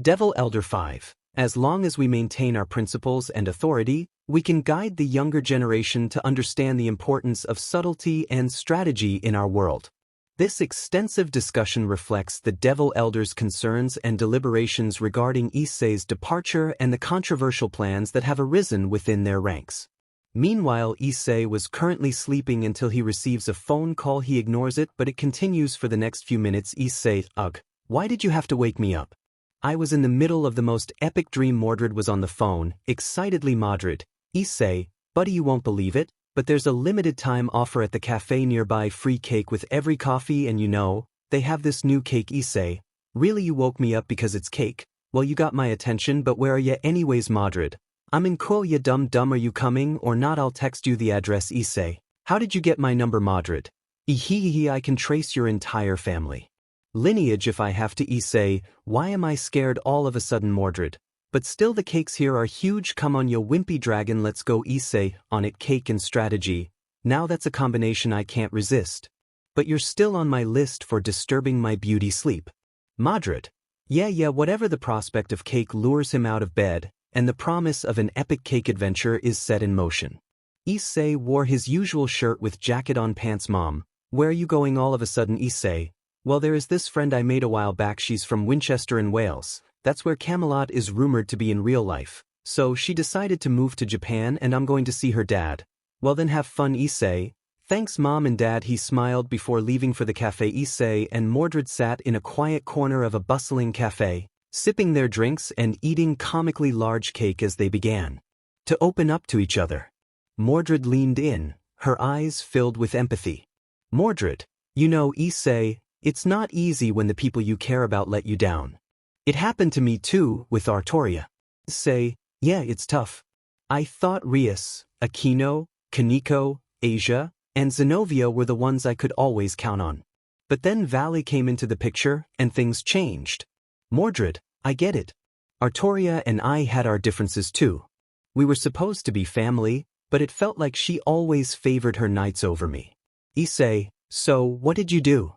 Devil Elder 5, as long as we maintain our principles and authority, we can guide the younger generation to understand the importance of subtlety and strategy in our world. This extensive discussion reflects the Devil Elder's concerns and deliberations regarding Issei's departure and the controversial plans that have arisen within their ranks. Meanwhile, Issei was currently sleeping until he receives a phone call. He ignores it, but it continues for the next few minutes. Issei, ugh, why did you have to wake me up? I was in the middle of the most epic dream. Mordred was on the phone, excitedly. Mordred, Issei, buddy, you won't believe it, but there's a limited time offer at the cafe nearby, free cake with every coffee, and you know, they have this new cake. Issei, really, you woke me up because it's cake? Well, you got my attention, but where are ya anyways? Mordred, I'm in Kuo, ya dumb, are you coming or not? I'll text you the address. Issei, how did you get my number? Mordred, ehehehe, I can trace your entire family lineage if I have to. Issei, why am I scared all of a sudden? Mordred, but still the cakes here are huge. Come on, you wimpy dragon, let's go. Issei, on it. Cake and strategy, now that's a combination I can't resist. But you're still on my list for disturbing my beauty sleep. Mordred, yeah, whatever. The prospect of cake lures him out of bed, and the promise of an epic cake adventure is set in motion. Issei wore his usual shirt with jacket on pants. Mom, where are you going all of a sudden? Issei, well, there is this friend I made a while back. She's from Winchester in Wales. That's where Camelot is rumored to be in real life. So she decided to move to Japan and I'm going to see her dad. Well then, have fun. Issei, thanks Mom and Dad. He smiled before leaving for the cafe. Issei and Mordred sat in a quiet corner of a bustling cafe, sipping their drinks and eating comically large cake as they began to open up to each other. Mordred leaned in, her eyes filled with empathy. Mordred, you know, Issei, it's not easy when the people you care about let you down. It happened to me too, with Artoria. Issei, yeah, it's tough. I thought Rias, Aquino, Kaneko, Asia, and Zenobia were the ones I could always count on. But then Vali came into the picture, and things changed. Mordred, I get it. Artoria and I had our differences too. We were supposed to be family, but it felt like she always favored her knights over me. Issei, so what did you do?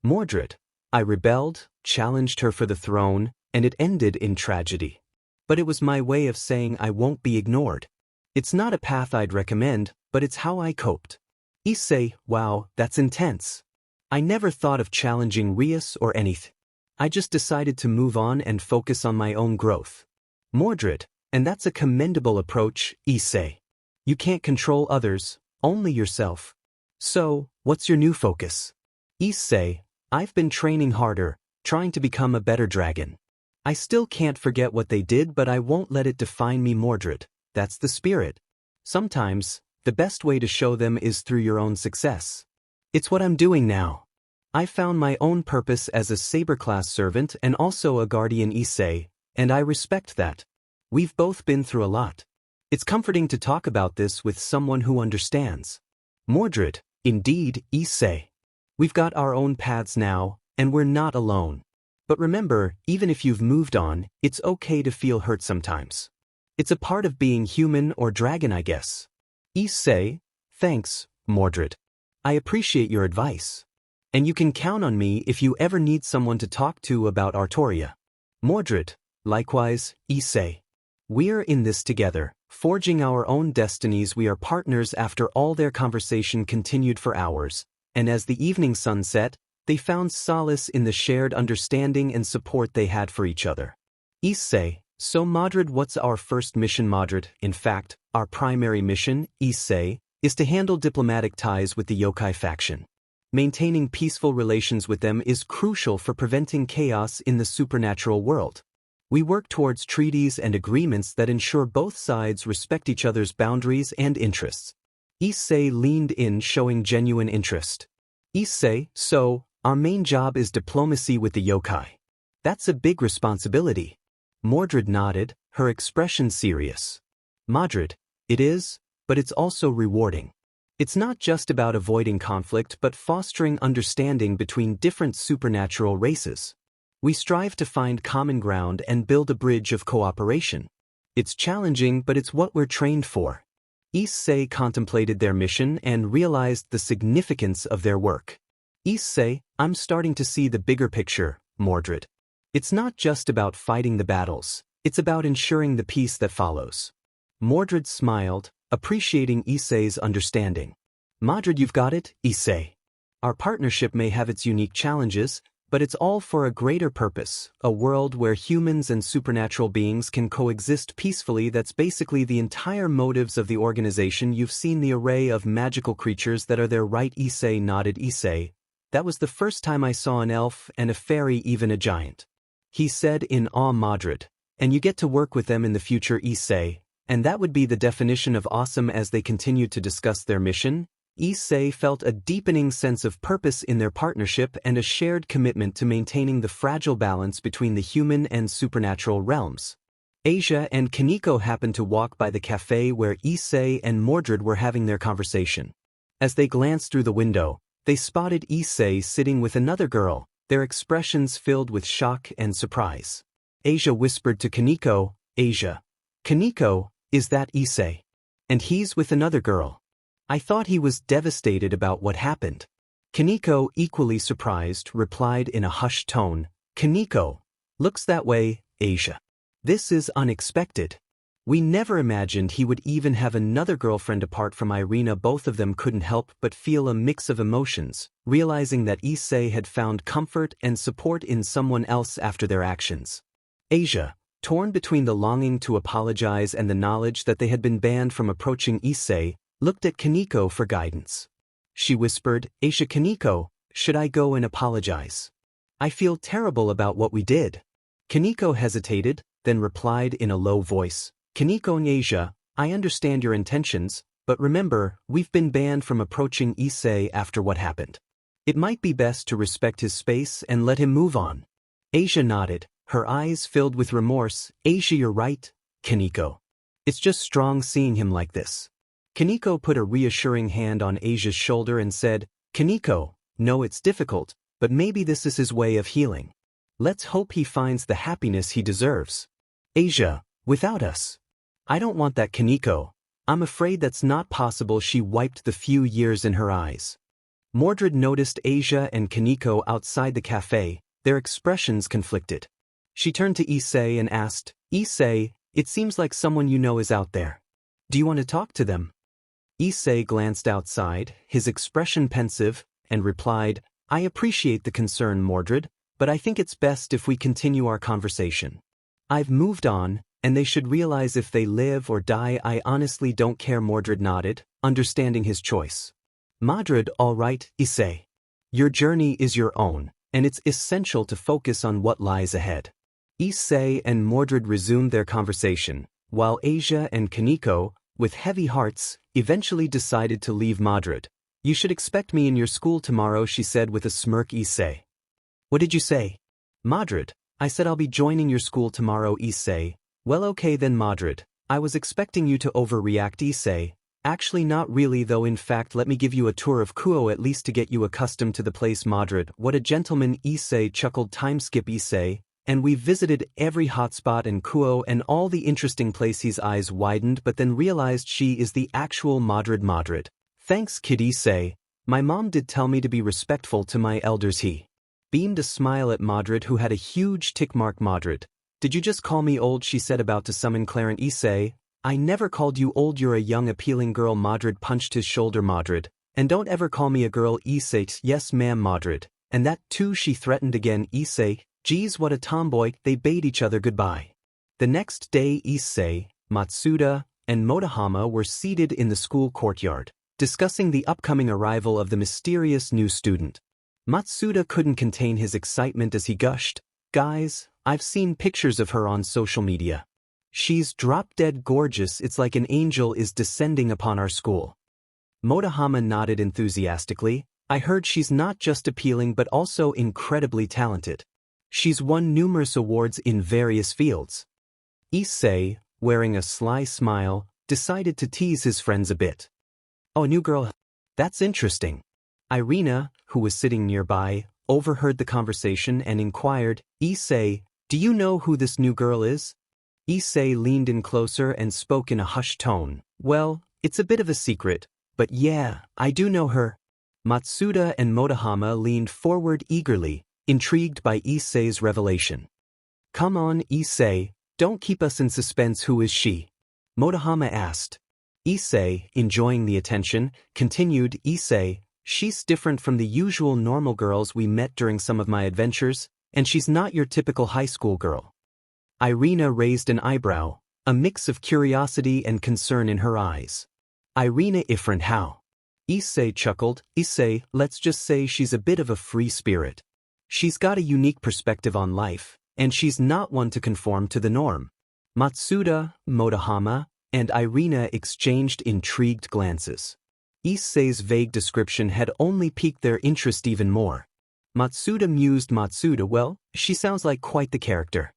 Mordred. I rebelled, challenged her for the throne, and it ended in tragedy. But it was my way of saying I won't be ignored. It's not a path I'd recommend, but it's how I coped. Issei, wow, that's intense. I never thought of challenging Rias or anything. I just decided to move on and focus on my own growth. Mordred, and that's a commendable approach, Issei. You can't control others, only yourself. So, what's your new focus? Issei, I've been training harder, trying to become a better dragon. I still can't forget what they did, but I won't let it define me. Mordred, that's the spirit. Sometimes, the best way to show them is through your own success. It's what I'm doing now. I found my own purpose as a saber-class servant and also a guardian, Issei, and I respect that. We've both been through a lot. It's comforting to talk about this with someone who understands. Mordred, indeed, Issei. We've got our own paths now, and we're not alone. But remember, even if you've moved on, it's okay to feel hurt sometimes. It's a part of being human or dragon, I guess. Issei, thanks, Mordred. I appreciate your advice. And you can count on me if you ever need someone to talk to about Artoria. Mordred, likewise, Issei. We're in this together, forging our own destinies. We are partners. After all, their conversation continued for hours, and as the evening sun set, they found solace in the shared understanding and support they had for each other. Issei, so Mordred, what's our first mission? Mordred, in fact, our primary mission, Issei, is to handle diplomatic ties with the yokai faction. Maintaining peaceful relations with them is crucial for preventing chaos in the supernatural world. We work towards treaties and agreements that ensure both sides respect each other's boundaries and interests. Issei leaned in, showing genuine interest. Issei, so, our main job is diplomacy with the yokai. That's a big responsibility. Mordred nodded, her expression serious. Mordred, it is, but it's also rewarding. It's not just about avoiding conflict but fostering understanding between different supernatural races. We strive to find common ground and build a bridge of cooperation. It's challenging, but it's what we're trained for. Issei contemplated their mission and realized the significance of their work. Issei, I'm starting to see the bigger picture, Mordred. It's not just about fighting the battles, it's about ensuring the peace that follows. Mordred smiled, appreciating Issei's understanding. Mordred, you've got it, Issei. Our partnership may have its unique challenges, but it's all for a greater purpose, a world where humans and supernatural beings can coexist peacefully. That's basically the entire motives of the organization. You've seen the array of magical creatures that are there, right? Issei nodded. Issei, that was the first time I saw an elf and a fairy, even a giant. He said in awe. Mordred, and you get to work with them in the future, Issei, and that would be the definition of awesome. As they continued to discuss their mission, Issei felt a deepening sense of purpose in their partnership and a shared commitment to maintaining the fragile balance between the human and supernatural realms. Asia and Kaneko happened to walk by the cafe where Issei and Mordred were having their conversation. As they glanced through the window, they spotted Issei sitting with another girl, their expressions filled with shock and surprise. Asia whispered to Kaneko, Asia, Kaneko, is that Issei? And he's with another girl. I thought he was devastated about what happened. Kaneko, equally surprised, replied in a hushed tone, Kaneko, looks that way, Asia. This is unexpected. We never imagined he would even have another girlfriend apart from Irina. Both of them couldn't help but feel a mix of emotions, realizing that Issei had found comfort and support in someone else after their actions. Asia, torn between the longing to apologize and the knowledge that they had been banned from approaching Issei, looked at Kaneko for guidance. She whispered, Asia, Kaneko, should I go and apologize? I feel terrible about what we did. Kaneko hesitated, then replied in a low voice, Kaneko and Asia, I understand your intentions, but remember, we've been banned from approaching Issei after what happened. It might be best to respect his space and let him move on. Asia nodded, her eyes filled with remorse. Asia, you're right, Kaneko. It's just strong seeing him like this. Kaneko put a reassuring hand on Asia's shoulder and said, Kaneko, no, it's difficult, but maybe this is his way of healing. Let's hope he finds the happiness he deserves. Asia, without us. I don't want that, Kaneko. I'm afraid that's not possible. She wiped the few years in her eyes. Mordred noticed Asia and Kaneko outside the cafe, their expressions conflicted. She turned to Issei and asked, Issei, it seems like someone you know is out there. Do you want to talk to them? Issei glanced outside, his expression pensive, and replied, I appreciate the concern, Mordred, but I think it's best if we continue our conversation. I've moved on, and they should realize if they live or die. I honestly don't care. Mordred nodded, understanding his choice. Mordred, all right, Issei. Your journey is your own, and it's essential to focus on what lies ahead. Issei and Mordred resumed their conversation, while Asia and Kaneko, with heavy hearts, eventually decided to leave Mordred. You should expect me in your school tomorrow, she said with a smirk. Issei. What did you say? Mordred, I said I'll be joining your school tomorrow. Issei. Well, okay then, Mordred. I was expecting you to overreact. Issei. Actually not really though. In fact, let me give you a tour of Kuo at least to get you accustomed to the place. Mordred, what a gentleman. Issei chuckled. Time skip. Issei. And we've visited every hotspot in Kuo and all the interesting places. His eyes widened but then realized she is the actual Mordred. Mordred. Thanks, kid. Issei. My mom did tell me to be respectful to my elders. He beamed a smile at Mordred, who had a huge tick mark. Mordred. Did you just call me old? She said, about to summon Clarence. Issei. I never called you old. You're a young appealing girl. Mordred punched his shoulder. Mordred. And don't ever call me a girl. Issei. Yes ma'am. Mordred. And that too, she threatened again. Issei. Geez, what a tomboy. They bade each other goodbye. The next day, Issei, Matsuda, and Motohama were seated in the school courtyard, discussing the upcoming arrival of the mysterious new student. Matsuda couldn't contain his excitement as he gushed, Guys, I've seen pictures of her on social media. She's drop-dead gorgeous. It's like an angel is descending upon our school. Motohama nodded enthusiastically. I heard she's not just appealing but also incredibly talented. She's won numerous awards in various fields. Issei, wearing a sly smile, decided to tease his friends a bit. Oh, a new girl? That's interesting. Irina, who was sitting nearby, overheard the conversation and inquired, Issei, do you know who this new girl is? Issei leaned in closer and spoke in a hushed tone. Well, it's a bit of a secret, but yeah, I do know her. Matsuda and Motohama leaned forward eagerly, intrigued by Issei's revelation. Come on, Issei, don't keep us in suspense. Who is she? Motohama asked. Issei, enjoying the attention, continued, Issei, she's different from the usual normal girls we met during some of my adventures, and she's not your typical high school girl. Irina raised an eyebrow, a mix of curiosity and concern in her eyes. Irina Ifrant how? Issei chuckled. Issei, let's just say she's a bit of a free spirit. She's got a unique perspective on life, and she's not one to conform to the norm. Matsuda, Motohama, and Irina exchanged intrigued glances. Issei's vague description had only piqued their interest even more. Matsuda mused. Matsuda, well, she sounds like quite the character.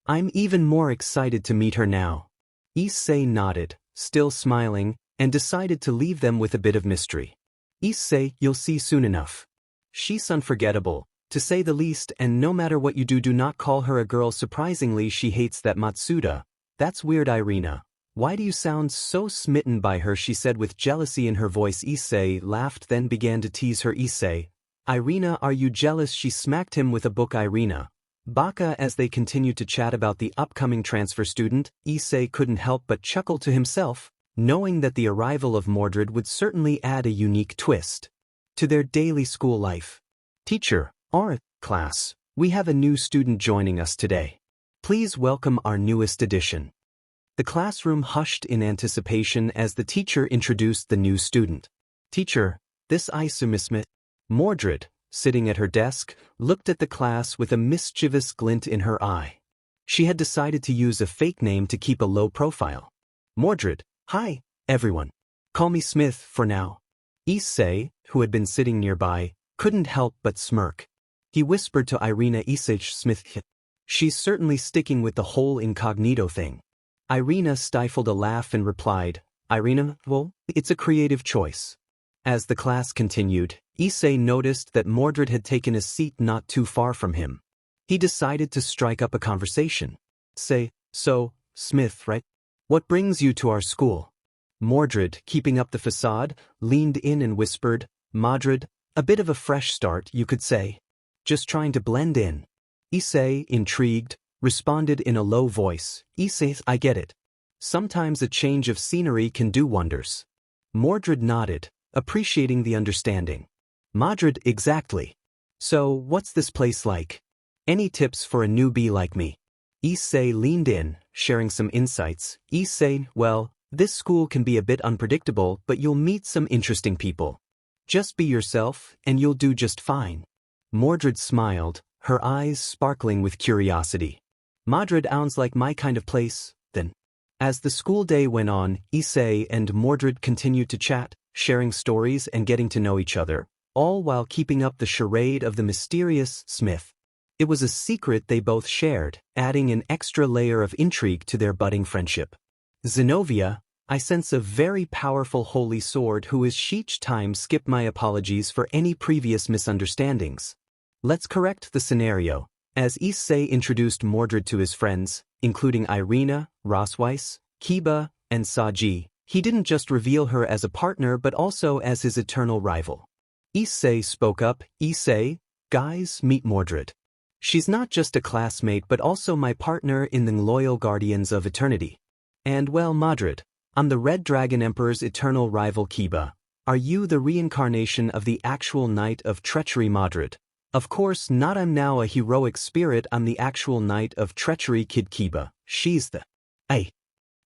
I'm even more excited to meet her now. Issei nodded, still smiling, and decided to leave them with a bit of mystery. Issei, you'll see soon enough. She's unforgettable, to say the least, and no matter what you do, do not call her a girl. Surprisingly, she hates that. Matsuda. That's weird. Irina. Why do you sound so smitten by her? She said with jealousy in her voice. Issei laughed, then began to tease her. Issei. Irina, are you jealous? She smacked him with a book. Irina. Baka. As they continued to chat about the upcoming transfer student, Issei couldn't help but chuckle to himself, knowing that the arrival of Mordred would certainly add a unique twist to their daily school life. Teacher, our class, we have a new student joining us today. Please welcome our newest addition. The classroom hushed in anticipation as the teacher introduced the new student. Teacher, this Issei. Mordred, sitting at her desk, looked at the class with a mischievous glint in her eye. She had decided to use a fake name to keep a low profile. Mordred, hi, everyone. Call me Smith for now. Issei, who had been sitting nearby, couldn't help but smirk. He whispered to Irina, Issei Smith. She's certainly sticking with the whole incognito thing. Irina stifled a laugh and replied, Irina, well, it's a creative choice. As the class continued, Issei noticed that Mordred had taken a seat not too far from him. He decided to strike up a conversation. Say, so, Smith, right? What brings you to our school? Mordred, keeping up the facade, leaned in and whispered, Mordred, a bit of a fresh start, you could say. Just trying to blend in. Issei, intrigued, responded in a low voice, Issei, I get it. Sometimes a change of scenery can do wonders. Mordred nodded, appreciating the understanding. Mordred, exactly. So, what's this place like? Any tips for a newbie like me? Issei leaned in, sharing some insights. Issei, well, this school can be a bit unpredictable, but you'll meet some interesting people. Just be yourself, and you'll do just fine. Mordred smiled, her eyes sparkling with curiosity. Mordred sounds like my kind of place, then. As the school day went on, Issei and Mordred continued to chat, sharing stories and getting to know each other, all while keeping up the charade of the mysterious Smith. It was a secret they both shared, adding an extra layer of intrigue to their budding friendship. Zenobia, I sense a very powerful holy sword who is each time skip my apologies for any previous misunderstandings. Let's correct the scenario. As Issei introduced Mordred to his friends, including Irina, Rosweiss, Kiba, and Saji, he didn't just reveal her as a partner but also as his eternal rival. Issei spoke up, Issei, guys, meet Mordred. She's not just a classmate but also my partner in the Loyal Guardians of Eternity. And well, Mordred, I'm the Red Dragon Emperor's eternal rival Kiba. Are you the reincarnation of the actual Knight of Treachery Mordred? Of course not, I'm now a heroic spirit, I'm the actual Knight of Treachery Kid Kiba. She's the... Ay.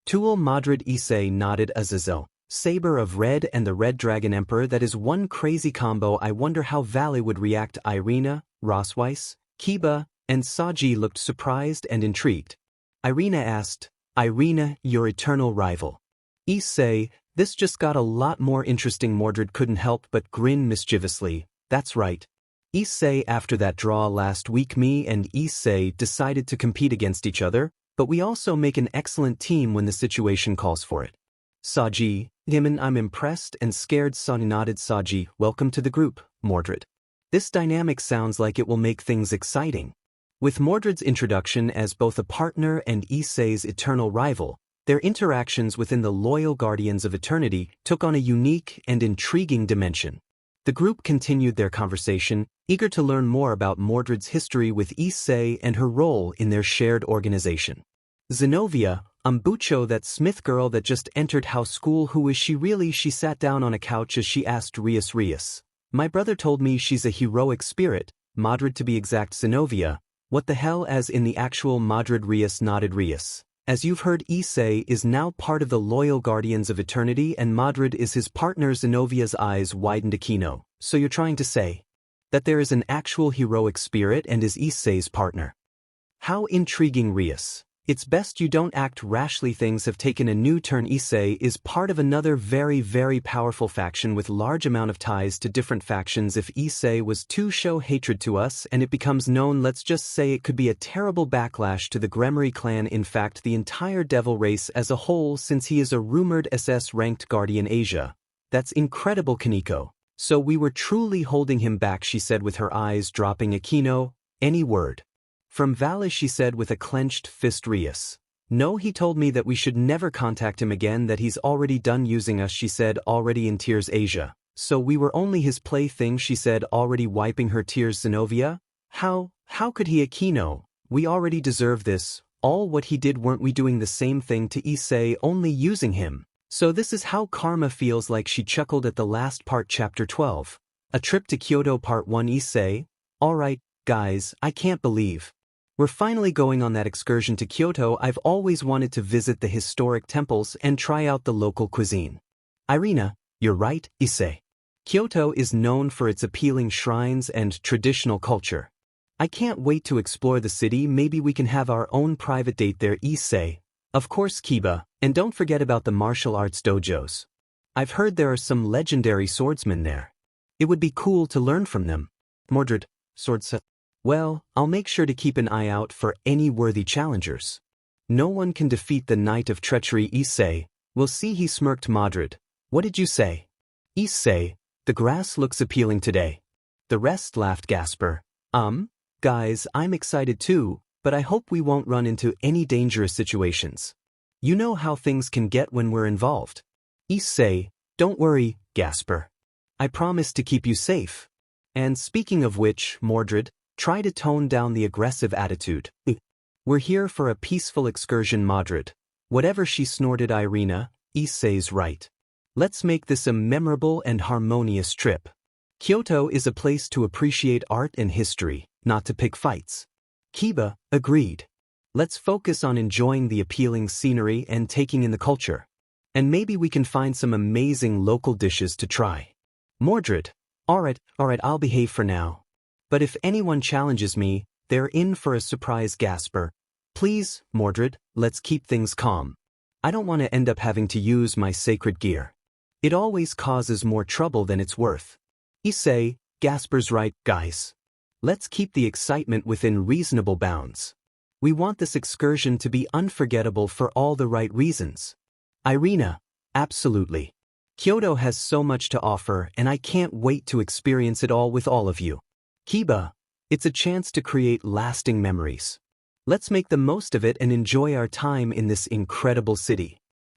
Tool Mordred. Issei nodded. Azazel, Saber of Red and the Red Dragon Emperor, that is one crazy combo. I wonder how Vali would react. Irina, Rosweiss, Kiba, and Saji looked surprised and intrigued. Irina asked, Irina, your eternal rival. Issei, this just got a lot more interesting. Mordred couldn't help but grin mischievously. That's right. Issei, after that draw last week, me and Issei decided to compete against each other, but we also make an excellent team when the situation calls for it. Saji, Himan, I'm impressed and scared. Saji nodded. Saji, welcome to the group, Mordred. This dynamic sounds like it will make things exciting. With Mordred's introduction as both a partner and Issei's eternal rival, their interactions within the Loyal Guardians of Eternity took on a unique and intriguing dimension. The group continued their conversation, eager to learn more about Mordred's history with Issei and her role in their shared organization. Zenobia, Bucho, that Smith girl that just entered house school, who is she really? She sat down on a couch as she asked Rias. My brother told me she's a heroic spirit, Mordred to be exact. Zenobia, what the hell? As in the actual Mordred? Rias nodded. Rias, as you've heard, Issei is now part of the Loyal Guardians of Eternity and Mordred is his partner. Zenovia's eyes widened. Aquino, so you're trying to say that there is an actual heroic spirit and is Issei's partner? How intriguing. Rias, it's best you don't act rashly. Things have taken a new turn. Issei is part of another very powerful faction with large amount of ties to different factions. If Issei was to show hatred to us and it becomes known, let's just say it could be a terrible backlash to the Gremory clan, in fact the entire devil race as a whole, since he is a rumored SS-ranked Guardian Asia. That's incredible, Kaneko. So we were truly holding him back, she said with her eyes dropping. Aquino, any word from Vali? She said with a clenched fist. Rias, no, he told me that we should never contact him again, that he's already done using us, she said, already in tears. Asia, so we were only his plaything, she said, already wiping her tears. Zenobia, how could he? Aquino, we already deserve this, all what he did. Weren't we doing the same thing to Issei, only using him? So this is how karma feels like. She chuckled at the last part. Chapter 12. A Trip to Kyoto Part 1. Issei, alright, guys, I can't believe we're finally going on that excursion to Kyoto. I've always wanted to visit the historic temples and try out the local cuisine. Irina, you're right, Issei. Kyoto is known for its appealing shrines and traditional culture. I can't wait to explore the city. Maybe we can have our own private date there. Issei, of course. Kiba, and don't forget about the martial arts dojos. I've heard there are some legendary swordsmen there. It would be cool to learn from them. Mordred, swordset. Well, I'll make sure to keep an eye out for any worthy challengers. No one can defeat the Knight of Treachery. Issei, we'll see. He smirked. Mordred, what did you say? Issei, the grass looks appealing today. The rest laughed. Gasper, guys, I'm excited too, but I hope we won't run into any dangerous situations. You know how things can get when we're involved. Issei, don't worry, Gasper. I promise to keep you safe. And speaking of which, Mordred, try to tone down the aggressive attitude. We're here for a peaceful excursion, Mordred. Whatever she snorted, Irina, Issei's right. Let's make this a memorable and harmonious trip. Kyoto is a place to appreciate art and history, not to pick fights. Kiba, agreed. Let's focus on enjoying the appealing scenery and taking in the culture. And maybe we can find some amazing local dishes to try. Mordred, alright, I'll behave for now. But if anyone challenges me, they're in for a surprise, Gasper. Please, Mordred, let's keep things calm. I don't want to end up having to use my sacred gear. It always causes more trouble than it's worth. Issei, Gasper's right, guys. Let's keep the excitement within reasonable bounds. We want this excursion to be unforgettable for all the right reasons. Irina, absolutely. Kyoto has so much to offer, and I can't wait to experience it all with all of you. Kiba, it's a chance to create lasting memories. Let's make the most of it and enjoy our time in this incredible city.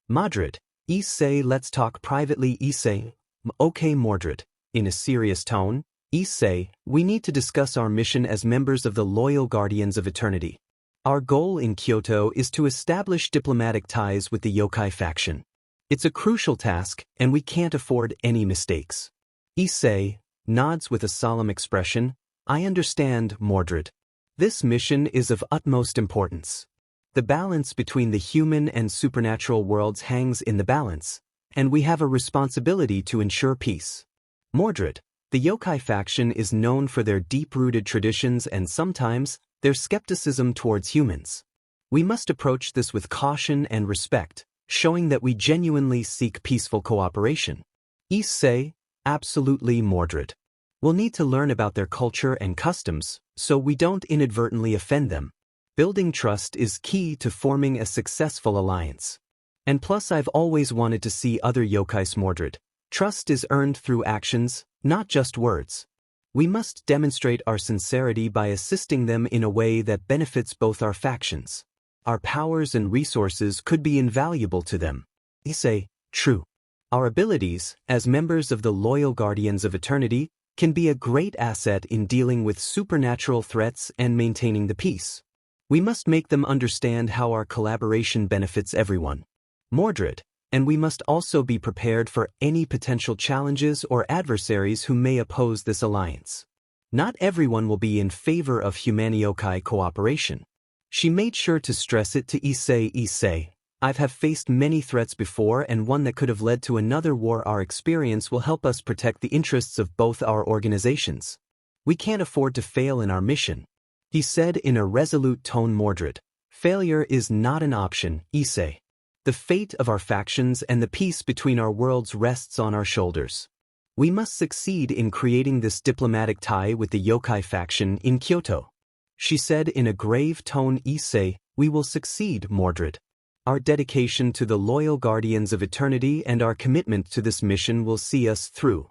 Mordred, Issei, let's talk privately. Issei, okay, Mordred. In a serious tone, Issei, we need to discuss our mission as members of the Loyal Guardians of Eternity. Our goal in Kyoto is to establish diplomatic ties with the yokai faction. It's a crucial task, and we can't afford any mistakes. Issei nods with a solemn expression. I understand, Mordred. This mission is of utmost importance. The balance between the human and supernatural worlds hangs in the balance, and we have a responsibility to ensure peace. Mordred, the yokai faction is known for their deep-rooted traditions and sometimes their skepticism towards humans. We must approach this with caution and respect, showing that we genuinely seek peaceful cooperation. Issei, absolutely, Mordred. We'll need to learn about their culture and customs, so we don't inadvertently offend them. Building trust is key to forming a successful alliance. And plus, I've always wanted to see other yokais, Mordred. Trust is earned through actions, not just words. We must demonstrate our sincerity by assisting them in a way that benefits both our factions. Our powers and resources could be invaluable to them. Issei, true. Our abilities, as members of the Loyal Guardians of Eternity, can be a great asset in dealing with supernatural threats and maintaining the peace. We must make them understand how our collaboration benefits everyone. Mordred, and we must also be prepared for any potential challenges or adversaries who may oppose this alliance. Not everyone will be in favor of human-yokai cooperation. She made sure to stress it to Issei. Issei, I have faced many threats before, and one that could have led to another war. Our experience will help us protect the interests of both our organizations. We can't afford to fail in our mission, he said in a resolute tone. Mordred, failure is not an option, Issei. The fate of our factions and the peace between our worlds rests on our shoulders. We must succeed in creating this diplomatic tie with the yokai faction in Kyoto. She said in a grave tone. Issei, we will succeed, Mordred. Our dedication to the Loyal Guardians of Eternity and our commitment to this mission will see us through.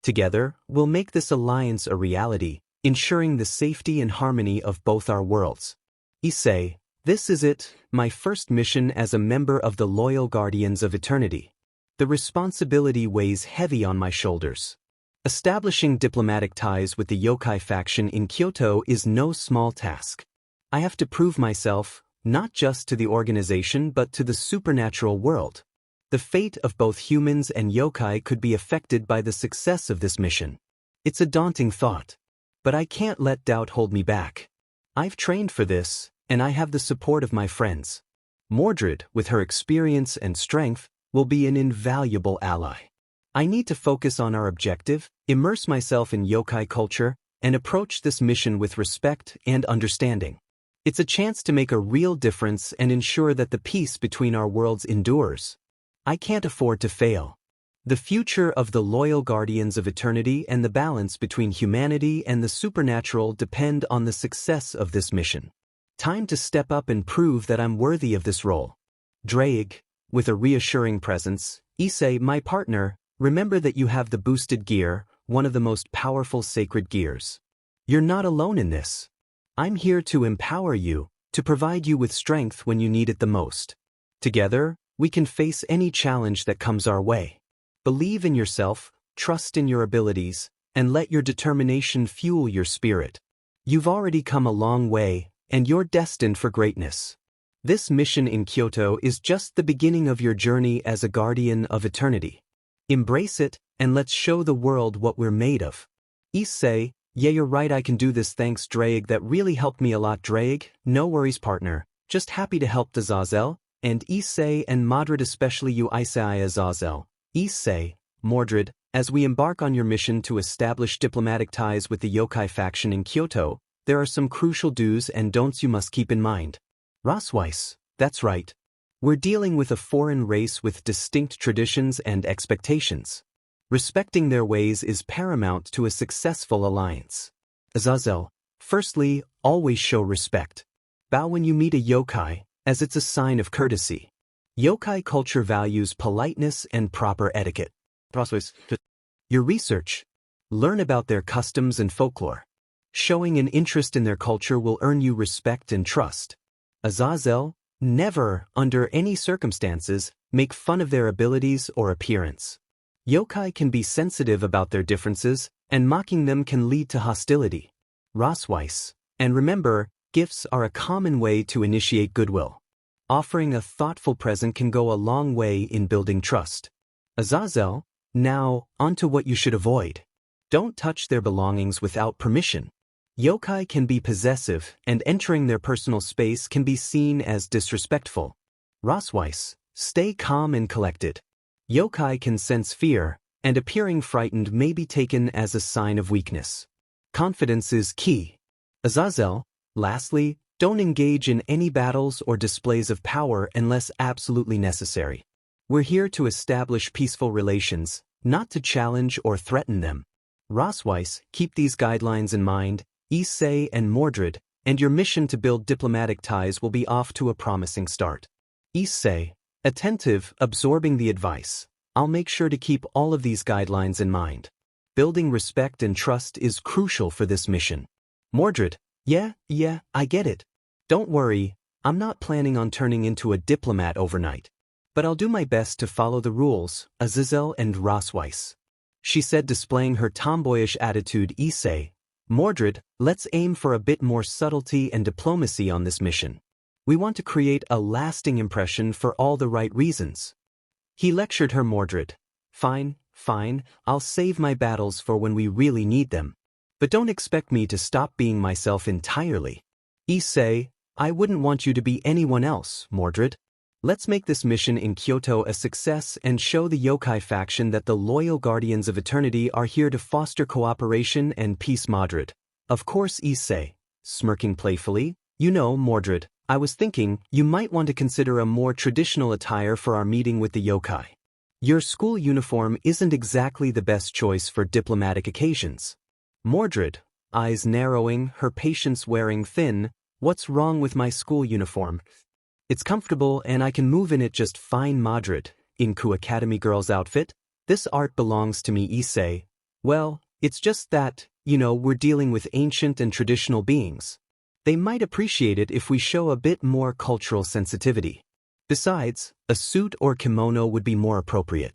Together, we'll make this alliance a reality, ensuring the safety and harmony of both our worlds. Issei, this is it, my first mission as a member of the Loyal Guardians of Eternity. The responsibility weighs heavy on my shoulders. Establishing diplomatic ties with the yokai faction in Kyoto is no small task. I have to prove myself, not just to the organization but to the supernatural world. The fate of both humans and yokai could be affected by the success of this mission. It's a daunting thought. But I can't let doubt hold me back. I've trained for this, and I have the support of my friends. Mordred, with her experience and strength, will be an invaluable ally. I need to focus on our objective, immerse myself in yokai culture, and approach this mission with respect and understanding. It's a chance to make a real difference and ensure that the peace between our worlds endures. I can't afford to fail. The future of the Loyal Guardians of Eternity and the balance between humanity and the supernatural depend on the success of this mission. Time to step up and prove that I'm worthy of this role. Drake, with a reassuring presence, Issei, my partner, remember that you have the boosted gear, one of the most powerful sacred gears. You're not alone in this. I'm here to empower you, to provide you with strength when you need it the most. Together, We can face any challenge that comes our way. Believe in yourself, trust in your abilities, and let your determination fuel your spirit. You've already come a long way, and you're destined for greatness. This mission in Kyoto is just the beginning of your journey as a guardian of eternity. Embrace it, and let's show the world what we're made of. Issei, yeah, you're right, I can do this, thanks Drake, that really helped me a lot Drake. No worries partner, just happy to help Azazel, and Issei and Mordred, especially you Issei Azazel. Issei, Mordred, as we embark on your mission to establish diplomatic ties with the yokai faction in Kyoto, there are some crucial do's and don'ts you must keep in mind. Rosweiss, that's right. We're dealing with a foreign race with distinct traditions and expectations. Respecting their ways is paramount to a successful alliance. Azazel, firstly, always show respect. Bow when you meet a yokai, as it's a sign of courtesy. Yokai culture values politeness and proper etiquette. Your research. Learn about their customs and folklore. Showing an interest in their culture will earn you respect and trust. Azazel, never, under any circumstances, make fun of their abilities or appearance. Yokai can be sensitive about their differences, and mocking them can lead to hostility. Rosweiss, and remember, gifts are a common way to initiate goodwill. Offering a thoughtful present can go a long way in building trust. Azazel, now, onto what you should avoid. Don't touch their belongings without permission. Yokai can be possessive, and entering their personal space can be seen as disrespectful. Rosweiss, stay calm and collected. Yokai can sense fear, and appearing frightened may be taken as a sign of weakness. Confidence is key. Azazel, lastly, don't engage in any battles or displays of power unless absolutely necessary. We're here to establish peaceful relations, not to challenge or threaten them. Rosweiss, keep these guidelines in mind. Issei and Mordred, and your mission to build diplomatic ties will be off to a promising start. Issei, attentive, absorbing the advice. I'll make sure to keep all of these guidelines in mind. Building respect and trust is crucial for this mission. Mordred, yeah, I get it. Don't worry, I'm not planning on turning into a diplomat overnight. But I'll do my best to follow the rules, Azazel and Rosweiss. She said, displaying her tomboyish attitude. Issei, Mordred, let's aim for a bit more subtlety and diplomacy on this mission. We want to create a lasting impression for all the right reasons. He lectured her. Mordred, fine, I'll save my battles for when we really need them. But don't expect me to stop being myself entirely. Issei, I wouldn't want you to be anyone else, Mordred. Let's make this mission in Kyoto a success and show the yokai faction that the loyal guardians of eternity are here to foster cooperation and peace. Mordred, of course. Issei, smirking playfully, you know, Mordred, I was thinking you might want to consider a more traditional attire for our meeting with the yokai. Your school uniform isn't exactly the best choice for diplomatic occasions. Mordred, eyes narrowing, her patience wearing thin, what's wrong with my school uniform? It's comfortable and I can move in it just fine. Mordred, Inku Academy girl's outfit? This art belongs to me. Issei, well, it's just that, we're dealing with ancient and traditional beings. They might appreciate it if we show a bit more cultural sensitivity. Besides, a suit or kimono would be more appropriate.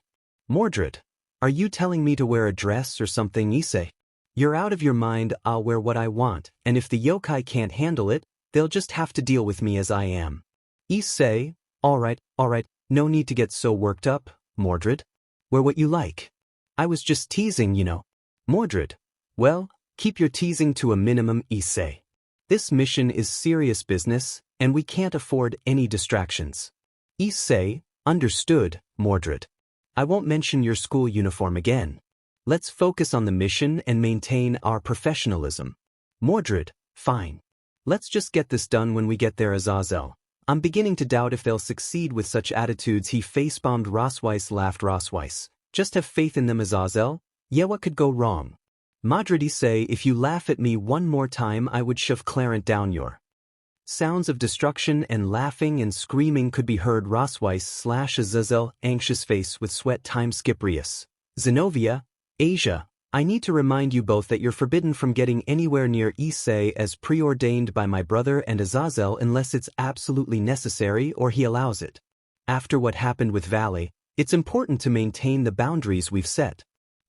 Mordred, are you telling me to wear a dress or something? Issei, you're out of your mind. I'll wear what I want, and if the yokai can't handle it, they'll just have to deal with me as I am. Issei, all right, no need to get so worked up, Mordred. Wear what you like. I was just teasing, Mordred, well, keep your teasing to a minimum. Issei, this mission is serious business, and we can't afford any distractions. Issei, understood, Mordred. I won't mention your school uniform again. Let's focus on the mission and maintain our professionalism. Mordred, fine. Let's just get this done when we get there. Azazel, I'm beginning to doubt if they'll succeed with such attitudes. He face-bombed. Rosweiss laughed. Rosweiss, just have faith in them. Azazel, yeah, what could go wrong? Mordred, Issei, if you laugh at me one more time I would shove Clarence down your. Sounds of destruction and laughing and screaming could be heard. Rosweiss / Azazel, anxious face with sweat. Time skip. Rias, Zenobia, Asia, I need to remind you both that you're forbidden from getting anywhere near Issei as preordained by my brother and Azazel unless it's absolutely necessary or he allows it. After what happened with Valley, it's important to maintain the boundaries we've set.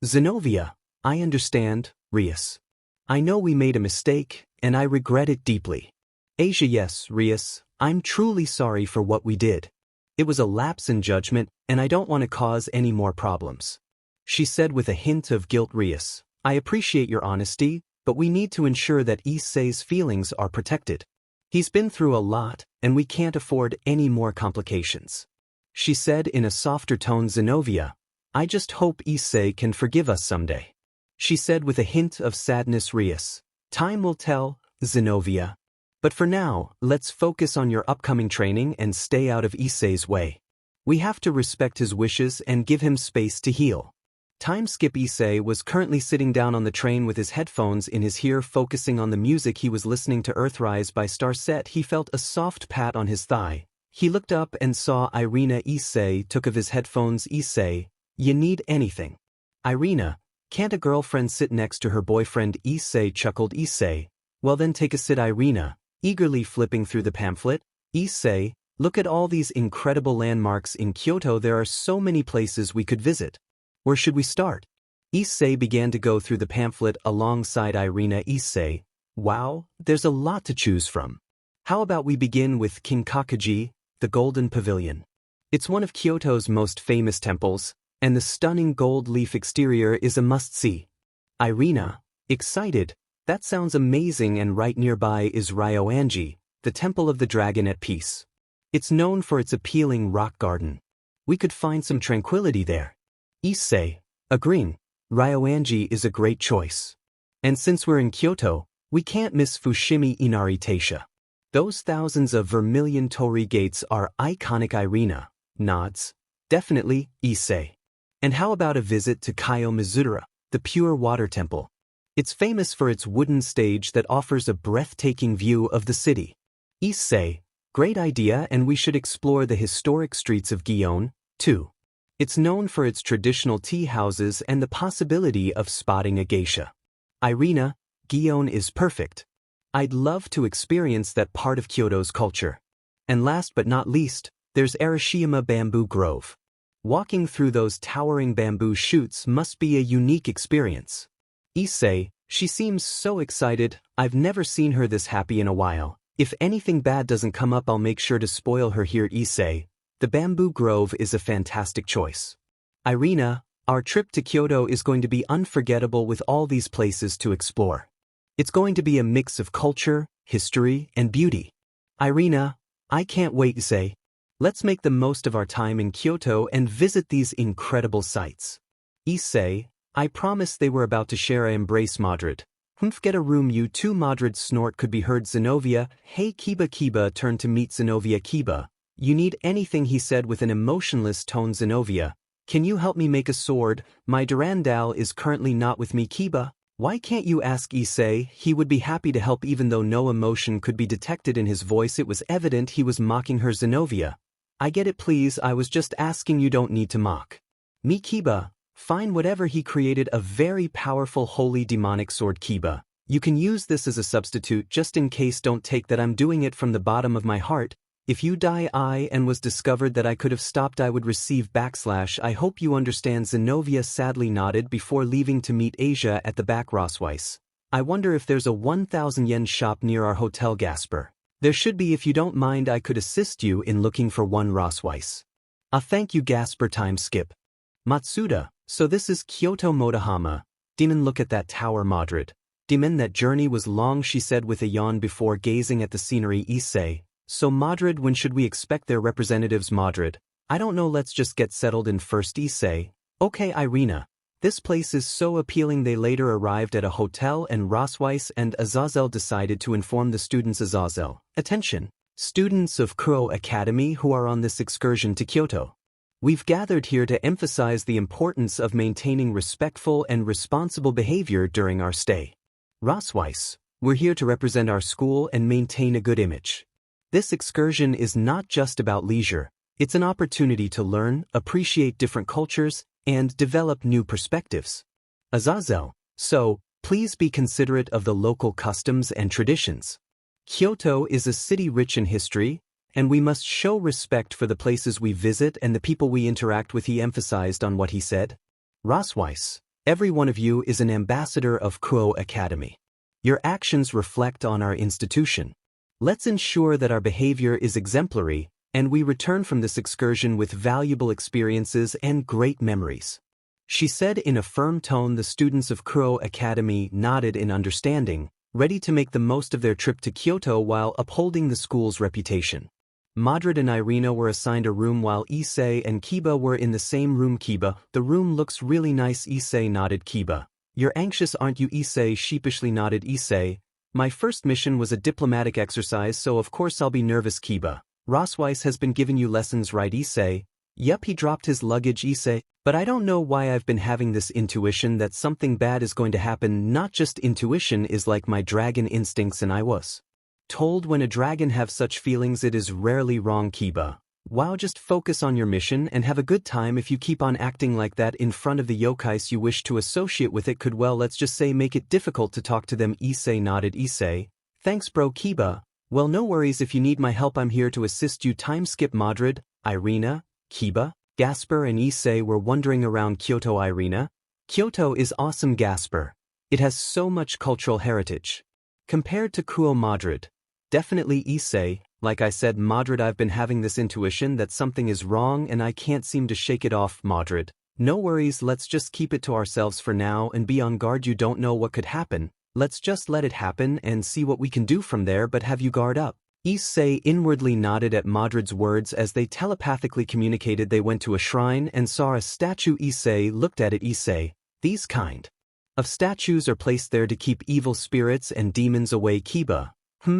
Zenobia, I understand, Rias. I know we made a mistake, and I regret it deeply. Asia, yes, Rias, I'm truly sorry for what we did. It was a lapse in judgment, and I don't want to cause any more problems. She said with a hint of guilt. Rias, I appreciate your honesty, but we need to ensure that Issei's feelings are protected. He's been through a lot, and we can't afford any more complications. She said in a softer tone. Zenobia, I just hope Issei can forgive us someday. She said with a hint of sadness. Rias, time will tell, Zenobia. But for now, let's focus on your upcoming training and stay out of Issei's way. We have to respect his wishes and give him space to heal. Time skip. Issei was currently sitting down on the train with his headphones in his ear, focusing on the music he was listening to. Earthrise by Starset. He felt a soft pat on his thigh. He looked up and saw Irina. Issei took of his headphones. Issei, you need anything? Irina, can't a girlfriend sit next to her boyfriend? Issei chuckled. Issei, well then take a sit. Irina, eagerly flipping through the pamphlet. Issei, look at all these incredible landmarks in Kyoto. There are so many places we could visit. Where should we start? Issei began to go through the pamphlet alongside Irina. Issei, wow, there's a lot to choose from. How about we begin with Kinkakuji, the Golden Pavilion? It's one of Kyoto's most famous temples, and the stunning gold leaf exterior is a must-see. Irina, excited, that sounds amazing. And right nearby is Ryoanji, the Temple of the Dragon at Peace. It's known for its appealing rock garden. We could find some tranquility there. Issei, agreeing, Ryoanji is a great choice. And since we're in Kyoto, we can't miss Fushimi Inari Taisha. Those thousands of vermilion torii gates are iconic. Irina nods. Definitely, Issei. And how about a visit to Kyo Mizudora, the pure water temple? It's famous for its wooden stage that offers a breathtaking view of the city. Issei, great idea, and we should explore the historic streets of Gion, too. It's known for its traditional tea houses and the possibility of spotting a geisha. Irina, Gion is perfect. I'd love to experience that part of Kyoto's culture. And last but not least, there's Arashiyama Bamboo Grove. Walking through those towering bamboo shoots must be a unique experience. Issei, she seems so excited. I've never seen her this happy in a while. If anything bad doesn't come up, I'll make sure to spoil her here. Issei, the Bamboo Grove is a fantastic choice. Irina, our trip to Kyoto is going to be unforgettable with all these places to explore. It's going to be a mix of culture, history, and beauty. Irina, I can't wait. Issei, let's make the most of our time in Kyoto and visit these incredible sights. Issei, I promise. They were about to share. I embrace Madrid. Get a room. You two. Madrid's snort could be heard. Zenobia, hey Kiba. Kiba turned to meet Zenobia. Kiba, you need anything? He said with an emotionless tone. Zenobia, can you help me make a sword? My Durandal is currently not with me. Kiba, why can't you ask Issei? He would be happy to help. Even though no emotion could be detected in his voice, it was evident he was mocking her. Zenobia, I get it, please. I was just asking. You don't need to mock me. Kiba, fine, whatever. He created a very powerful holy demonic sword. Kiba, you can use this as a substitute just in case. Don't take that. I'm doing it from the bottom of my heart. If you die and was discovered that I could have stopped, I would receive / I hope you understand. Zenobia sadly nodded before leaving to meet Asia at the back. Rossweiss, I wonder if there's a 1,000 yen shop near our hotel. Gasper, there should be. If you don't mind, I could assist you in looking for one. Rossweiss, thank you. Gasper. Time skip. Matsuda, so this is Kyoto. Motohama, demon, look at that tower. Madrid, demon, that journey was long, she said with a yawn before gazing at the scenery. Issei, so Madrid, when should we expect their representatives? Madrid, I don't know, let's just get settled in first. Issei, okay. Irina, this place is so appealing. They later arrived at a hotel and Rossweiss and Azazel decided to inform the students. Azazel, attention, students of Kuro Academy who are on this excursion to Kyoto. We've gathered here to emphasize the importance of maintaining respectful and responsible behavior during our stay. Rossweiss, we're here to represent our school and maintain a good image. This excursion is not just about leisure, it's an opportunity to learn, appreciate different cultures, and develop new perspectives. Azazel, so, please be considerate of the local customs and traditions. Kyoto is a city rich in history, And we must show respect for the places we visit and the people we interact with. He emphasized on what he said. Rosweiss, every one of you is an ambassador of Kuo Academy. Your actions reflect on our institution. Let's ensure that our behavior is exemplary, and we return from this excursion with valuable experiences and great memories. She said in a firm tone. The students of Kuo Academy nodded in understanding, ready to make the most of their trip to Kyoto while upholding the school's reputation. Madrid and Irina were assigned a room while Issei and Kiba were in the same room. Kiba, the room looks really nice. Issei nodded. Kiba, you're anxious, aren't you? Issei sheepishly nodded. Issei, my first mission was a diplomatic exercise, so of course I'll be nervous. Kiba, Rosweiss has been giving you lessons, right? Issei, yep, he dropped his luggage. Issei, but I don't know why I've been having this intuition that something bad is going to happen. Not just intuition, is like my dragon instincts, and I was told when a dragon have such feelings it is rarely wrong. Kiba, wow, just focus on your mission and have a good time. If you keep on acting like that in front of the yokais you wish to associate with, it could, well, let's just say, make it difficult to talk to them. Issei nodded. Issei, thanks bro. Kiba, well, no worries, if you need my help I'm here to assist you. Time skip. Madrid, Irina, Kiba, Gasper and Issei were wandering around Kyoto. Irina, Kyoto is awesome. Gasper, it has so much cultural heritage. Compared to Kuo. Madrid, definitely. Issei, like I said, Madrid, I've been having this intuition that something is wrong and I can't seem to shake it off. Madrid, no worries, let's just keep it to ourselves for now and be on guard. You don't know what could happen, let's just let it happen and see what we can do from there, but have you guard up. Issei inwardly nodded at Madrid's words. As they telepathically communicated, they went to a shrine and saw a statue. Issei looked at it. Issei, these kind of statues are placed there to keep evil spirits and demons away. Kiba,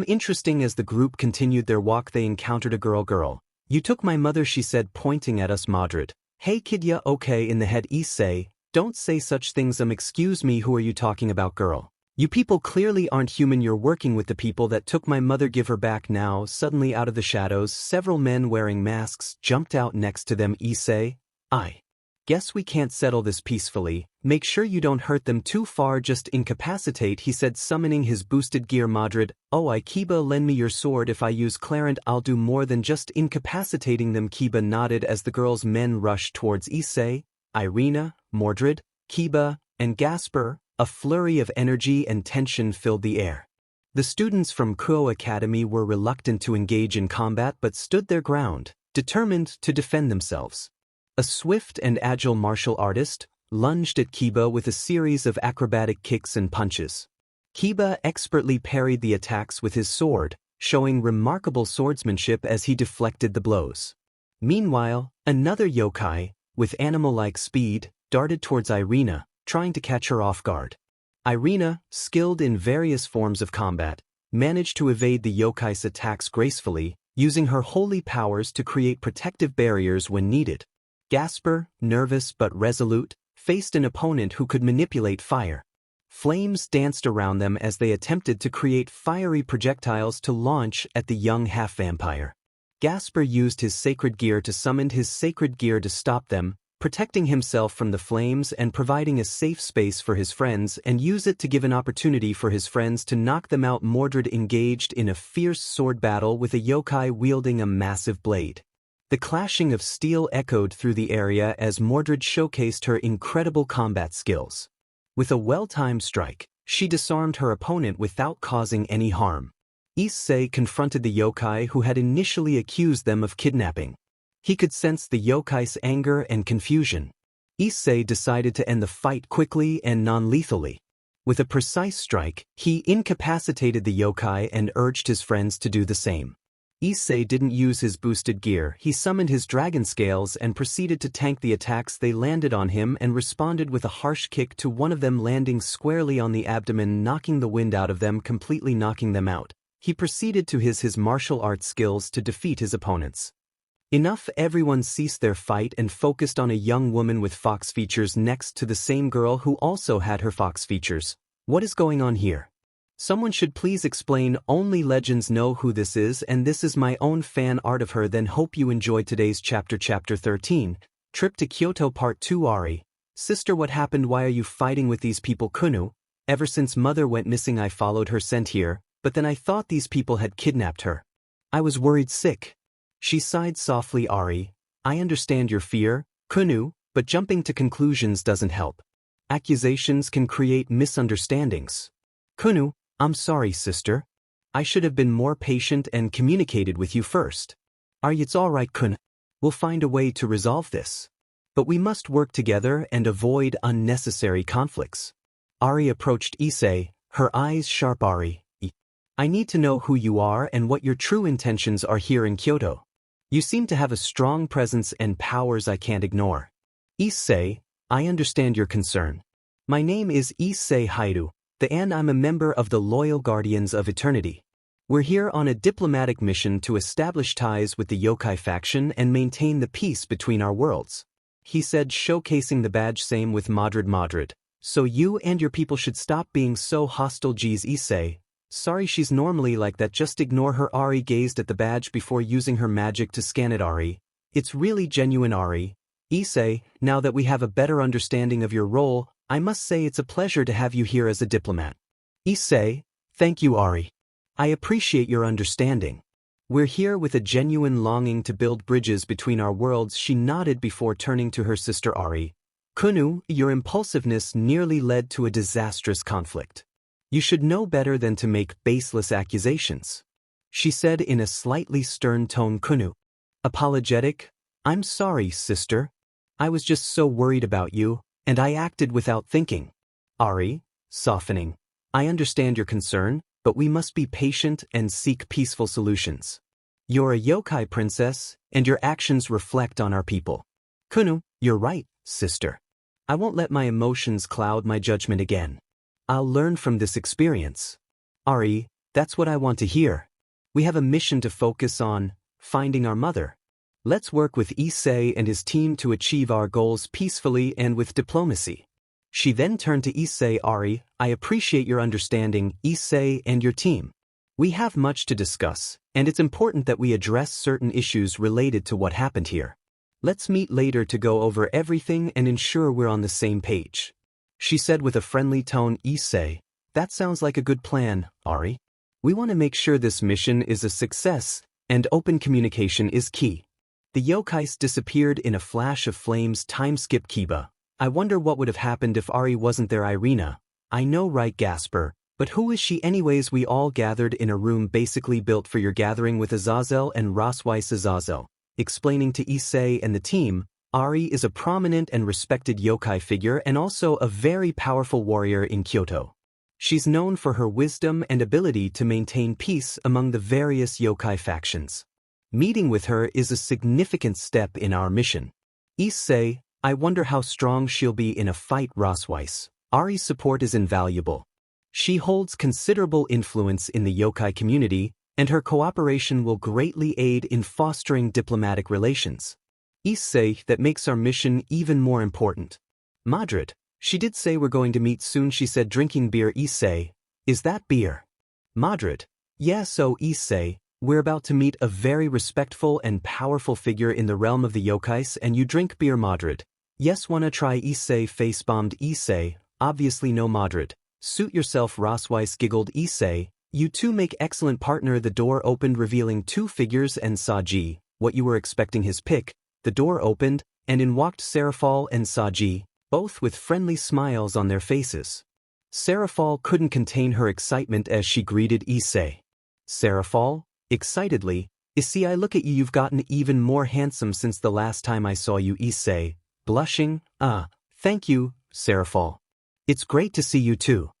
interesting. As the group continued their walk, they encountered a girl. Girl, you took my mother, she said, pointing at us. Madrid, hey kid, ya okay in the head? Issei, don't say such things. Excuse me, who are you talking about? Girl, you people clearly aren't human. You're working with the people that took my mother. Give her back now. Suddenly out of the shadows, several men wearing masks jumped out next to them. Issei, I guess we can't settle this peacefully. Make sure you don't hurt them too far, just incapacitate, he said, summoning his boosted gear. Madrid, oh, Kiba, lend me your sword. If I use Clarent I'll do more than just incapacitating them. Kiba nodded as the girls' men rushed towards Issei, Irina, Mordred, Kiba, and Gasper. A flurry of energy and tension filled the air. The students from Kuo Academy were reluctant to engage in combat but stood their ground, determined to defend themselves. A swift and agile martial artist lunged at Kiba with a series of acrobatic kicks and punches. Kiba expertly parried the attacks with his sword, showing remarkable swordsmanship as he deflected the blows. Meanwhile, another yokai, with animal-like speed, darted towards Irina, trying to catch her off guard. Irina, skilled in various forms of combat, managed to evade the yokai's attacks gracefully, using her holy powers to create protective barriers when needed. Gasper, nervous but resolute, faced an opponent who could manipulate fire. Flames danced around them as they attempted to create fiery projectiles to launch at the young half-vampire. Gasper used his sacred gear to summon his sacred gear to stop them, protecting himself from the flames and providing a safe space for his friends, and use it to give an opportunity for his friends to knock them out. Mordred engaged in a fierce sword battle with a yokai wielding a massive blade. The clashing of steel echoed through the area as Mordred showcased her incredible combat skills. With a well-timed strike, she disarmed her opponent without causing any harm. Issei confronted the yokai who had initially accused them of kidnapping. He could sense the yokai's anger and confusion. Issei decided to end the fight quickly and non-lethally. With a precise strike, he incapacitated the yokai and urged his friends to do the same. Issei didn't use his boosted gear. He summoned his dragon scales and proceeded to tank the attacks. They landed on him and responded with a harsh kick to one of them, landing squarely on the abdomen, knocking the wind out of them, completely knocking them out. He proceeded to his martial arts skills to defeat his opponents. Enough, everyone ceased their fight and focused on a young woman with fox features next to the same girl who also had her fox features. What is going on here? Someone should please explain. Only legends know who this is, and this is my own fan art of her. Then hope you enjoyed today's chapter. Chapter 13, Trip to Kyoto Part 2. Ari, sister, what happened? Why are you fighting with these people? Kunu, ever since mother went missing I followed her scent here, but then I thought these people had kidnapped her. I was worried sick. She sighed softly. Ari, I understand your fear, Kunu, but jumping to conclusions doesn't help. Accusations can create misunderstandings. Kunu, I'm sorry, sister. I should have been more patient and communicated with you first. Ari, it's all right, Kunu. We'll find a way to resolve this. But we must work together and avoid unnecessary conflicts. Ari approached Issei, her eyes sharp. Ari, I need to know who you are and what your true intentions are here in Kyoto. You seem to have a strong presence and powers I can't ignore. Issei, I understand your concern. My name is Issei Hairu, and I'm a member of the Loyal Guardians of Eternity. We're here on a diplomatic mission to establish ties with the yokai faction and maintain the peace between our worlds. He said, showcasing the badge. Same with Madrid. So you and your people should stop being so hostile. Geez, Issei. Sorry, she's normally like that, just ignore her. Ari gazed at the badge before using her magic to scan it. Ari, it's really genuine. Ari. Issei, now that we have a better understanding of your role, I must say it's a pleasure to have you here as a diplomat. Issei, thank you. Ari. I appreciate your understanding. We're here with a genuine longing to build bridges between our worlds. She nodded before turning to her sister. Ari, Kunu, your impulsiveness nearly led to a disastrous conflict. You should know better than to make baseless accusations. She said in a slightly stern tone. Kunu, apologetic, I'm sorry, sister. I was just so worried about you, and I acted without thinking. Ari, softening, I understand your concern, but we must be patient and seek peaceful solutions. You're a yokai princess, and your actions reflect on our people. Kunu, you're right, sister. I won't let my emotions cloud my judgment again. I'll learn from this experience. Ari, that's what I want to hear. We have a mission to focus on, finding our mother. Let's work with Issei and his team to achieve our goals peacefully and with diplomacy. She then turned to Issei. Ari, I appreciate your understanding, Issei and your team. We have much to discuss, and it's important that we address certain issues related to what happened here. Let's meet later to go over everything and ensure we're on the same page. She said with a friendly tone. Issei, that sounds like a good plan, Ari. We want to make sure this mission is a success, and open communication is key. The yokais disappeared in a flash of flames. Time skip. Kiba, I wonder what would have happened if Ari wasn't there. Irina, I know, right? Gasper, but who is she anyways? We all gathered in a room basically built for your gathering with Azazel and Rosweiss. Azazel, explaining to Issei and the team, Ari is a prominent and respected yokai figure and also a very powerful warrior in Kyoto. She's known for her wisdom and ability to maintain peace among the various yokai factions. Meeting with her is a significant step in our mission. Issei, I wonder how strong she'll be in a fight. Rosweiss, Ari's support is invaluable. She holds considerable influence in the yokai community, and her cooperation will greatly aid in fostering diplomatic relations. Issei, that makes our mission even more important. Madrid, she did say we're going to meet soon. She said, drinking beer. Issei, is that beer? Madrid, yeah. So Issei, we're about to meet a very respectful and powerful figure in the realm of the yokais, and you drink beer. Madrid, yes. Wanna try? Issei face-bombed. Issei, obviously no. Madrid, suit yourself. Rosweiss giggled. Issei, you two make excellent partner. The door opened, revealing two figures and Saji, what you were expecting. His pick. The door opened, and in walked Serafal and Saji, both with friendly smiles on their faces. Serafal couldn't contain her excitement as she greeted Issei. Serafal, excitedly, Issei, I look at you, you've gotten even more handsome since the last time I saw you. Issei, blushing, thank you, Serafal. It's great to see you too.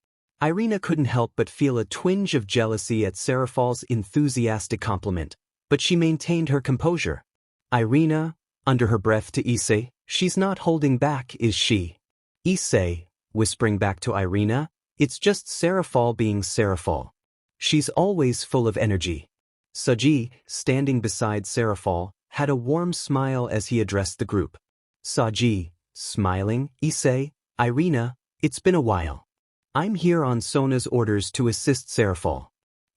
Irina couldn't help but feel a twinge of jealousy at Serafal's enthusiastic compliment, but she maintained her composure. Irina, under her breath to Issei, she's not holding back, is she? Issei, whispering back to Irina, it's just Serafal being Serafal. She's always full of energy. Saji, standing beside Serafal, had a warm smile as he addressed the group. Saji, smiling, Issei, Irina, it's been a while. I'm here on Sona's orders to assist Serafal.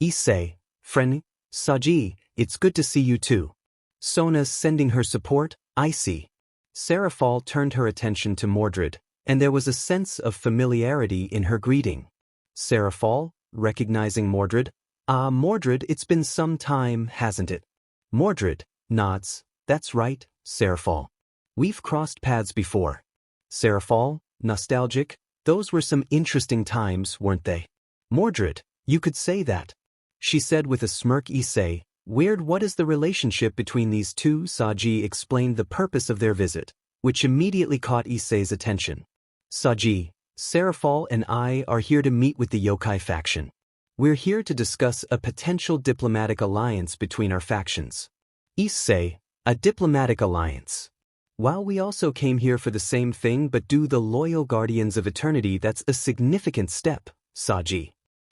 Issei, friend, Saji, it's good to see you too. Sona's sending her support, I see. Serafal turned her attention to Mordred, and there was a sense of familiarity in her greeting. Serafal, recognizing Mordred, Mordred, it's been some time, hasn't it? Mordred, nods. That's right, Serafal. We've crossed paths before. Serafal, nostalgic, those were some interesting times, weren't they? Mordred, you could say that. She said with a smirk. Issei, weird. What is the relationship between these two? Saji explained the purpose of their visit, which immediately caught Issei's attention. Saji, Serafal and I are here to meet with the yokai faction. We're here to discuss a potential diplomatic alliance between our factions. Issei, a diplomatic alliance. While we also came here for the same thing but do the loyal guardians of eternity, that's a significant step, Saji.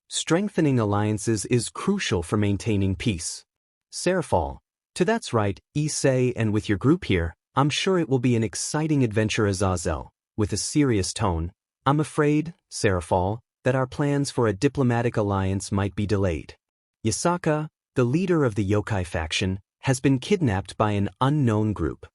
Strengthening alliances is crucial for maintaining peace. Serafal, that's right, Issei, and with your group here, I'm sure it will be an exciting adventure. Azazel, with a serious tone, I'm afraid, Serafal, that our plans for a diplomatic alliance might be delayed. Yasaka, the leader of the yokai faction, has been kidnapped by an unknown group.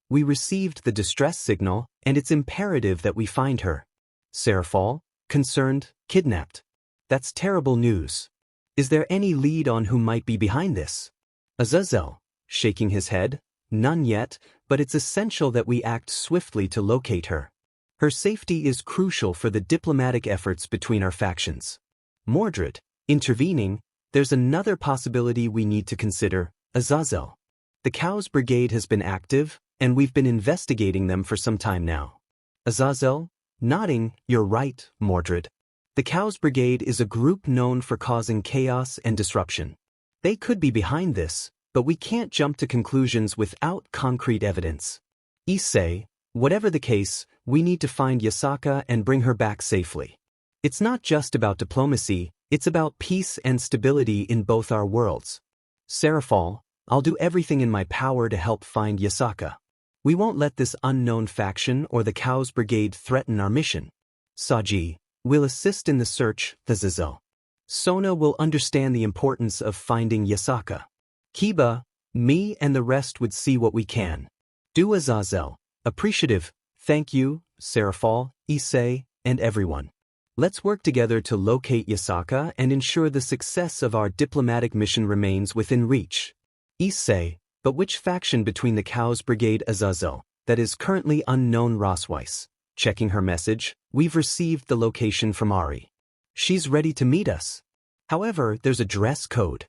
We received the distress signal, and it's imperative that we find her. Serafal, concerned, kidnapped. That's terrible news. Is there any lead on who might be behind this? Azazel, shaking his head, none yet, but it's essential that we act swiftly to locate her. Her safety is crucial for the diplomatic efforts between our factions. Mordred, intervening, there's another possibility we need to consider, Azazel. The Cows Brigade has been active, and we've been investigating them for some time now. Azazel, nodding, you're right, Mordred. The Cows Brigade is a group known for causing chaos and disruption. They could be behind this, but we can't jump to conclusions without concrete evidence. Issei, whatever the case, we need to find Yasaka and bring her back safely. It's not just about diplomacy, it's about peace and stability in both our worlds. Serafal, I'll do everything in my power to help find Yasaka. We won't let this unknown faction or the Cows Brigade threaten our mission. Saji, we'll assist in the search. Azazel. Sona will understand the importance of finding Yasaka. Kiba, me and the rest would see what we can do. Azazel, appreciative. Thank you, Serafal, Issei, and everyone. Let's work together to locate Yasaka and ensure the success of our diplomatic mission remains within reach. Issei, but which faction between the Cows Brigade? Azazel, that is currently unknown. Rosweiss, checking her message, we've received the location from Ari. She's ready to meet us. However, there's a dress code.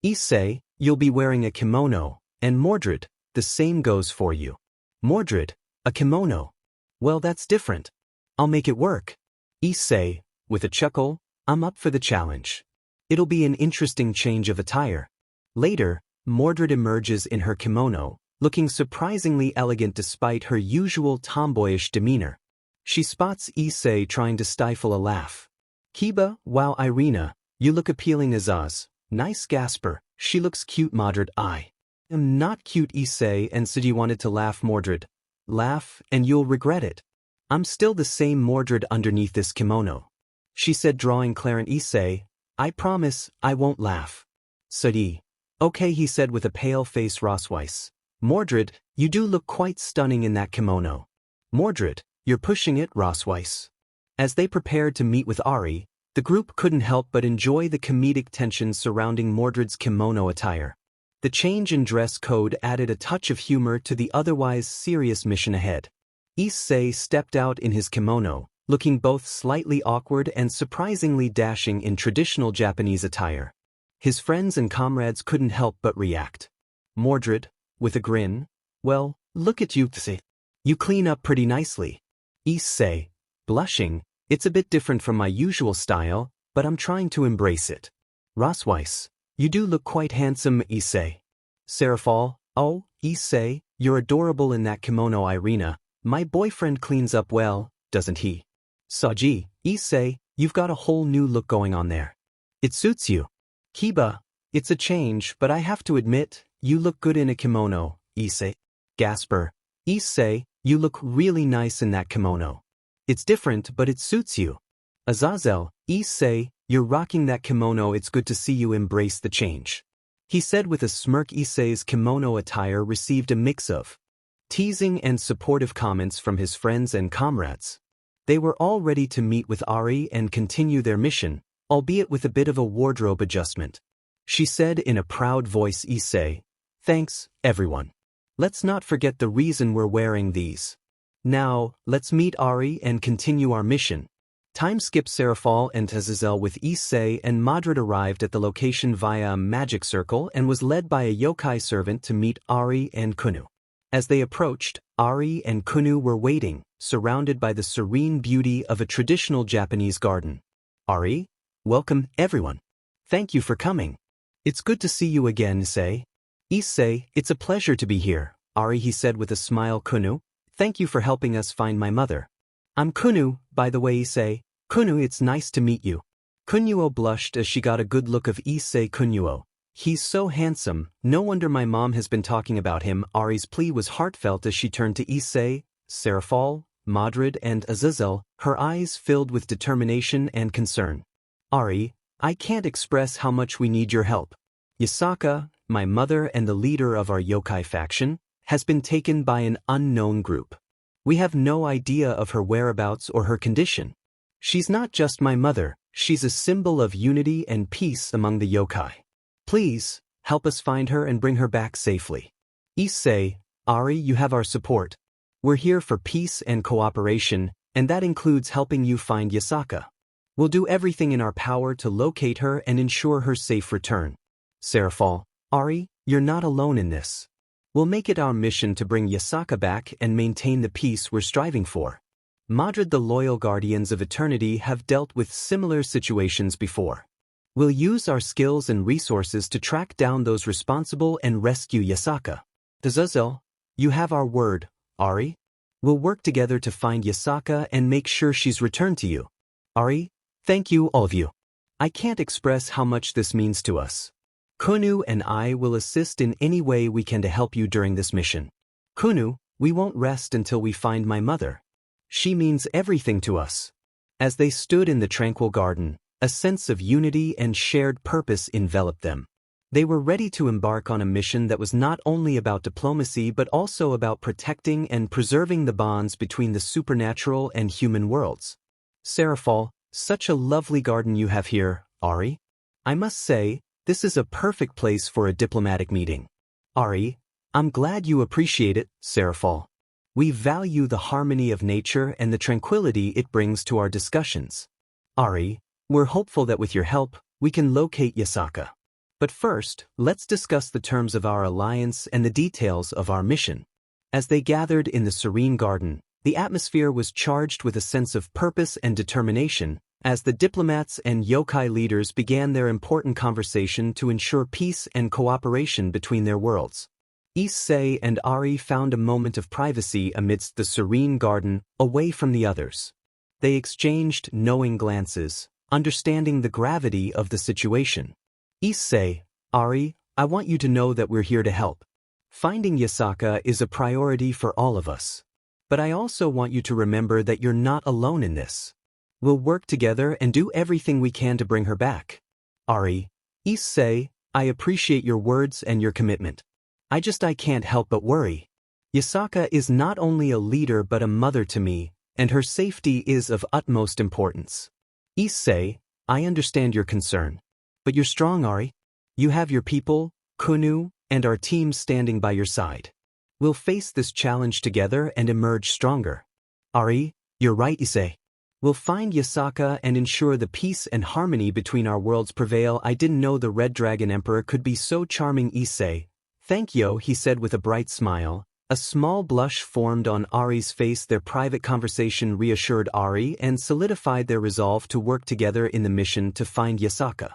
Issei, you'll be wearing a kimono, and Mordred, the same goes for you. Mordred, a kimono. Well, that's different. I'll make it work. Issei, with a chuckle, I'm up for the challenge. It'll be an interesting change of attire. Later, Mordred emerges in her kimono, looking surprisingly elegant despite her usual tomboyish demeanor. She spots Issei trying to stifle a laugh. Kiba, wow, Irina, you look appealing. Azaz, nice. Gasper, she looks cute. Mordred, I am not cute. Issei and Saji wanted to laugh. Mordred, laugh and you'll regret it. I'm still the same Mordred underneath this kimono. She said, drawing Clarence. Issei, I promise I won't laugh. Saji, okay, he said with a pale face. Rosweiss, Mordred, you do look quite stunning in that kimono. Mordred, you're pushing it. Rosweiss. As they prepared to meet with Ari, the group couldn't help but enjoy the comedic tension surrounding Mordred's kimono attire. The change in dress code added a touch of humor to the otherwise serious mission ahead. Issei stepped out in his kimono, looking both slightly awkward and surprisingly dashing in traditional Japanese attire. His friends and comrades couldn't help but react. Mordred, with a grin, well, look at you, Issei. You clean up pretty nicely. Issei, blushing, it's a bit different from my usual style, but I'm trying to embrace it. Rosweiss, you do look quite handsome. Issei. Serafal, oh, Issei, you're adorable in that kimono. Irina, my boyfriend cleans up well, doesn't he? Saji, Issei, you've got a whole new look going on there. It suits you. Kiba, it's a change, but I have to admit, you look good in a kimono. Issei. Gasper, Issei, you look really nice in that kimono. It's different, but it suits you. Azazel, Issei, you're rocking that kimono. It's good to see you embrace the change. He said with a smirk. Issei's kimono attire received a mix of teasing and supportive comments from his friends and comrades. They were all ready to meet with Ari and continue their mission, albeit with a bit of a wardrobe adjustment. She said in a proud voice, Issei, Thanks, everyone. Let's not forget the reason we're wearing these. Now, let's meet Ari and continue our mission. Time skip. Serafal and Azazel with Issei and Madrid arrived at the location via a magic circle and was led by a yokai servant to meet Ari and Kunu. As they approached, Ari and Kunu were waiting, surrounded by the serene beauty of a traditional Japanese garden. Ari, welcome, everyone. Thank you for coming. It's good to see you again, Issei. Issei, it's a pleasure to be here, Ari, he said with a smile. Kunu, thank you for helping us find my mother. I'm Kunu, by the way, Issei. Kunu, it's nice to meet you. Kunuo blushed as she got a good look of Issei. Kunuo, he's so handsome, no wonder my mom has been talking about him. Ari's plea was heartfelt as she turned to Issei, Serafal, Madrid and Azazel, her eyes filled with determination and concern. Ari, I can't express how much we need your help. Yasaka, my mother and the leader of our yokai faction, has been taken by an unknown group. We have no idea of her whereabouts or her condition. She's not just my mother, she's a symbol of unity and peace among the yokai. Please, help us find her and bring her back safely. Issei, Ari, you have our support. We're here for peace and cooperation, and that includes helping you find Yasaka. We'll do everything in our power to locate her and ensure her safe return. Serafal, Ari, you're not alone in this. We'll make it our mission to bring Yasaka back and maintain the peace we're striving for. Madrid, the loyal guardians of eternity, have dealt with similar situations before. We'll use our skills and resources to track down those responsible and rescue Yasaka. Azazel, you have our word, Ari. We'll work together to find Yasaka and make sure she's returned to you. Ari, thank you, all of you. I can't express how much this means to us. Kunu and I will assist in any way we can to help you during this mission. Kunu, we won't rest until we find my mother. She means everything to us. As they stood in the tranquil garden, a sense of unity and shared purpose enveloped them. They were ready to embark on a mission that was not only about diplomacy but also about protecting and preserving the bonds between the supernatural and human worlds. Serafal, such a lovely garden you have here, Ari. I must say, this is a perfect place for a diplomatic meeting. Ari, I'm glad you appreciate it, Serafal. We value the harmony of nature and the tranquility it brings to our discussions. Ari, we're hopeful that with your help, we can locate Yasaka. But first, let's discuss the terms of our alliance and the details of our mission. As they gathered in the serene garden, the atmosphere was charged with a sense of purpose and determination as the diplomats and yokai leaders began their important conversation to ensure peace and cooperation between their worlds. Issei and Ari found a moment of privacy amidst the serene garden, away from the others. They exchanged knowing glances, understanding the gravity of the situation. Issei, Ari, I want you to know that we're here to help. Finding Yasaka is a priority for all of us. But I also want you to remember that you're not alone in this. We'll work together and do everything we can to bring her back. Ari, Issei, I appreciate your words and your commitment. I can't help but worry. Yasaka is not only a leader but a mother to me, and her safety is of utmost importance. Issei, I understand your concern. But you're strong, Ari. You have your people, Kunu, and our team standing by your side. We'll face this challenge together and emerge stronger. Ari, you're right, Issei. We'll find Yasaka and ensure the peace and harmony between our worlds prevail. I didn't know the Red Dragon Emperor could be so charming. Issei, thank you, he said with a bright smile. A small blush formed on Ari's face. Their private conversation reassured Ari and solidified their resolve to work together in the mission to find Yasaka.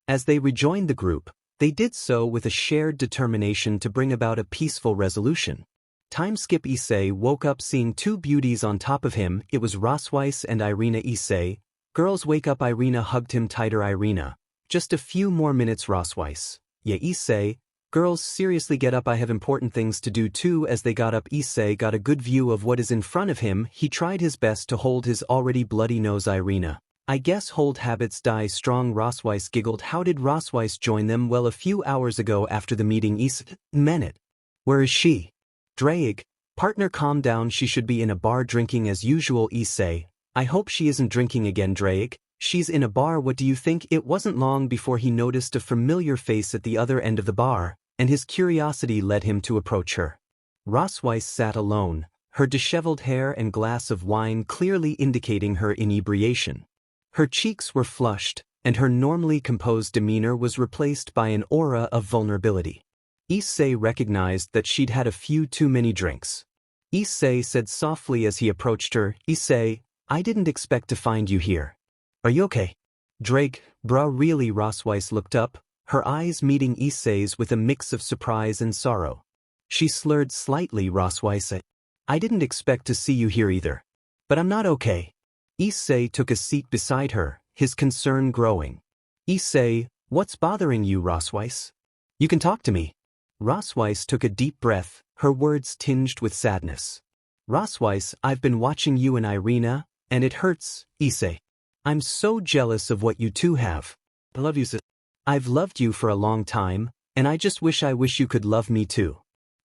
As they rejoined the group, they did so with a shared determination to bring about a peaceful resolution. Time skip. Issei woke up seeing two beauties on top of him. It was Rosweiss and Irina. Issei, girls wake up. Irina hugged him tighter. Irina, just a few more minutes. Rosweiss, yeah. Issei, girls seriously get up. I have important things to do too. As they got up, Issei got a good view of what is in front of him. He tried his best to hold his already bloody nose. Irina, I guess old habits die strong. Rosweiss giggled. How did Rosweiss join them? Well, a few hours ago after the meeting. Issei, Menet. Where is she? Drake, partner, calm down. She should be in a bar drinking as usual. Issei, I hope she isn't drinking again. Drake, she's in a bar. What do you think? It wasn't long before he noticed a familiar face at the other end of the bar, and his curiosity led him to approach her. Rosweiss sat alone, her disheveled hair and glass of wine clearly indicating her inebriation. Her cheeks were flushed, and her normally composed demeanor was replaced by an aura of vulnerability. Issei recognized that she'd had a few too many drinks. Issei said softly as he approached her, "Issei, I didn't expect to find you here. Are you okay?" "Drake, bruh, really?" Rosweiss looked up, her eyes meeting Issei's with a mix of surprise and sorrow. She slurred slightly. "Rosweiss, I didn't expect to see you here either. But I'm not okay." Issei took a seat beside her, his concern growing. "Issei, what's bothering you, Rosweiss? You can talk to me." Rosweiss took a deep breath, her words tinged with sadness. "Rosweiss, I've been watching you and Irina, and it hurts, Issei. I'm so jealous of what you two have. I love you, sis. I've loved you for a long time, and I wish you could love me too."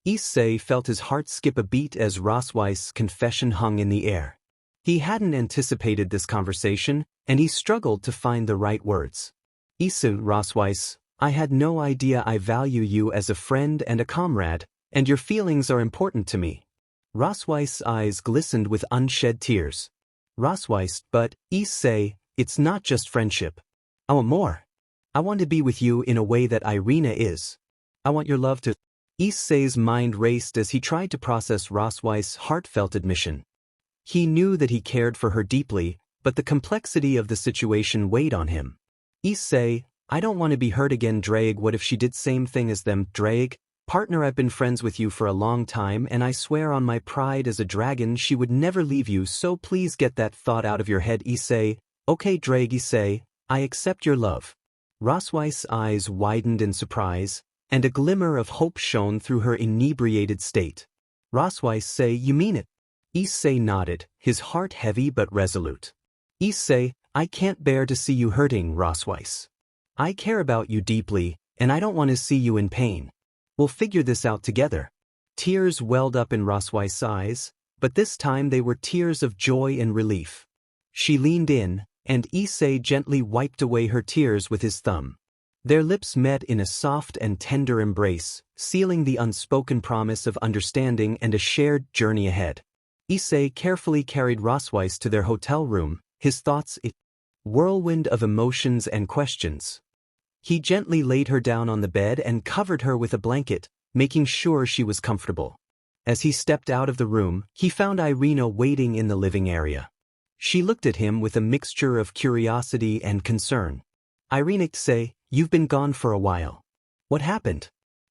Issei felt his heart skip a beat as Rosweiss' confession hung in the air. He hadn't anticipated this conversation, and he struggled to find the right words. "Issei, Rosweiss, I had no idea I value you as a friend and a comrade, and your feelings are important to me." Rosweiss' eyes glistened with unshed tears. "Rosweiss, but, Issei, it's not just friendship. I want more. I want to be with you in a way that Irina is. I want your love to—" Issei's mind raced as he tried to process Rosweiss' heartfelt admission. He knew that he cared for her deeply, but the complexity of the situation weighed on him. "Issei, I don't want to be hurt again. Drake, what if she did same thing as them? Drake, partner, I've been friends with you for a long time and I swear on my pride as a dragon she would never leave you, so please get that thought out of your head, Issei." "Okay, Drake, Issei, I accept your love." Rosweiss' eyes widened in surprise, and a glimmer of hope shone through her inebriated state. "Rosweiss, say you mean it." Issei nodded, his heart heavy but resolute. "Issei, I can't bear to see you hurting, Rosweiss. I care about you deeply, and I don't want to see you in pain. We'll figure this out together." Tears welled up in Rosweiss' eyes, but this time they were tears of joy and relief. She leaned in, and Issei gently wiped away her tears with his thumb. Their lips met in a soft and tender embrace, sealing the unspoken promise of understanding and a shared journey ahead. Issei carefully carried Rosweiss to their hotel room, his thoughts a whirlwind of emotions and questions. He gently laid her down on the bed and covered her with a blanket, making sure she was comfortable. As he stepped out of the room, he found Irina waiting in the living area. She looked at him with a mixture of curiosity and concern. "Irina, Issei, you've been gone for a while. What happened?"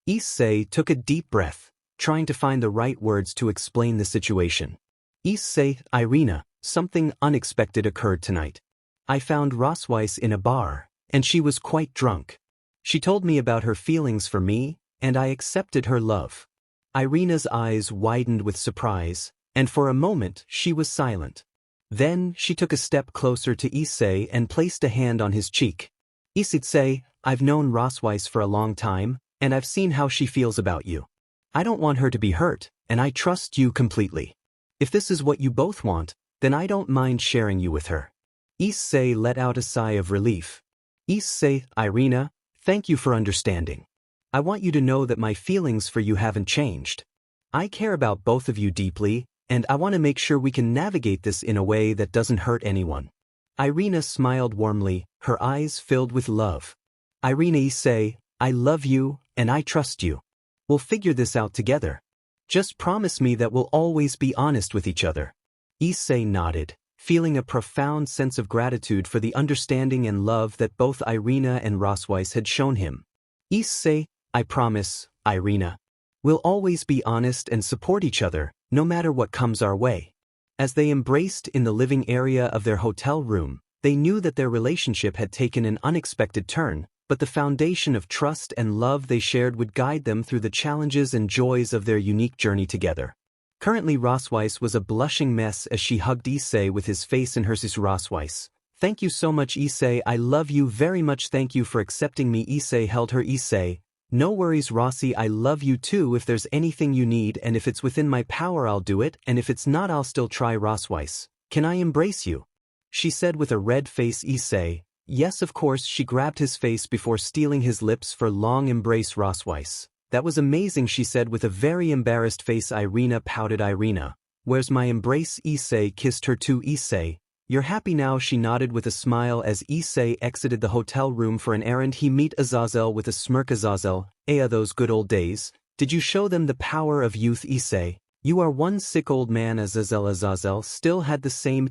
Issei took a deep breath, trying to find the right words to explain the situation. "Issei, Irina, something unexpected occurred tonight. I found Rosweiss in a bar, and she was quite drunk. She told me about her feelings for me, and I accepted her love." Irina's eyes widened with surprise, and for a moment she was silent. Then she took a step closer to Issei and placed a hand on his cheek. "Issei, I've known Rosweiss for a long time, and I've seen how she feels about you. I don't want her to be hurt, and I trust you completely. If this is what you both want, then I don't mind sharing you with her." Issei let out a sigh of relief. "Issei, Irina, thank you for understanding. I want you to know that my feelings for you haven't changed. I care about both of you deeply, and I want to make sure we can navigate this in a way that doesn't hurt anyone." Irina smiled warmly, her eyes filled with love. "Irina, Issei, I love you, and I trust you. We'll figure this out together. Just promise me that we'll always be honest with each other." Issei nodded, feeling a profound sense of gratitude for the understanding and love that both Irina and Rosweiss had shown him. "Issei, I promise, Irina. We'll always be honest and support each other, no matter what comes our way." As they embraced in the living area of their hotel room, they knew that their relationship had taken an unexpected turn, but the foundation of trust and love they shared would guide them through the challenges and joys of their unique journey together. Currently, Rosweiss was a blushing mess as she hugged Issei with his face in hers. "Rosweiss, thank you so much, Issei. I love you very much. Thank you for accepting me." Issei held her. "Issei, no worries, Rossi. I love you too. If there's anything you need and if it's within my power, I'll do it, and if it's not, I'll still try." "Rosweiss, can I embrace you?" she said with a red face. Issei, "Yes, of course." She grabbed his face before stealing his lips for long embrace. "Rosweiss, That was amazing, she said with a very embarrassed face. Irina pouted. Irina, where's my embrace? Issei kissed her too. Issei, you're happy now? She nodded with a smile as Issei exited the hotel room for an errand. He met Azazel with a smirk. Azazel, those good old days. Did you show them the power of youth? Issei, you are one sick old man. Azazel still had the same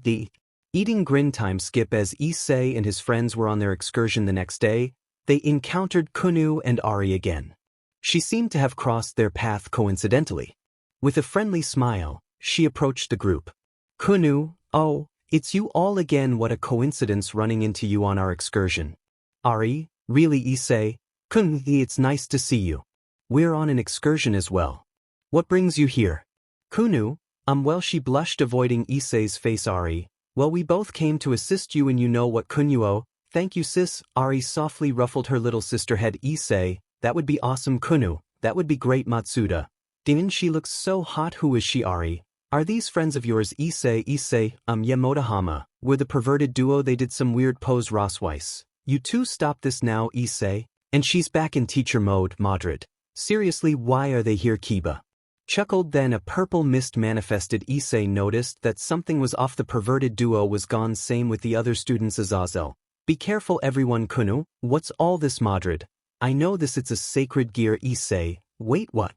eating grin. Time skip. As Issei and his friends were on their excursion the next day, they encountered Kunu and Ari again. She seemed to have crossed their path coincidentally. With a friendly smile, she approached the group. Kunu, oh, it's you all again. What a coincidence running into you on our excursion. Ari, really? Issei, Kunu, it's nice to see you. We're on an excursion as well. What brings you here? Kunu, well, she blushed, avoiding Issei's face. Ari, well, we both came to assist you, and you know what, Kunu. Thank you, sis. Ari softly ruffled her little sister head. Issei, that would be awesome. Kunu, that would be great. Matsuda, Din, she looks so hot. Who is she? Ari, are these friends of yours? Issei, yeah, Motohama, we're the perverted duo. They did some weird pose. Rossweiss, you two stop this now. Issei, and she's back in teacher mode. Madrid, seriously, why are they here? Kiba chuckled. Then a purple mist manifested. Issei noticed that something was off. The perverted duo was gone, same with the other students. Azazel, be careful everyone. Kunu, what's all this? Madrid, I know this, it's a sacred gear. Issei, wait, what?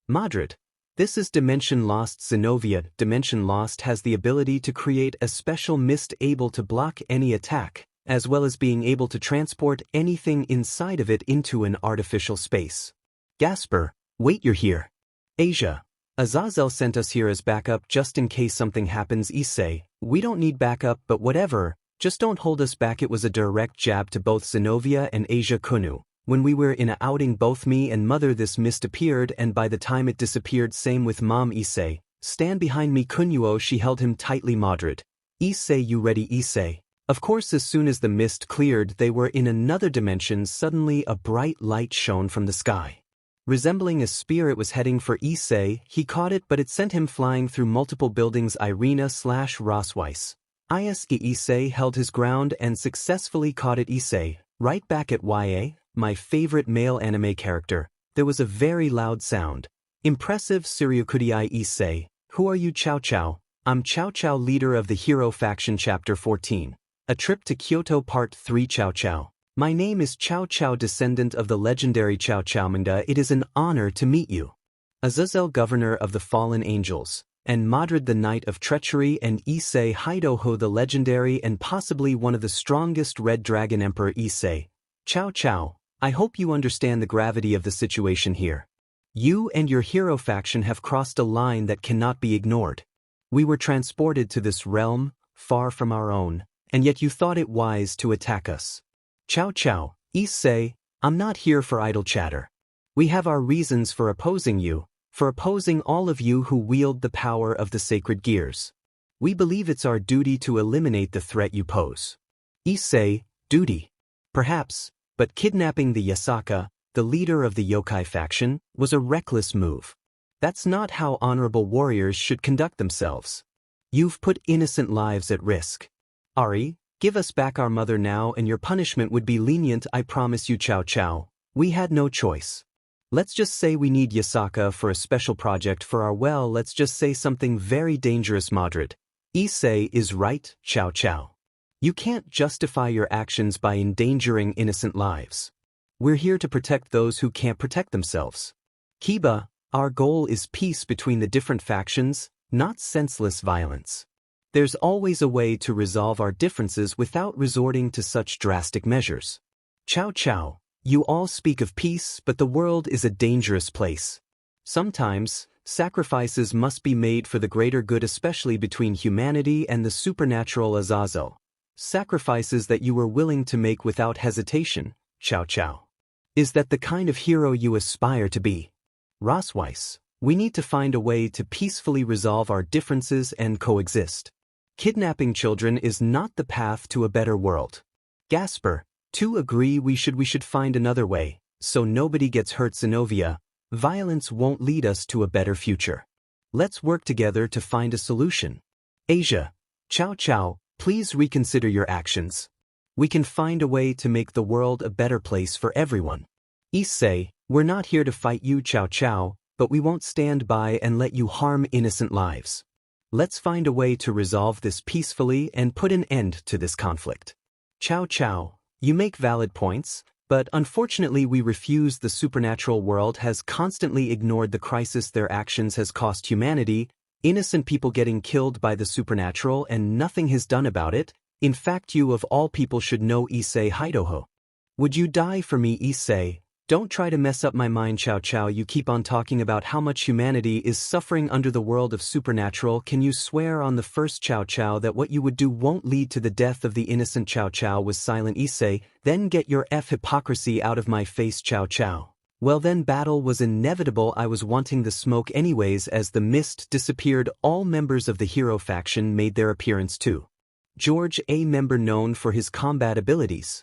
Madrid, this is Dimension Lost. Zenobia, Dimension Lost has the ability to create a special mist able to block any attack, as well as being able to transport anything inside of it into an artificial space. Gasper, wait, you're here. Asia, Azazel sent us here as backup just in case something happens. Issei, we don't need backup, but whatever, just don't hold us back. It was a direct jab to both Zenobia and Asia. Kunu, when we were in a outing, both me and mother, this mist appeared, and by the time it disappeared, same with mom. Issei, stand behind me. Kunuo, she held him tightly. Madrid, Issei, you ready? Issei, of course. As soon as the mist cleared, they were in another dimension. Suddenly a bright light shone from the sky. Resembling a spear, it was heading for Issei. He caught it, but it sent him flying through multiple buildings. Irina/Rossweiss, Issei held his ground and successfully caught it. Issei, right back at YA, my favorite male anime character. There was a very loud sound. Impressive. Suryukudai. Issei, who are you? Chow Chow, I'm Chow Chow, leader of the Hero Faction. Chapter 14. A Trip to Kyoto Part 3. Chow Chow, my name is Chow Chow, descendant of the legendary Chow Chowmanda. It is an honor to meet you. Azazel, governor of the fallen angels, and Madrid, the knight of treachery, and Issei Hidoho, the legendary and possibly one of the strongest Red Dragon Emperor. Issei, Chow Chow, I hope you understand the gravity of the situation here. You and your hero faction have crossed a line that cannot be ignored. We were transported to this realm, far from our own, and yet you thought it wise to attack us. Chow Chow, Issei, I'm not here for idle chatter. We have our reasons for opposing you, for opposing all of you who wield the power of the sacred gears. We believe it's our duty to eliminate the threat you pose. Issei, duty? Perhaps, but kidnapping the Yasaka, the leader of the yokai faction, was a reckless move. That's not how honorable warriors should conduct themselves. You've put innocent lives at risk. Ari, give us back our mother now, and your punishment would be lenient, I promise you. Chow Chow, we had no choice. Let's just say we need Yasaka for a special project for our, well, let's just say something very dangerous. Madrid, Issei is right. Chow Chow, you can't justify your actions by endangering innocent lives. We're here to protect those who can't protect themselves. Kiba, our goal is peace between the different factions, not senseless violence. There's always a way to resolve our differences without resorting to such drastic measures. Chow Chow, you all speak of peace, but the world is a dangerous place. Sometimes, sacrifices must be made for the greater good, especially between humanity and the supernatural. Azazel, sacrifices that you were willing to make without hesitation. Chow Chow, is that the kind of hero you aspire to be? Rossweiss, we need to find a way to peacefully resolve our differences and coexist. Kidnapping children is not the path to a better world. Gasper, to agree, we should find another way, so nobody gets hurt. Zenobia, violence won't lead us to a better future. Let's work together to find a solution. Asia, Chow Chow, please reconsider your actions. We can find a way to make the world a better place for everyone. Issei, We're not here to fight you, Cao Cao, but we won't stand by and let you harm innocent lives. Let's find a way to resolve this peacefully and put an end to this conflict. Cao Cao, you make valid points, but unfortunately we refuse. The supernatural world has constantly ignored the crisis their actions has cost humanity, innocent people getting killed by the supernatural, and nothing has done about it. In fact, you of all people should know Issei Hidoho. Would you die for me, Issei? Don't try to mess up my mind, Cao Cao. You keep on talking about how much humanity is suffering under the world of supernatural. Can you swear on the first, Cao Cao, that what you would do won't lead to the death of the innocent? Cao Cao was silent. Issei, then get your hypocrisy out of my face, Cao Cao. Well then, battle was inevitable. I was wanting the smoke anyways. As the mist disappeared, all members of the hero faction made their appearance too. George, a member known for his combat abilities.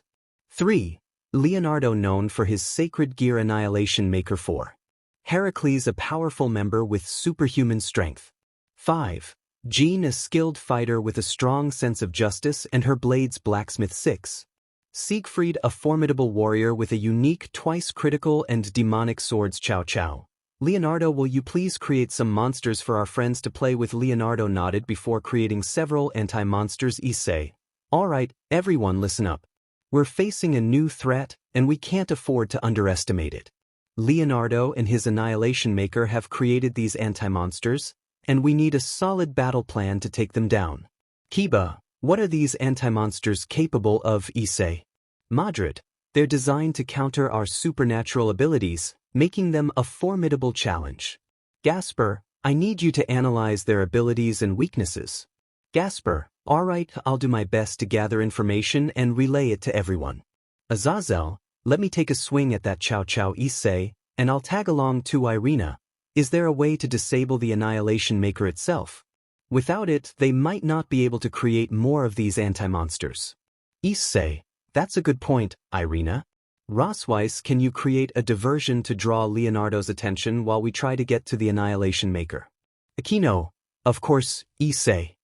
3. Leonardo, known for his sacred gear Annihilation Maker. 4. Heracles, a powerful member with superhuman strength. 5. Jean, a skilled fighter with a strong sense of justice and her blades blacksmith. 6. Siegfried, a formidable warrior with a unique twice critical and demonic swords. Cao Cao. Leonardo, will you please create some monsters for our friends to play with? Leonardo nodded before creating several anti-monsters. Issei. Alright, everyone listen up. We're facing a new threat, and we can't afford to underestimate it. Leonardo and his Annihilation Maker have created these anti-monsters, and we need a solid battle plan to take them down. Kiba, what are these anti-monsters capable of? Issei. Madrid, they're designed to counter our supernatural abilities, making them a formidable challenge. Gasper, I need you to analyze their abilities and weaknesses. Gasper, alright, I'll do my best to gather information and relay it to everyone. Azazel, let me take a swing at that. Cao Cao. Issei, and I'll tag along too. Irina, is there a way to disable the Annihilation Maker itself? Without it, they might not be able to create more of these anti-monsters. Issei, that's a good point, Irina. Rossweiss, can you create a diversion to draw Leonardo's attention while we try to get to the Annihilation Maker? Aquino, of course, Issei.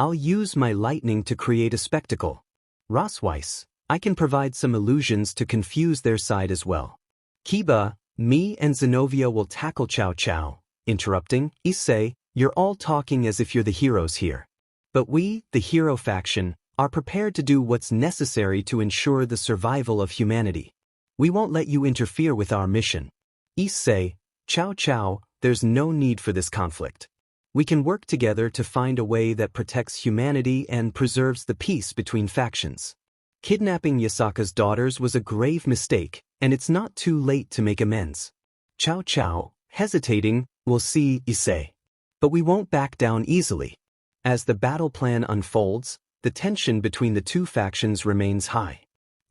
I'll use my lightning to create a spectacle. Rossweiss, I can provide some illusions to confuse their side as well. Kiba, me and Zenobia will tackle. Cao Cao. Interrupting, Issei, you're all talking as if you're the heroes here. But we, the hero faction, are prepared to do what's necessary to ensure the survival of humanity. We won't let you interfere with our mission. Issei, Cao Cao, there's no need for this conflict. We can work together to find a way that protects humanity and preserves the peace between factions. Kidnapping Yasaka's daughters was a grave mistake, and it's not too late to make amends. Cao Cao, hesitating, we'll see, Issei. But we won't back down easily. As the battle plan unfolds, the tension between the two factions remains high.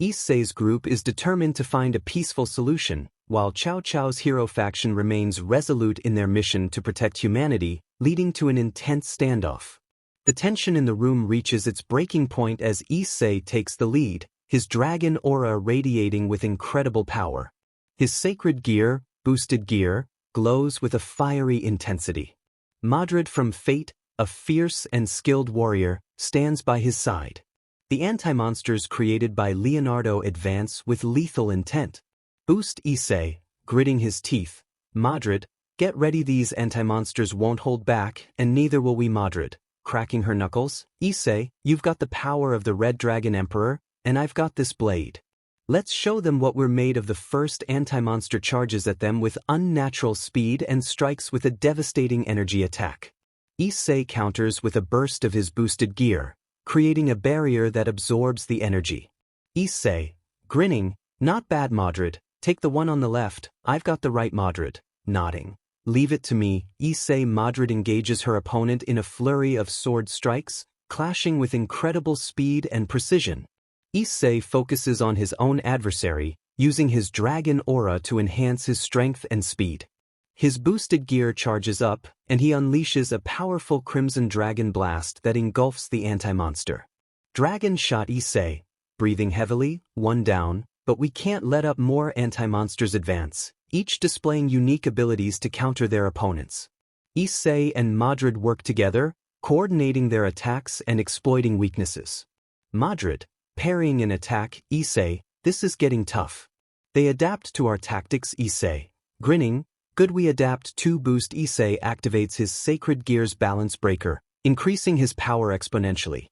Issei's group is determined to find a peaceful solution, while Cao Cao's hero faction remains resolute in their mission to protect humanity, leading to an intense standoff. The tension in the room reaches its breaking point as Issei takes the lead, his dragon aura radiating with incredible power. His sacred gear, boosted gear, glows with a fiery intensity. Madrid from Fate, a fierce and skilled warrior, stands by his side. The anti-monsters created by Leonardo advance with lethal intent. Boost. Issei, gritting his teeth. Madrid, get ready, these anti-monsters won't hold back, and neither will we. Madrid, cracking her knuckles. Issei, you've got the power of the Red Dragon Emperor, and I've got this blade. Let's show them what we're made of. The first anti-monster charges at them with unnatural speed and strikes with a devastating energy attack. Issei counters with a burst of his boosted gear, creating a barrier that absorbs the energy. Issei, grinning, not bad. Madrid, take the one on the left, I've got the right. Madrid, nodding. Leave it to me. Issei. Madrid engages her opponent in a flurry of sword strikes, clashing with incredible speed and precision. Issei focuses on his own adversary, using his dragon aura to enhance his strength and speed. His boosted gear charges up, and he unleashes a powerful crimson dragon blast that engulfs the anti-monster. Dragon shot. Issei, breathing heavily, one down, but we can't let up more anti-monsters advance, each displaying unique abilities to counter their opponents. Issei and Madrid work together, coordinating their attacks and exploiting weaknesses. Madrid, parrying an attack. Issei, this is getting tough. They adapt to our tactics. Issei, grinning, good. We adapt to boost. Issei activates his Sacred Gears balance breaker, increasing his power exponentially.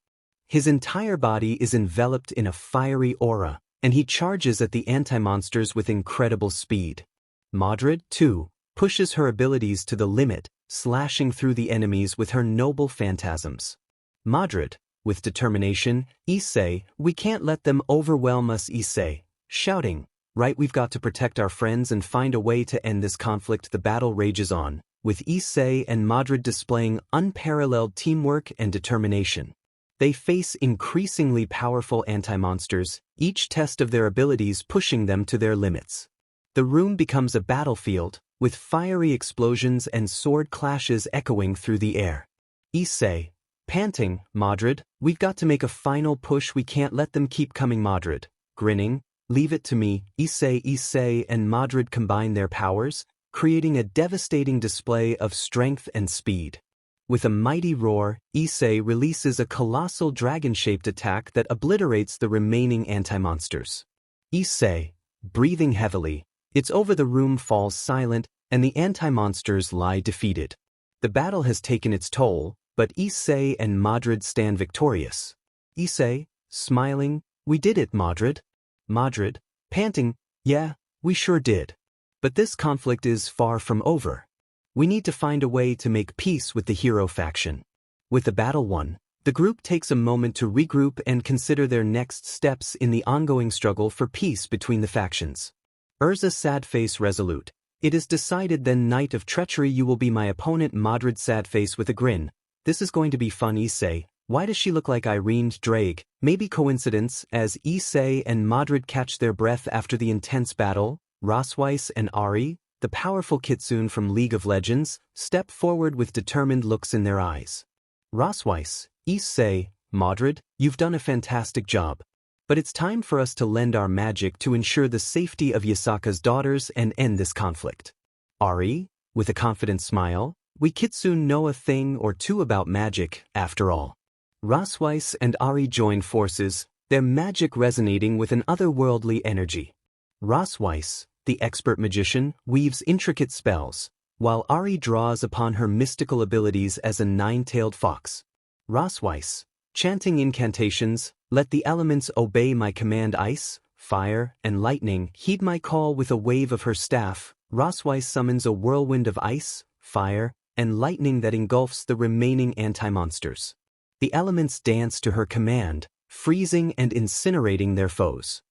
His entire body is enveloped in a fiery aura, and he charges at the anti-monsters with incredible speed. Madrid, too, pushes her abilities to the limit, slashing through the enemies with her noble phantasms. Madrid, with determination, Issei, we can't let them overwhelm us. Issei, shouting, right, we've got to protect our friends and find a way to end this conflict. The battle rages on, with Issei and Madrid displaying unparalleled teamwork and determination. They face increasingly powerful anti-monsters, each test of their abilities pushing them to their limits. The room becomes a battlefield, with fiery explosions and sword clashes echoing through the air. Issei, panting, Madrid, we've got to make a final push. We can't let them keep coming. Madrid, grinning, leave it to me. Issei and Madrid combine their powers, creating a devastating display of strength and speed. With a mighty roar, Issei releases a colossal dragon-shaped attack that obliterates the remaining anti-monsters. Issei, breathing heavily, it's over. The room falls silent, and the anti-monsters lie defeated. The battle has taken its toll, but Issei and Madrid stand victorious. Issei, smiling, we did it, Madrid. Madrid, panting, yeah, we sure did. But this conflict is far from over. We need to find a way to make peace with the hero faction. With the battle won, the group takes a moment to regroup and consider their next steps in the ongoing struggle for peace between the factions. Urza, sad face, resolute. It is decided then. Knight of treachery, you will be my opponent. Madrid, sad face with a grin. This is going to be fun. Issei, why does she look like Irene Drake? Maybe coincidence. As Issei and Madrid catch their breath after the intense battle, Rosweiss and Ari, the powerful Kitsune from League of Legends, step forward with determined looks in their eyes. Rosweiss, Issei, Madrid, you've done a fantastic job. But it's time for us to lend our magic to ensure the safety of Yasaka's daughters and end this conflict. Ari, with a confident smile, we Kitsune know a thing or two about magic, after all. Rosweiss and Ari join forces, their magic resonating with an otherworldly energy. Rosweiss, the expert magician, weaves intricate spells, while Ari draws upon her mystical abilities as a nine-tailed fox. Rosweiss, chanting incantations, let the elements obey my command. Ice, fire, and lightning heed my call. With a wave of her staff, Rosweiss summons a whirlwind of ice, fire, and lightning that engulfs the remaining anti-monsters. The elements dance to her command, freezing and incinerating their foes.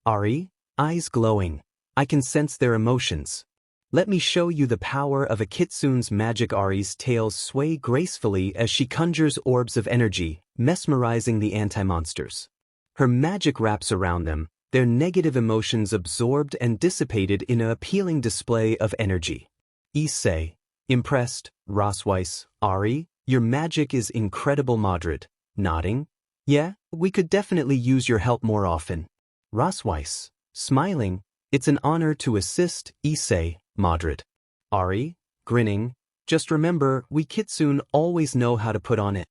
Ari, eyes glowing, I can sense their emotions. Let me show you the power of a Kitsune's magic. Ari's tails sway gracefully as she conjures orbs of energy, mesmerizing the anti-monsters. Her magic wraps around them, their negative emotions absorbed and dissipated in an appealing display of energy. Issei, impressed, Rosweiss, Ari, your magic is incredible. Madrid, nodding, yeah, we could definitely use your help more often. Rosweiss, smiling, it's an honor to assist. Issei, Madrid. Ari, grinning, just remember, we Kitsune always know how to put on it.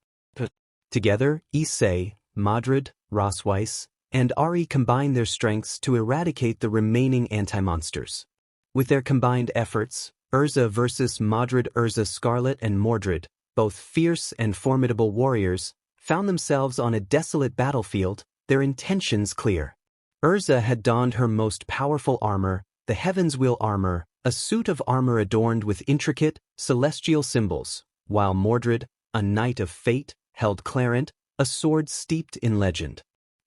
Together, Issei, Madrid, Rosweiss, and Ari combine their strengths to eradicate the remaining anti-monsters. With their combined efforts, Urza versus Madrid. Urza, Scarlet, and Mordred, both fierce and formidable warriors, found themselves on a desolate battlefield, their intentions clear. Urza had donned her most powerful armor, the Heaven's Wheel armor, a suit of armor adorned with intricate, celestial symbols, while Mordred, a knight of fate, held Clarent, a sword steeped in legend.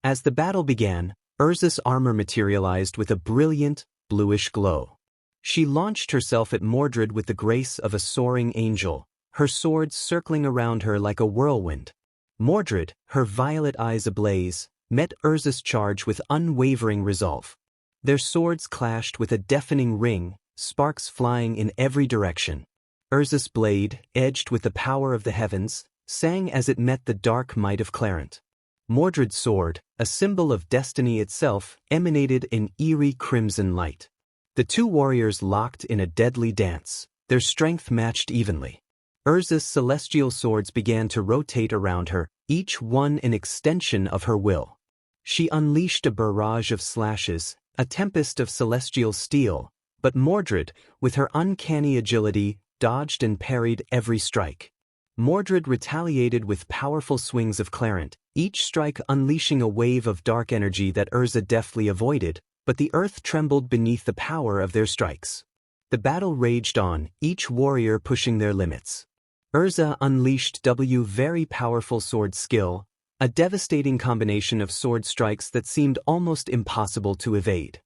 As the battle began, Urza's armor materialized with a brilliant, bluish glow. She launched herself at Mordred with the grace of a soaring angel, her sword circling around her like a whirlwind. Mordred, her violet eyes ablaze, met Urza's charge with unwavering resolve. Their swords clashed with a deafening ring, sparks flying in every direction. Urza's blade, edged with the power of the heavens, sang as it met the dark might of Clarent. Mordred's sword, a symbol of destiny itself, emanated an eerie crimson light. The two warriors locked in a deadly dance, their strength matched evenly. Urza's celestial swords began to rotate around her, each one an extension of her will. She unleashed a barrage of slashes, a tempest of celestial steel, but Mordred, with her uncanny agility, dodged and parried every strike. Mordred retaliated with powerful swings of Clarent, each strike unleashing a wave of dark energy that Urza deftly avoided, but the earth trembled beneath the power of their strikes. The battle raged on, each warrior pushing their limits. Urza unleashed very powerful sword skill, a devastating combination of sword strikes that seemed almost impossible to evade.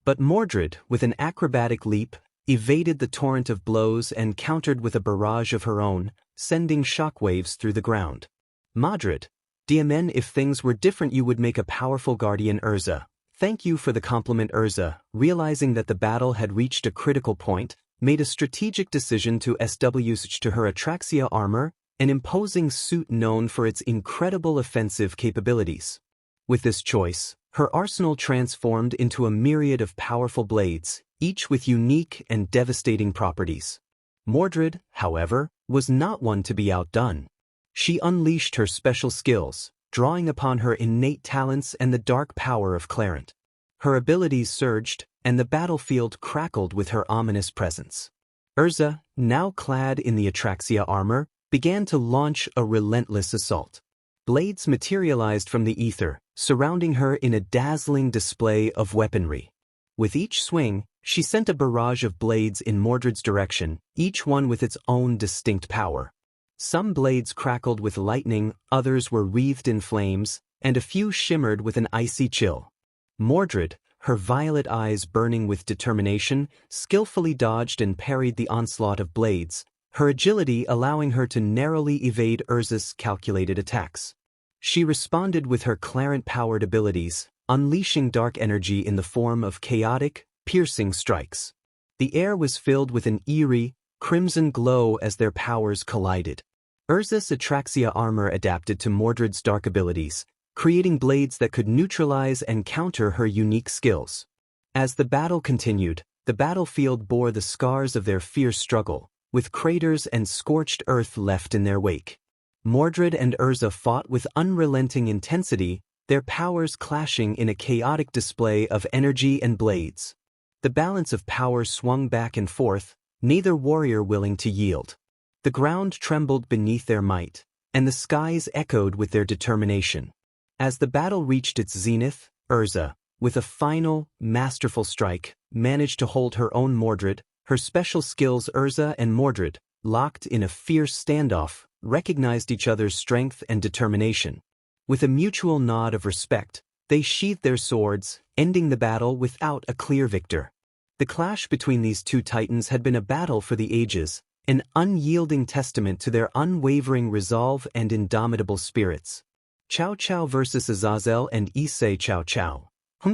But Mordred, with an acrobatic leap, evaded the torrent of blows and countered with a barrage of her own, sending shockwaves through the ground. Madrid, Diamen, if things were different you would make a powerful guardian. Urza, thank you for the compliment. Urza, realizing that the battle had reached a critical point, made a strategic decision to switch to her Atraxia armor, an imposing suit known for its incredible offensive capabilities. With this choice, her arsenal transformed into a myriad of powerful blades, each with unique and devastating properties. Mordred, however, was not one to be outdone. She unleashed her special skills, drawing upon her innate talents and the dark power of Clarent. Her abilities surged, and the battlefield crackled with her ominous presence. Urza, now clad in the Atraxia armor, began to launch a relentless assault. Blades materialized from the ether, surrounding her in a dazzling display of weaponry. With each swing, she sent a barrage of blades in Mordred's direction, each one with its own distinct power. Some blades crackled with lightning, others were wreathed in flames, and a few shimmered with an icy chill. Mordred, her violet eyes burning with determination, skillfully dodged and parried the onslaught of blades, her agility allowing her to narrowly evade Urza's calculated attacks. She responded with her Clarent-powered abilities, unleashing dark energy in the form of chaotic, piercing strikes. The air was filled with an eerie, crimson glow as their powers collided. Urza's Atraxia armor adapted to Mordred's dark abilities, creating blades that could neutralize and counter her unique skills. As the battle continued, the battlefield bore the scars of their fierce struggle, with craters and scorched earth left in their wake. Mordred and Urza fought with unrelenting intensity, their powers clashing in a chaotic display of energy and blades. The balance of power swung back and forth, neither warrior willing to yield. The ground trembled beneath their might, and the skies echoed with their determination. As the battle reached its zenith, Urza, with a final, masterful strike, managed to hold her own. Mordred, her special skills. Urza and Mordred, locked in a fierce standoff, recognized each other's strength and determination. With a mutual nod of respect, they sheathed their swords, ending the battle without a clear victor. The clash between these two titans had been a battle for the ages, an unyielding testament to their unwavering resolve and indomitable spirits. Cao Cao versus Azazel and Issei. Cao Cao.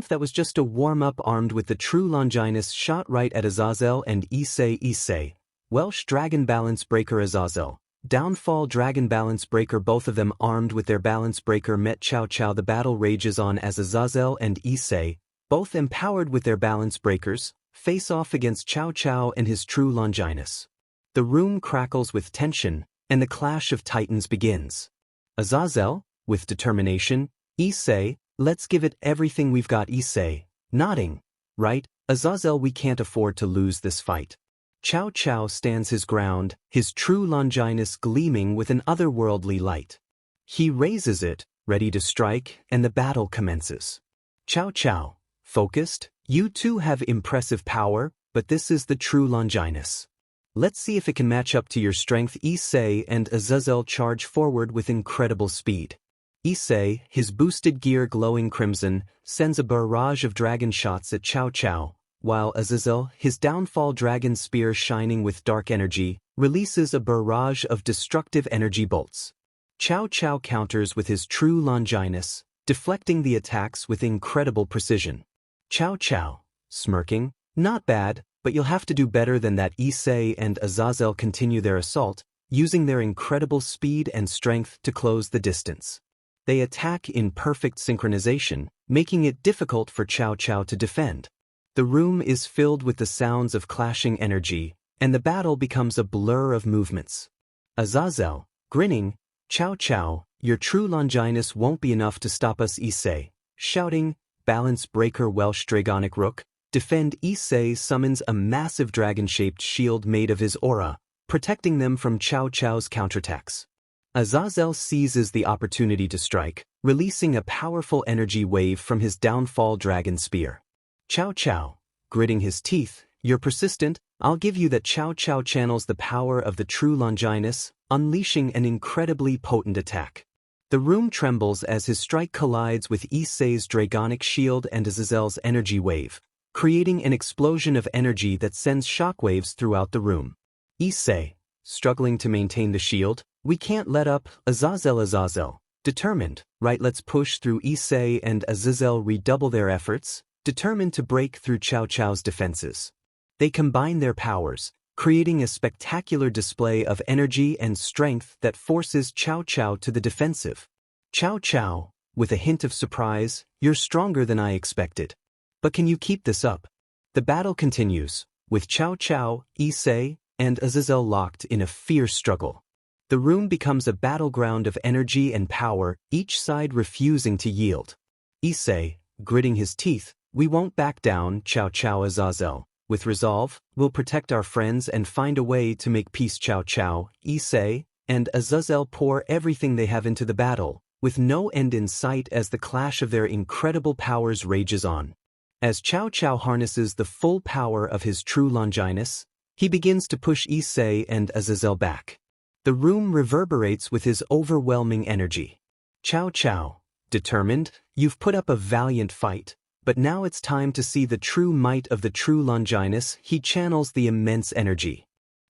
That was just a warm-up. Armed with the true Longinus shot right at Azazel and Issei. Issei. Welsh Dragon Balance Breaker. Azazel. Downfall Dragon Balance Breaker. Both of them armed with their Balance Breaker met Cao Cao. The battle rages on as Azazel and Issei, both empowered with their Balance Breakers, face off against Cao Cao and his true Longinus. The room crackles with tension, and the clash of titans begins. Azazel, with determination. Issei, let's give it everything we've got. Issei, nodding. Right, Azazel, we can't afford to lose this fight. Cao Cao stands his ground, his true Longinus gleaming with an otherworldly light. He raises it, ready to strike, and the battle commences. Cao Cao, focused, you two have impressive power, but this is the true Longinus. Let's see if it can match up to your strength. Issei and Azazel charge forward with incredible speed. Issei, his boosted gear glowing crimson, sends a barrage of dragon shots at Cao Cao, while Azazel, his downfall dragon spear shining with dark energy, releases a barrage of destructive energy bolts. Cao Cao counters with his true Longinus, deflecting the attacks with incredible precision. Cao Cao, smirking, not bad, but you'll have to do better than that. Issei and Azazel continue their assault, using their incredible speed and strength to close the distance. They attack in perfect synchronization, making it difficult for Cao Cao to defend. The room is filled with the sounds of clashing energy, and the battle becomes a blur of movements. Azazel, grinning, Cao Cao, your true Longinus won't be enough to stop us. Issei, shouting, balance breaker Welsh Dragonic Rook, defend. Issei summons a massive dragon-shaped shield made of his aura, protecting them from Cao Cao's counterattacks. Azazel seizes the opportunity to strike, releasing a powerful energy wave from his downfall dragon spear. Cao Cao, gritting his teeth, "You're persistent, I'll give you that." Cao Cao channels the power of the true Longinus, unleashing an incredibly potent attack. The room trembles as his strike collides with Issei's dragonic shield and Azazel's energy wave, creating an explosion of energy that sends shockwaves throughout the room. Issei, struggling to maintain the shield, "We can't let up." Azazel, determined, "Right, let's push through." Issei and Azazel redouble their efforts, determined to break through Cao Cao's defenses. They combine their powers, creating a spectacular display of energy and strength that forces Cao Cao to the defensive. Cao Cao, with a hint of surprise, "You're stronger than I expected. But can you keep this up?" The battle continues, with Cao Cao, Issei, and Azazel locked in a fierce struggle. The room becomes a battleground of energy and power, each side refusing to yield. Issei, gritting his teeth, "We won't back down." Cao Cao. Azazel, with resolve, "We'll protect our friends and find a way to make peace." Cao Cao, Issei, and Azazel pour everything they have into the battle, with no end in sight as the clash of their incredible powers rages on. As Cao Cao harnesses the full power of his true Longinus, he begins to push Issei and Azazel back. The room reverberates with his overwhelming energy. Cao Cao, determined, "You've put up a valiant fight, but now it's time to see the true might of the true Longinus." He channels the immense energy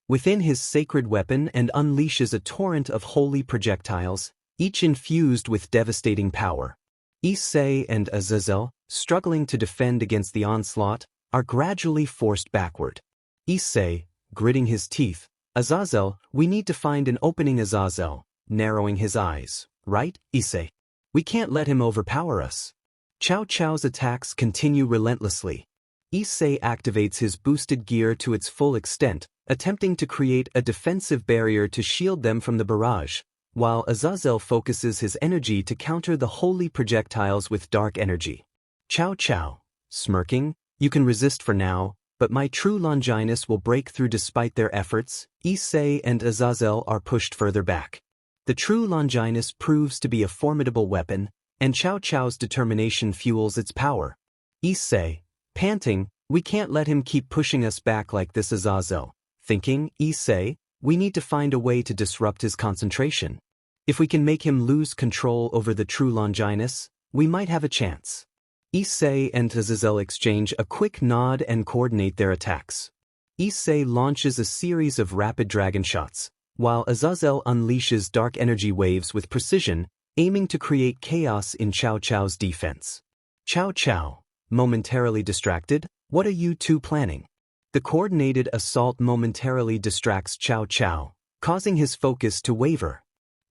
within his sacred weapon and unleashes a torrent of holy projectiles, each infused with devastating power. Issei and Azazel, struggling to defend against the onslaught, are gradually forced backward. Issei, gritting his teeth, "Azazel, we need to find an opening." Azazel, narrowing his eyes, "Right, Issei. We can't let him overpower us." Cao Cao's attacks continue relentlessly. Issei activates his boosted gear to its full extent, attempting to create a defensive barrier to shield them from the barrage, while Azazel focuses his energy to counter the holy projectiles with dark energy. Cao Cao, smirking, "You can resist for now, but my true Longinus will break through." Despite their efforts, Issei and Azazel are pushed further back. The true Longinus proves to be a formidable weapon, and Cao Cao's determination fuels its power. Issei, panting, "We can't let him keep pushing us back like this." Azazel, thinking, "Issei, we need to find a way to disrupt his concentration. If we can make him lose control over the true Longinus, we might have a chance." Issei and Azazel exchange a quick nod and coordinate their attacks. Issei launches a series of rapid dragon shots, while Azazel unleashes dark energy waves with precision, aiming to create chaos in Cao Cao's defense. Cao Cao, momentarily distracted, "What are you two planning?" The coordinated assault momentarily distracts Cao Cao, causing his focus to waver.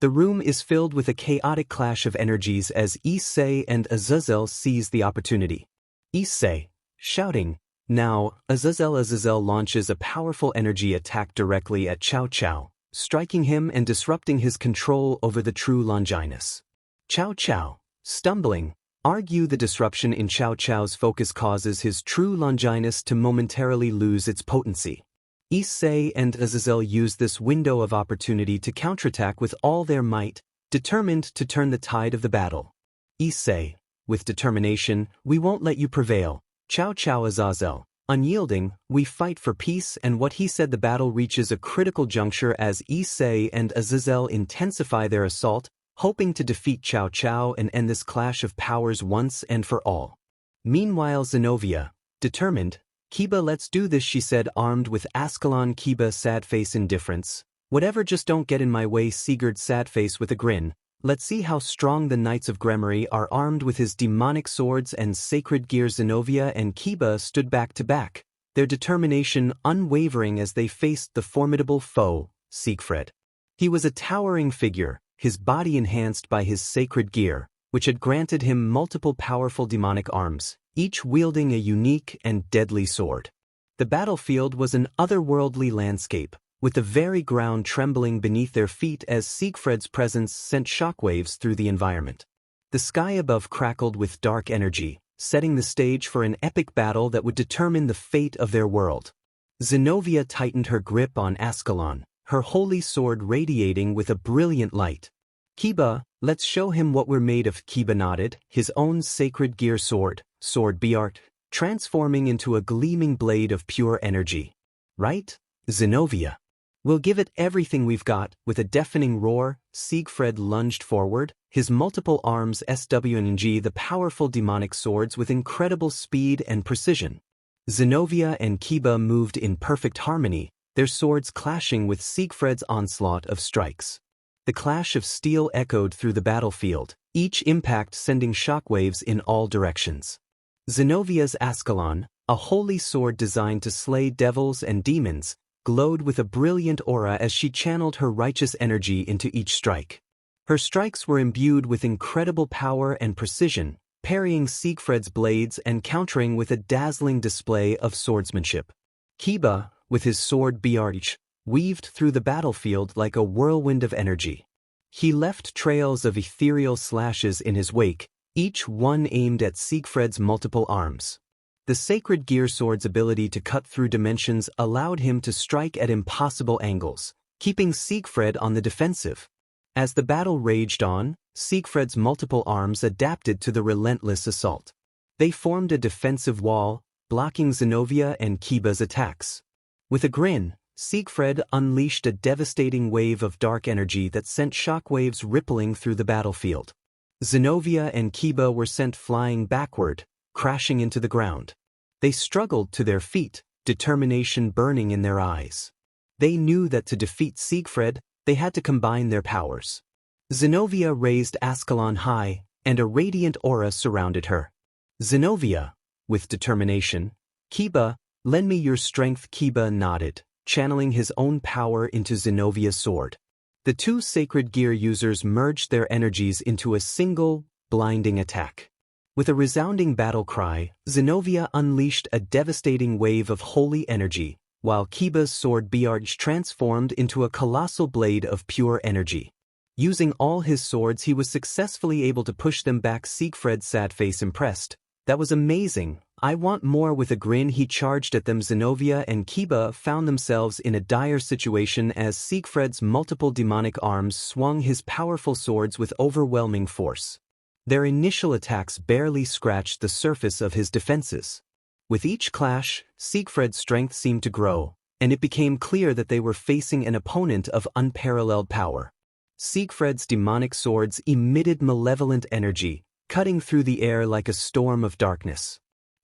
The room is filled with a chaotic clash of energies as Issei and Azazel seize the opportunity. Issei, shouting, "Now!" Azazel launches a powerful energy attack directly at Cao Cao, striking him and disrupting his control over the true Longinus. Cao Cao, stumbling, argue the disruption in Cao Cao's focus causes his true Longinus to momentarily lose its potency. Issei and Azazel use this window of opportunity to counterattack with all their might, determined to turn the tide of the battle. Issei, with determination, "We won't let you prevail." Cao Cao. Azazel, unyielding, "We fight for peace." And what he said. The battle reaches a critical juncture as Issei and Azazel intensify their assault, hoping to defeat Cao Cao and end this clash of powers once and for all. Meanwhile, Zenobia, determined, "Kiba, let's do this," she said, armed with Ascalon. Kiba, sad face, indifference, "Whatever, just don't get in my way." Sigurd, sad face with a grin, "Let's see how strong the Knights of Gremory are armed with his demonic swords and sacred gear." Zenobia and Kiba stood back to back, their determination unwavering as they faced the formidable foe, Siegfried. He was a towering figure, his body enhanced by his sacred gear, which had granted him multiple powerful demonic arms, each wielding a unique and deadly sword. The battlefield was an otherworldly landscape, with the very ground trembling beneath their feet as Siegfried's presence sent shockwaves through the environment. The sky above crackled with dark energy, setting the stage for an epic battle that would determine the fate of their world. Zenobia tightened her grip on Ascalon, her holy sword radiating with a brilliant light. Kiba, let's show him what we're made of. Kiba nodded, his own sacred gear sword Bart, transforming into a gleaming blade of pure energy. Right, Zenobia? We'll give it everything we've got. With a deafening roar, Siegfried lunged forward, his multiple arms swinging the powerful demonic swords with incredible speed and precision. Zenobia and Kiba moved in perfect harmony, their swords clashing with Siegfried's onslaught of strikes. The clash of steel echoed through the battlefield, each impact sending shockwaves in all directions. Zenovia's Ascalon, a holy sword designed to slay devils and demons, glowed with a brilliant aura as she channeled her righteous energy into each strike. Her strikes were imbued with incredible power and precision, parrying Siegfried's blades and countering with a dazzling display of swordsmanship. Kiba, with his sword Bart, weaved through the battlefield like a whirlwind of energy. He left trails of ethereal slashes in his wake, each one aimed at Siegfried's multiple arms. The sacred gear sword's ability to cut through dimensions allowed him to strike at impossible angles, keeping Siegfried on the defensive. As the battle raged on, Siegfried's multiple arms adapted to the relentless assault. They formed a defensive wall, blocking Zenobia and Kiba's attacks. With a grin, Siegfried unleashed a devastating wave of dark energy that sent shockwaves rippling through the battlefield. Zenobia and Kiba were sent flying backward, crashing into the ground. They struggled to their feet, determination burning in their eyes. They knew that to defeat Siegfried, they had to combine their powers. Zenobia raised Ascalon high, and a radiant aura surrounded her. Zenobia, with determination. Kiba, lend me your strength. Kiba nodded, channeling his own power into Zenovia's sword. The two sacred gear users merged their energies into a single, blinding attack. With a resounding battle cry, Zenobia unleashed a devastating wave of holy energy, while Kiba's sword Bart transformed into a colossal blade of pure energy. Using all his swords, he was successfully able to push them back. Siegfried's sad face impressed. That was amazing. I want more. With a grin, he charged at them. Zenobia and Kiba found themselves in a dire situation as Siegfried's multiple demonic arms swung his powerful swords with overwhelming force. Their initial attacks barely scratched the surface of his defenses. With each clash, Siegfried's strength seemed to grow, and it became clear that they were facing an opponent of unparalleled power. Siegfried's demonic swords emitted malevolent energy, cutting through the air like a storm of darkness.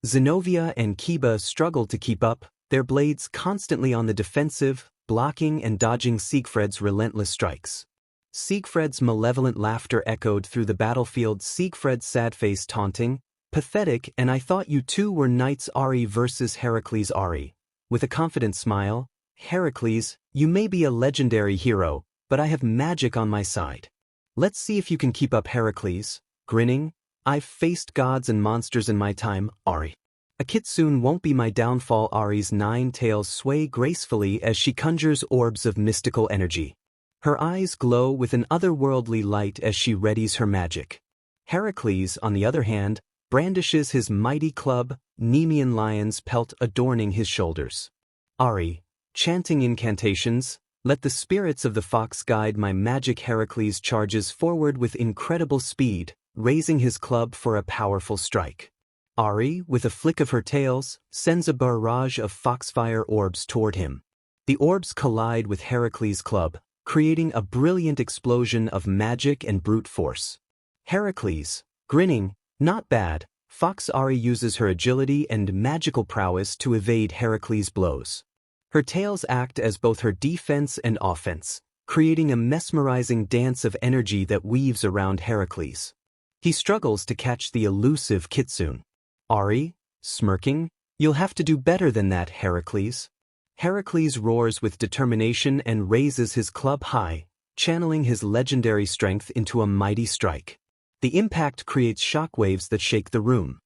Zenobia and Kiba struggled to keep up, their blades constantly on the defensive, blocking and dodging Siegfried's relentless strikes. Siegfried's malevolent laughter echoed through the battlefield. Siegfried's sad face taunting, pathetic, and I thought you two were knights. Ari versus Heracles. Ari, with a confident smile, Heracles, you may be a legendary hero, but I have magic on my side. Let's see if you can keep up. Heracles, grinning, I've faced gods and monsters in my time. Ari, a kitsune won't be my downfall. Ari's 9 tails sway gracefully as she conjures orbs of mystical energy. Her eyes glow with an otherworldly light as she readies her magic. Heracles, on the other hand, brandishes his mighty club, Nemean lion's pelt adorning his shoulders. Ari, chanting incantations, let the spirits of the fox guide my magic. Heracles charges forward with incredible speed, raising his club for a powerful strike. Ari, with a flick of her tails, sends a barrage of foxfire orbs toward him. The orbs collide with Heracles' club, creating a brilliant explosion of magic and brute force. Heracles, grinning, not bad. Fox Ari uses her agility and magical prowess to evade Heracles' blows. Her tails act as both her defense and offense, creating a mesmerizing dance of energy that weaves around Heracles. He struggles to catch the elusive kitsune. Ari, smirking, you'll have to do better than that, Heracles. Heracles roars with determination and raises his club high, channeling his legendary strength into a mighty strike. The impact creates shockwaves that shake the room.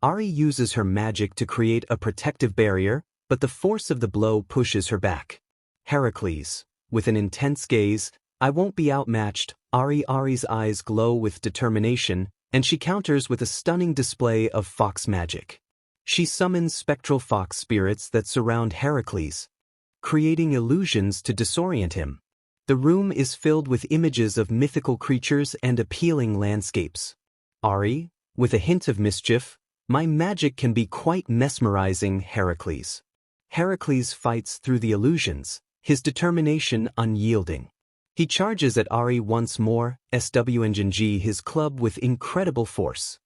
Ari uses her magic to create a protective barrier, but the force of the blow pushes her back. Heracles, with an intense gaze, I won't be outmatched. Ari's eyes glow with determination, and she counters with a stunning display of fox magic. She summons spectral fox spirits that surround Heracles, creating illusions to disorient him. The room is filled with images of mythical creatures and appealing landscapes. Ari, with a hint of mischief, "My magic can be quite mesmerizing, Heracles." Heracles fights through the illusions, his determination unyielding. He charges at Ari once more, SWNG his club with incredible force.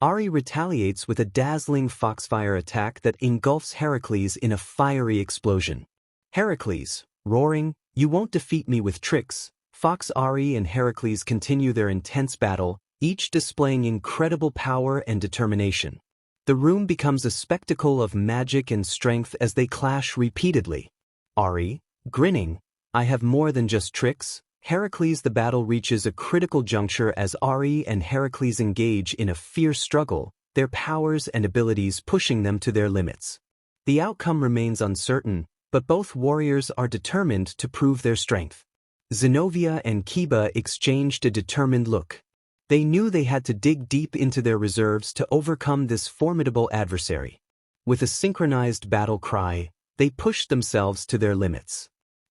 Ari retaliates with a dazzling foxfire attack that engulfs Heracles in a fiery explosion. Heracles, roaring, "You won't defeat me with tricks." Fox Ari and Heracles continue their intense battle, each displaying incredible power and determination. The room becomes a spectacle of magic and strength as they clash repeatedly. Ari, grinning, "I have more than just tricks." Heracles. The battle reaches a critical juncture as Ari and Heracles engage in a fierce struggle, their powers and abilities pushing them to their limits. The outcome remains uncertain, but both warriors are determined to prove their strength. Zenobia and Kiba exchanged a determined look. They knew they had to dig deep into their reserves to overcome this formidable adversary. With a synchronized battle cry, they pushed themselves to their limits.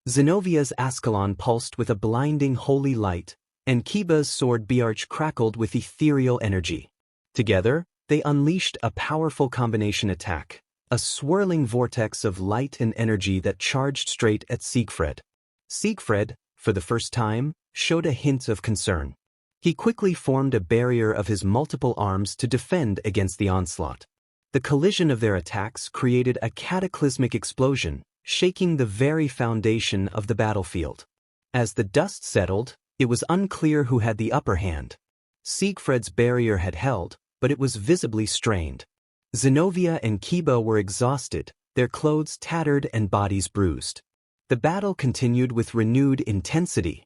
Zenovia's Ascalon pulsed with a blinding holy light, and Kiba's sword Biarch crackled with ethereal energy. Together, they unleashed a powerful combination attack, a swirling vortex of light and energy that charged straight at Siegfried. Siegfried, for the first time, showed a hint of concern. He quickly formed a barrier of his multiple arms to defend against the onslaught. The collision of their attacks created a cataclysmic explosion, shaking the very foundation of the battlefield. As the dust settled, it was unclear who had the upper hand. Siegfried's barrier had held, but it was visibly strained. Zenobia and Kiba were exhausted, their clothes tattered and bodies bruised. The battle continued with renewed intensity.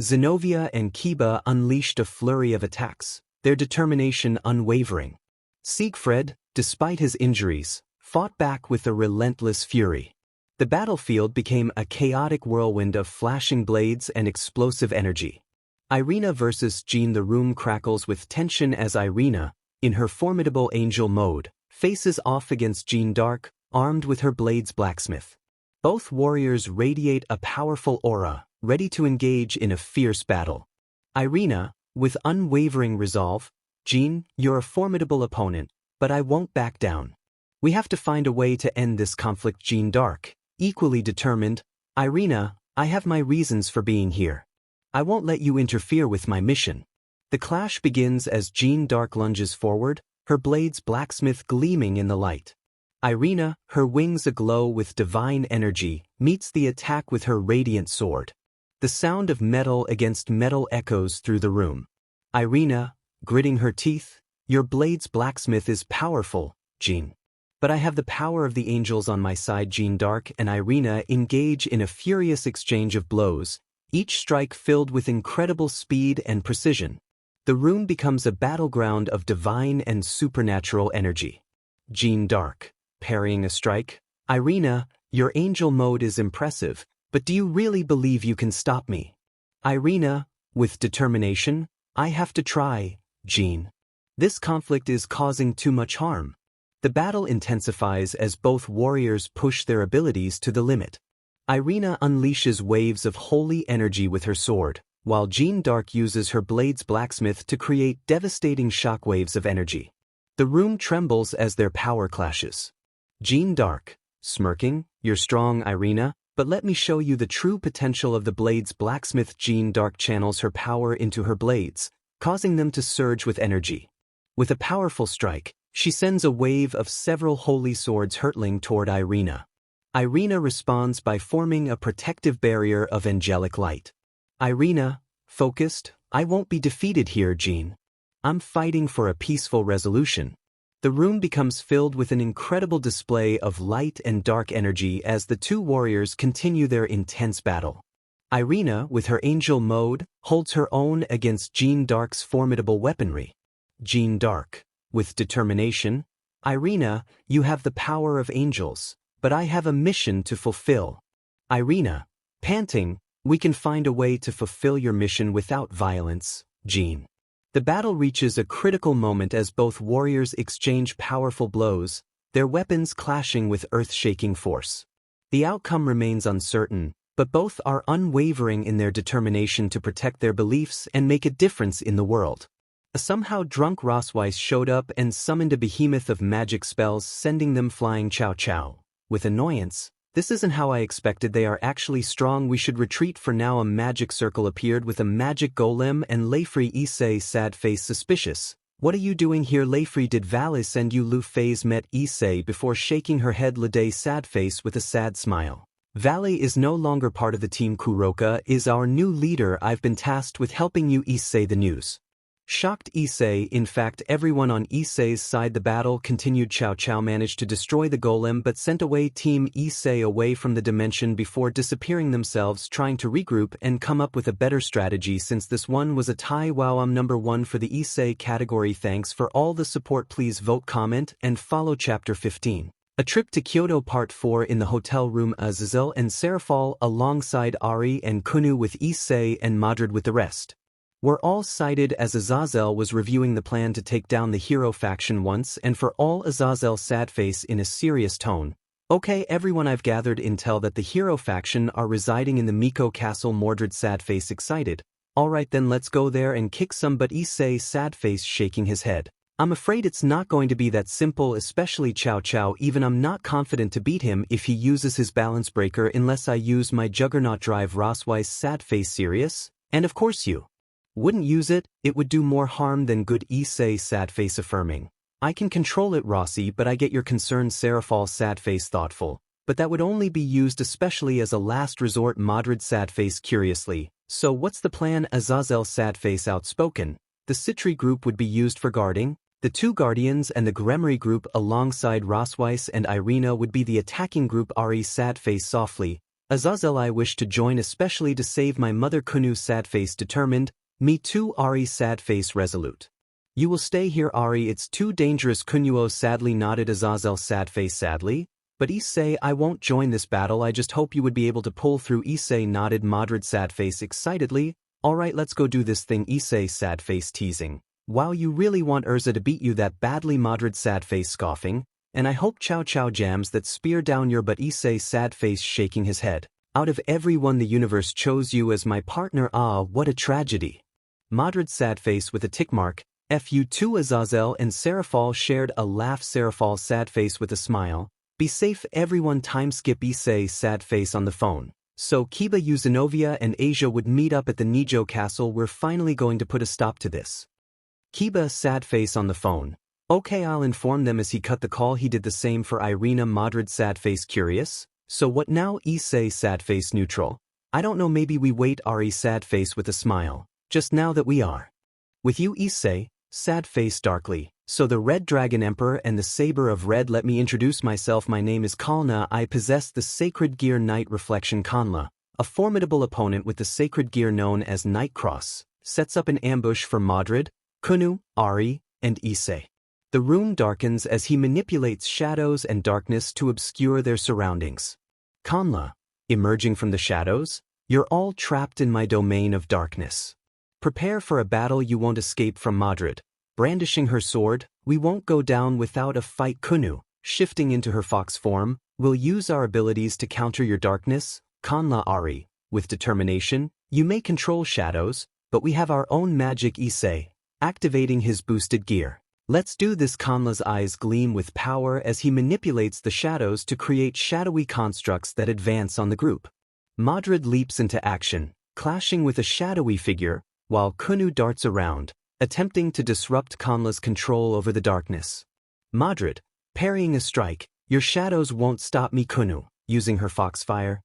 Zenobia and Kiba unleashed a flurry of attacks, their determination unwavering. Siegfried, despite his injuries, fought back with a relentless fury. The battlefield became a chaotic whirlwind of flashing blades and explosive energy. Irina versus Jean. The room crackles with tension as Irina, in her formidable angel mode, faces off against Jean Dark, armed with her blades blacksmith. Both warriors radiate a powerful aura, ready to engage in a fierce battle. Irina, with unwavering resolve, "Jean, you're a formidable opponent, but I won't back down. We have to find a way to end this conflict." Jean Dark, equally determined, "Irina, I have my reasons for being here. I won't let you interfere with my mission." The clash begins as Jean Dark lunges forward, her blades blacksmith gleaming in the light. Irina, her wings aglow with divine energy, meets the attack with her radiant sword. The sound of metal against metal echoes through the room. Irina, gritting her teeth, "Your blade's blacksmith is powerful, Jean. But I have the power of the angels on my side." Jean Dark and Irina engage in a furious exchange of blows, each strike filled with incredible speed and precision. The room becomes a battleground of divine and supernatural energy. Jean Dark, parrying a strike, "Irina, your angel mode is impressive, but do you really believe you can stop me?" Irina, with determination, "I have to try, Jean. This conflict is causing too much harm." The battle intensifies as both warriors push their abilities to the limit. Irina unleashes waves of holy energy with her sword, while Jean Dark uses her blade's blacksmith to create devastating shockwaves of energy. The room trembles as their power clashes. Jean Dark, smirking, "You're strong, Irina, but let me show you the true potential of the blade's blacksmith." Jean Dark channels her power into her blades, causing them to surge with energy. With a powerful strike, she sends a wave of several holy swords hurtling toward Irina. Irina responds by forming a protective barrier of angelic light. Irina, focused, "I won't be defeated here, Jean. I'm fighting for a peaceful resolution." The room becomes filled with an incredible display of light and dark energy as the two warriors continue their intense battle. Irina, with her angel mode, holds her own against Jean Dark's formidable weaponry. Jean Dark, with determination, "Irina, you have the power of angels, but I have a mission to fulfill." Irina, panting, "We can find a way to fulfill your mission without violence, Jean." The battle reaches a critical moment as both warriors exchange powerful blows, their weapons clashing with earth-shaking force. The outcome remains uncertain, but both are unwavering in their determination to protect their beliefs and make a difference in the world. A somehow drunk Rosweiss showed up and summoned a behemoth of magic spells, sending them flying. Chow chow. With annoyance, "This isn't how I expected. They are actually strong. We should retreat for now." A magic circle appeared with a magic golem and Layfrey. Issei, sad face, suspicious. "What are you doing here, Layfrey? Did vali send you?" Lu Fei's met Issei before shaking her head. Lede, sad face with a sad smile. "Vali is no longer part of the team. Kuroka is our new leader. I've been tasked with helping you." Issei, the news shocked Issei. In fact, everyone on Issei's side. The battle continued. Chow Chow managed to destroy the golem but sent away Team Issei away from the dimension before disappearing themselves, trying to regroup and come up with a better strategy since this one was a tie. Wow, I'm number 1 for the Issei category. Thanks for all the support. Please vote, comment, and follow. Chapter 15. A Trip to Kyoto Part 4. In the hotel room, Azazel and Serafal alongside Ari and Kunu with Issei and Madrid with the rest were all sighted as Azazel was reviewing the plan to take down the hero faction once and for all. Azazel, sad face in a serious tone. "Okay everyone, I've gathered intel that the hero faction are residing in the Miko castle." Mordred, sad face, excited. "Alright then, let's go there and kick some butt." Issei, sad face, shaking his head. "I'm afraid it's not going to be that simple, especially Chow Chow. Even I'm not confident to beat him if he uses his balance breaker unless I use my juggernaut drive." Rosweiss, sad face, serious? "And of course you wouldn't use it. It would do more harm than good." Issei, sad face, affirming. "I can control it, Rossi, but I get your concern." Serafal, sad face, thoughtful. "But that would only be used especially as a last resort." Madrid, sad face, curiously. "So what's the plan?" Azazel, sad face, outspoken. "The Citri group would be used for guarding. The 2 Guardians and the Gremory group alongside Rosweiss and Irina would be the attacking group." Ari, sad face, softly. "Azazel, I wish to join especially to save my mother." Kunu, sad face, determined. "Me too." Ari, sad face, resolute. "You will stay here, Ari. It's too dangerous." Kunuo sadly nodded. Azazel, sad face, sadly. "But Issei, I won't join this battle. I just hope you would be able to pull through." Issei nodded. Madrid, sad face, excitedly. "Alright, let's go do this thing." Issei, sad face, teasing. "Wow, you really want Urza to beat you that badly?" Madrid, sad face, scoffing. "And I hope Chow Chow jams that spear down your butt." Issei, sad face, shaking his head. "Out of everyone, the universe chose you as my partner. Ah, what a tragedy." Madrid, sad face with a tick mark. "Fu too." Azazel and Serafal shared a laugh. Serafal, sad face with a smile. "Be safe everyone." Time skip. Issei, sad face, on the phone. "So Kiba, Uzinovia and Asia would meet up at the Nijo castle. We're finally going to put a stop to this." Kiba, sad face, on the phone. "Okay, I'll inform them." As he cut the call, he did the same for Irina. Madrid, sad face, curious. "So what now?" Issei, sad face, neutral. "I don't know, maybe we wait." Ari, sad face with a smile. "Just now that we are with you." Issei, sad face, darkly. "So the Red Dragon Emperor and the Saber of Red. Let me introduce myself. My name is Kalna. I possess the Sacred Gear Night Reflection." Kanla, a formidable opponent with the sacred gear known as Night Cross, sets up an ambush for Madrid, Kunu, Ari, and Issei. The room darkens as he manipulates shadows and darkness to obscure their surroundings. Kanla, emerging from the shadows, "You're all trapped in my domain of darkness. Prepare for a battle you won't escape from." Madrid, brandishing her sword, "We won't go down without a fight." Kunu, shifting into her fox form, "We'll use our abilities to counter your darkness." Kanla. Ari, with determination, "You may control shadows, but we have our own magic." Issei, activating his boosted gear. "Let's do this." Kanla's eyes gleam with power as he manipulates the shadows to create shadowy constructs that advance on the group. Madrid leaps into action, clashing with a shadowy figure, while Kunu darts around, attempting to disrupt Kanla's control over the darkness. Madrid, parrying a strike. "Your shadows won't stop me." Kunu, using her Foxfire,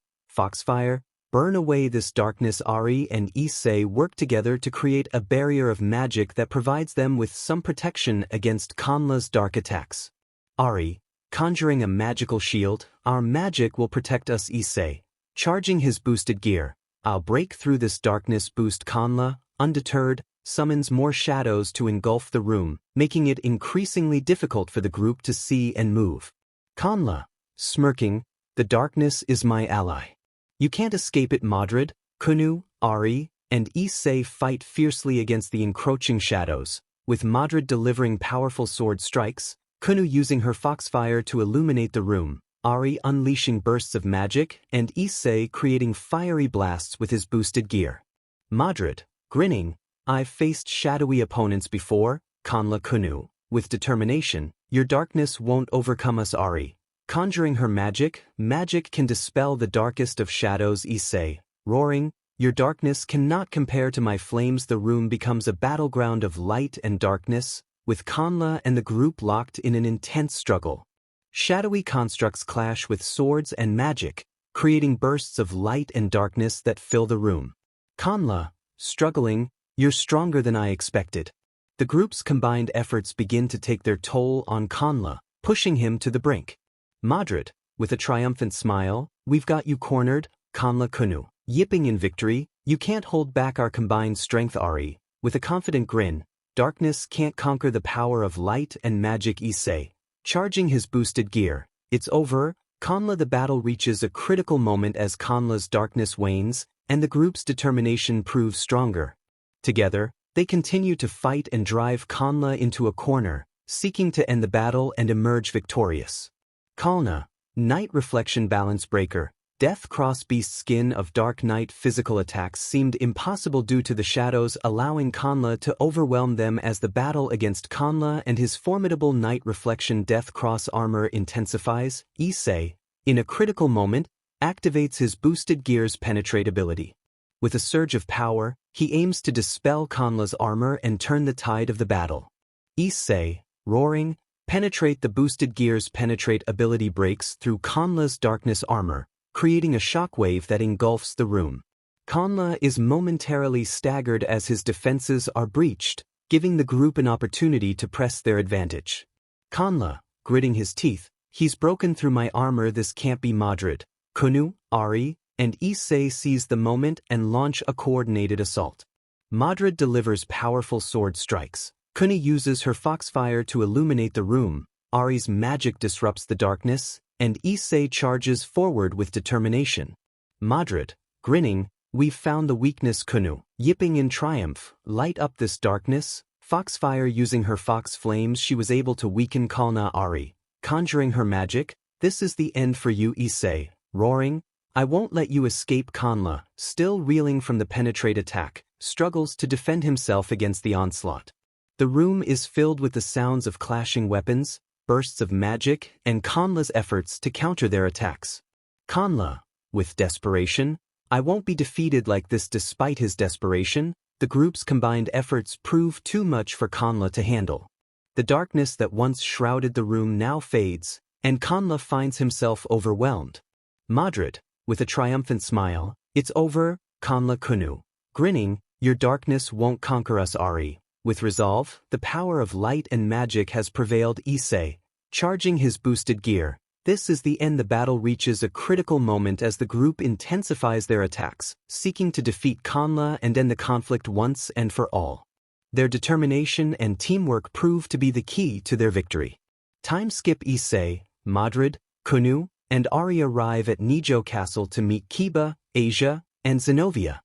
"Burn away this darkness." Ari and Issei work together to create a barrier of magic that provides them with some protection against Kanla's dark attacks. Ari, conjuring a magical shield. "Our magic will protect us." Issei, charging his boosted gear. "I'll break through this darkness." Boost. Kanla, undeterred, summons more shadows to engulf the room, making it increasingly difficult for the group to see and move. Kanla, smirking, "The darkness is my ally. You can't escape it." Madrid, Kunu, Ari, and Issei fight fiercely against the encroaching shadows, with Madrid delivering powerful sword strikes, Kunu using her foxfire to illuminate the room, Ari unleashing bursts of magic, and Issei creating fiery blasts with his boosted gear. Madrid, grinning, I've faced shadowy opponents before, Kanla Kunu, with determination, your darkness won't overcome us Ari. Conjuring her magic can dispel the darkest of shadows Issei, roaring, your darkness cannot compare to my flames. The room becomes a battleground of light and darkness, with Kanla and the group locked in an intense struggle. Shadowy constructs clash with swords and magic, creating bursts of light and darkness that fill the room. Kanla, struggling, you're stronger than I expected. The group's combined efforts begin to take their toll on Kanla, pushing him to the brink. Madrid, with a triumphant smile, we've got you cornered, Kanla Kunu. Yipping in victory, you can't hold back our combined strength Ari, with a confident grin, darkness can't conquer the power of light and magic Issei. Charging his boosted gear, it's over, Kanla. The battle reaches a critical moment as Kanla's darkness wanes, and the group's determination proves stronger. Together, they continue to fight and drive Kanla into a corner, seeking to end the battle and emerge victorious. Kalna, Night Reflection Balance Breaker. Death Cross Beast Skin of Dark Night. Physical attacks seemed impossible due to the shadows, allowing Kanla to overwhelm them as the battle against Kanla and his formidable Night Reflection Death Cross armor intensifies. Issei, in a critical moment, activates his boosted gear's penetrate ability. With a surge of power, he aims to dispel Kanla's armor and turn the tide of the battle. Issei, roaring, penetrate. The boosted gear's penetrate ability breaks through Kanla's darkness armor, creating a shockwave that engulfs the room. Kanla is momentarily staggered as his defenses are breached, giving the group an opportunity to press their advantage. Kanla, gritting his teeth, he's broken through my armor. This can't be. Madrid, Kunu, Ari, and Issei seize the moment and launch a coordinated assault. Madrid delivers powerful sword strikes. Kunu uses her foxfire to illuminate the room, Ari's magic disrupts the darkness, and Issei charges forward with determination. Madrid, grinning, we've found the weakness. Kunu, yipping in triumph, light up this darkness. Foxfire using her fox flames, she was able to weaken Kalna. Ari, conjuring her magic, this is the end for you. Issei, roaring, I won't let you escape. Kanla, still reeling from the penetrate attack, struggles to defend himself against the onslaught. The room is filled with the sounds of clashing weapons, bursts of magic, and Kanla's efforts to counter their attacks. Kanla, with desperation, I won't be defeated like this. Despite his desperation, the group's combined efforts prove too much for Kanla to handle. The darkness that once shrouded the room now fades, and Kanla finds himself overwhelmed. Madrid, with a triumphant smile, it's over, Kanla Kunu. Grinning, your darkness won't conquer us. Ari, with resolve, the power of light and magic has prevailed. Issei, charging his boosted gear, this is the end. The battle reaches a critical moment as the group intensifies their attacks, seeking to defeat Kanla and end the conflict once and for all. Their determination and teamwork prove to be the key to their victory. Time skip. Issei, Madrid, Kunu, and Ari arrive at Nijo Castle to meet Kiba, Asia, and Zenobia.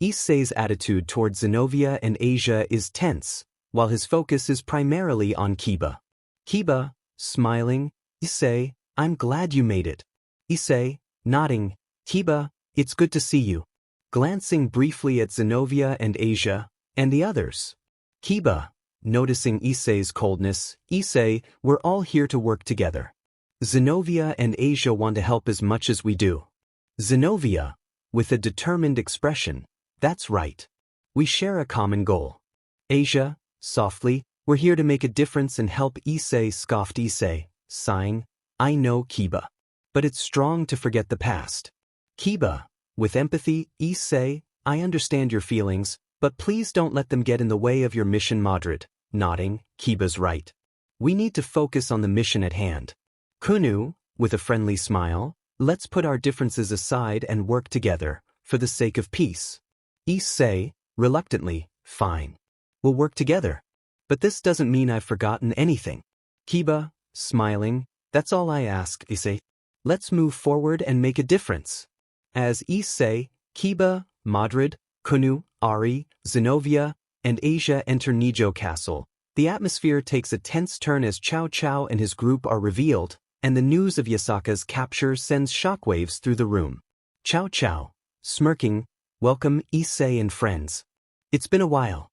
Issei's attitude towards Zenobia and Asia is tense, while his focus is primarily on Kiba. Kiba, smiling, Issei, I'm glad you made it. Issei, nodding, Kiba, it's good to see you. Glancing briefly at Zenobia and Asia, and the others. Kiba, noticing Issei's coldness, Issei, we're all here to work together. Zenobia and Asia want to help as much as we do. Zenobia, with a determined expression, that's right. We share a common goal. Asia, softly, we're here to make a difference and help. Issei scoffed. Issei, sighing, I know Kiba. But it's strong to forget the past. Kiba, with empathy, Issei, I understand your feelings, but please don't let them get in the way of your mission. Madrid, nodding, Kiba's right. We need to focus on the mission at hand. Kunu, with a friendly smile, let's put our differences aside and work together, for the sake of peace. Issei, reluctantly, fine. We'll work together. But this doesn't mean I've forgotten anything. Kiba, smiling, that's all I ask. Issei, let's move forward and make a difference. As Issei, Kiba, Madrid, Kunu, Ari, Zenobia, and Asia enter Nijo Castle. The atmosphere takes a tense turn as Cao Cao and his group are revealed, and the news of Yasaka's capture sends shockwaves through the room. Cao Cao, smirking, welcome Issei and friends. It's been a while.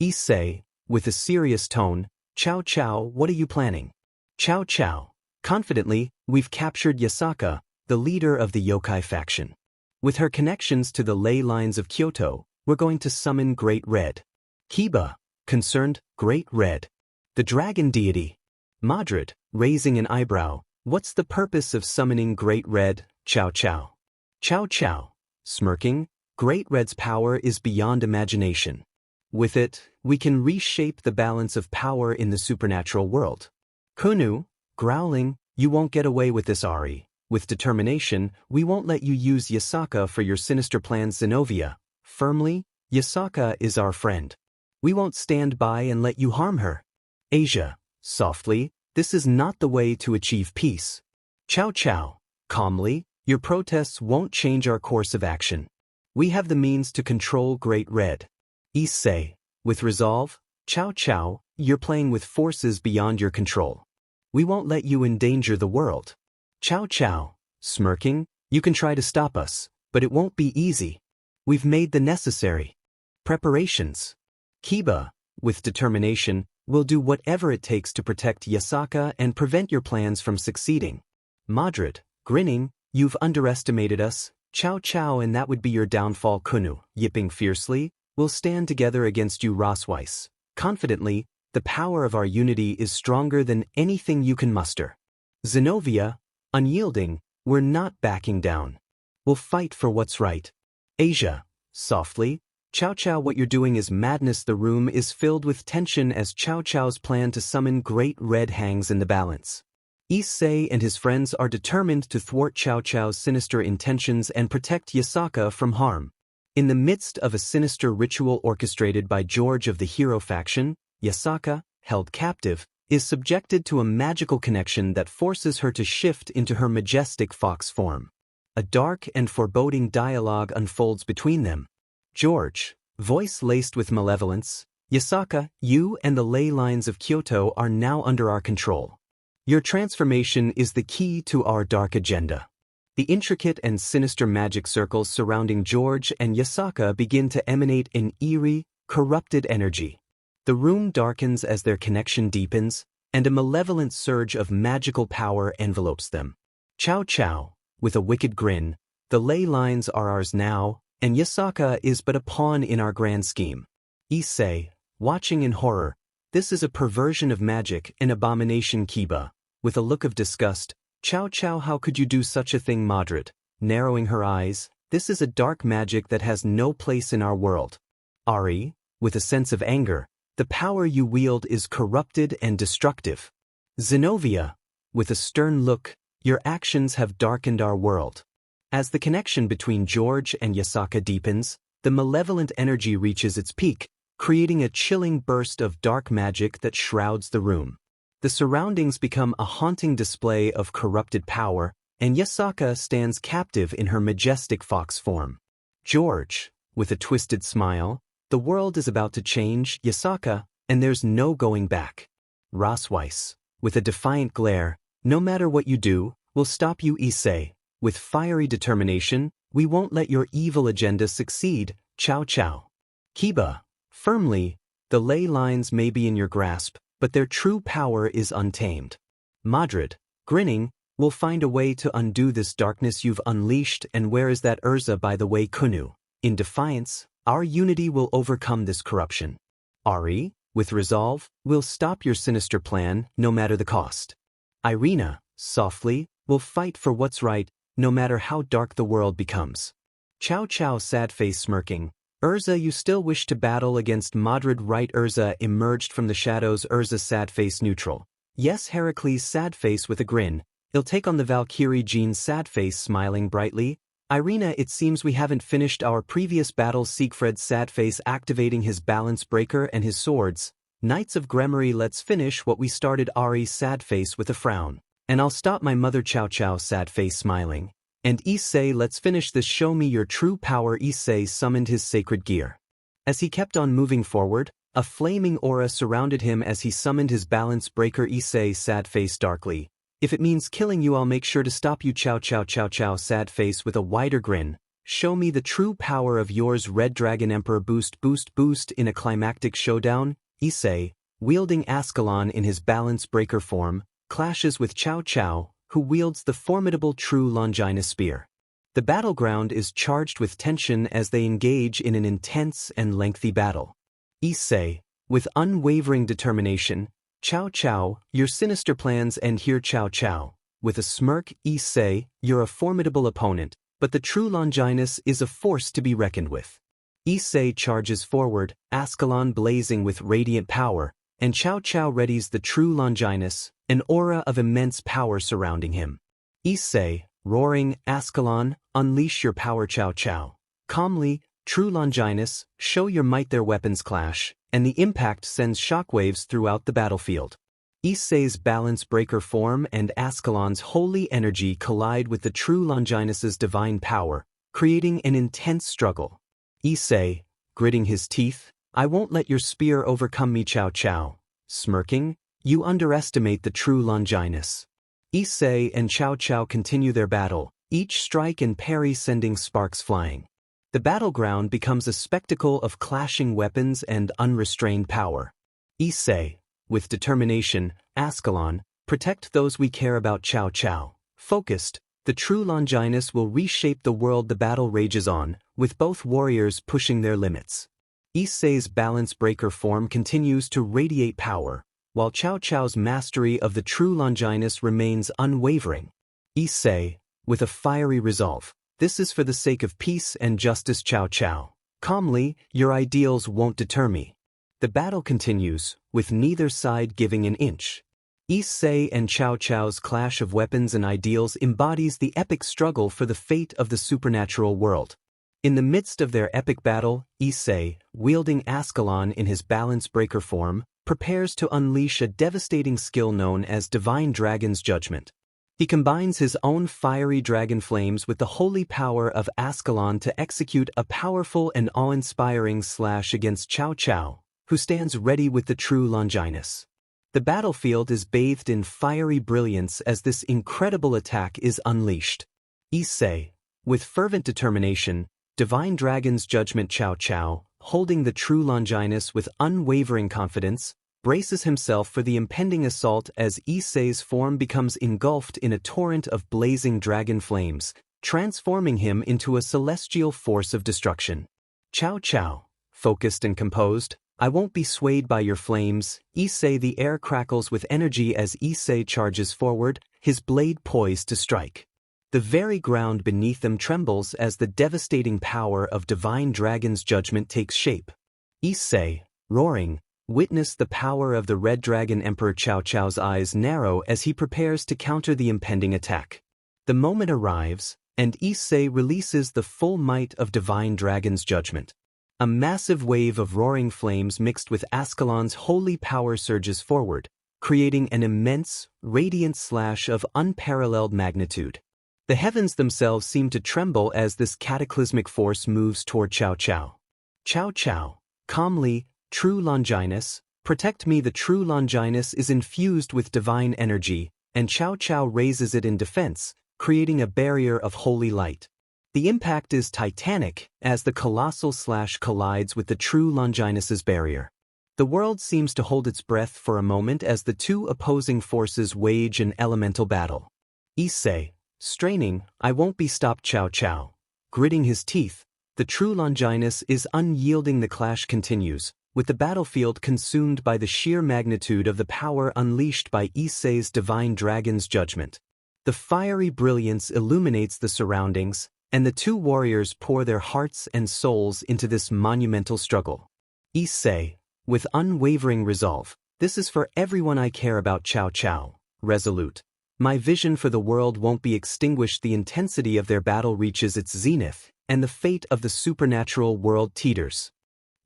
Issei, with a serious tone, Cao Cao, what are you planning? Cao Cao, confidently, we've captured Yasaka, the leader of the yokai faction. With her connections to the ley lines of Kyoto, we're going to summon Great Red. Kiba, concerned, Great Red. The dragon deity. Madrid, raising an eyebrow, what's the purpose of summoning Great Red, Cao Cao? Cao Cao, smirking, Great Red's power is beyond imagination. With it, we can reshape the balance of power in the supernatural world. Kunu, growling, you won't get away with this, Ari. With determination, we won't let you use Yasaka for your sinister plans. Zenobia, firmly, Yasaka is our friend. We won't stand by and let you harm her. Asia, softly, this is not the way to achieve peace. Cao Cao, calmly, your protests won't change our course of action. We have the means to control Great Red. Issei, with resolve, Cao Cao, you're playing with forces beyond your control. We won't let you endanger the world. Cao Cao, smirking, you can try to stop us, but it won't be easy. We've made the necessary preparations. Kiba, with determination, will do whatever it takes to protect Yasaka and prevent your plans from succeeding. Madrid, grinning, you've underestimated us, Cao Cao, and that would be your downfall. Kunu, yipping fiercely, we'll stand together against you. Rosweiss, confidently, the power of our unity is stronger than anything you can muster. Zenobia, unyielding, we're not backing down. We'll fight for what's right. Asia, softly, Cao Cao, what you're doing is madness. The room is filled with tension as Cao Cao's plan to summon Great Red hangs in the balance. Issei and his friends are determined to thwart Cao Cao's sinister intentions and protect Yasaka from harm. In the midst of a sinister ritual orchestrated by George of the hero faction, Yasaka, held captive, is subjected to a magical connection that forces her to shift into her majestic fox form. A dark and foreboding dialogue unfolds between them. George, voice laced with malevolence, Yasaka, you and the ley lines of Kyoto are now under our control. Your transformation is the key to our dark agenda. The intricate and sinister magic circles surrounding George and Yasaka begin to emanate an eerie, corrupted energy. The room darkens as their connection deepens, and a malevolent surge of magical power envelopes them. Cao Cao, with a wicked grin, the ley lines are ours now, and Yasaka is but a pawn in our grand scheme. Issei, watching in horror, this is a perversion of magic, an abomination. Kiba, with a look of disgust, Cao Cao, how could you do such a thing? Madrid, narrowing her eyes, this is a dark magic that has no place in our world. Ari, with a sense of anger, the power you wield is corrupted and destructive. Zenobia, with a stern look, your actions have darkened our world. As the connection between George and Yasaka deepens, the malevolent energy reaches its peak, creating a chilling burst of dark magic that shrouds the room. The surroundings become a haunting display of corrupted power, and Yasaka stands captive in her majestic fox form. George, with a twisted smile, the world is about to change, Yasaka, and there's no going back. Rosweiss, with a defiant glare, no matter what you do, we'll stop you. Issei, with fiery determination, we won't let your evil agenda succeed. Cao Cao. Kiba, firmly, the ley lines may be in your grasp, but their true power is untamed. Madrid, grinning, we'll find a way to undo this darkness you've unleashed. And where is that Urza, by the way? Kunu, in defiance, our unity will overcome this corruption. Ari, with resolve, we'll stop your sinister plan, no matter the cost. Irina, softly, we'll fight for what's right, no matter how dark the world becomes. Cao Cao, sad face smirking, Urza, you still wish to battle against Madrid, right? Urza emerged from the shadows. Urza, sad face neutral. Yes. Heracles, sad face with a grin, he'll take on the Valkyrie. Jean, sad face smiling brightly, Irina, it seems we haven't finished our previous battles. Siegfried, sad face activating his balance breaker and his swords, Knights of Gremory, let's finish what we started. Ari, sad face with a frown, and I'll stop my mother. Cao Cao, sad face smiling, And Issei, let's finish this, show me your true power. Issei summoned his sacred gear. As he kept on moving forward, a flaming aura surrounded him as he summoned his balance breaker. Issei sad face darkly. If it means killing you, I'll make sure to stop you. Chow chow chow chow. Sad face with a wider grin. Show me the true power of yours. Red Dragon Emperor boost boost boost. In a climactic showdown, Issei, wielding Ascalon in his balance breaker form, clashes with Chow Chow, who wields the formidable true Longinus spear. The battleground is charged with tension as they engage in an intense and lengthy battle. Issei, with unwavering determination, Chow Chow, your sinister plans end here. Chow Chow, with a smirk. Issei, you're a formidable opponent, but the true Longinus is a force to be reckoned with. Issei charges forward, Ascalon blazing with radiant power, and Chow Chow readies the true Longinus, an aura of immense power surrounding him. Issei, roaring, Ascalon, unleash your power. Chow Chow, calmly, true Longinus, show your might. Their weapons clash, and the impact sends shockwaves throughout the battlefield. Issei's balance breaker form and Ascalon's holy energy collide with the true Longinus's divine power, creating an intense struggle. Issei, gritting his teeth, I won't let your spear overcome me. Chow Chow, smirking, you underestimate the true Longinus. Issei and Chow Chow continue their battle, each strike and parry sending sparks flying. The battleground becomes a spectacle of clashing weapons and unrestrained power. Issei, with determination, Ascalon, protect those we care about. Chow Chow, focused, the true Longinus will reshape the world. The battle rages on, with both warriors pushing their limits. Issei's balance breaker form continues to radiate power, while Chow Chow's mastery of the true Longinus remains unwavering. Issei, with a fiery resolve, this is for the sake of peace and justice. Chow Chow, calmly, your ideals won't deter me. The battle continues, with neither side giving an inch. Issei and Chow Chow's clash of weapons and ideals embodies the epic struggle for the fate of the supernatural world. In the midst of their epic battle, Issei, wielding Ascalon in his balance breaker form, prepares to unleash a devastating skill known as Divine Dragon's Judgment. He combines his own fiery dragon flames with the holy power of Ascalon to execute a powerful and awe-inspiring slash against Chow Chow, who stands ready with the true Longinus. The battlefield is bathed in fiery brilliance as this incredible attack is unleashed. Issei, with fervent determination, Divine Dragon's Judgment. Chow Chow, holding the true Longinus with unwavering confidence, braces himself for the impending assault as Issei's form becomes engulfed in a torrent of blazing dragon flames, transforming him into a celestial force of destruction. Chow Chow, focused and composed, I won't be swayed by your flames. Issei, the air crackles with energy as Issei charges forward, his blade poised to strike. The very ground beneath them trembles as the devastating power of Divine Dragon's Judgment takes shape. Issei, roaring, witness the power of the Red Dragon Emperor. Chow Chow's eyes narrow as he prepares to counter the impending attack. The moment arrives, and Issei releases the full might of Divine Dragon's Judgment. A massive wave of roaring flames mixed with Ascalon's holy power surges forward, creating an immense, radiant slash of unparalleled magnitude. The heavens themselves seem to tremble as this cataclysmic force moves toward Chow Chow. Chow Chow, calmly, true Longinus, protect me. The true Longinus is infused with divine energy, and Chow Chow raises it in defense, creating a barrier of holy light. The impact is titanic as the colossal slash collides with the true Longinus's barrier. The world seems to hold its breath for a moment as the two opposing forces wage an elemental battle. Issei, straining, I won't be stopped. Chow Chow, gritting his teeth, the true Longinus is unyielding. The clash continues, with the battlefield consumed by the sheer magnitude of the power unleashed by Issei's Divine Dragon's Judgment. The fiery brilliance illuminates the surroundings, and the two warriors pour their hearts and souls into this monumental struggle. Issei, with unwavering resolve, this is for everyone I care about. Chow Chow, resolute, my vision for the world won't be extinguished. The intensity of their battle reaches its zenith, and the fate of the supernatural world teeters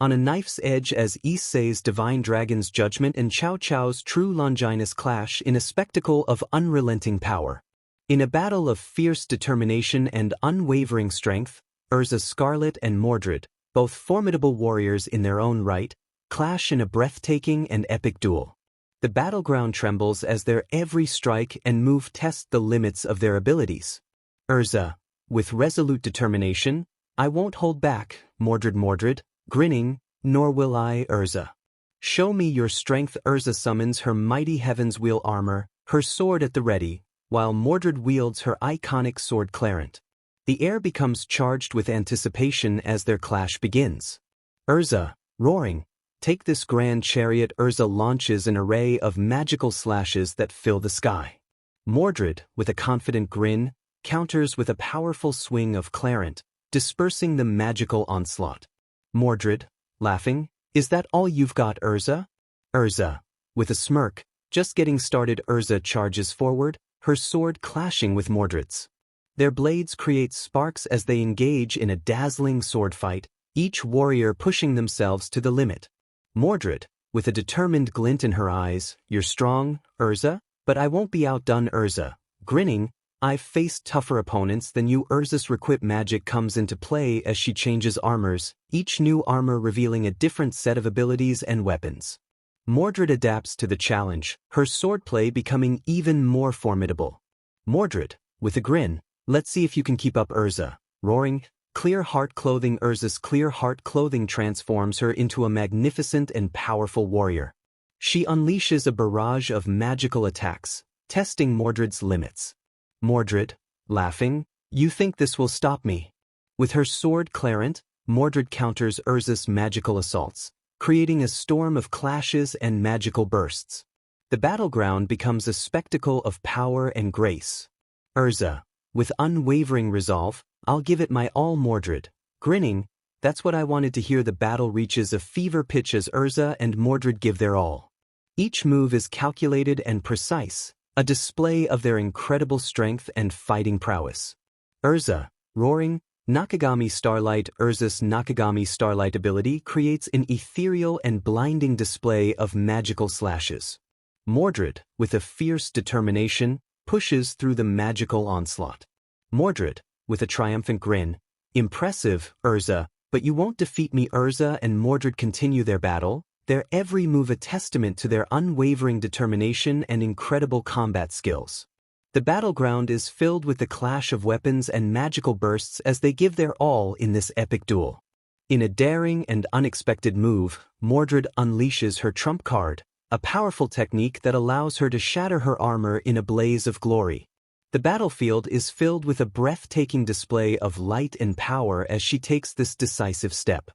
on a knife's edge as Issei's Divine Dragon's Judgment and Chow Chow's true Longinus clash in a spectacle of unrelenting power. In a battle of fierce determination and unwavering strength, Urza Scarlet and Mordred, both formidable warriors in their own right, clash in a breathtaking and epic duel. The battleground trembles as their every strike and move test the limits of their abilities. Urza, with resolute determination, "I won't hold back, Mordred, grinning, "Nor will I, Urza. Show me your strength." Urza summons her mighty Heaven's Wheel armor, her sword at the ready, while Mordred wields her iconic sword Clarent. The air becomes charged with anticipation as their clash begins. Urza, roaring, "Take this grand chariot." Urza launches an array of magical slashes that fill the sky. Mordred, with a confident grin, counters with a powerful swing of Clarent, dispersing the magical onslaught. Mordred, laughing, "Is that all you've got, Urza?" Urza, with a smirk, "Just getting started." Urza charges forward, her sword clashing with Mordred's. Their blades create sparks as they engage in a dazzling sword fight, each warrior pushing themselves to the limit. Mordred, with a determined glint in her eyes, "You're strong, Urza, but I won't be outdone." Urza, grinning, "I've faced tougher opponents than you." Urza's Requip magic comes into play as she changes armors, each new armor revealing a different set of abilities and weapons. Mordred adapts to the challenge, her swordplay becoming even more formidable. Mordred, with a grin, "Let's see if you can keep up." Urza, roaring, "Clear heart clothing." Urza's clear heart clothing transforms her into a magnificent and powerful warrior. She unleashes a barrage of magical attacks, testing Mordred's limits. Mordred, laughing, "You think this will stop me?" With her sword Clarent, Mordred counters Urza's magical assaults, creating a storm of clashes and magical bursts. The battleground becomes a spectacle of power and grace. Urza, with unwavering resolve, "I'll give it my all." Mordred, grinning, "That's what I wanted to hear." The battle reaches a fever pitch as Urza and Mordred give their all. Each move is calculated and precise, a display of their incredible strength and fighting prowess. Urza, roaring, "Nakagami Starlight." Urza's Nakagami Starlight ability creates an ethereal and blinding display of magical slashes. Mordred, with a fierce determination, pushes through the magical onslaught. Mordred, with a triumphant grin, "Impressive, Urza, but you won't defeat me." Urza and Mordred continue their battle, their every move a testament to their unwavering determination and incredible combat skills. The battleground is filled with the clash of weapons and magical bursts as they give their all in this epic duel. In a daring and unexpected move, Mordred unleashes her trump card, a powerful technique that allows her to shatter her armor in a blaze of glory. The battlefield is filled with a breathtaking display of light and power as she takes this decisive step.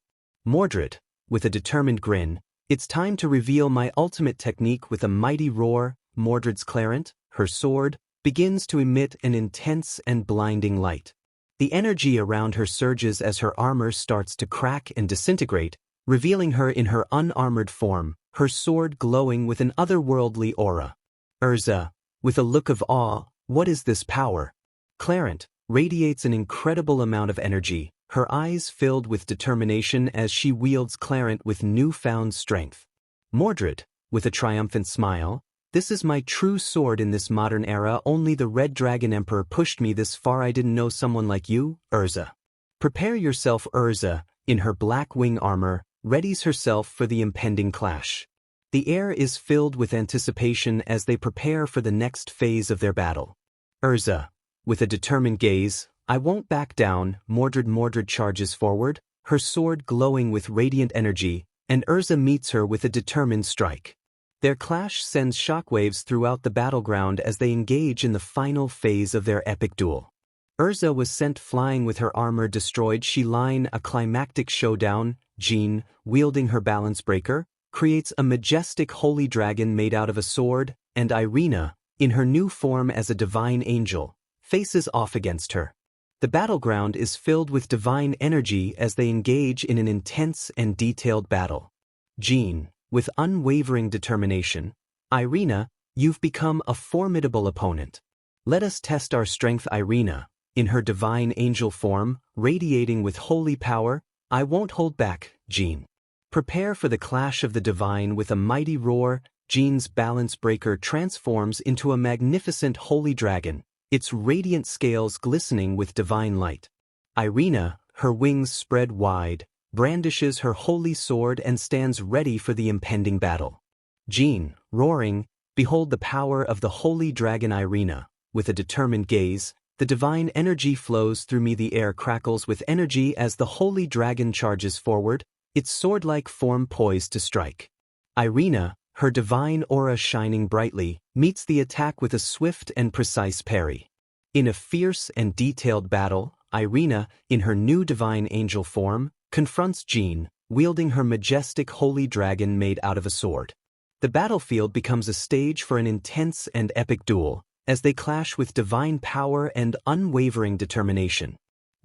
Mordred, with a determined grin, "It's time to reveal my ultimate technique." With a mighty roar, Mordred's Clarent, her sword, begins to emit an intense and blinding light. The energy around her surges as her armor starts to crack and disintegrate, revealing her in her unarmored form, her sword glowing with an otherworldly aura. Urza, with a look of awe, "What is this power?" Clarent radiates an incredible amount of energy, her eyes filled with determination as she wields Clarent with newfound strength. Mordred, with a triumphant smile, "This is my true sword in this modern era. Only the Red Dragon Emperor pushed me this far. I didn't know someone like you." Urza, "Prepare yourself." Urza, in her black wing armor, readies herself for the impending clash. The air is filled with anticipation as they prepare for the next phase of their battle. Urza, with a determined gaze, "I won't back down." Mordred charges forward, her sword glowing with radiant energy, and Urza meets her with a determined strike. Their clash sends shockwaves throughout the battleground as they engage in the final phase of their epic duel. Urza was sent flying with her armor destroyed. She line a climactic showdown. Jean, wielding her balance breaker, creates a majestic holy dragon made out of a sword, and Irina, in her new form as a divine angel, faces off against her. The battleground is filled with divine energy as they engage in an intense and detailed battle. Jean, with unwavering determination, "Irina, you've become a formidable opponent. Let us test our strength." Irina, in her divine angel form, radiating with holy power, "I won't hold back, Jean." Prepare for the clash of the divine. With a mighty roar, Jean's balance breaker transforms into a magnificent holy dragon, its radiant scales glistening with divine light. Irina, her wings spread wide, brandishes her holy sword and stands ready for the impending battle. Jean, roaring, behold the power of the holy dragon Irina. With a determined gaze, the divine energy flows through me. The air crackles with energy as the holy dragon charges forward, its sword-like form poised to strike. Irina, her divine aura shining brightly, meets the attack with a swift and precise parry. In a fierce and detailed battle, Irina, in her new divine angel form, confronts Jean, wielding her majestic holy dragon made out of a sword. The battlefield becomes a stage for an intense and epic duel, as they clash with divine power and unwavering determination.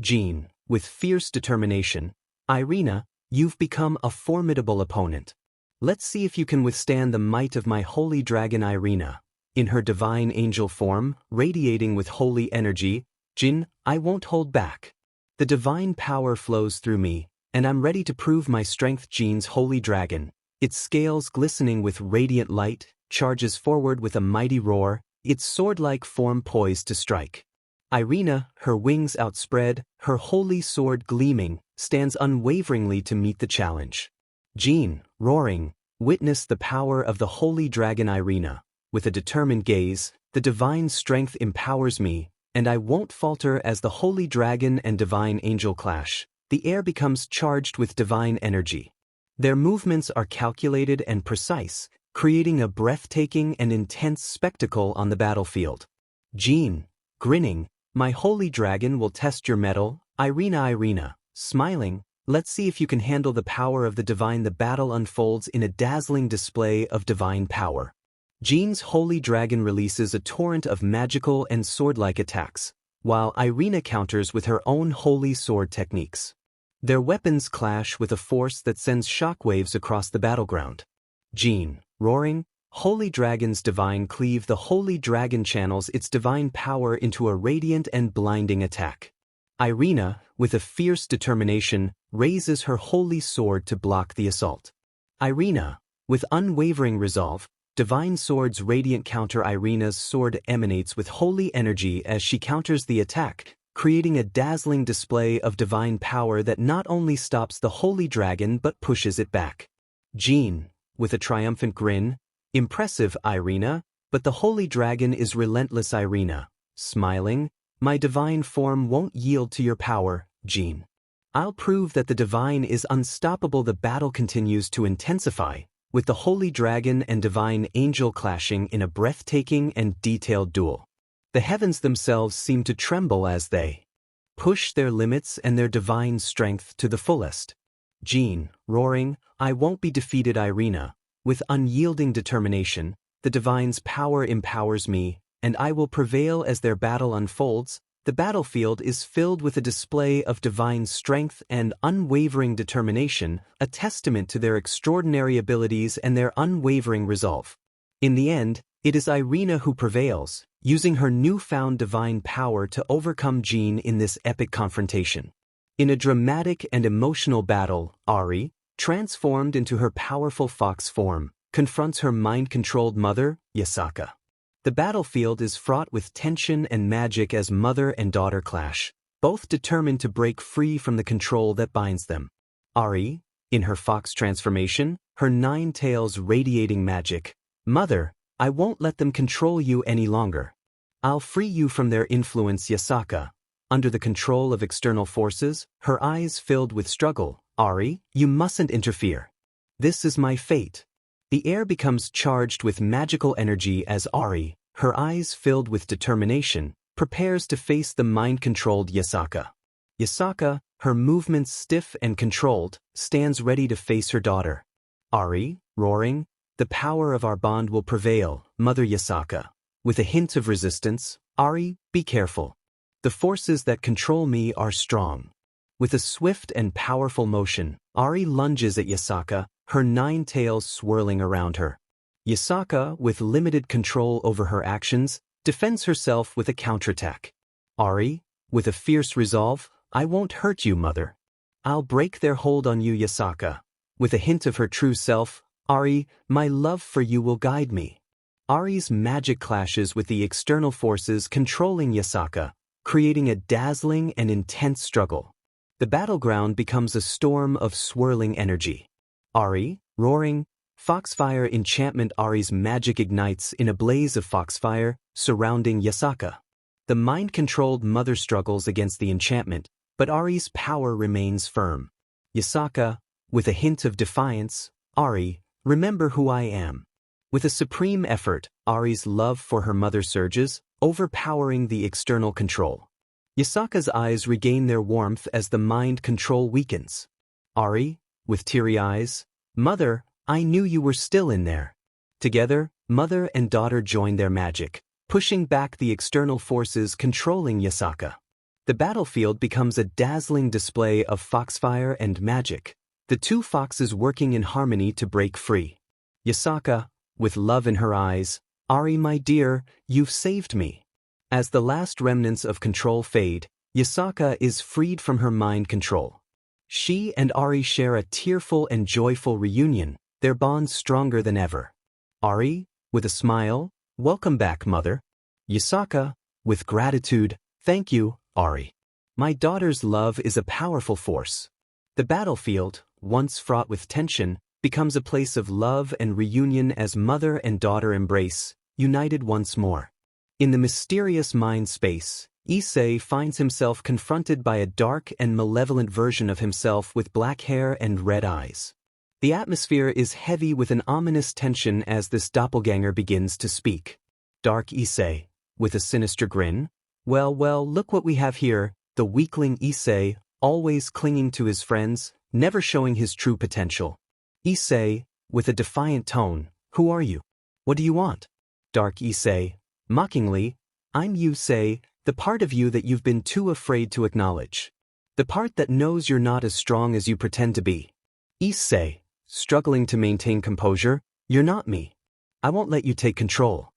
Jean, with fierce determination, Irina, you've become a formidable opponent. Let's see if you can withstand the might of my holy dragon Irina. In her divine angel form, radiating with holy energy, Jean, I won't hold back. The divine power flows through me, and I'm ready to prove my strength. Jean's holy dragon, its scales glistening with radiant light, charges forward with a mighty roar, its sword-like form poised to strike. Irina, her wings outspread, her holy sword gleaming, stands unwaveringly to meet the challenge. Jean, roaring, witness the power of the holy dragon Irina. With a determined gaze, the divine strength empowers me, and I won't falter. As the holy dragon and divine angel clash, the air becomes charged with divine energy. Their movements are calculated and precise, creating a breathtaking and intense spectacle on the battlefield. Jean, grinning, my holy dragon will test your mettle. Irina, smiling, let's see if you can handle the power of the divine. The battle unfolds in a dazzling display of divine power. Jean's holy dragon releases a torrent of magical and sword-like attacks, while Irina counters with her own holy sword techniques. Their weapons clash with a force that sends shockwaves across the battleground. Jean, roaring, holy dragon's divine cleave. The holy dragon channels its divine power into a radiant and blinding attack. Irina, with a fierce determination, raises her holy sword to block the assault. Irina, with unwavering resolve, divine sword's radiant counter. Irina's sword emanates with holy energy as she counters the attack, creating a dazzling display of divine power that not only stops the holy dragon but pushes it back. Jean, with a triumphant grin, impressive Irina, but the holy dragon is relentless. Irina, smiling, my divine form won't yield to your power, Jean. I'll prove that the divine is unstoppable. The battle continues to intensify, with the holy dragon and divine angel clashing in a breathtaking and detailed duel. The heavens themselves seem to tremble as they push their limits and their divine strength to the fullest. Jean, roaring, I won't be defeated. Irina, with unyielding determination, the divine's power empowers me, and I will prevail. As their battle unfolds, the battlefield is filled with a display of divine strength and unwavering determination, a testament to their extraordinary abilities and their unwavering resolve. In the end, it is Irina who prevails, using her newfound divine power to overcome Jean in this epic confrontation. In a dramatic and emotional battle, Ari, transformed into her powerful fox form, confronts her mind-controlled mother, Yasaka. The battlefield is fraught with tension and magic as mother and daughter clash, both determined to break free from the control that binds them. Ari, in her fox transformation, her 9 tails radiating magic, Mother, I won't let them control you any longer. I'll free you from their influence. Yasaka, under the control of external forces, her eyes filled with struggle. Ari, you mustn't interfere. This is my fate. The air becomes charged with magical energy as Ari, her eyes filled with determination, prepares to face the mind-controlled Yasaka. Yasaka, her movements stiff and controlled, stands ready to face her daughter. Ari, roaring, the power of our bond will prevail, Mother Yasaka. With a hint of resistance, Ari, be careful. The forces that control me are strong. With a swift and powerful motion, Ari lunges at Yasaka, her 9 tails swirling around her. Yasaka, with limited control over her actions, defends herself with a counterattack. Ari, with a fierce resolve, I won't hurt you, Mother. I'll break their hold on you. Yasaka, with a hint of her true self, Ari, my love for you will guide me. Ari's magic clashes with the external forces controlling Yasaka, creating a dazzling and intense struggle. The battleground becomes a storm of swirling energy. Ari, roaring, foxfire enchantment. Ari's magic ignites in a blaze of foxfire, surrounding Yasaka. The mind-controlled mother struggles against the enchantment, but Ari's power remains firm. Yasaka, with a hint of defiance, Ari, remember who I am. With a supreme effort, Ari's love for her mother surges, overpowering the external control. Yasaka's eyes regain their warmth as the mind control weakens. Ari, with teary eyes, Mother, I knew you were still in there. Together, mother and daughter join their magic, pushing back the external forces controlling Yasaka. The battlefield becomes a dazzling display of foxfire and magic, the two foxes working in harmony to break free. Yasaka, with love in her eyes, Ari my dear, you've saved me. As the last remnants of control fade, Yasaka is freed from her mind control. She and Ari share a tearful and joyful reunion, their bond stronger than ever. Ari, with a smile, welcome back, mother. Yasaka, with gratitude, thank you, Ari. My daughter's love is a powerful force. The battlefield, once fraught with tension, becomes a place of love and reunion as mother and daughter embrace, united once more. In the mysterious mind space, Issei finds himself confronted by a dark and malevolent version of himself with black hair and red eyes. The atmosphere is heavy with an ominous tension as this doppelganger begins to speak. Dark Issei, with a sinister grin, well, look what we have here, the weakling Issei, always clinging to his friends, never showing his true potential. Issei, with a defiant tone, who are you? What do you want? Dark Issei, mockingly, I'm Issei, the part of you that you've been too afraid to acknowledge. The part that knows you're not as strong as you pretend to be. Issei, struggling to maintain composure, you're not me. I won't let you take control.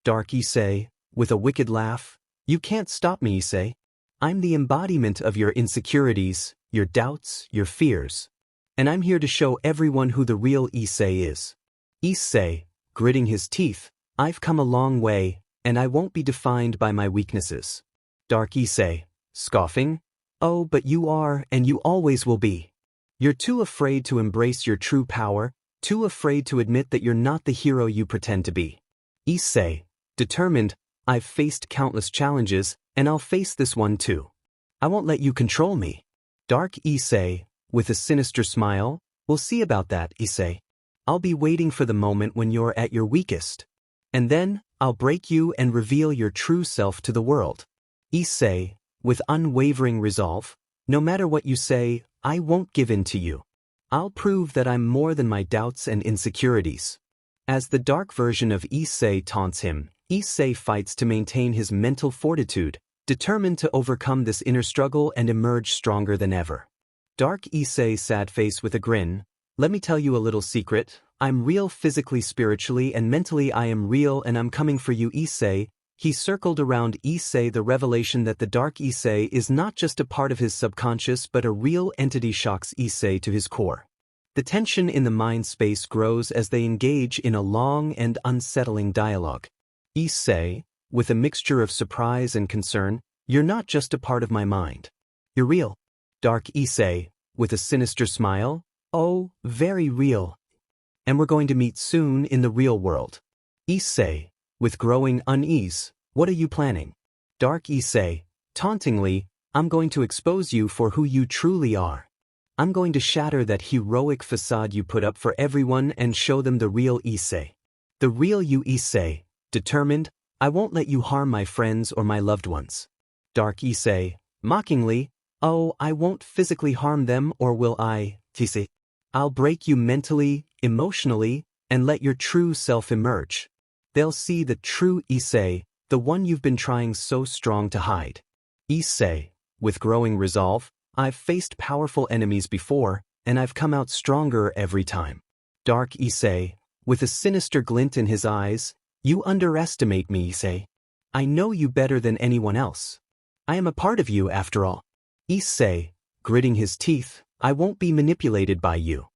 Dark Issei, with a wicked laugh, you can't stop me, Issei. I'm the embodiment of your insecurities, your doubts, your fears. And I'm here to show everyone who the real Issei is. Issei, gritting his teeth, I've come a long way, and I won't be defined by my weaknesses. Dark Issei, scoffing, oh, but you are, and you always will be. You're too afraid to embrace your true power, too afraid to admit that you're not the hero you pretend to be. Issei, determined, I've faced countless challenges, and I'll face this one too. I won't let you control me. Dark Issei, with a sinister smile, we'll see about that, Issei. I'll be waiting for the moment when you're at your weakest. And then, I'll break you and reveal your true self to the world. Issei, with unwavering resolve, no matter what you say, I won't give in to you. I'll prove that I'm more than my doubts and insecurities. As the dark version of Issei taunts him, Issei fights to maintain his mental fortitude, determined to overcome this inner struggle and emerge stronger than ever. Dark Issei sad face with a grin, let me tell you a little secret, I'm real physically, spiritually, and mentally. I am real and I'm coming for you, Issei. He circled around Issei. The revelation that the dark Issei is not just a part of his subconscious but a real entity shocks Issei to his core. The tension in the mind space grows as they engage in a long and unsettling dialogue. Issei, with a mixture of surprise and concern, you're not just a part of my mind. You're real. Dark Issei, with a sinister smile, oh, very real. And we're going to meet soon in the real world. Issei, with growing unease, what are you planning? Dark Issei, tauntingly, I'm going to expose you for who you truly are. I'm going to shatter that heroic facade you put up for everyone and show them the real Issei. The real you, Issei, determined, I won't let you harm my friends or my loved ones. Dark Issei, mockingly, oh, I won't physically harm them, or will I, Issei? I'll break you mentally, emotionally, and let your true self emerge. They'll see the true Issei, the one you've been trying so strong to hide. Issei, with growing resolve, I've faced powerful enemies before, and I've come out stronger every time. Dark Issei, with a sinister glint in his eyes, you underestimate me, Issei. I know you better than anyone else. I am a part of you after all. Issei, gritting his teeth, I won't be manipulated by you.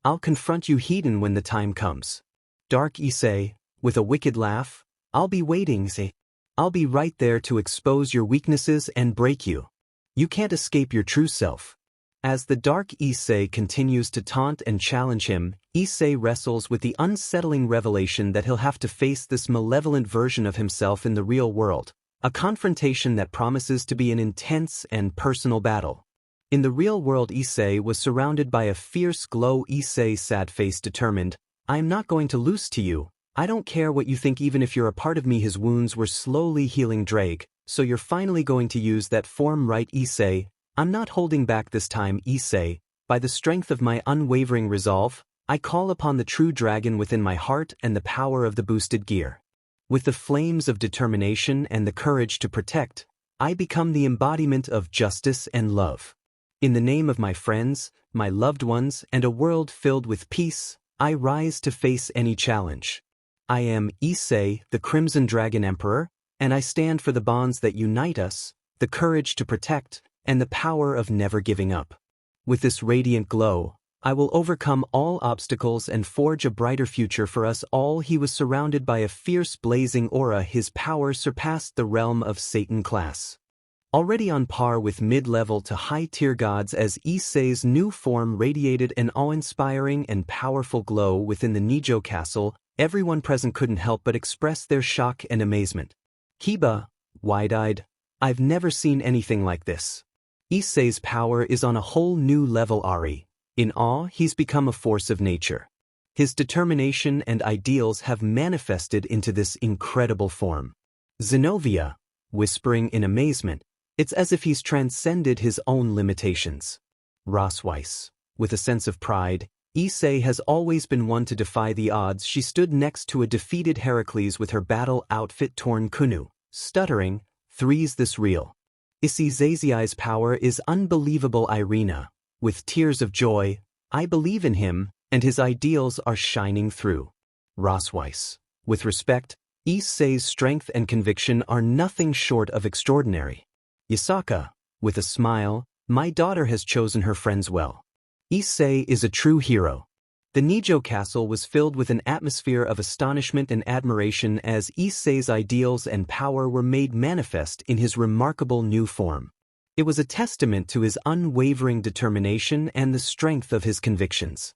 I'll confront you hidden when the time comes. Dark Issei, With a wicked laugh, "I'll be waiting, Issei. I'll be right there to expose your weaknesses and break you. You can't escape your true self." As the dark Issei continues to taunt and challenge him, Issei wrestles with the unsettling revelation that he'll have to face this malevolent version of himself in the real world, a confrontation that promises to be an intense and personal battle. In the real world, Issei was surrounded by a fierce glow. Issei, sad face, determined, "I am not going to lose to you. I don't care what you think, even if you're a part of me." His wounds were slowly healing. "Drake, so you're finally going to use that form, right, Issei? I'm not holding back this time, Issei. By the strength of my unwavering resolve, I call upon the true dragon within my heart and the power of the boosted gear. With the flames of determination and the courage to protect, I become the embodiment of justice and love. In the name of my friends, my loved ones, and a world filled with peace, I rise to face any challenge. I am Issei, the Crimson Dragon Emperor, and I stand for the bonds that unite us, the courage to protect, and the power of never giving up. With this radiant glow, I will overcome all obstacles and forge a brighter future for us all." He was surrounded by a fierce blazing aura. His power surpassed the realm of Satan class. Already on par with mid-level to high-tier gods, as Issei's new form radiated an awe-inspiring and powerful glow within the Nijo castle, everyone present couldn't help but express their shock and amazement. Kiba, wide-eyed, "I've never seen anything like this. Issei's power is on a whole new level, Ari." In awe, he's become a force of nature. His determination and ideals have manifested into this incredible form. Zenobia, whispering in amazement, "It's as if he's transcended his own limitations." Rossweiss, with a sense of pride, "Issei has always been one to defy the odds." She stood next to a defeated Heracles with her battle outfit torn. Kunu, stuttering, "Three's this real? Issei Zazai's power is unbelievable." Irina, with tears of joy, "I believe in him, and his ideals are shining through." Rossweiss, with respect, "Issei's strength and conviction are nothing short of extraordinary." Yasaka, with a smile, "My daughter has chosen her friends well. Issei is a true hero." The Nijo castle was filled with an atmosphere of astonishment and admiration as Issei's ideals and power were made manifest in his remarkable new form. It was a testament to his unwavering determination and the strength of his convictions.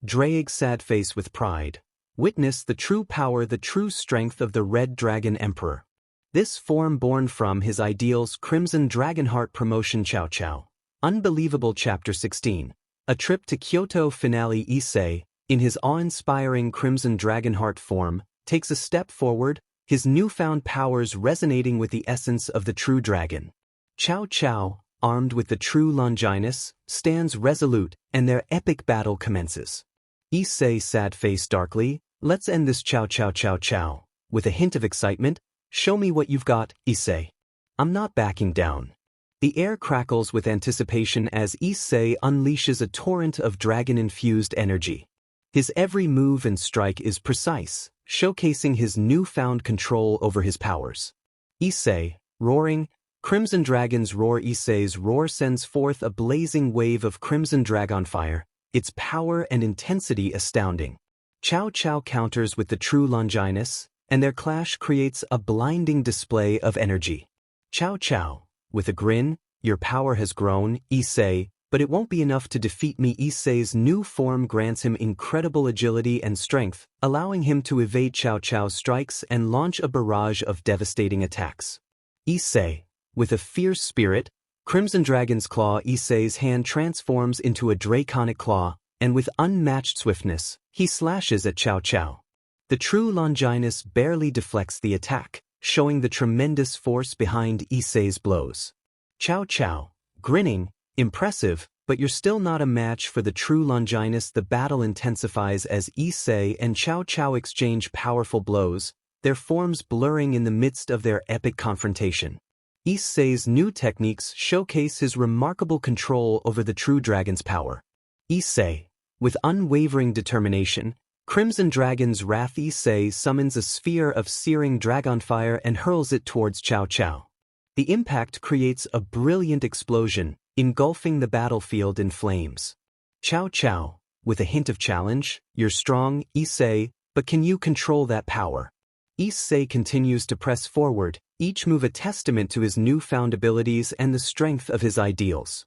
Drake, sad face with pride, witnessed the true power, the true strength of the Red Dragon Emperor. This form born from his ideals. Crimson Dragonheart promotion. Chow Chow. Unbelievable. Chapter 16. A trip to Kyoto finale. Issei, in his awe-inspiring Crimson Dragonheart form, takes a step forward, his newfound powers resonating with the essence of the true dragon. Chow Chow, armed with the true Longinus, stands resolute, and their epic battle commences. Issei, sad face darkly, "Let's end this." Chow Chow Chow Chow, with a hint of excitement, "Show me what you've got, Issei. I'm not backing down." The air crackles with anticipation as Issei unleashes a torrent of dragon-infused energy. His every move and strike is precise, showcasing his newfound control over his powers. Issei, roaring, Crimson Dragon's roar. Issei's roar sends forth a blazing wave of crimson dragon fire, its power and intensity astounding. Chow Chow counters with the true Longinus, and their clash creates a blinding display of energy. Chow Chow, with a grin, "Your power has grown, Issei, but it won't be enough to defeat me." Issei's new form grants him incredible agility and strength, allowing him to evade Chow Chow's strikes and launch a barrage of devastating attacks. Issei, with a fierce spirit, Crimson Dragon's claw. Issei's hand transforms into a draconic claw, and with unmatched swiftness, he slashes at Chow Chow. The true Longinus barely deflects the attack, showing the tremendous force behind Issei's blows. Chow Chow, grinning, "Impressive, but you're still not a match for the true Longinus." The battle intensifies as Issei and Chow Chow exchange powerful blows, their forms blurring in the midst of their epic confrontation. Issei's new techniques showcase his remarkable control over the true dragon's power. Issei, with unwavering determination, Crimson Dragon's wrath. Issei summons a sphere of searing dragonfire and hurls it towards Chow Chow. The impact creates a brilliant explosion, engulfing the battlefield in flames. Chow Chow, with a hint of challenge, "You're strong, Issei, but can you control that power?" Issei continues to press forward, each move a testament to his newfound abilities and the strength of his ideals.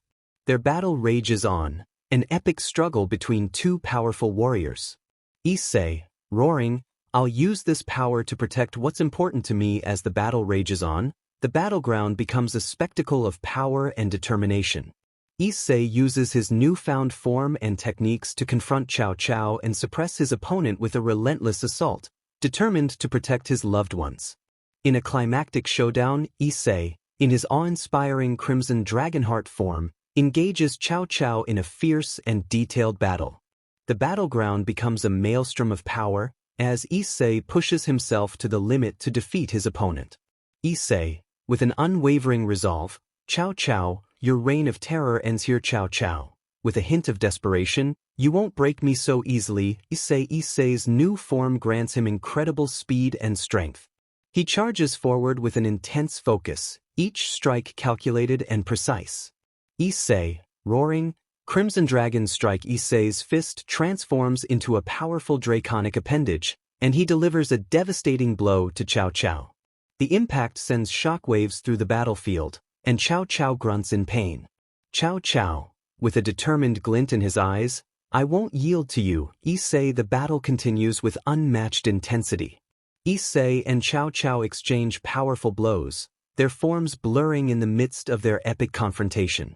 Their battle rages on, an epic struggle between two powerful warriors. Issei, roaring, "I'll use this power to protect what's important to me." As the battle rages on, the battleground becomes a spectacle of power and determination. Issei uses his newfound form and techniques to confront Cao Cao and suppress his opponent with a relentless assault, determined to protect his loved ones. In a climactic showdown, Issei, in his awe-inspiring Crimson Dragonheart form, engages Cao Cao in a fierce and detailed battle. The battleground becomes a maelstrom of power, as Issei pushes himself to the limit to defeat his opponent. Issei, with an unwavering resolve, "Cao Cao, your reign of terror ends here." Cao Cao, with a hint of desperation, "You won't break me so easily." Issei's new form grants him incredible speed and strength. He charges forward with an intense focus, each strike calculated and precise. Issei, roaring, Crimson Dragon strike. Issei's fist transforms into a powerful draconic appendage, and he delivers a devastating blow to Cao Cao. The impact sends shockwaves through the battlefield, and Cao Cao grunts in pain. Cao Cao, with a determined glint in his eyes, "I won't yield to you." Issei. The battle continues with unmatched intensity. Issei and Cao Cao exchange powerful blows, their forms blurring in the midst of their epic confrontation.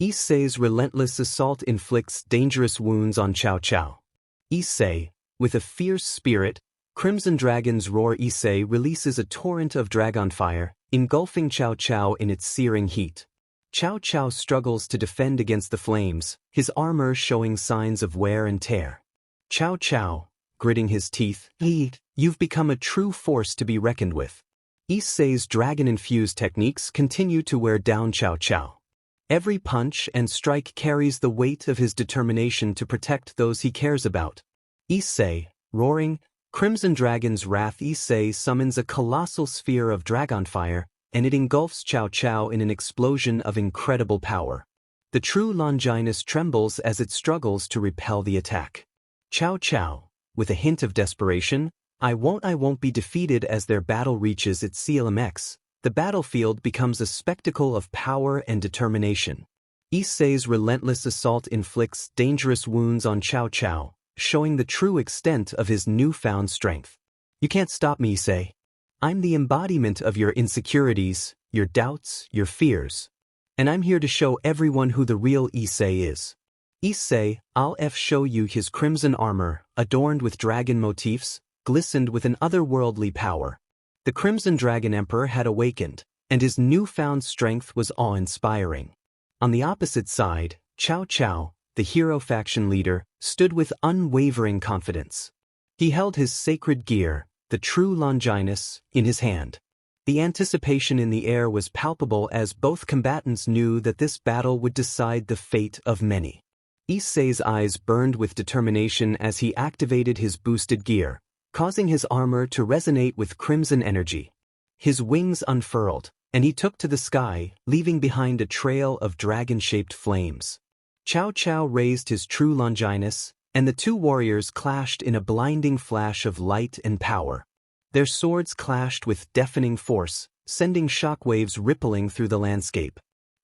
Issei's relentless assault inflicts dangerous wounds on Cao Cao. Issei, with a fierce spirit, Crimson Dragon's roar. Issei releases a torrent of dragon fire, engulfing Cao Cao in its searing heat. Cao Cao struggles to defend against the flames, his armor showing signs of wear and tear. Cao Cao, gritting his teeth, "You've become a true force to be reckoned with." Issei's dragon-infused techniques continue to wear down Cao Cao. Every punch and strike carries the weight of his determination to protect those he cares about. Issei, roaring, Crimson Dragon's wrath. Issei summons a colossal sphere of dragonfire, and it engulfs Cao Cao in an explosion of incredible power. The true Longinus trembles as it struggles to repel the attack. Cao Cao, with a hint of desperation, I won't be defeated." As their battle reaches its climax, the battlefield becomes a spectacle of power and determination. Issei's relentless assault inflicts dangerous wounds on Cao Cao, showing the true extent of his newfound strength. "You can't stop me, Issei. I'm the embodiment of your insecurities, your doubts, your fears. And I'm here to show everyone who the real Issei is." Issei, I'll show you. His crimson armor, adorned with dragon motifs, glistened with an otherworldly power. The Crimson Dragon Emperor had awakened, and his newfound strength was awe-inspiring. On the opposite side, Cao Cao, the hero faction leader, stood with unwavering confidence. He held his sacred gear, the true Longinus, in his hand. The anticipation in the air was palpable as both combatants knew that this battle would decide the fate of many. Issei's eyes burned with determination as he activated his boosted gear, causing his armor to resonate with crimson energy. His wings unfurled, and he took to the sky, leaving behind a trail of dragon-shaped flames. Cao Cao raised his true Longinus, and the two warriors clashed in a blinding flash of light and power. Their swords clashed with deafening force, sending shockwaves rippling through the landscape.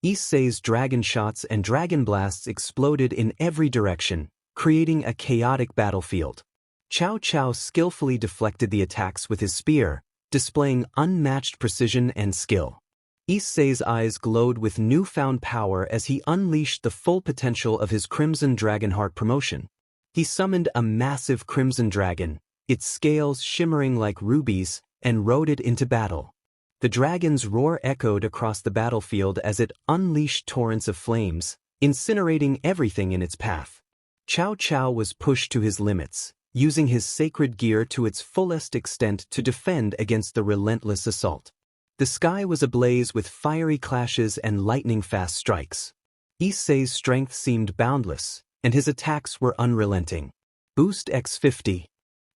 Issei's dragon shots and dragon blasts exploded in every direction, creating a chaotic battlefield. Cao Cao skillfully deflected the attacks with his spear, displaying unmatched precision and skill. Issei's eyes glowed with newfound power as he unleashed the full potential of his Crimson Dragonheart promotion. He summoned a massive crimson dragon, its scales shimmering like rubies, and rode it into battle. The dragon's roar echoed across the battlefield as it unleashed torrents of flames, incinerating everything in its path. Cao Cao was pushed to his limits, using his sacred gear to its fullest extent to defend against the relentless assault. The sky was ablaze with fiery clashes and lightning-fast strikes. Issei's strength seemed boundless, and his attacks were unrelenting. Boost X50.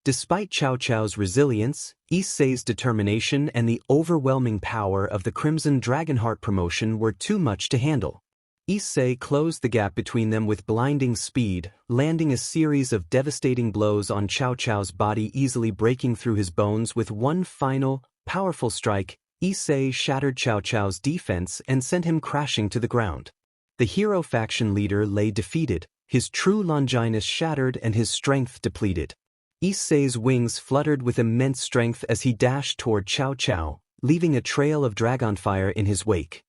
Despite Cao Cao's resilience, Issei's determination and the overwhelming power of the Crimson Dragonheart promotion were too much to handle. Issei closed the gap between them with blinding speed, landing a series of devastating blows on Cao Cao's body, easily breaking through his bones. With one final, powerful strike, Issei shattered Cao Cao's defense and sent him crashing to the ground. The hero faction leader lay defeated, his true Longinus shattered and his strength depleted. Issei's wings fluttered with immense strength as he dashed toward Cao Cao, leaving a trail of dragonfire in his wake.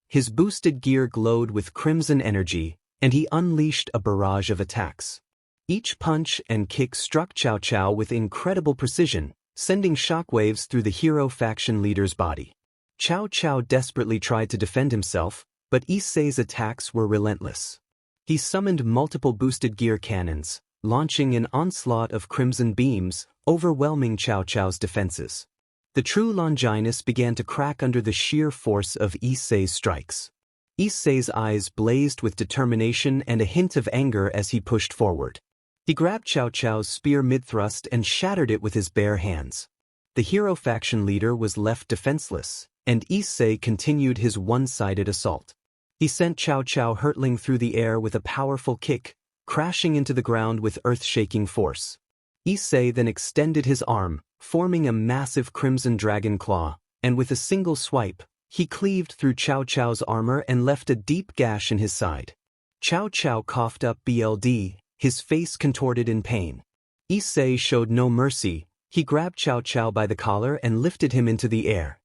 His boosted gear glowed with crimson energy, and he unleashed a barrage of attacks. Each punch and kick struck Cao Cao with incredible precision, sending shockwaves through the hero faction leader's body. Cao Cao desperately tried to defend himself, but Issei's attacks were relentless. He summoned multiple boosted gear cannons, launching an onslaught of crimson beams, overwhelming Cao Cao's defenses. The true Longinus began to crack under the sheer force of Issei's strikes. Issei's eyes blazed with determination and a hint of anger as he pushed forward. He grabbed Cao Cao's spear mid-thrust and shattered it with his bare hands. The hero faction leader was left defenseless, and Issei continued his one-sided assault. He sent Cao Cao hurtling through the air with a powerful kick, crashing into the ground with earth-shaking force. Issei then extended his arm, forming a massive crimson dragon claw, and with a single swipe, he cleaved through Cao Cao's armor and left a deep gash in his side. Cao Cao coughed up blood, his face contorted in pain. Issei showed no mercy. He grabbed Cao Cao by the collar and lifted him into the air.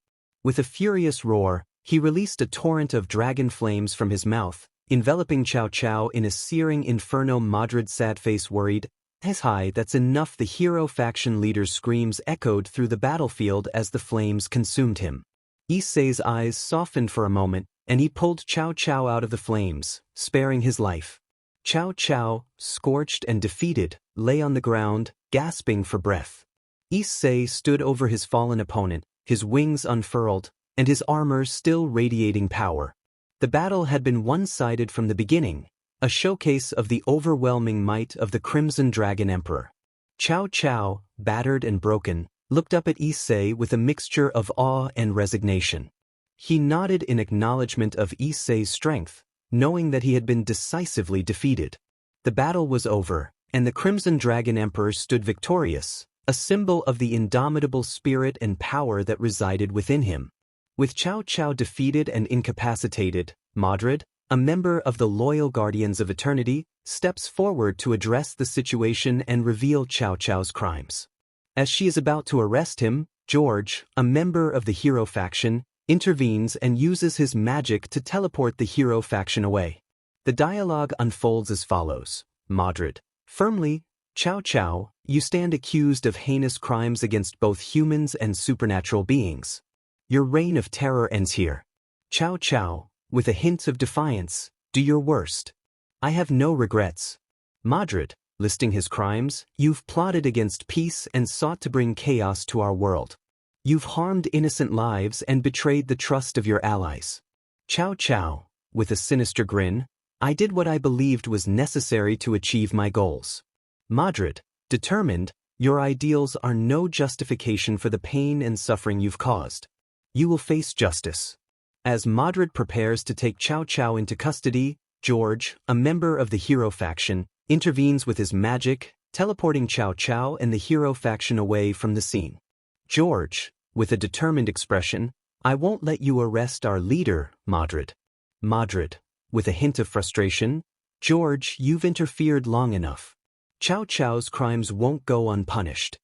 With a furious roar, he released a torrent of dragon flames from his mouth, enveloping Cao Cao in a searing inferno. Madrid's sad face worried. Issei, that's enough. The hero faction leader's screams echoed through the battlefield as the flames consumed him. Issei's eyes softened for a moment, and he pulled Cao Cao out of the flames, sparing his life. Cao Cao, scorched and defeated, lay on the ground, gasping for breath. Issei stood over his fallen opponent, his wings unfurled, and his armor still radiating power. The battle had been one-sided from the beginning, a showcase of the overwhelming might of the Crimson Dragon Emperor. Cao Cao, battered and broken, looked up at Issei with a mixture of awe and resignation. He nodded in acknowledgement of Issei's strength, knowing that he had been decisively defeated. The battle was over, and the Crimson Dragon Emperor stood victorious, a symbol of the indomitable spirit and power that resided within him. With Cao Cao defeated and incapacitated, Madrid, a member of the Loyal Guardians of Eternity, steps forward to address the situation and reveal Cao Cao's crimes. As she is about to arrest him, George, a member of the hero faction, intervenes and uses his magic to teleport the hero faction away. The dialogue unfolds as follows. Madrid. Firmly, Cao Cao, you stand accused of heinous crimes against both humans and supernatural beings. Your reign of terror ends here. Cao Cao, with a hint of defiance, do your worst. I have no regrets. Madrid, listing his crimes, you've plotted against peace and sought to bring chaos to our world. You've harmed innocent lives and betrayed the trust of your allies. Cao Cao, with a sinister grin, I did what I believed was necessary to achieve my goals. Madrid, determined, your ideals are no justification for the pain and suffering you've caused. You will face justice. As Madrid prepares to take Cao Cao into custody, George, a member of the hero faction, intervenes with his magic, teleporting Cao Cao and the hero faction away from the scene. George, with a determined expression, I won't let you arrest our leader, Madrid. Madrid, with a hint of frustration, George, you've interfered long enough. Cao Cao's crimes won't go unpunished.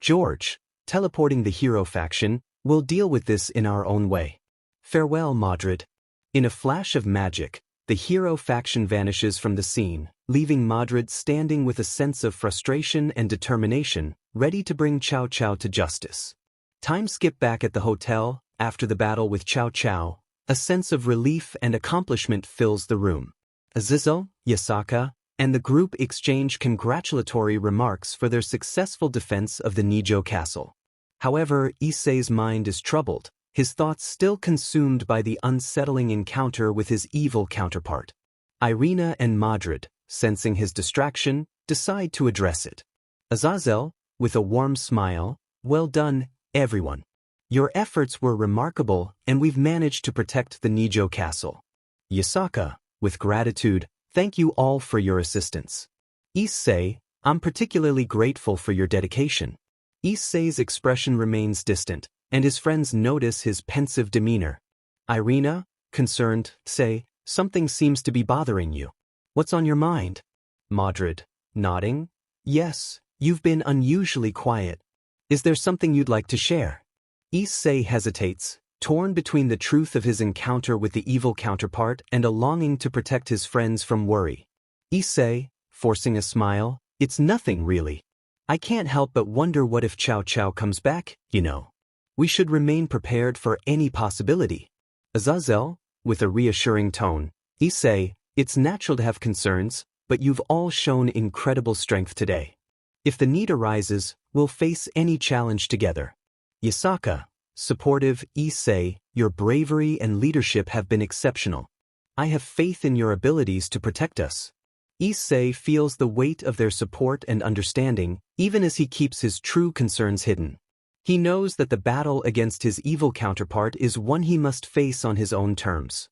George, teleporting the hero faction, we'll deal with this in our own way. Farewell, Madrid. In a flash of magic, the hero faction vanishes from the scene, leaving Madrid standing with a sense of frustration and determination, ready to bring Cao Cao to justice. Time skip back at the hotel. After the battle with Cao Cao, a sense of relief and accomplishment fills the room. Azizel, Yasaka, and the group exchange congratulatory remarks for their successful defense of the Nijo castle. However, Issei's mind is troubled, his thoughts still consumed by the unsettling encounter with his evil counterpart. Irina and Madrid, sensing his distraction, decide to address it. Azazel, with a warm smile, well done, everyone. Your efforts were remarkable, and we've managed to protect the Nijo castle. Yasaka, With gratitude, thank you all for your assistance. Issei, I'm particularly grateful for your dedication. Issei's expression remains distant, and his friends notice his pensive demeanor. Irina, concerned, say, something seems to be bothering you. What's on your mind? Madrid, nodding. Yes, you've been unusually quiet. Is there something you'd like to share? Issei hesitates, torn between the truth of his encounter with the evil counterpart and a longing to protect his friends from worry. Issei, forcing a smile, it's nothing really. I can't help but wonder what if Cao Cao comes back, you know. We should remain prepared for any possibility. Azazel, with a reassuring tone, Issei, it's natural to have concerns, but you've all shown incredible strength today. If the need arises, we'll face any challenge together. Yasaka, supportive, Issei, your bravery and leadership have been exceptional. I have faith in your abilities to protect us. Issei feels the weight of their support and understanding, even as he keeps his true concerns hidden. He knows that the battle against his evil counterpart is one he must face on his own terms.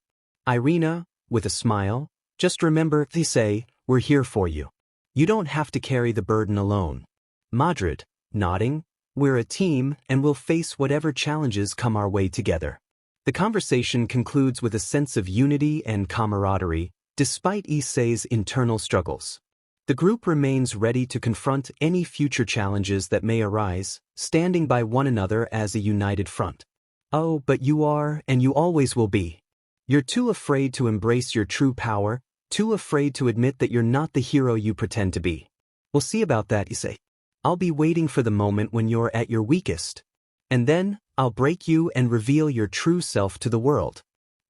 Irina, with a smile, just remember, Issei, we're here for you. You don't have to carry the burden alone. Madrid, nodding, we're a team and we'll face whatever challenges come our way together. The conversation concludes with a sense of unity and camaraderie, despite Issei's internal struggles. The group remains ready to confront any future challenges that may arise, standing by one another as a united front. Oh, but you are, and you always will be. You're too afraid to embrace your true power, too afraid to admit that you're not the hero you pretend to be. We'll see about that, Issei. I'll be waiting for the moment when you're at your weakest. And then, I'll break you and reveal your true self to the world.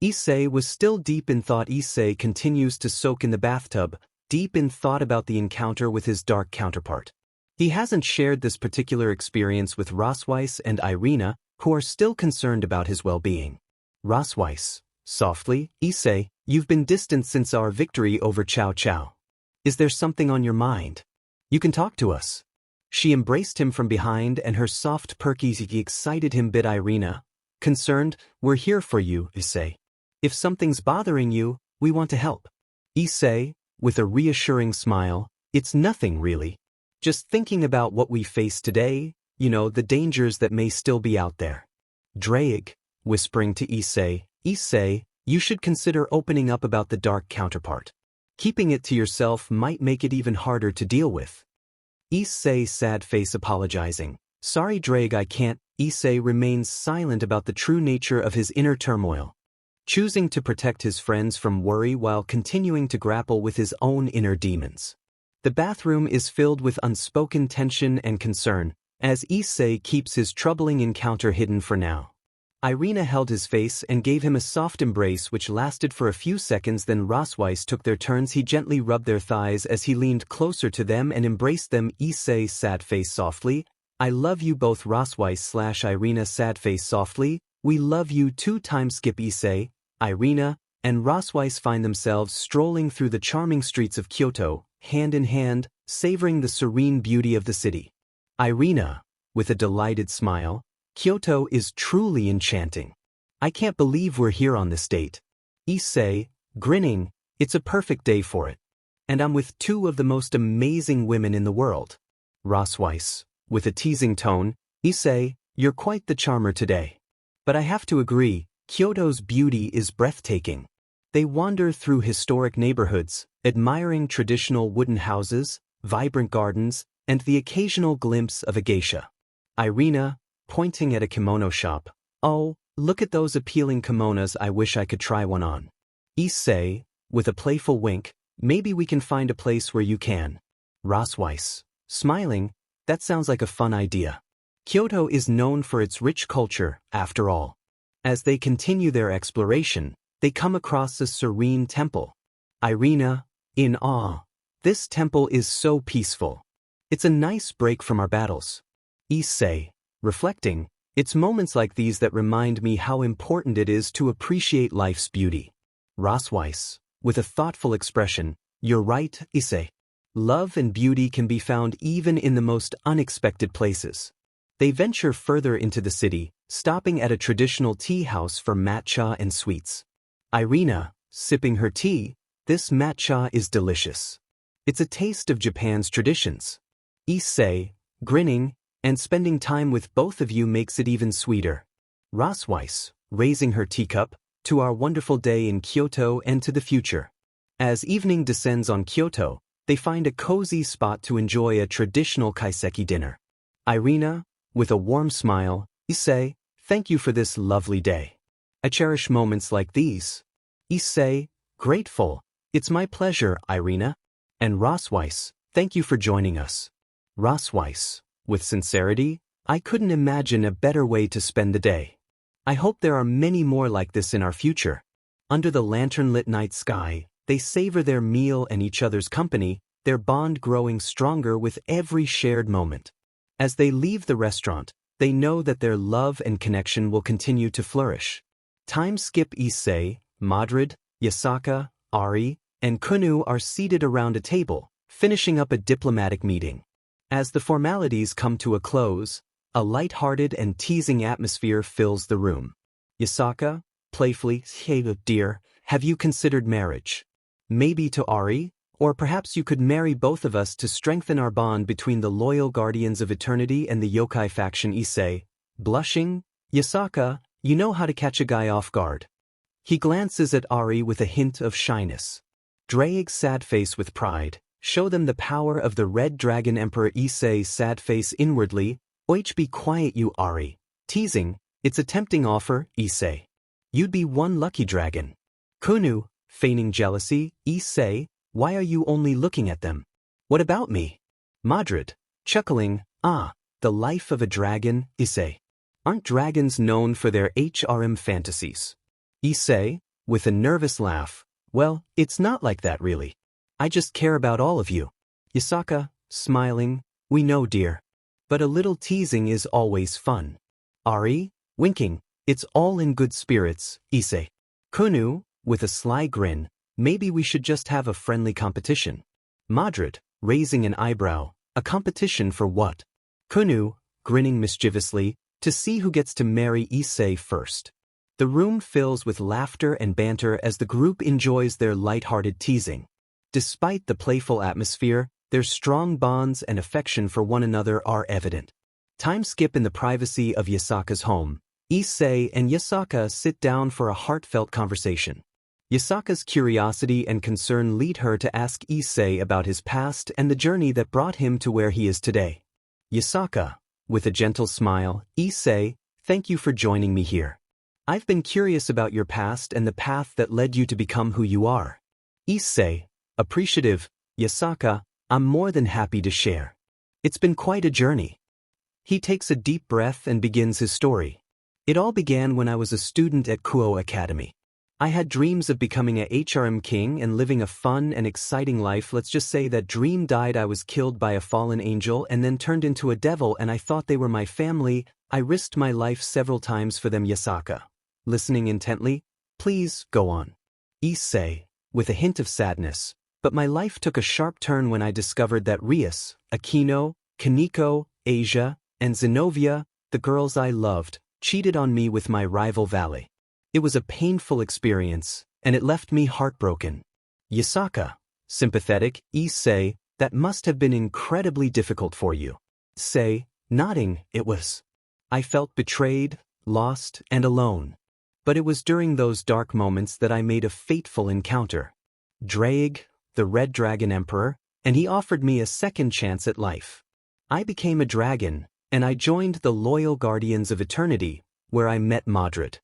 Issei was still deep in thought. Issei continues to soak in the bathtub, deep in thought about the encounter with his dark counterpart. He hasn't shared this particular experience with Rosweiss and Irina, who are still concerned about his well-being. Rosweiss, softly, Issei, you've been distant since our victory over Cao Cao. Is there something on your mind? You can talk to us. She embraced him from behind and her soft perky excited him bit. Irina, concerned, we're here for you, Issei. If something's bothering you, we want to help. Issei, with a reassuring smile, it's nothing really. Just thinking about what we face today, you know, the dangers that may still be out there. Drake, whispering to Issei, Issei, you should consider opening up about the dark counterpart. Keeping it to yourself might make it even harder to deal with. Issei, sad face apologizing. Sorry Drake, I can't. Issei remains silent about the true nature of his inner turmoil, choosing to protect his friends from worry while continuing to grapple with his own inner demons. The bathroom is filled with unspoken tension and concern, as Issei keeps his troubling encounter hidden for now. Irina held his face and gave him a soft embrace which lasted for a few seconds. Then Rosweiss took their turns. He gently rubbed their thighs as he leaned closer to them and embraced them. Issei, sad face softly, I love you both. Rosweiss / Irina, sad face softly, we love you too. Skip. Issei, Irina, and Rosweiss find themselves strolling through the charming streets of Kyoto, hand in hand, savoring the serene beauty of the city. Irina, with a delighted smile, Kyoto is truly enchanting. I can't believe we're here on this date. Issei, grinning, it's a perfect day for it. And I'm with two of the most amazing women in the world. Rosweiss, with a teasing tone, Issei, you're quite the charmer today. But I have to agree, Kyoto's beauty is breathtaking. They wander through historic neighborhoods, admiring traditional wooden houses, vibrant gardens, and the occasional glimpse of a geisha. Irina, pointing at a kimono shop, oh, look at those appealing kimonos, I wish I could try one on. Issei, with a playful wink, maybe we can find a place where you can. Rosweiss, smiling, that sounds like a fun idea. Kyoto is known for its rich culture, after all. As they continue their exploration, they come across a serene temple. Irina, in awe, this temple is so peaceful. It's a nice break from our battles. Issei, reflecting, it's moments like these that remind me how important it is to appreciate life's beauty. Rosweiss, with a thoughtful expression, you're right, Issei. Love and beauty can be found even in the most unexpected places. They venture further into the city, stopping at a traditional tea house for matcha and sweets. Irina, sipping her tea, This matcha is delicious. It's a taste of Japan's traditions. Issei, grinning, and spending time with both of you makes it even sweeter. Rosweiss, raising her teacup, to our wonderful day in Kyoto and to the future. As evening descends on Kyoto, they find a cozy spot to enjoy a traditional kaiseki dinner. Irina, with a warm smile, Issei, thank you for this lovely day. I cherish moments like these. Issei, grateful. It's my pleasure, Irina. And Rosweiss, thank you for joining us. Rosweiss, with sincerity, I couldn't imagine a better way to spend the day. I hope there are many more like this in our future. Under the lantern-lit night sky, they savor their meal and each other's company, their bond growing stronger with every shared moment. As they leave the restaurant, they know that their love and connection will continue to flourish. Time skip. Issei, Madrid, Yasaka, Ari, and Kunu are seated around a table, finishing up a diplomatic meeting. As the formalities come to a close, a light-hearted and teasing atmosphere fills the room. Yasaka, playfully, hey dear, have you considered marriage? Maybe to Ari, or perhaps you could marry both of us to strengthen our bond between the loyal guardians of eternity and the yokai faction. Issei, blushing, Yasaka, you know how to catch a guy off guard. He glances at Ari with a hint of shyness. Drake's sad face with pride, show them the power of the Red Dragon Emperor. Issei's sad face inwardly, be quiet you Ari. Teasing, it's a tempting offer, Issei. You'd be one lucky dragon. Kunu, feigning jealousy, Issei, why are you only looking at them? What about me? Madrid, chuckling, the life of a dragon, Issei. Aren't dragons known for their HRM fantasies? Issei, with a nervous laugh, well, it's not like that really. I just care about all of you. Yasaka, smiling, we know dear. But a little teasing is always fun. Ari, winking, it's all in good spirits, Issei. Kunu, with a sly grin, maybe we should just have a friendly competition. Madrid, raising an eyebrow, a competition for what? Kunu, grinning mischievously, to see who gets to marry Issei first. The room fills with laughter and banter as the group enjoys their light-hearted teasing. Despite the playful atmosphere, their strong bonds and affection for one another are evident. Time skip. In the privacy of Yasaka's home, Issei and Yasaka sit down for a heartfelt conversation. Yasaka's curiosity and concern lead her to ask Issei about his past and the journey that brought him to where he is today. Yasaka, with a gentle smile, Issei, thank you for joining me here. I've been curious about your past and the path that led you to become who you are. Issei, appreciative, Yasaka, I'm more than happy to share. It's been quite a journey. He takes a deep breath and begins his story. It all began when I was a student at Kuo Academy. I had dreams of becoming a HRM king and living a fun and exciting life. Let's just say that dream died. I was killed by a fallen angel and then turned into a devil, and I thought they were my family. I risked my life several times for them. Yasaka, listening intently, please, go on. Issei, with a hint of sadness, but my life took a sharp turn when I discovered that Rias, Aquino, Kaneko, Asia, and Zenobia, the girls I loved, cheated on me with my rival Vali. It was a painful experience, and it left me heartbroken. Yasaka, sympathetic, Issei, that must have been incredibly difficult for you. Issei, nodding, it was. I felt betrayed, lost, and alone. But it was during those dark moments that I made a fateful encounter. Drake, the Red Dragon Emperor, and he offered me a second chance at life. I became a dragon, and I joined the loyal Guardians of Eternity, where I met Madrid.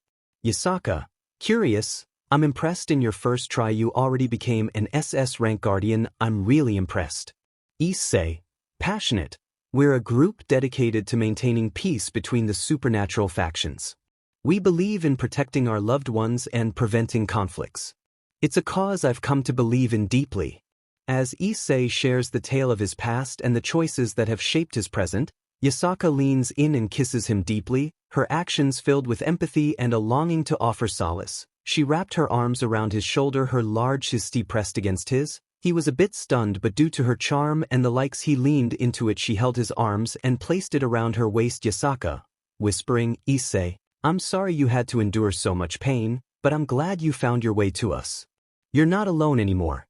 Yasaka, curious, I'm impressed. In your first try you already became an SS rank guardian. I'm really impressed. Issei, passionate, we're a group dedicated to maintaining peace between the supernatural factions. We believe in protecting our loved ones and preventing conflicts. It's a cause I've come to believe in deeply. As Issei shares the tale of his past and the choices that have shaped his present, Yasaka leans in and kisses him deeply, her actions filled with empathy and a longing to offer solace. She wrapped her arms around his shoulder, her large fist pressed against his. He was a bit stunned, but due to her charm and the likes he leaned into it. She held his arms and placed it around her waist. Yasaka, whispering, Issei, I'm sorry you had to endure so much pain, but I'm glad you found your way to us. You're not alone anymore.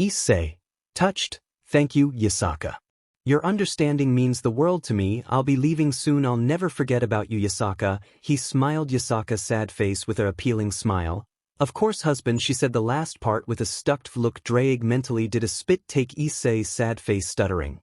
Issei. Touched. Thank you, Yasaka. Your understanding means the world to me. I'll be leaving soon. I'll never forget about you, Yasaka. He smiled, Yasaka's sad face with an appealing smile. Of course, husband, she said the last part with a stuck look. Drag mentally did a spit take, Issei's sad face stuttering.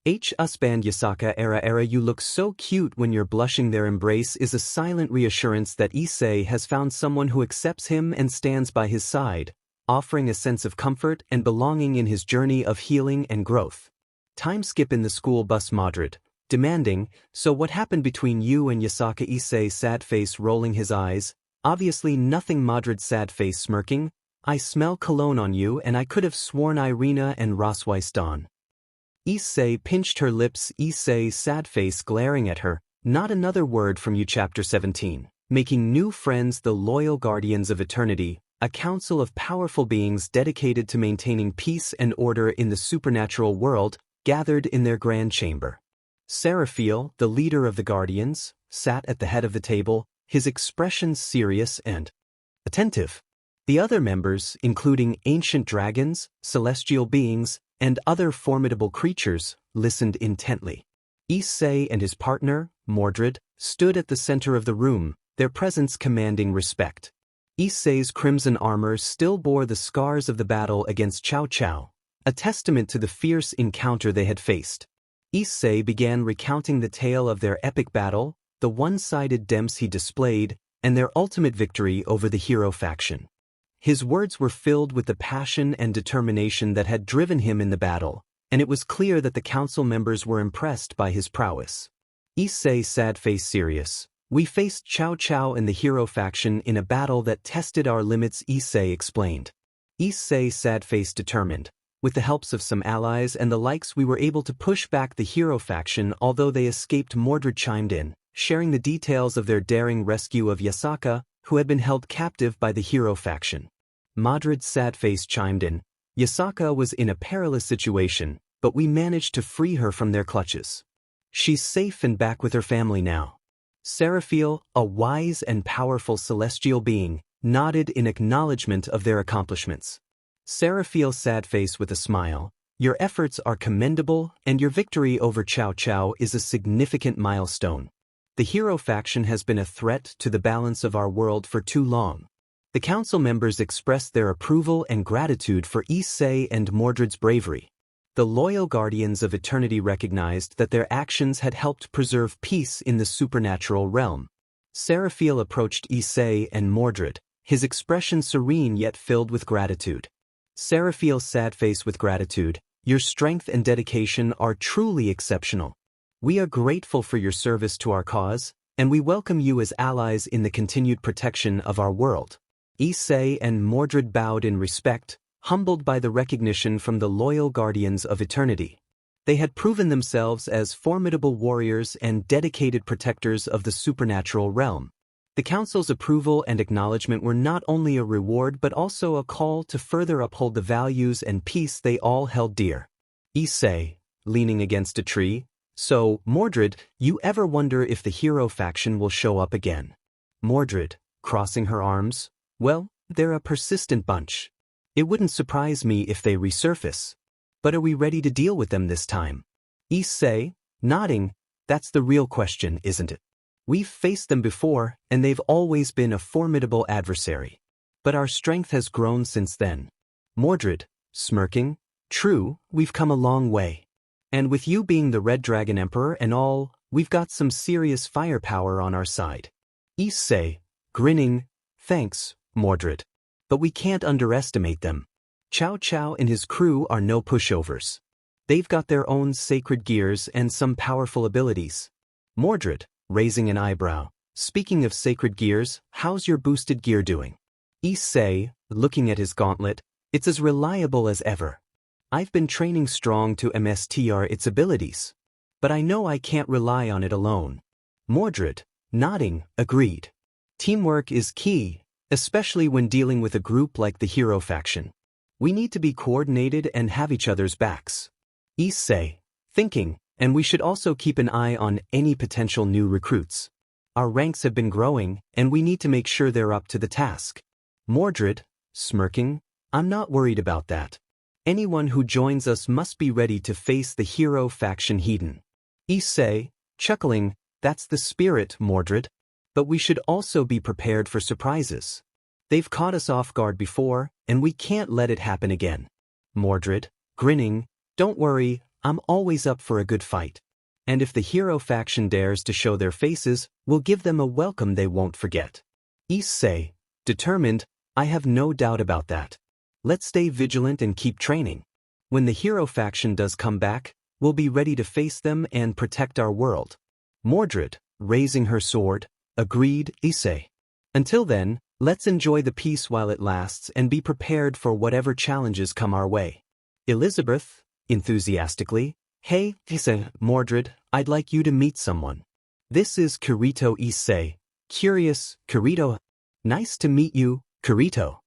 Husband, Yasaka era you look so cute when you're blushing. Their embrace is a silent reassurance that Issei has found someone who accepts him and stands by his side, offering a sense of comfort and belonging in his journey of healing and growth. Time skip in the school bus. Madrid, demanding, so what happened between you and Yasaka? Issei sad face rolling his eyes, obviously nothing. Madrid sad face smirking, I smell cologne on you and I could have sworn Irina and Rosweist on. Issei pinched her lips. Issei sad face glaring at her, not another word from you. Chapter 17. Making new friends. The loyal guardians of eternity, a council of powerful beings dedicated to maintaining peace and order in the supernatural world, gathered in their grand chamber. Seraphiel, the leader of the guardians, sat at the head of the table, his expression serious and attentive. The other members, including ancient dragons, celestial beings, and other formidable creatures, listened intently. Issei and his partner, Mordred, stood at the center of the room, their presence commanding respect. Issei's crimson armor still bore the scars of the battle against Cao Cao, a testament to the fierce encounter they had faced. Issei began recounting the tale of their epic battle, the one-sided dempsey he displayed, and their ultimate victory over the hero faction. His words were filled with the passion and determination that had driven him in the battle, and it was clear that the council members were impressed by his prowess. Issei sad face serious. We faced Cao Cao and the hero faction in a battle that tested our limits, Issei explained. Issei sad face determined. With the helps of some allies and the likes, we were able to push back the hero faction, although they escaped. Mordred chimed in, sharing the details of their daring rescue of Yasaka, who had been held captive by the hero faction. Mordred's sad face chimed in, Yasaka was in a perilous situation, but we managed to free her from their clutches. She's safe and back with her family now. Seraphiel, a wise and powerful celestial being, nodded in acknowledgement of their accomplishments. Seraphiel sad face with a smile, your efforts are commendable and your victory over Cao Cao is a significant milestone. The hero faction has been a threat to the balance of our world for too long. The council members expressed their approval and gratitude for Issei and Mordred's bravery. The loyal guardians of eternity recognized that their actions had helped preserve peace in the supernatural realm. Seraphiel approached Issei and Mordred, his expression serene yet filled with gratitude. Seraphiel's sad face with gratitude, your strength and dedication are truly exceptional. We are grateful for your service to our cause, and we welcome you as allies in the continued protection of our world. Issei and Mordred bowed in respect, humbled by the recognition from the loyal guardians of eternity. They had proven themselves as formidable warriors and dedicated protectors of the supernatural realm. The council's approval and acknowledgement were not only a reward but also a call to further uphold the values and peace they all held dear. Issei, leaning against a tree, so, Mordred, you ever wonder if the hero faction will show up again? Mordred, crossing her arms, well, they're a persistent bunch. It wouldn't surprise me if they resurface. But are we ready to deal with them this time? Issei, nodding, that's the real question, isn't it? We've faced them before, and they've always been a formidable adversary. But our strength has grown since then. Mordred, smirking, true, we've come a long way. And with you being the Red Dragon Emperor and all, we've got some serious firepower on our side. Issei, grinning, thanks, Mordred. But we can't underestimate them. Cao Cao and his crew are no pushovers. They've got their own sacred gears and some powerful abilities. Mordred, raising an eyebrow, speaking of sacred gears, how's your boosted gear doing? Issei, looking at his gauntlet, it's as reliable as ever. I've been training strong to master its abilities. But I know I can't rely on it alone. Mordred, nodding, agreed. Teamwork is key, especially when dealing with a group like the hero faction. We need to be coordinated and have each other's backs. Issei, thinking, and we should also keep an eye on any potential new recruits. Our ranks have been growing, and we need to make sure they're up to the task. Mordred, smirking, I'm not worried about that. Anyone who joins us must be ready to face the hero faction Hedon. Issei, chuckling, that's the spirit, Mordred. But we should also be prepared for surprises. They've caught us off guard before, and we can't let it happen again. Mordred, grinning, don't worry, I'm always up for a good fight. And if the hero faction dares to show their faces, we'll give them a welcome they won't forget. Issei, determined, I have no doubt about that. Let's stay vigilant and keep training. When the hero faction does come back, we'll be ready to face them and protect our world. Mordred, raising her sword, agreed, Issei. Until then, let's enjoy the peace while it lasts and be prepared for whatever challenges come our way. Elizabeth, enthusiastically, hey, Issei, Mordred, I'd like you to meet someone. This is Kirito Issei. Curious, Kirito. Nice to meet you, Kirito.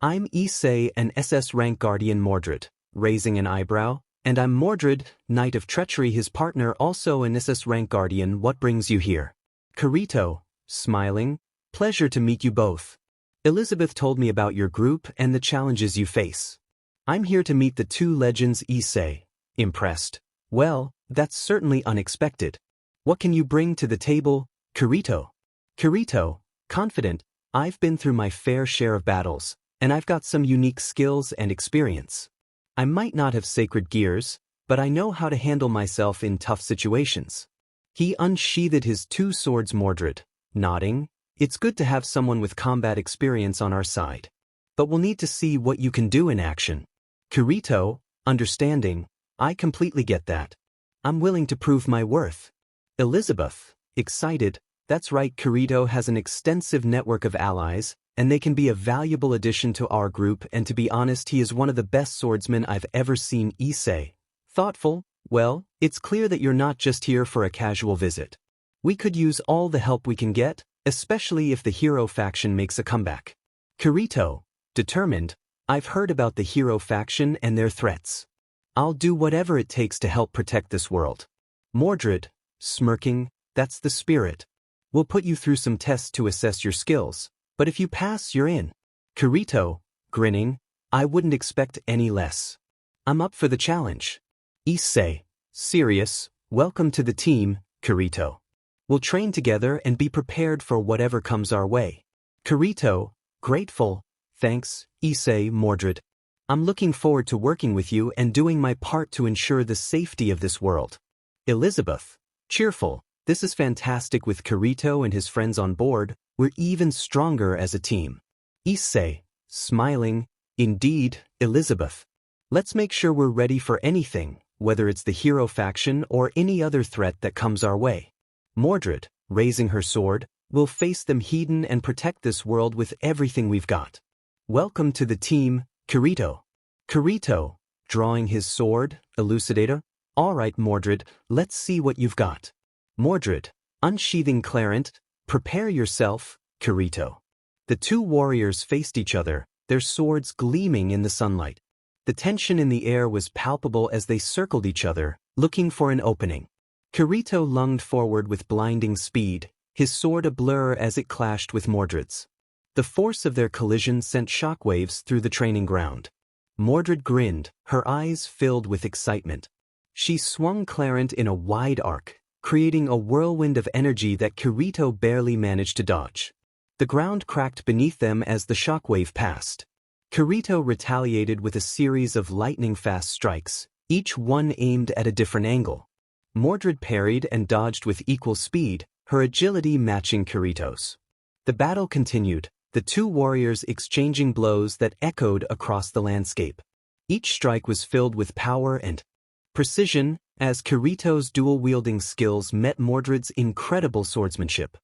I'm Issei, an SS rank guardian Mordred, raising an eyebrow, and I'm Mordred, Knight of Treachery, his partner, also an SS rank guardian. What brings you here? Kirito, smiling, pleasure to meet you both. Elizabeth told me about your group and the challenges you face. I'm here to meet the two legends. Issei, impressed. Well, that's certainly unexpected. What can you bring to the table, Kirito? Kirito, confident, I've been through my fair share of battles, and I've got some unique skills and experience. I might not have sacred gears, but I know how to handle myself in tough situations. He unsheathed his two swords. Mordred, nodding, it's good to have someone with combat experience on our side. But we'll need to see what you can do in action. Kirito, understanding, I completely get that. I'm willing to prove my worth. Elizabeth, excited, that's right, Kirito has an extensive network of allies, and they can be a valuable addition to our group, and to be honest, he is one of the best swordsmen I've ever seen. Issei, thoughtful, well, it's clear that you're not just here for a casual visit. We could use all the help we can get, especially if the hero faction makes a comeback. Kirito, determined, I've heard about the hero faction and their threats. I'll do whatever it takes to help protect this world. Mordred, smirking, that's the spirit. We'll put you through some tests to assess your skills, but if you pass, you're in. Kirito, grinning, I wouldn't expect any less. I'm up for the challenge. Issei, serious, welcome to the team, Kirito. We'll train together and be prepared for whatever comes our way. Kirito, grateful, thanks, Issei. Mordred, I'm looking forward to working with you and doing my part to ensure the safety of this world. Elizabeth, cheerful, this is fantastic. With Kirito and his friends on board, we're even stronger as a team. Issei, smiling, indeed, Elizabeth. Let's make sure we're ready for anything, whether it's the hero faction or any other threat that comes our way. Mordred, raising her sword, we'll face them Hedon and protect this world with everything we've got. Welcome to the team, Kirito. Kirito, drawing his sword, elucidator. All right, Mordred, let's see what you've got. Mordred, unsheathing Clarent, prepare yourself, Kirito. The two warriors faced each other, their swords gleaming in the sunlight. The tension in the air was palpable as they circled each other, looking for an opening. Kirito lunged forward with blinding speed, his sword a blur as it clashed with Mordred's. The force of their collision sent shockwaves through the training ground. Mordred grinned, her eyes filled with excitement. She swung Clarent in a wide arc, creating a whirlwind of energy that Kirito barely managed to dodge. The ground cracked beneath them as the shockwave passed. Kirito retaliated with a series of lightning-fast strikes, each one aimed at a different angle. Mordred parried and dodged with equal speed, her agility matching Kirito's. The battle continued, the two warriors exchanging blows that echoed across the landscape. Each strike was filled with power and precision, as Kirito's dual-wielding skills met Mordred's incredible swordsmanship.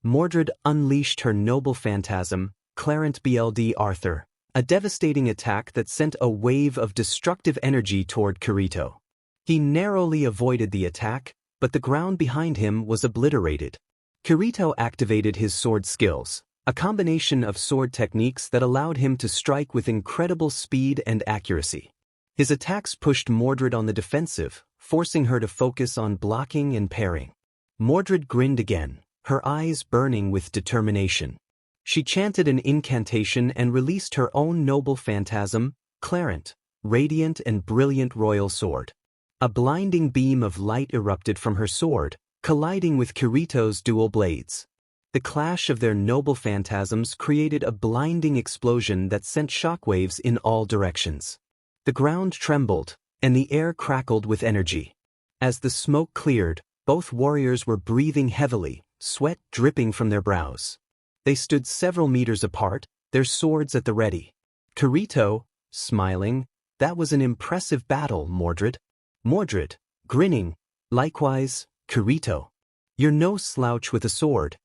Mordred unleashed her noble phantasm, Clarent BLD Arthur, a devastating attack that sent a wave of destructive energy toward Kirito. He narrowly avoided the attack, but the ground behind him was obliterated. Kirito activated his sword skills, a combination of sword techniques that allowed him to strike with incredible speed and accuracy. His attacks pushed Mordred on the defensive, forcing her to focus on blocking and parrying. Mordred grinned again, her eyes burning with determination. She chanted an incantation and released her own noble phantasm, Clarent, radiant and brilliant royal sword. A blinding beam of light erupted from her sword, colliding with Kirito's dual blades. The clash of their noble phantasms created a blinding explosion that sent shockwaves in all directions. The ground trembled, and the air crackled with energy. As the smoke cleared, both warriors were breathing heavily, sweat dripping from their brows. They stood several meters apart, their swords at the ready. Kirito, smiling, "That was an impressive battle, Mordred." Mordred, grinning, "Likewise, Kirito. You're no slouch with a sword."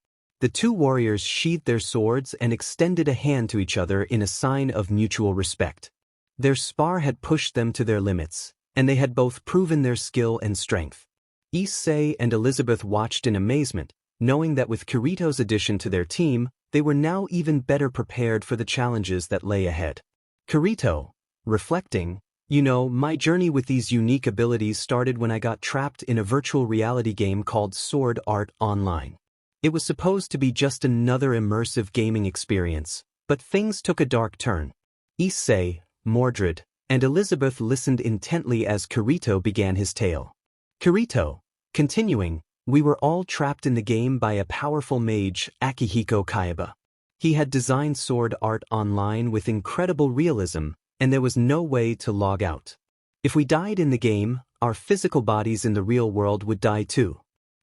The two warriors sheathed their swords and extended a hand to each other in a sign of mutual respect. Their spar had pushed them to their limits, and they had both proven their skill and strength. Issei and Elizabeth watched in amazement, knowing that with Kirito's addition to their team, they were now even better prepared for the challenges that lay ahead. Kirito, reflecting, "You know, my journey with these unique abilities started when I got trapped in a virtual reality game called Sword Art Online. It was supposed to be just another immersive gaming experience, but things took a dark turn." Issei, Mordred, and Elizabeth listened intently as Kirito began his tale. Kirito, continuing, "We were all trapped in the game by a powerful mage, Akihiko Kaiba. He had designed Sword Art Online with incredible realism, and there was no way to log out. If we died in the game, our physical bodies in the real world would die too.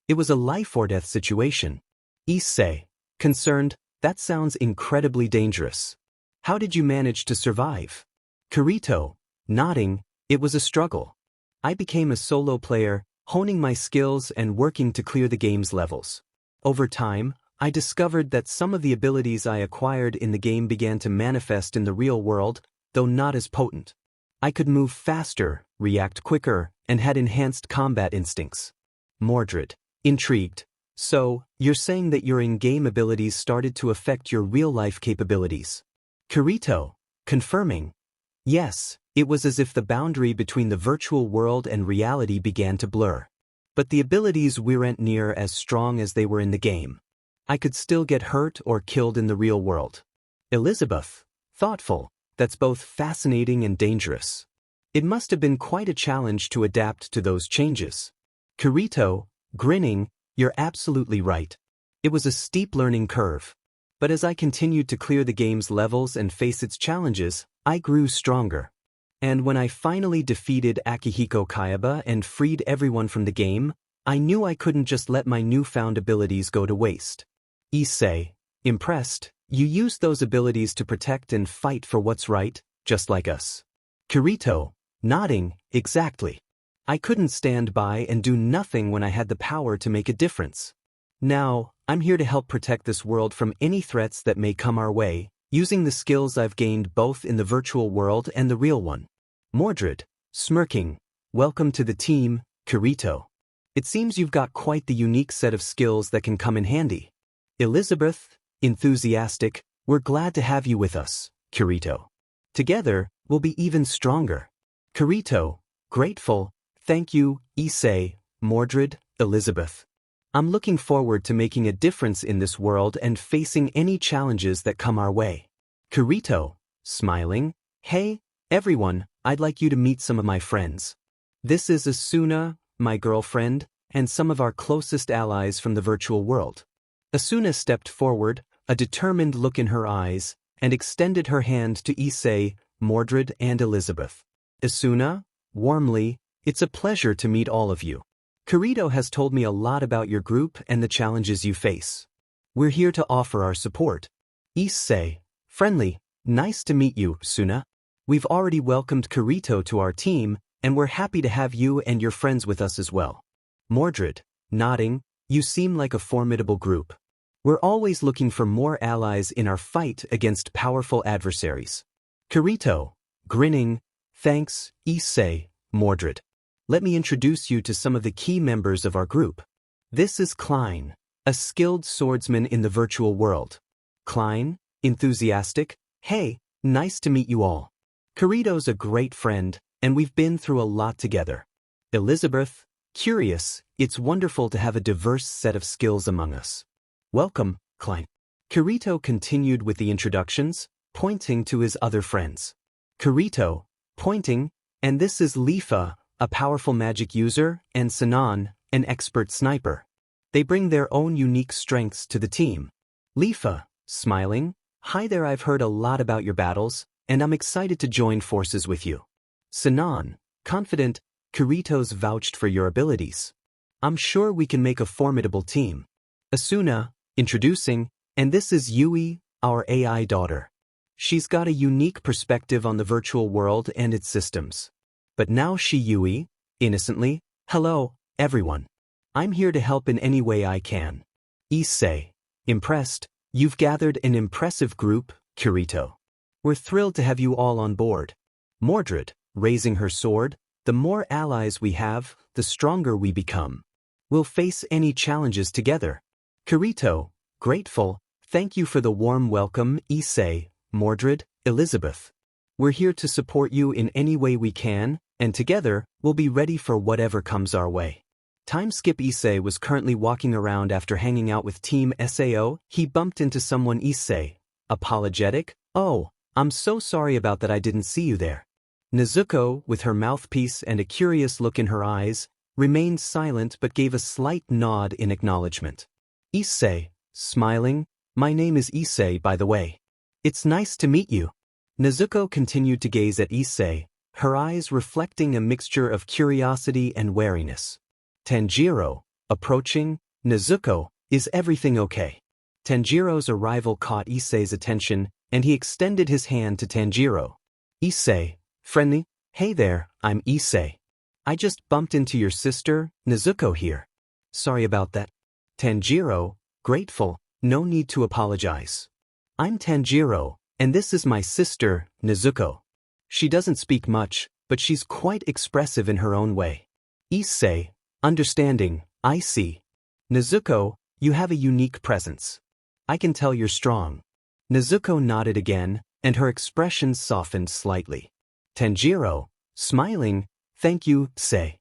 It was a life-or-death situation." Issei, concerned, "That sounds incredibly dangerous. How did you manage to survive?" Kirito, nodding, "It was a struggle. I became a solo player, honing my skills and working to clear the game's levels. Over time, I discovered that some of the abilities I acquired in the game began to manifest in the real world, though not as potent. I could move faster, react quicker, and had enhanced combat instincts." Mordred, intrigued, "So, you're saying that your in-game abilities started to affect your real-life capabilities?" Kirito, confirming, "Yes, it was as if the boundary between the virtual world and reality began to blur. But the abilities weren't near as strong as they were in the game. I could still get hurt or killed in the real world." Elizabeth, thoughtful, "That's both fascinating and dangerous. It must have been quite a challenge to adapt to those changes." Kirito, grinning, "You're absolutely right. It was a steep learning curve. But as I continued to clear the game's levels and face its challenges, I grew stronger. And when I finally defeated Akihiko Kaiba and freed everyone from the game, I knew I couldn't just let my newfound abilities go to waste." Issei, impressed, "You used those abilities to protect and fight for what's right, just like us." Kirito, nodding, "Exactly. I couldn't stand by and do nothing when I had the power to make a difference. Now, I'm here to help protect this world from any threats that may come our way, using the skills I've gained both in the virtual world and the real one." Mordred, smirking, "Welcome to the team, Kirito. It seems you've got quite the unique set of skills that can come in handy." Elizabeth, enthusiastic, "We're glad to have you with us, Kirito. Together, we'll be even stronger." Kirito, grateful, "Thank you, Issei, Mordred, Elizabeth. I'm looking forward to making a difference in this world and facing any challenges that come our way." Kirito, smiling, "Hey, everyone, I'd like you to meet some of my friends. This is Asuna, my girlfriend, and some of our closest allies from the virtual world." Asuna stepped forward, a determined look in her eyes, and extended her hand to Issei, Mordred, and Elizabeth. Asuna, warmly, "It's a pleasure to meet all of you. Kirito has told me a lot about your group and the challenges you face. We're here to offer our support." Issei, friendly, "Nice to meet you, Asuna. We've already welcomed Kirito to our team, and we're happy to have you and your friends with us as well." Mordred, nodding, "You seem like a formidable group. We're always looking for more allies in our fight against powerful adversaries." Kirito, grinning, "Thanks, Issei, Mordred. Let me introduce you to some of the key members of our group. This is Klein, a skilled swordsman in the virtual world." Klein, enthusiastic, "Hey, nice to meet you all. Kirito's a great friend, and we've been through a lot together." Elizabeth, curious, "It's wonderful to have a diverse set of skills among us." "Welcome, Klein." Kirito continued with the introductions, pointing to his other friends. Kirito, pointing, and this is Lifa, a powerful magic user, and Sinan, an expert sniper. They bring their own unique strengths to the team. Lifa, smiling, hi there, I've heard a lot about your battles, and I'm excited to join forces with you. Sinan, confident, Kirito's vouched for your abilities. I'm sure we can make a formidable team. Asuna, introducing, and this is Yui, our AI daughter. She's got a unique perspective on the virtual world and its systems. But now Yui, innocently, hello, everyone. I'm here to help in any way I can. Issei, impressed, you've gathered an impressive group, Kirito. We're thrilled to have you all on board. Mordred, raising her sword, the more allies we have, the stronger we become. We'll face any challenges together. Kirito, grateful, thank you for the warm welcome, Issei, Mordred, Elizabeth. We're here to support you in any way we can, and together, we'll be ready for whatever comes our way. Timeskip Issei was currently walking around after hanging out with Team SAO. He bumped into someone. Issei, apologetic, oh, I'm so sorry about that, I didn't see you there. Nezuko, with her mouthpiece and a curious look in her eyes, remained silent but gave a slight nod in acknowledgement. Issei, smiling, my name is Issei, by the way. It's nice to meet you. Nezuko continued to gaze at Issei, her eyes reflecting a mixture of curiosity and wariness. Tanjiro, approaching, Nezuko, is everything okay? Tanjiro's arrival caught Issei's attention, and he extended his hand to Tanjiro. Issei, friendly, hey there, I'm Issei. I just bumped into your sister, Nezuko here. Sorry about that. Tanjiro, grateful, no need to apologize. I'm Tanjiro, and this is my sister, Nezuko. She doesn't speak much, but she's quite expressive in her own way. Issei, understanding, I see. Nezuko, you have a unique presence. I can tell you're strong. Nezuko nodded again, and her expression softened slightly. Tanjiro, smiling, thank you, Issei.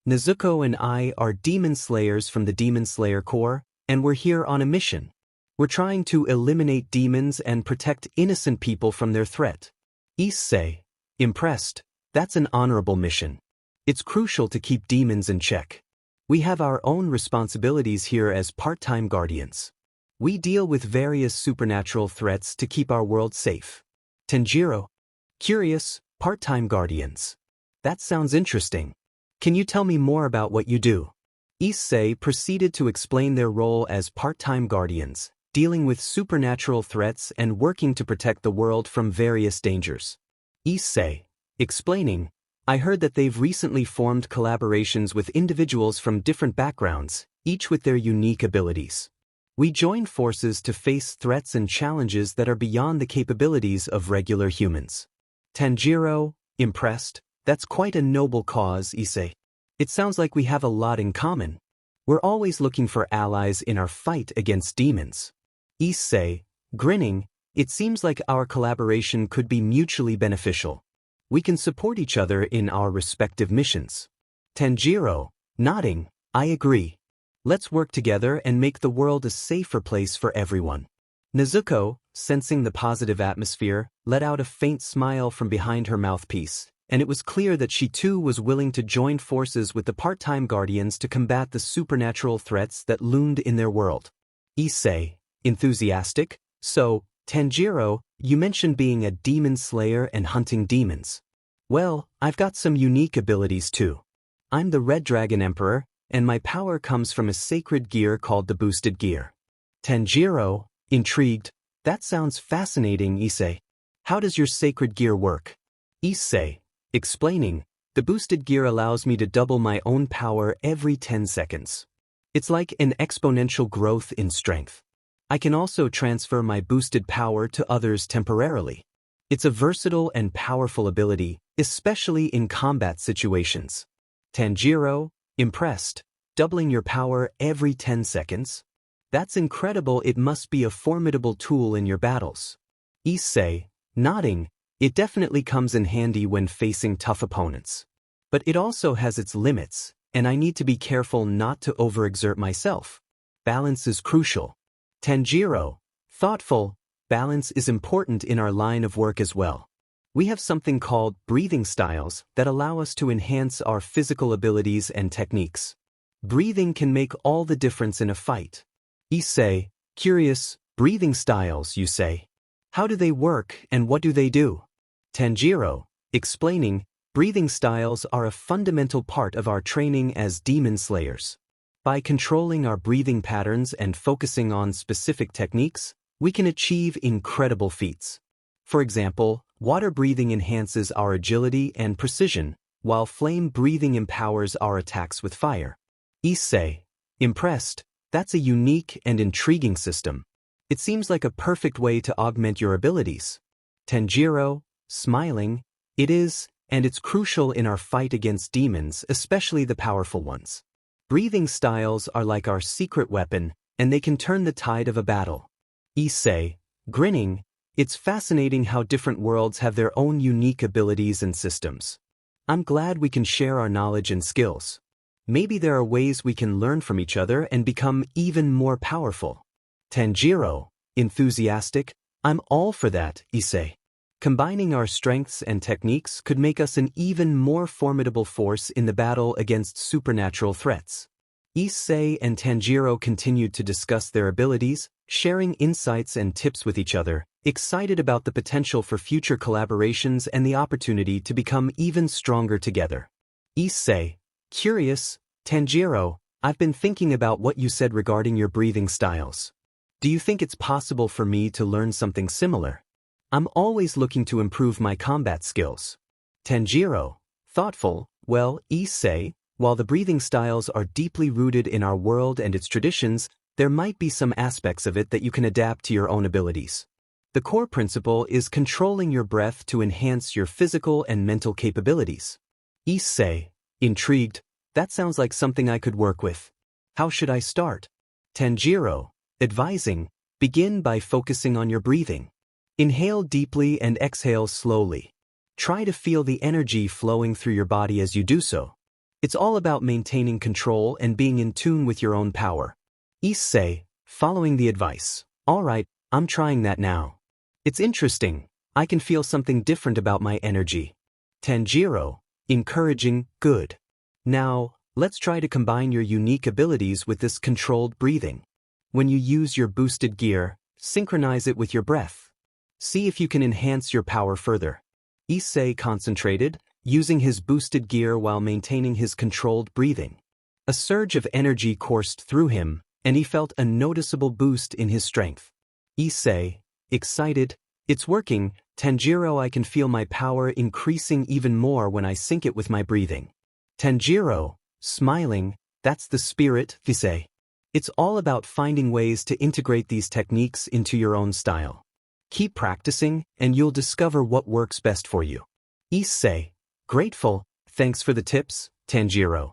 Nezuko and I are demon slayers from the Demon Slayer Corps, and we're here on a mission. We're trying to eliminate demons and protect innocent people from their threat. Issei, impressed, that's an honorable mission. It's crucial to keep demons in check. We have our own responsibilities here as part-time guardians. We deal with various supernatural threats to keep our world safe. Tanjiro, curious, part-time guardians. That sounds interesting. Can you tell me more about what you do? Issei proceeded to explain their role as part-time guardians, dealing with supernatural threats and working to protect the world from various dangers. Issei, explaining, I heard that they've recently formed collaborations with individuals from different backgrounds, each with their unique abilities. We join forces to face threats and challenges that are beyond the capabilities of regular humans. Tanjiro, impressed, that's quite a noble cause, Issei. It sounds like we have a lot in common. We're always looking for allies in our fight against demons. Issei, grinning, it seems like our collaboration could be mutually beneficial. We can support each other in our respective missions. Tanjiro, nodding, I agree. Let's work together and make the world a safer place for everyone. Nezuko, sensing the positive atmosphere, let out a faint smile from behind her mouthpiece, and it was clear that she too was willing to join forces with the part-time guardians to combat the supernatural threats that loomed in their world. Issei, enthusiastic, so, Tanjiro, you mentioned being a demon slayer and hunting demons. Well, I've got some unique abilities too. I'm the Red Dragon Emperor, and my power comes from a sacred gear called the Boosted Gear. Tanjiro, intrigued, that sounds fascinating, Issei. How does your sacred gear work? Issei, explaining, the Boosted Gear allows me to double my own power every 10 seconds. It's like an exponential growth in strength. I can also transfer my boosted power to others temporarily. It's a versatile and powerful ability, especially in combat situations. Tanjiro, impressed, doubling your power every 10 seconds? That's incredible, it must be a formidable tool in your battles. Issei, nodding, it definitely comes in handy when facing tough opponents. But it also has its limits, and I need to be careful not to overexert myself. Balance is crucial. Tanjiro, Thoughtful, balance is important in our line of work as well. We have something called breathing styles that allow us to enhance our physical abilities and techniques. Breathing can make all the difference in a fight. Issei, curious, breathing styles, you say. How do they work and what do they do? Tanjiro, explaining, breathing styles are a fundamental part of our training as demon slayers. By controlling our breathing patterns and focusing on specific techniques, we can achieve incredible feats. For example, water breathing enhances our agility and precision, while flame breathing empowers our attacks with fire. Issei, impressed, that's a unique and intriguing system. It seems like a perfect way to augment your abilities. Tanjiro, smiling, it is, and it's crucial in our fight against demons, especially the powerful ones. Breathing styles are like our secret weapon, and they can turn the tide of a battle. Issei, grinning, it's fascinating how different worlds have their own unique abilities and systems. I'm glad we can share our knowledge and skills. Maybe there are ways we can learn from each other and become even more powerful. Tanjiro, enthusiastic, I'm all for that, Issei. Combining our strengths and techniques could make us an even more formidable force in the battle against supernatural threats. Issei and Tanjiro continued to discuss their abilities, sharing insights and tips with each other, excited about the potential for future collaborations and the opportunity to become even stronger together. Issei, curious, Tanjiro, I've been thinking about what you said regarding your breathing styles. Do you think it's possible for me to learn something similar? I'm always looking to improve my combat skills. Tanjiro, thoughtful, well, Issei, while the breathing styles are deeply rooted in our world and its traditions, there might be some aspects of it that you can adapt to your own abilities. The core principle is controlling your breath to enhance your physical and mental capabilities. Issei, intrigued, that sounds like something I could work with. How should I start? Tanjiro, advising, begin by focusing on your breathing. Inhale deeply and exhale slowly. Try to feel the energy flowing through your body as you do so. It's all about maintaining control and being in tune with your own power. Issei, following the advice. All right, I'm trying that now. It's interesting. I can feel something different about my energy. Tanjiro, encouraging, good. Now, let's try to combine your unique abilities with this controlled breathing. When you use your boosted gear, synchronize it with your breath. See if you can enhance your power further. Issei concentrated, using his boosted gear while maintaining his controlled breathing. A surge of energy coursed through him, and he felt a noticeable boost in his strength. Issei, excited, it's working, Tanjiro, I can feel my power increasing even more when I sync it with my breathing. Tanjiro, smiling, that's the spirit, Issei. It's all about finding ways to integrate these techniques into your own style. Keep practicing, and you'll discover what works best for you. Issei, grateful, thanks for the tips, Tanjiro.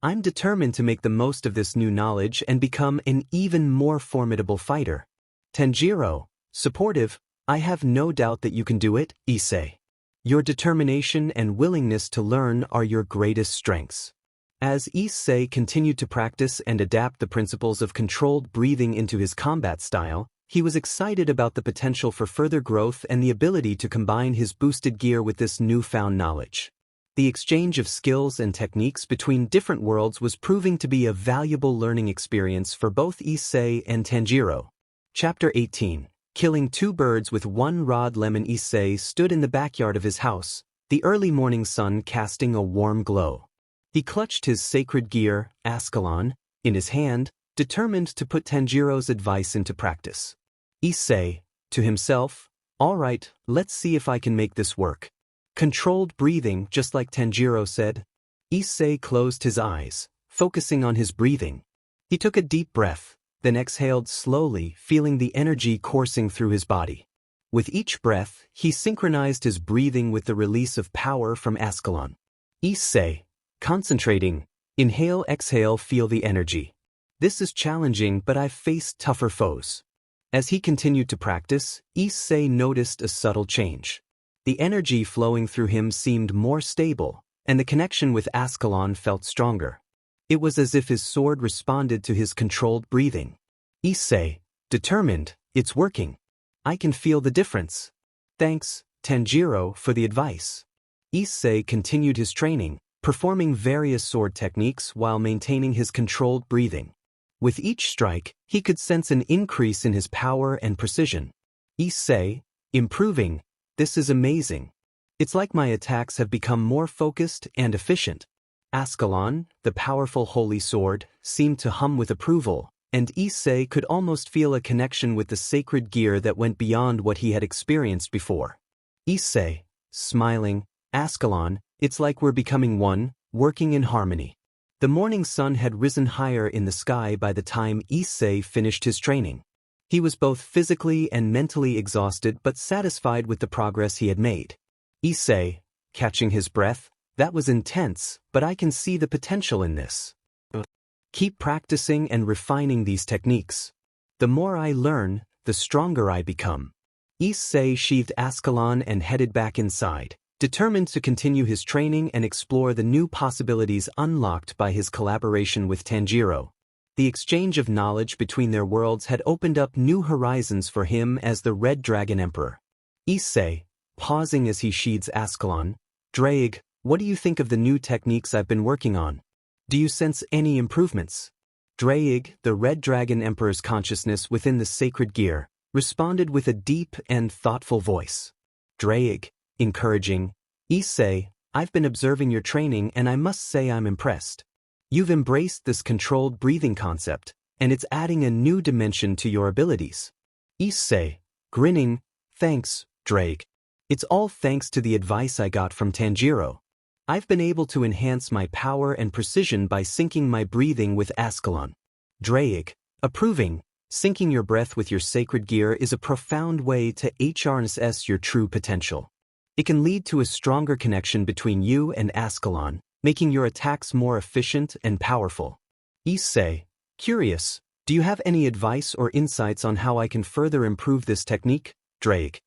I'm determined to make the most of this new knowledge and become an even more formidable fighter. Tanjiro, supportive, I have no doubt that you can do it, Issei. Your determination and willingness to learn are your greatest strengths. As Issei continued to practice and adapt the principles of controlled breathing into his combat style, he was excited about the potential for further growth and the ability to combine his boosted gear with this newfound knowledge. The exchange of skills and techniques between different worlds was proving to be a valuable learning experience for both Issei and Tanjiro. Chapter 18. Killing two birds with one rod. Lemon Issei stood in the backyard of his house, the early morning sun casting a warm glow. He clutched his sacred gear, Ascalon, in his hand, determined to put Tanjiro's advice into practice. Issei, to himself, all right, let's see if I can make this work. Controlled breathing, just like Tanjiro said. Issei closed his eyes, focusing on his breathing. He took a deep breath, then exhaled slowly, feeling the energy coursing through his body. With each breath, he synchronized his breathing with the release of power from Ascalon. Issei, concentrating, inhale, exhale, feel the energy. This is challenging, but I've faced tougher foes. As he continued to practice, Issei noticed a subtle change. The energy flowing through him seemed more stable, and the connection with Ascalon felt stronger. It was as if his sword responded to his controlled breathing. Issei, determined, it's working. I can feel the difference. Thanks, Tanjiro, for the advice. Issei continued his training, performing various sword techniques while maintaining his controlled breathing. With each strike, he could sense an increase in his power and precision. Issei, improving, this is amazing. It's like my attacks have become more focused and efficient. Ascalon, the powerful holy sword, seemed to hum with approval, and Issei could almost feel a connection with the sacred gear that went beyond what he had experienced before. Issei, smiling, Ascalon, it's like we're becoming one, working in harmony. The morning sun had risen higher in the sky by the time Issei finished his training. He was both physically and mentally exhausted but satisfied with the progress he had made. Issei, catching his breath, that was intense, but I can see the potential in this. Keep practicing and refining these techniques. The more I learn, the stronger I become. Issei sheathed Ascalon and headed back inside, determined to continue his training and explore the new possibilities unlocked by his collaboration with Tanjiro. The exchange of knowledge between their worlds had opened up new horizons for him as the Red Dragon Emperor. Issei, pausing as he sheathes Ascalon, Draig, what do you think of the new techniques I've been working on? Do you sense any improvements? Draig, the Red Dragon Emperor's consciousness within the sacred gear, responded with a deep and thoughtful voice. Draig, encouraging, Issei, I've been observing your training and I must say I'm impressed. You've embraced this controlled breathing concept, and it's adding a new dimension to your abilities. Issei, grinning, thanks, Draig. It's all thanks to the advice I got from Tanjiro. I've been able to enhance my power and precision by syncing my breathing with Ascalon. Draig, approving, syncing your breath with your sacred gear is a profound way to harness your true potential. It can lead to a stronger connection between you and Ascalon, making your attacks more efficient and powerful. Issei, curious, do you have any advice or insights on how I can further improve this technique? Draig,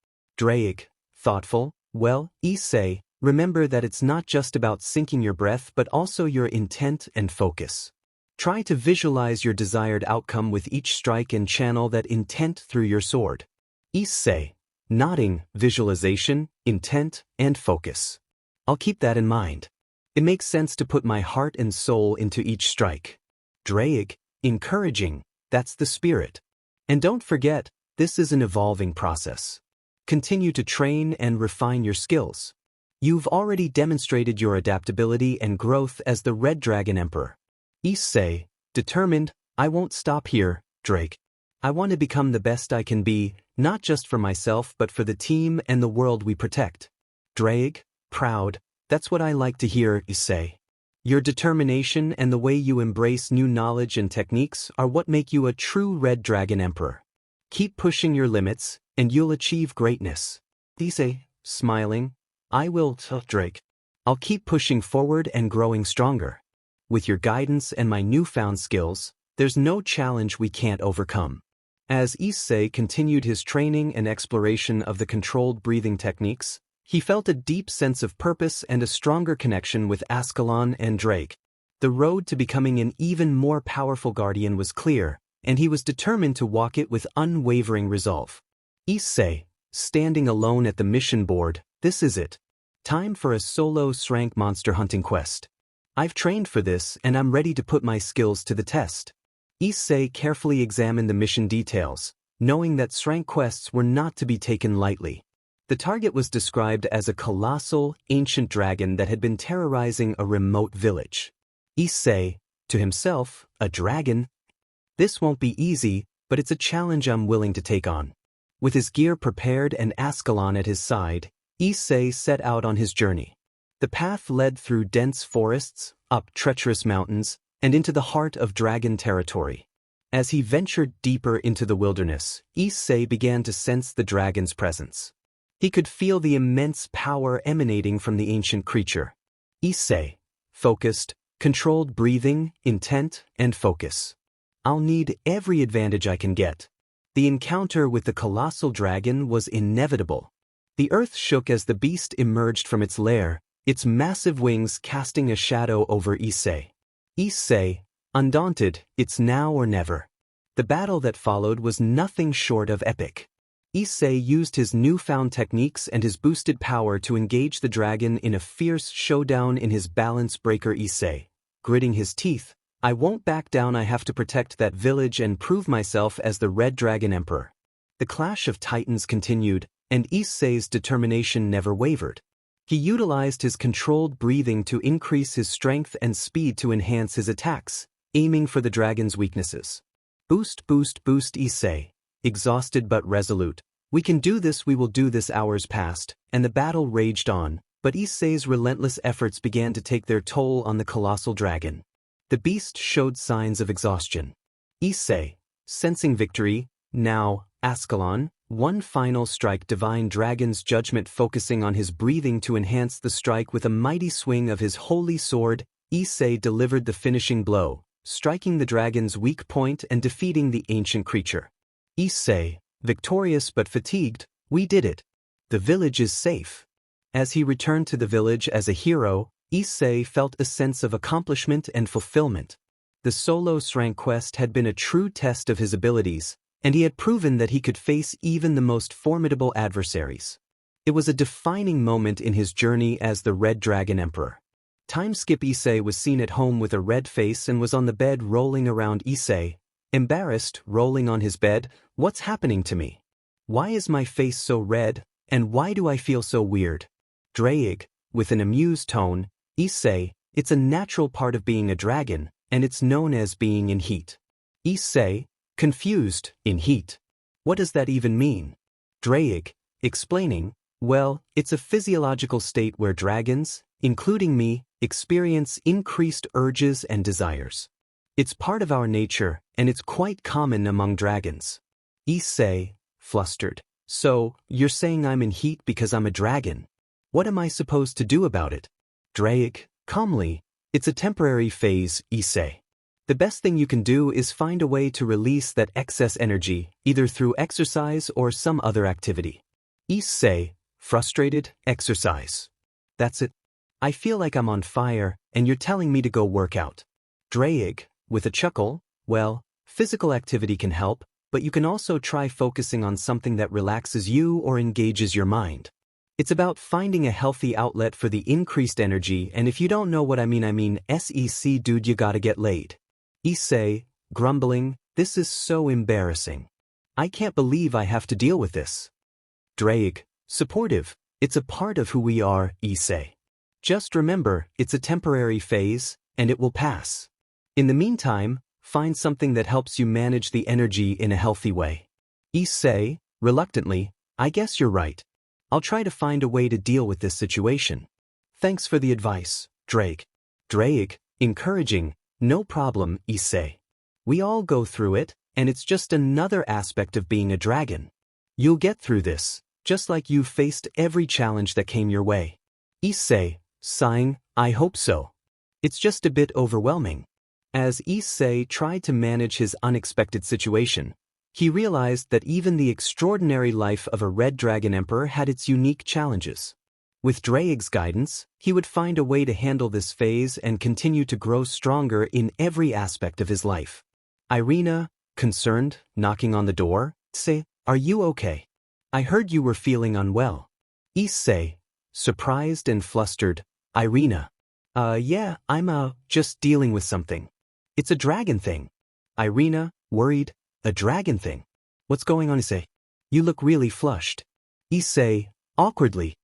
thoughtful, well, Issei, remember that it's not just about syncing your breath but also your intent and focus. Try to visualize your desired outcome with each strike and channel that intent through your sword. Issei, nodding, visualization, intent, and focus. I'll keep that in mind. It makes sense to put my heart and soul into each strike. Draig, encouraging, that's the spirit. And don't forget, this is an evolving process. Continue to train and refine your skills. You've already demonstrated your adaptability and growth as the Red Dragon Emperor. Issei, determined, I won't stop here, Draig. I want to become the best I can be, not just for myself but for the team and the world we protect. Draig, proud, that's what I like to hear, Issei. Your determination and the way you embrace new knowledge and techniques are what make you a true Red Dragon Emperor. Keep pushing your limits, and you'll achieve greatness. Issei, smiling, I will, Draig. I'll keep pushing forward and growing stronger. With your guidance and my newfound skills, there's no challenge we can't overcome. As Issei continued his training and exploration of the controlled breathing techniques, he felt a deep sense of purpose and a stronger connection with Ascalon and Draig. The road to becoming an even more powerful guardian was clear, and he was determined to walk it with unwavering resolve. Issei, standing alone at the mission board, this is it. Time for a solo Shrank monster hunting quest. I've trained for this and I'm ready to put my skills to the test. Issei carefully examined the mission details, knowing that Shrank quests were not to be taken lightly. The target was described as a colossal, ancient dragon that had been terrorizing a remote village. Issei, to himself, a dragon? This won't be easy, but it's a challenge I'm willing to take on. With his gear prepared and Ascalon at his side, Issei set out on his journey. The path led through dense forests, up treacherous mountains, and into the heart of dragon territory. As he ventured deeper into the wilderness, Issei began to sense the dragon's presence. He could feel the immense power emanating from the ancient creature. Issei, focused, controlled breathing, intent, and focus. I'll need every advantage I can get. The encounter with the colossal dragon was inevitable. The earth shook as the beast emerged from its lair, its massive wings casting a shadow over Issei. Issei, undaunted, it's now or never. The battle that followed was nothing short of epic. Issei used his newfound techniques and his boosted power to engage the dragon in a fierce showdown in his balance breaker. Issei, gritting his teeth, "I won't back down. I have to protect that village and prove myself as the Red Dragon Emperor." The clash of titans continued, and Issei's determination never wavered. He utilized his controlled breathing to increase his strength and speed to enhance his attacks, aiming for the dragon's weaknesses. Boost, boost, boost. Issei, exhausted but resolute. "We can do this, we will do this." Hours passed, and the battle raged on, but Issei's relentless efforts began to take their toll on the colossal dragon. The beast showed signs of exhaustion. Issei, sensing victory, now, Ascalon, one final strike. Divine Dragon's judgment, focusing on his breathing to enhance the strike with a mighty swing of his holy sword, Issei delivered the finishing blow, striking the dragon's weak point and defeating the ancient creature. Issei, victorious but fatigued, "We did it. The village is safe." As he returned to the village as a hero, Issei felt a sense of accomplishment and fulfillment. The solo rank quest had been a true test of his abilities, and he had proven that he could face even the most formidable adversaries. It was a defining moment in his journey as the Red Dragon Emperor. Time skip. Issei was seen at home with a red face and was on the bed rolling around. Issei, embarrassed, rolling on his bed. "What's happening to me? Why is my face so red, and why do I feel so weird?" Draig, with an amused tone, "Issei, it's a natural part of being a dragon, and it's known as being in heat." Issei, confused, "In heat? What does that even mean?" Draig, explaining, "Well, it's a physiological state where dragons, including me, experience increased urges and desires. It's part of our nature, and it's quite common among dragons." Issei, flustered, "So, you're saying I'm in heat because I'm a dragon? What am I supposed to do about it?" Draig, calmly, "It's a temporary phase, Issei. The best thing you can do is find a way to release that excess energy, either through exercise or some other activity." Issei, frustrated, "Exercise? That's it? I feel like I'm on fire, and you're telling me to go work out." Draig, with a chuckle, "Well, physical activity can help, but you can also try focusing on something that relaxes you or engages your mind. It's about finding a healthy outlet for the increased energy, and if you don't know what I mean sec dude, you gotta get laid." Issei, grumbling, "This is so embarrassing. I can't believe I have to deal with this." Draig, supportive, "It's a part of who we are, Issei. Just remember, it's a temporary phase, and it will pass. In the meantime, find something that helps you manage the energy in a healthy way." Issei, reluctantly, "I guess you're right. I'll try to find a way to deal with this situation. Thanks for the advice, Draig." Draig, encouraging, "No problem, Issei. We all go through it, and it's just another aspect of being a dragon. You'll get through this, just like you've faced every challenge that came your way." Issei, sighing, "I hope so. It's just a bit overwhelming." As Issei tried to manage his unexpected situation, he realized that even the extraordinary life of a Red Dragon Emperor had its unique challenges. With Draig's guidance, he would find a way to handle this phase and continue to grow stronger in every aspect of his life. Irina, concerned, knocking on the door, "Issei, are you okay? I heard you were feeling unwell." Issei, surprised and flustered, "Irina. Yeah, I'm just dealing with something. It's a dragon thing." Irina, worried, "A dragon thing? What's going on, Issei? You look really flushed." Issei, awkwardly,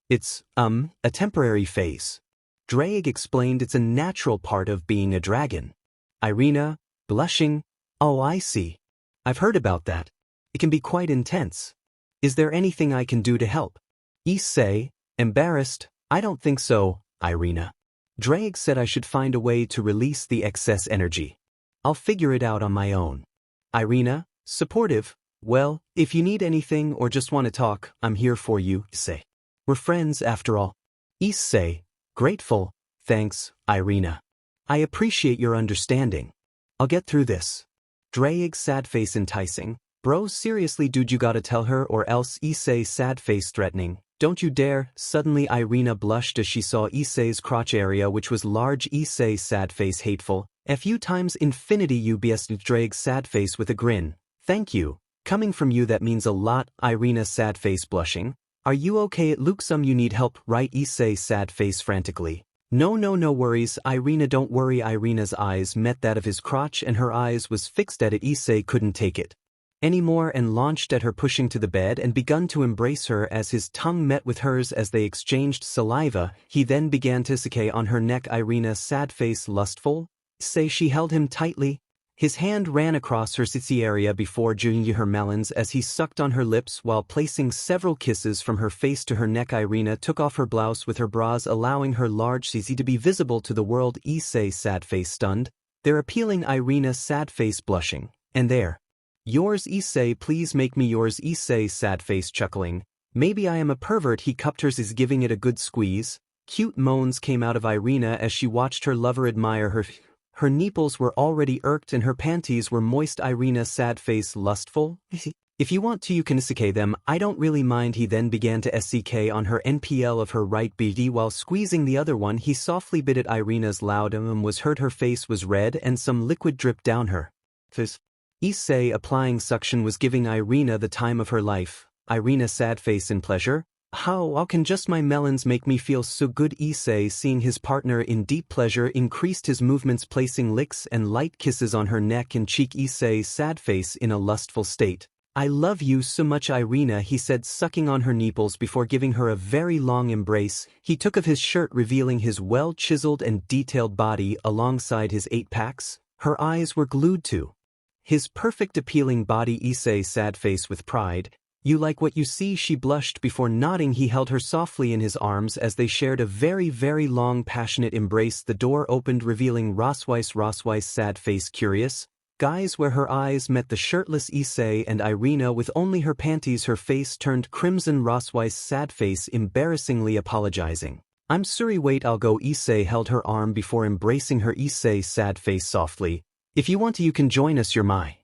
"It's, a temporary phase." Draig explained it's a natural part of being a dragon. Irina, blushing, "Oh, I see. I've heard about that. It can be quite intense. Is there anything I can do to help?" Issei, embarrassed, "I don't think so, Irina. Draig said I should find a way to release the excess energy. I'll figure it out on my own." Irina, supportive, "Well, if you need anything or just want to talk, I'm here for you, Issei. We're friends after all." Issei, grateful, "Thanks, Irina. I appreciate your understanding. I'll get through this." Draig, sad face, enticing, "Bro, seriously dude, you gotta tell her or else." Issei, sad face, threatening, "Don't you dare." Suddenly Irina blushed as she saw Issei's crotch area, which was large. Issei, sad face, hateful, A few times infinity UBS Drag sad face with a grin. Thank you. Coming from you that means a lot. Irina sad face blushing. Are you okay? It looks you need help, right? Issei sad face frantically. No worries Irina, don't worry. Irina's eyes met that of his crotch and her eyes was fixed at it. Issei couldn't take it anymore and launched at her, pushing to the bed and begun to embrace her as his tongue met with hers as they exchanged saliva. He then began to suck on her neck. Irina sad face lustful. Say she held him tightly. His hand ran across her sissy area before joining her melons as he sucked on her lips while placing several kisses from her face to her neck. Irina took off her blouse with her bras, allowing her large sissy to be visible to the world. Issei sad face stunned. They're appealing. Irina sad face blushing. And there. Yours Issei, please make me yours. Issei sad face chuckling. Maybe I am a pervert. He cupped hers, is giving it a good squeeze. Cute moans came out of Irina as she watched her lover admire her. Her nipples were already irked and her panties were moist. Irina sad face lustful. If you want to you can suck them, I don't really mind. He then began to suck on her NPL of her right BD while squeezing the other one. He softly bit at Irina's loud was heard. Her face was red and some liquid dripped down her face. Issei applying suction was giving Irina the time of her life. Irina sad face in pleasure. How can just my melons make me feel so good? Issei, seeing his partner in deep pleasure, increased his movements, placing licks and light kisses on her neck and cheek. Issei sad face in a lustful state. I love you so much Irina, he said, sucking on her nipples before giving her a very long embrace. He took off his shirt, revealing his well-chiseled and detailed body alongside his 8-packs. Her eyes were glued to his perfect appealing body. Issei sad face with pride. You like what you see? She blushed before nodding. He held her softly in his arms as they shared a very long passionate embrace. The door opened, revealing Rosweiss sad face curious. Guys, where her eyes met the shirtless Issei and Irina with only her panties. Her face turned crimson. Rosweiss sad face embarrassingly apologizing. I'm sorry, wait, I'll go. Issei held her arm before embracing her. Issei sad face softly. If you want to you can join us, you're my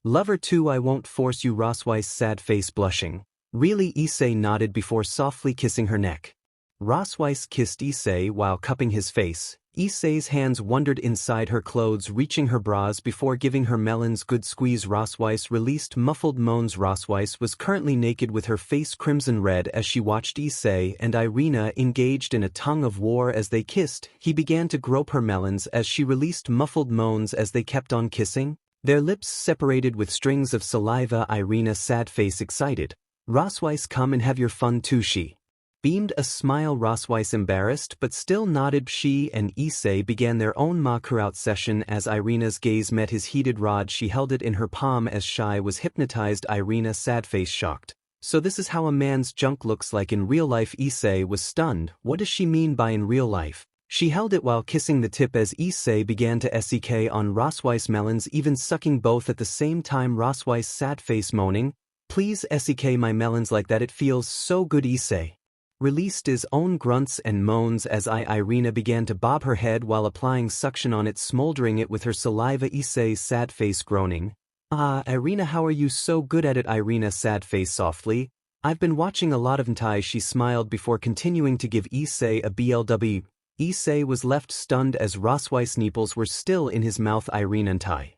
lover too, I won't force you. Rosweiss sad face blushing. Really? Issei nodded before softly kissing her neck. Rosweiss kissed Issei while cupping his face. Issei's hands wandered inside her clothes, reaching her bras before giving her melons good squeeze. Rosweiss released muffled moans. Rosweiss was currently naked with her face crimson red as she watched Issei and Irina engaged in a tug of war as they kissed. He began to grope her melons as she released muffled moans as they kept on kissing. Their lips separated with strings of saliva. Irina sad face excited. Rosweiss, come and have your fun too. She beamed a smile. Rosweiss embarrassed but still nodded. She and Issei began their own makeout session as Irina's gaze met his heated rod. She held it in her palm as Shy was hypnotized. Irina sad face shocked. So this is how a man's junk looks like in real life? Issei was stunned. What does she mean by in real life? She held it while kissing the tip as Issei began to suck on Rosweiss melons, even sucking both at the same time. Rosweiss sad face moaning. Please suck my melons like that, it feels so good. Issei released his own grunts and moans as Irina began to bob her head while applying suction on it, smoldering it with her saliva. Issei sad face groaning. Irina, how are you so good at it? Irina sad face softly. I've been watching a lot of hentai. She smiled before continuing to give Issei a BLW. Issei was left stunned as Rosweiss nipples were still in his mouth. Irina hentai.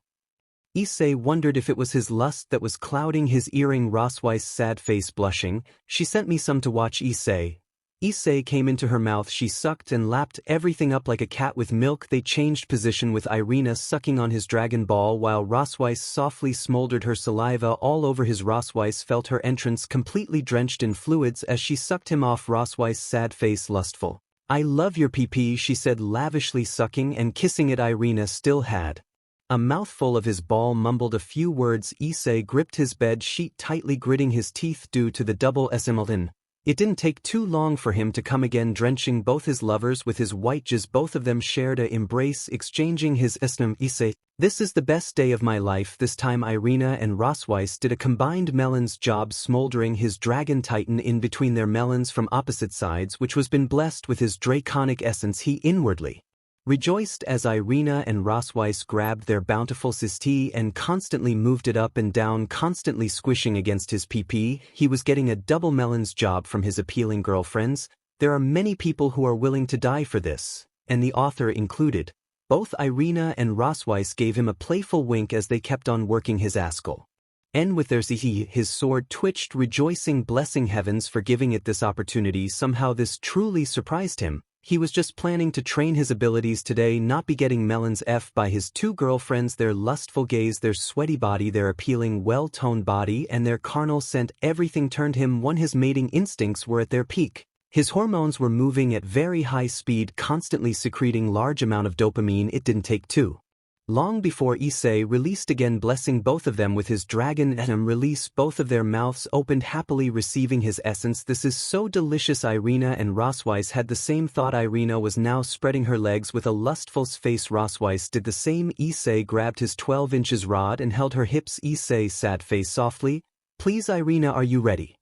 Issei wondered if it was his lust that was clouding his earring. Rosweiss sad face blushing. She sent me some to watch. Issei came into her mouth. She sucked and lapped everything up like a cat with milk. They changed position with Irina sucking on his dragon ball while Rosweiss softly smoldered her saliva all over his. Rosweiss felt her entrance completely drenched in fluids as she sucked him off. Rosweiss sad face lustful. I love your PP, she said, lavishly sucking and kissing it. Irina still had a mouthful of his ball, mumbled a few words. Issei gripped his bed sheet tightly, gritting his teeth due to the double simultan. It didn't take too long for him to come again, drenching both his lovers with his white jizz. Both of them shared a embrace, exchanging his isnam. Issei, this is the best day of my life. This time Irina and Rosweiss did a combined melons job, smoldering his dragon titan in between their melons from opposite sides, which was been blessed with his draconic essence. He inwardly rejoiced as Irina and Rosweiss grabbed their bountiful sisti and constantly moved it up and down, constantly squishing against his PP. He was getting a double melons job from his appealing girlfriends. There are many people who are willing to die for this, and the author included. Both Irina and Rosweiss gave him a playful wink as they kept on working his askel. And with their Issei, his sword twitched, rejoicing, blessing heavens for giving it this opportunity. Somehow this truly surprised him. He was just planning to train his abilities today, not be getting melons F by his two girlfriends, their lustful gaze, their sweaty body, their appealing, well-toned body, and their carnal scent. Everything turned him on. His mating instincts were at their peak. His hormones were moving at very high speed, constantly secreting large amount of dopamine. It didn't take too long before Issei released again, blessing both of them with his dragon venom release. Both of their mouths opened, happily receiving his essence. This is so delicious. Irina and Rosweiss had the same thought. Irina was now spreading her legs with a lustful face. Rosweiss did the same. Issei grabbed his 12 inches rod and held her hips. Issei sad face softly, "Please Irina, are you ready?"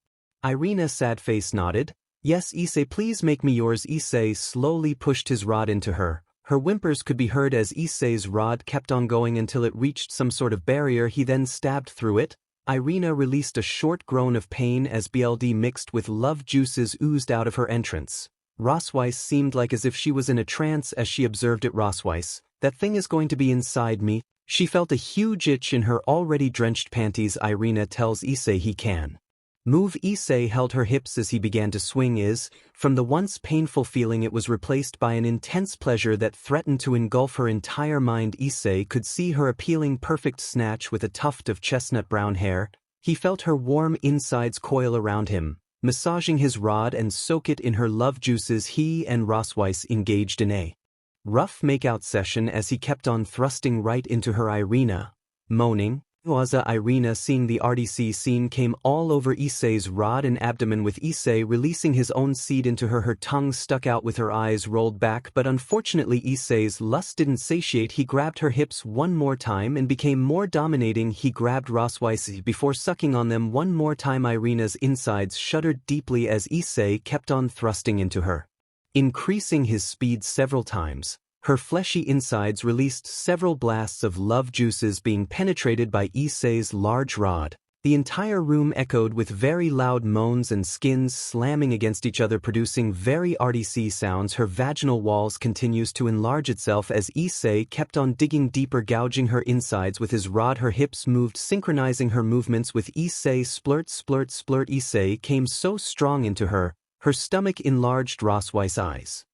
Irina sad face nodded. "Yes Issei, please make me yours." Issei slowly pushed his rod into her. Her whimpers could be heard as Issei's rod kept on going until it reached some sort of barrier. He then stabbed through it. Irina released a short groan of pain as BLD mixed with love juices oozed out of her entrance. Rosweiss seemed like as if she was in a trance as she observed it. "Rosweiss, that thing is going to be inside me." She felt a huge itch in her already drenched panties. Irina tells Issei he can move. Issei held her hips as he began to swing. From the once painful feeling, it was replaced by an intense pleasure that threatened to engulf her entire mind. Issei could see her appealing perfect snatch with a tuft of chestnut brown hair. He felt her warm insides coil around him, massaging his rod and soak it in her love juices. He and Rosweiss engaged in a rough makeout session as he kept on thrusting right into her. Irina, moaning, Irina, seeing the RDC scene, came all over Issei's rod and abdomen, with Issei releasing his own seed into her. Her tongue stuck out with her eyes rolled back, but unfortunately Issei's lust didn't satiate. He grabbed her hips one more time and became more dominating. He grabbed Rosweiss before sucking on them one more time. Irina's insides shuddered deeply as Issei kept on thrusting into her, increasing his speed several times. Her fleshy insides released several blasts of love juices being penetrated by Issei's large rod. The entire room echoed with very loud moans and skins slamming against each other, producing very RDC sounds. Her vaginal walls continues to enlarge itself as Issei kept on digging deeper, gouging her insides with his rod. Her hips moved, synchronizing her movements with Issei. Splurt, splurt, splurt. Issei came so strong into her. Her stomach enlarged. Rosweiss' eyes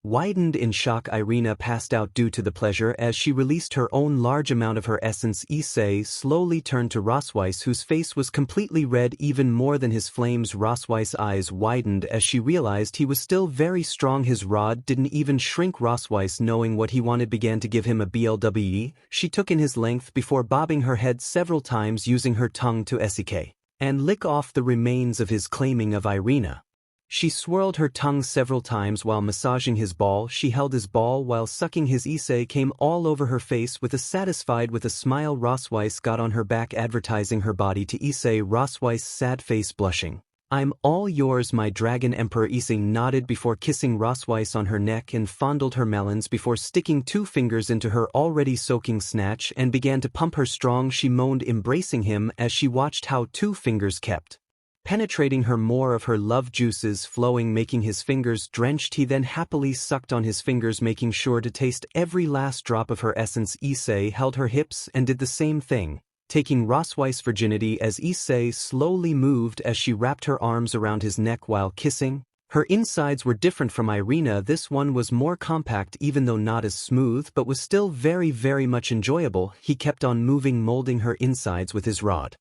widened in shock. Irina passed out due to the pleasure as she released her own large amount of her essence. Issei slowly turned to Rosweiss, whose face was completely red, even more than his flames. Rosweiss' eyes widened as she realized he was still very strong. His rod didn't even shrink. Rosweiss, knowing what he wanted, began to give him a BLWE. She took in his length before bobbing her head several times, using her tongue to Issei and lick off the remains of his claiming of Irina. She swirled her tongue several times while massaging his ball. She held his ball while sucking his. Issei came all over her face with a smile. Rosweiss got on her back, advertising her body to Issei. Rosweiss' sad face blushing. "I'm all yours, my dragon emperor." Issei nodded before kissing Rosweiss on her neck and fondled her melons before sticking 2 fingers into her already soaking snatch and began to pump her strong. She moaned, embracing him as she watched how 2 fingers kept penetrating her, more of her love juices flowing, making his fingers drenched. He then happily sucked on his fingers, making sure to taste every last drop of her essence. Issei held her hips and did the same thing, taking Rosweiss' virginity as Issei slowly moved as she wrapped her arms around his neck while kissing. Her insides were different from Irina. This one was more compact, even though not as smooth, but was still very, very much enjoyable. He kept on moving, molding her insides with his rod,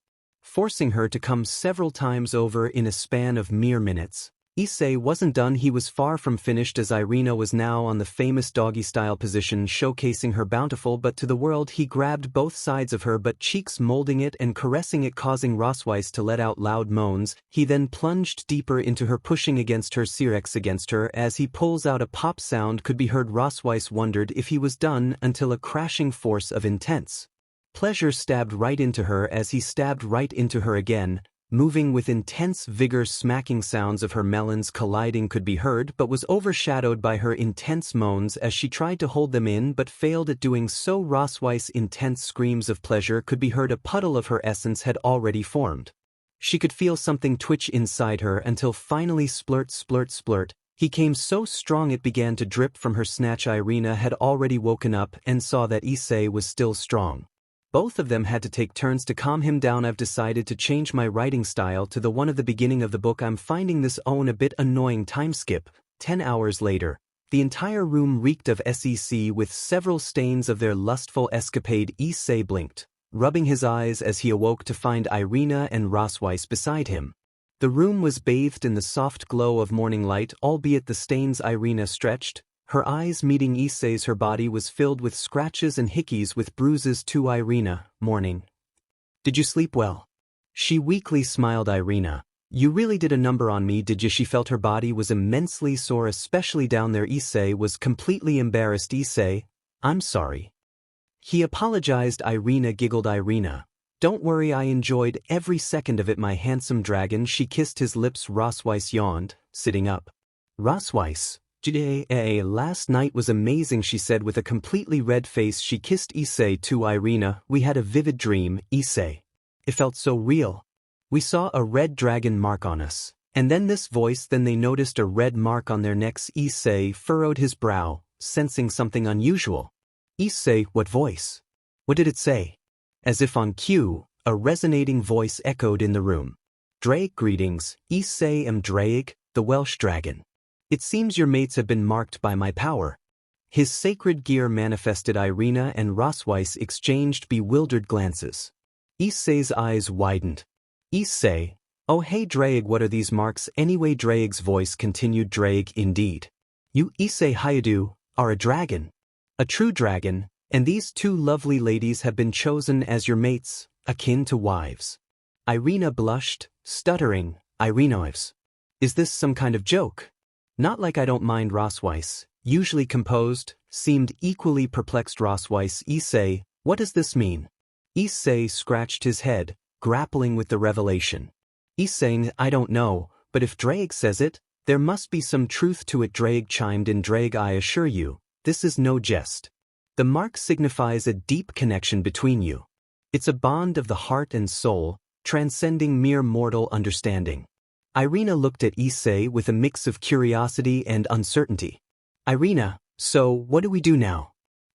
forcing her to come several times over in a span of mere minutes. Issei wasn't done. He was far from finished, as Irina was now on the famous doggy-style position, showcasing her bountiful butt to the world. He grabbed both sides of her butt cheeks, molding it and caressing it, causing Rosweiss to let out loud moans. He then plunged deeper into her, pushing against her Cyrex against her. As he pulls out, a pop sound could be heard. Rosweiss wondered if he was done until a crashing force of intense pleasure stabbed right into her as he stabbed right into her again, moving with intense vigor. Smacking sounds of her melons colliding could be heard, but was overshadowed by her intense moans as she tried to hold them in but failed at doing so. Rosweiss' intense screams of pleasure could be heard. A puddle of her essence had already formed. She could feel something twitch inside her until finally, splurt, splurt, splurt, He came so strong it began to drip from her snatch. Irina had already woken up and saw that Issei was still strong. Both of them had to take turns to calm him down. I've decided to change my writing style to the one of the beginning of the book. I'm finding this own a bit annoying. Time skip. 10 hours later. The entire room reeked of sec with several stains of their lustful escapade. Issei blinked, rubbing his eyes as he awoke to find Irina and Rosweiss beside him. The room was bathed in the soft glow of morning light, albeit the stains. Irina stretched, her eyes meeting Issei's. Her body was filled with scratches and hickeys with bruises too. Irina, morning. Did you sleep well? She weakly smiled. Irina, you really did a number on me, did you? She felt her body was immensely sore, especially down there. Issei was completely embarrassed. Issei, I'm sorry. He apologized. Irina giggled. Irina, don't worry, I enjoyed every second of it, my handsome dragon. She kissed his lips. Rosweiss yawned, sitting up. Rosweiss, last night was amazing, she said with a completely red face. She kissed Issei too. Irina, we had a vivid dream, Issei. It felt so real. We saw a red dragon mark on us. And then this voice. Then they noticed a red mark on their necks. Issei furrowed his brow, sensing something unusual. Issei, what voice? What did it say? As if on cue, a resonating voice echoed in the room. Drake, greetings, Issei am Drake, the Welsh dragon. It seems your mates have been marked by my power. His sacred gear manifested. Irina and Rosweiss exchanged bewildered glances. Issei's eyes widened. Issei, oh hey Drake, what are these marks anyway? Drake's voice continued. Drake, indeed. You, Issei Hayadu, are a dragon. A true dragon, and these two lovely ladies have been chosen as your mates, akin to wives. Irina blushed, stuttering, Irinoives. Is this some kind of joke? Not like I don't mind. Rosweiss, usually composed, seemed equally perplexed. Rosweiss, Issei, what does this mean? Issei scratched his head, grappling with the revelation. Issei, I don't know, but if Drake says it, there must be some truth to it. Drake chimed in. Drake, I assure you, this is no jest. The mark signifies a deep connection between you. It's a bond of the heart and soul, transcending mere mortal understanding. Irina looked at Issei with a mix of curiosity and uncertainty. Irina, so what do we do now?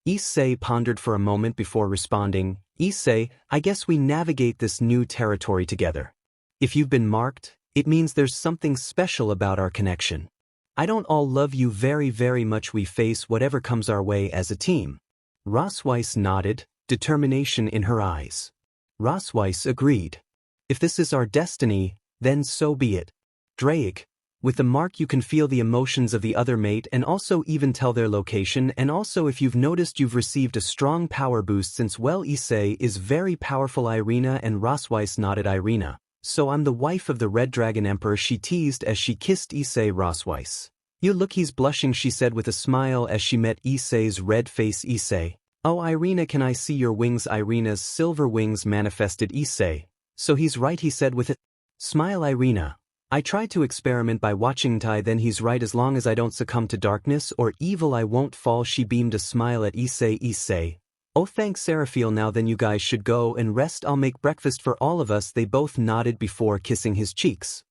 Issei pondered for a moment before responding. Issei, I guess we navigate this new territory together. If you've been marked, it means there's something special about our connection. I don't all love you very, very much. We face whatever comes our way as a team. Rosweiss nodded, determination in her eyes. Rosweiss agreed. If this is our destiny, then so be it. Drake, with the mark you can feel the emotions of the other mate and also even tell their location, and also if you've noticed you've received a strong power boost since well Issei is very powerful. Irina and Rosweiss nodded. Irina, so I'm the wife of the Red Dragon Emperor, she teased as she kissed Issei. Rosweiss, you look he's blushing, she said with a smile as she met Issei's red face. Issei, oh Irina, can I see your wings? Irina's silver wings manifested. Issei, so he's right, he said with a smile. Irina, I tried to experiment by watching Tai, then he's right, as long as I don't succumb to darkness or evil I won't fall. She beamed a smile at Issei. Issei, oh thanks Seraphiel, now then you guys should go and rest, I'll make breakfast for all of us. They both nodded before kissing his cheeks.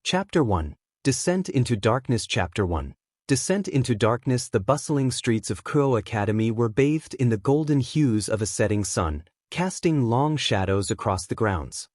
Chapter 1. Descent into Darkness. Chapter 1. Descent into Darkness. The bustling streets of Kuo Academy were bathed in the golden hues of a setting sun, casting long shadows across the grounds.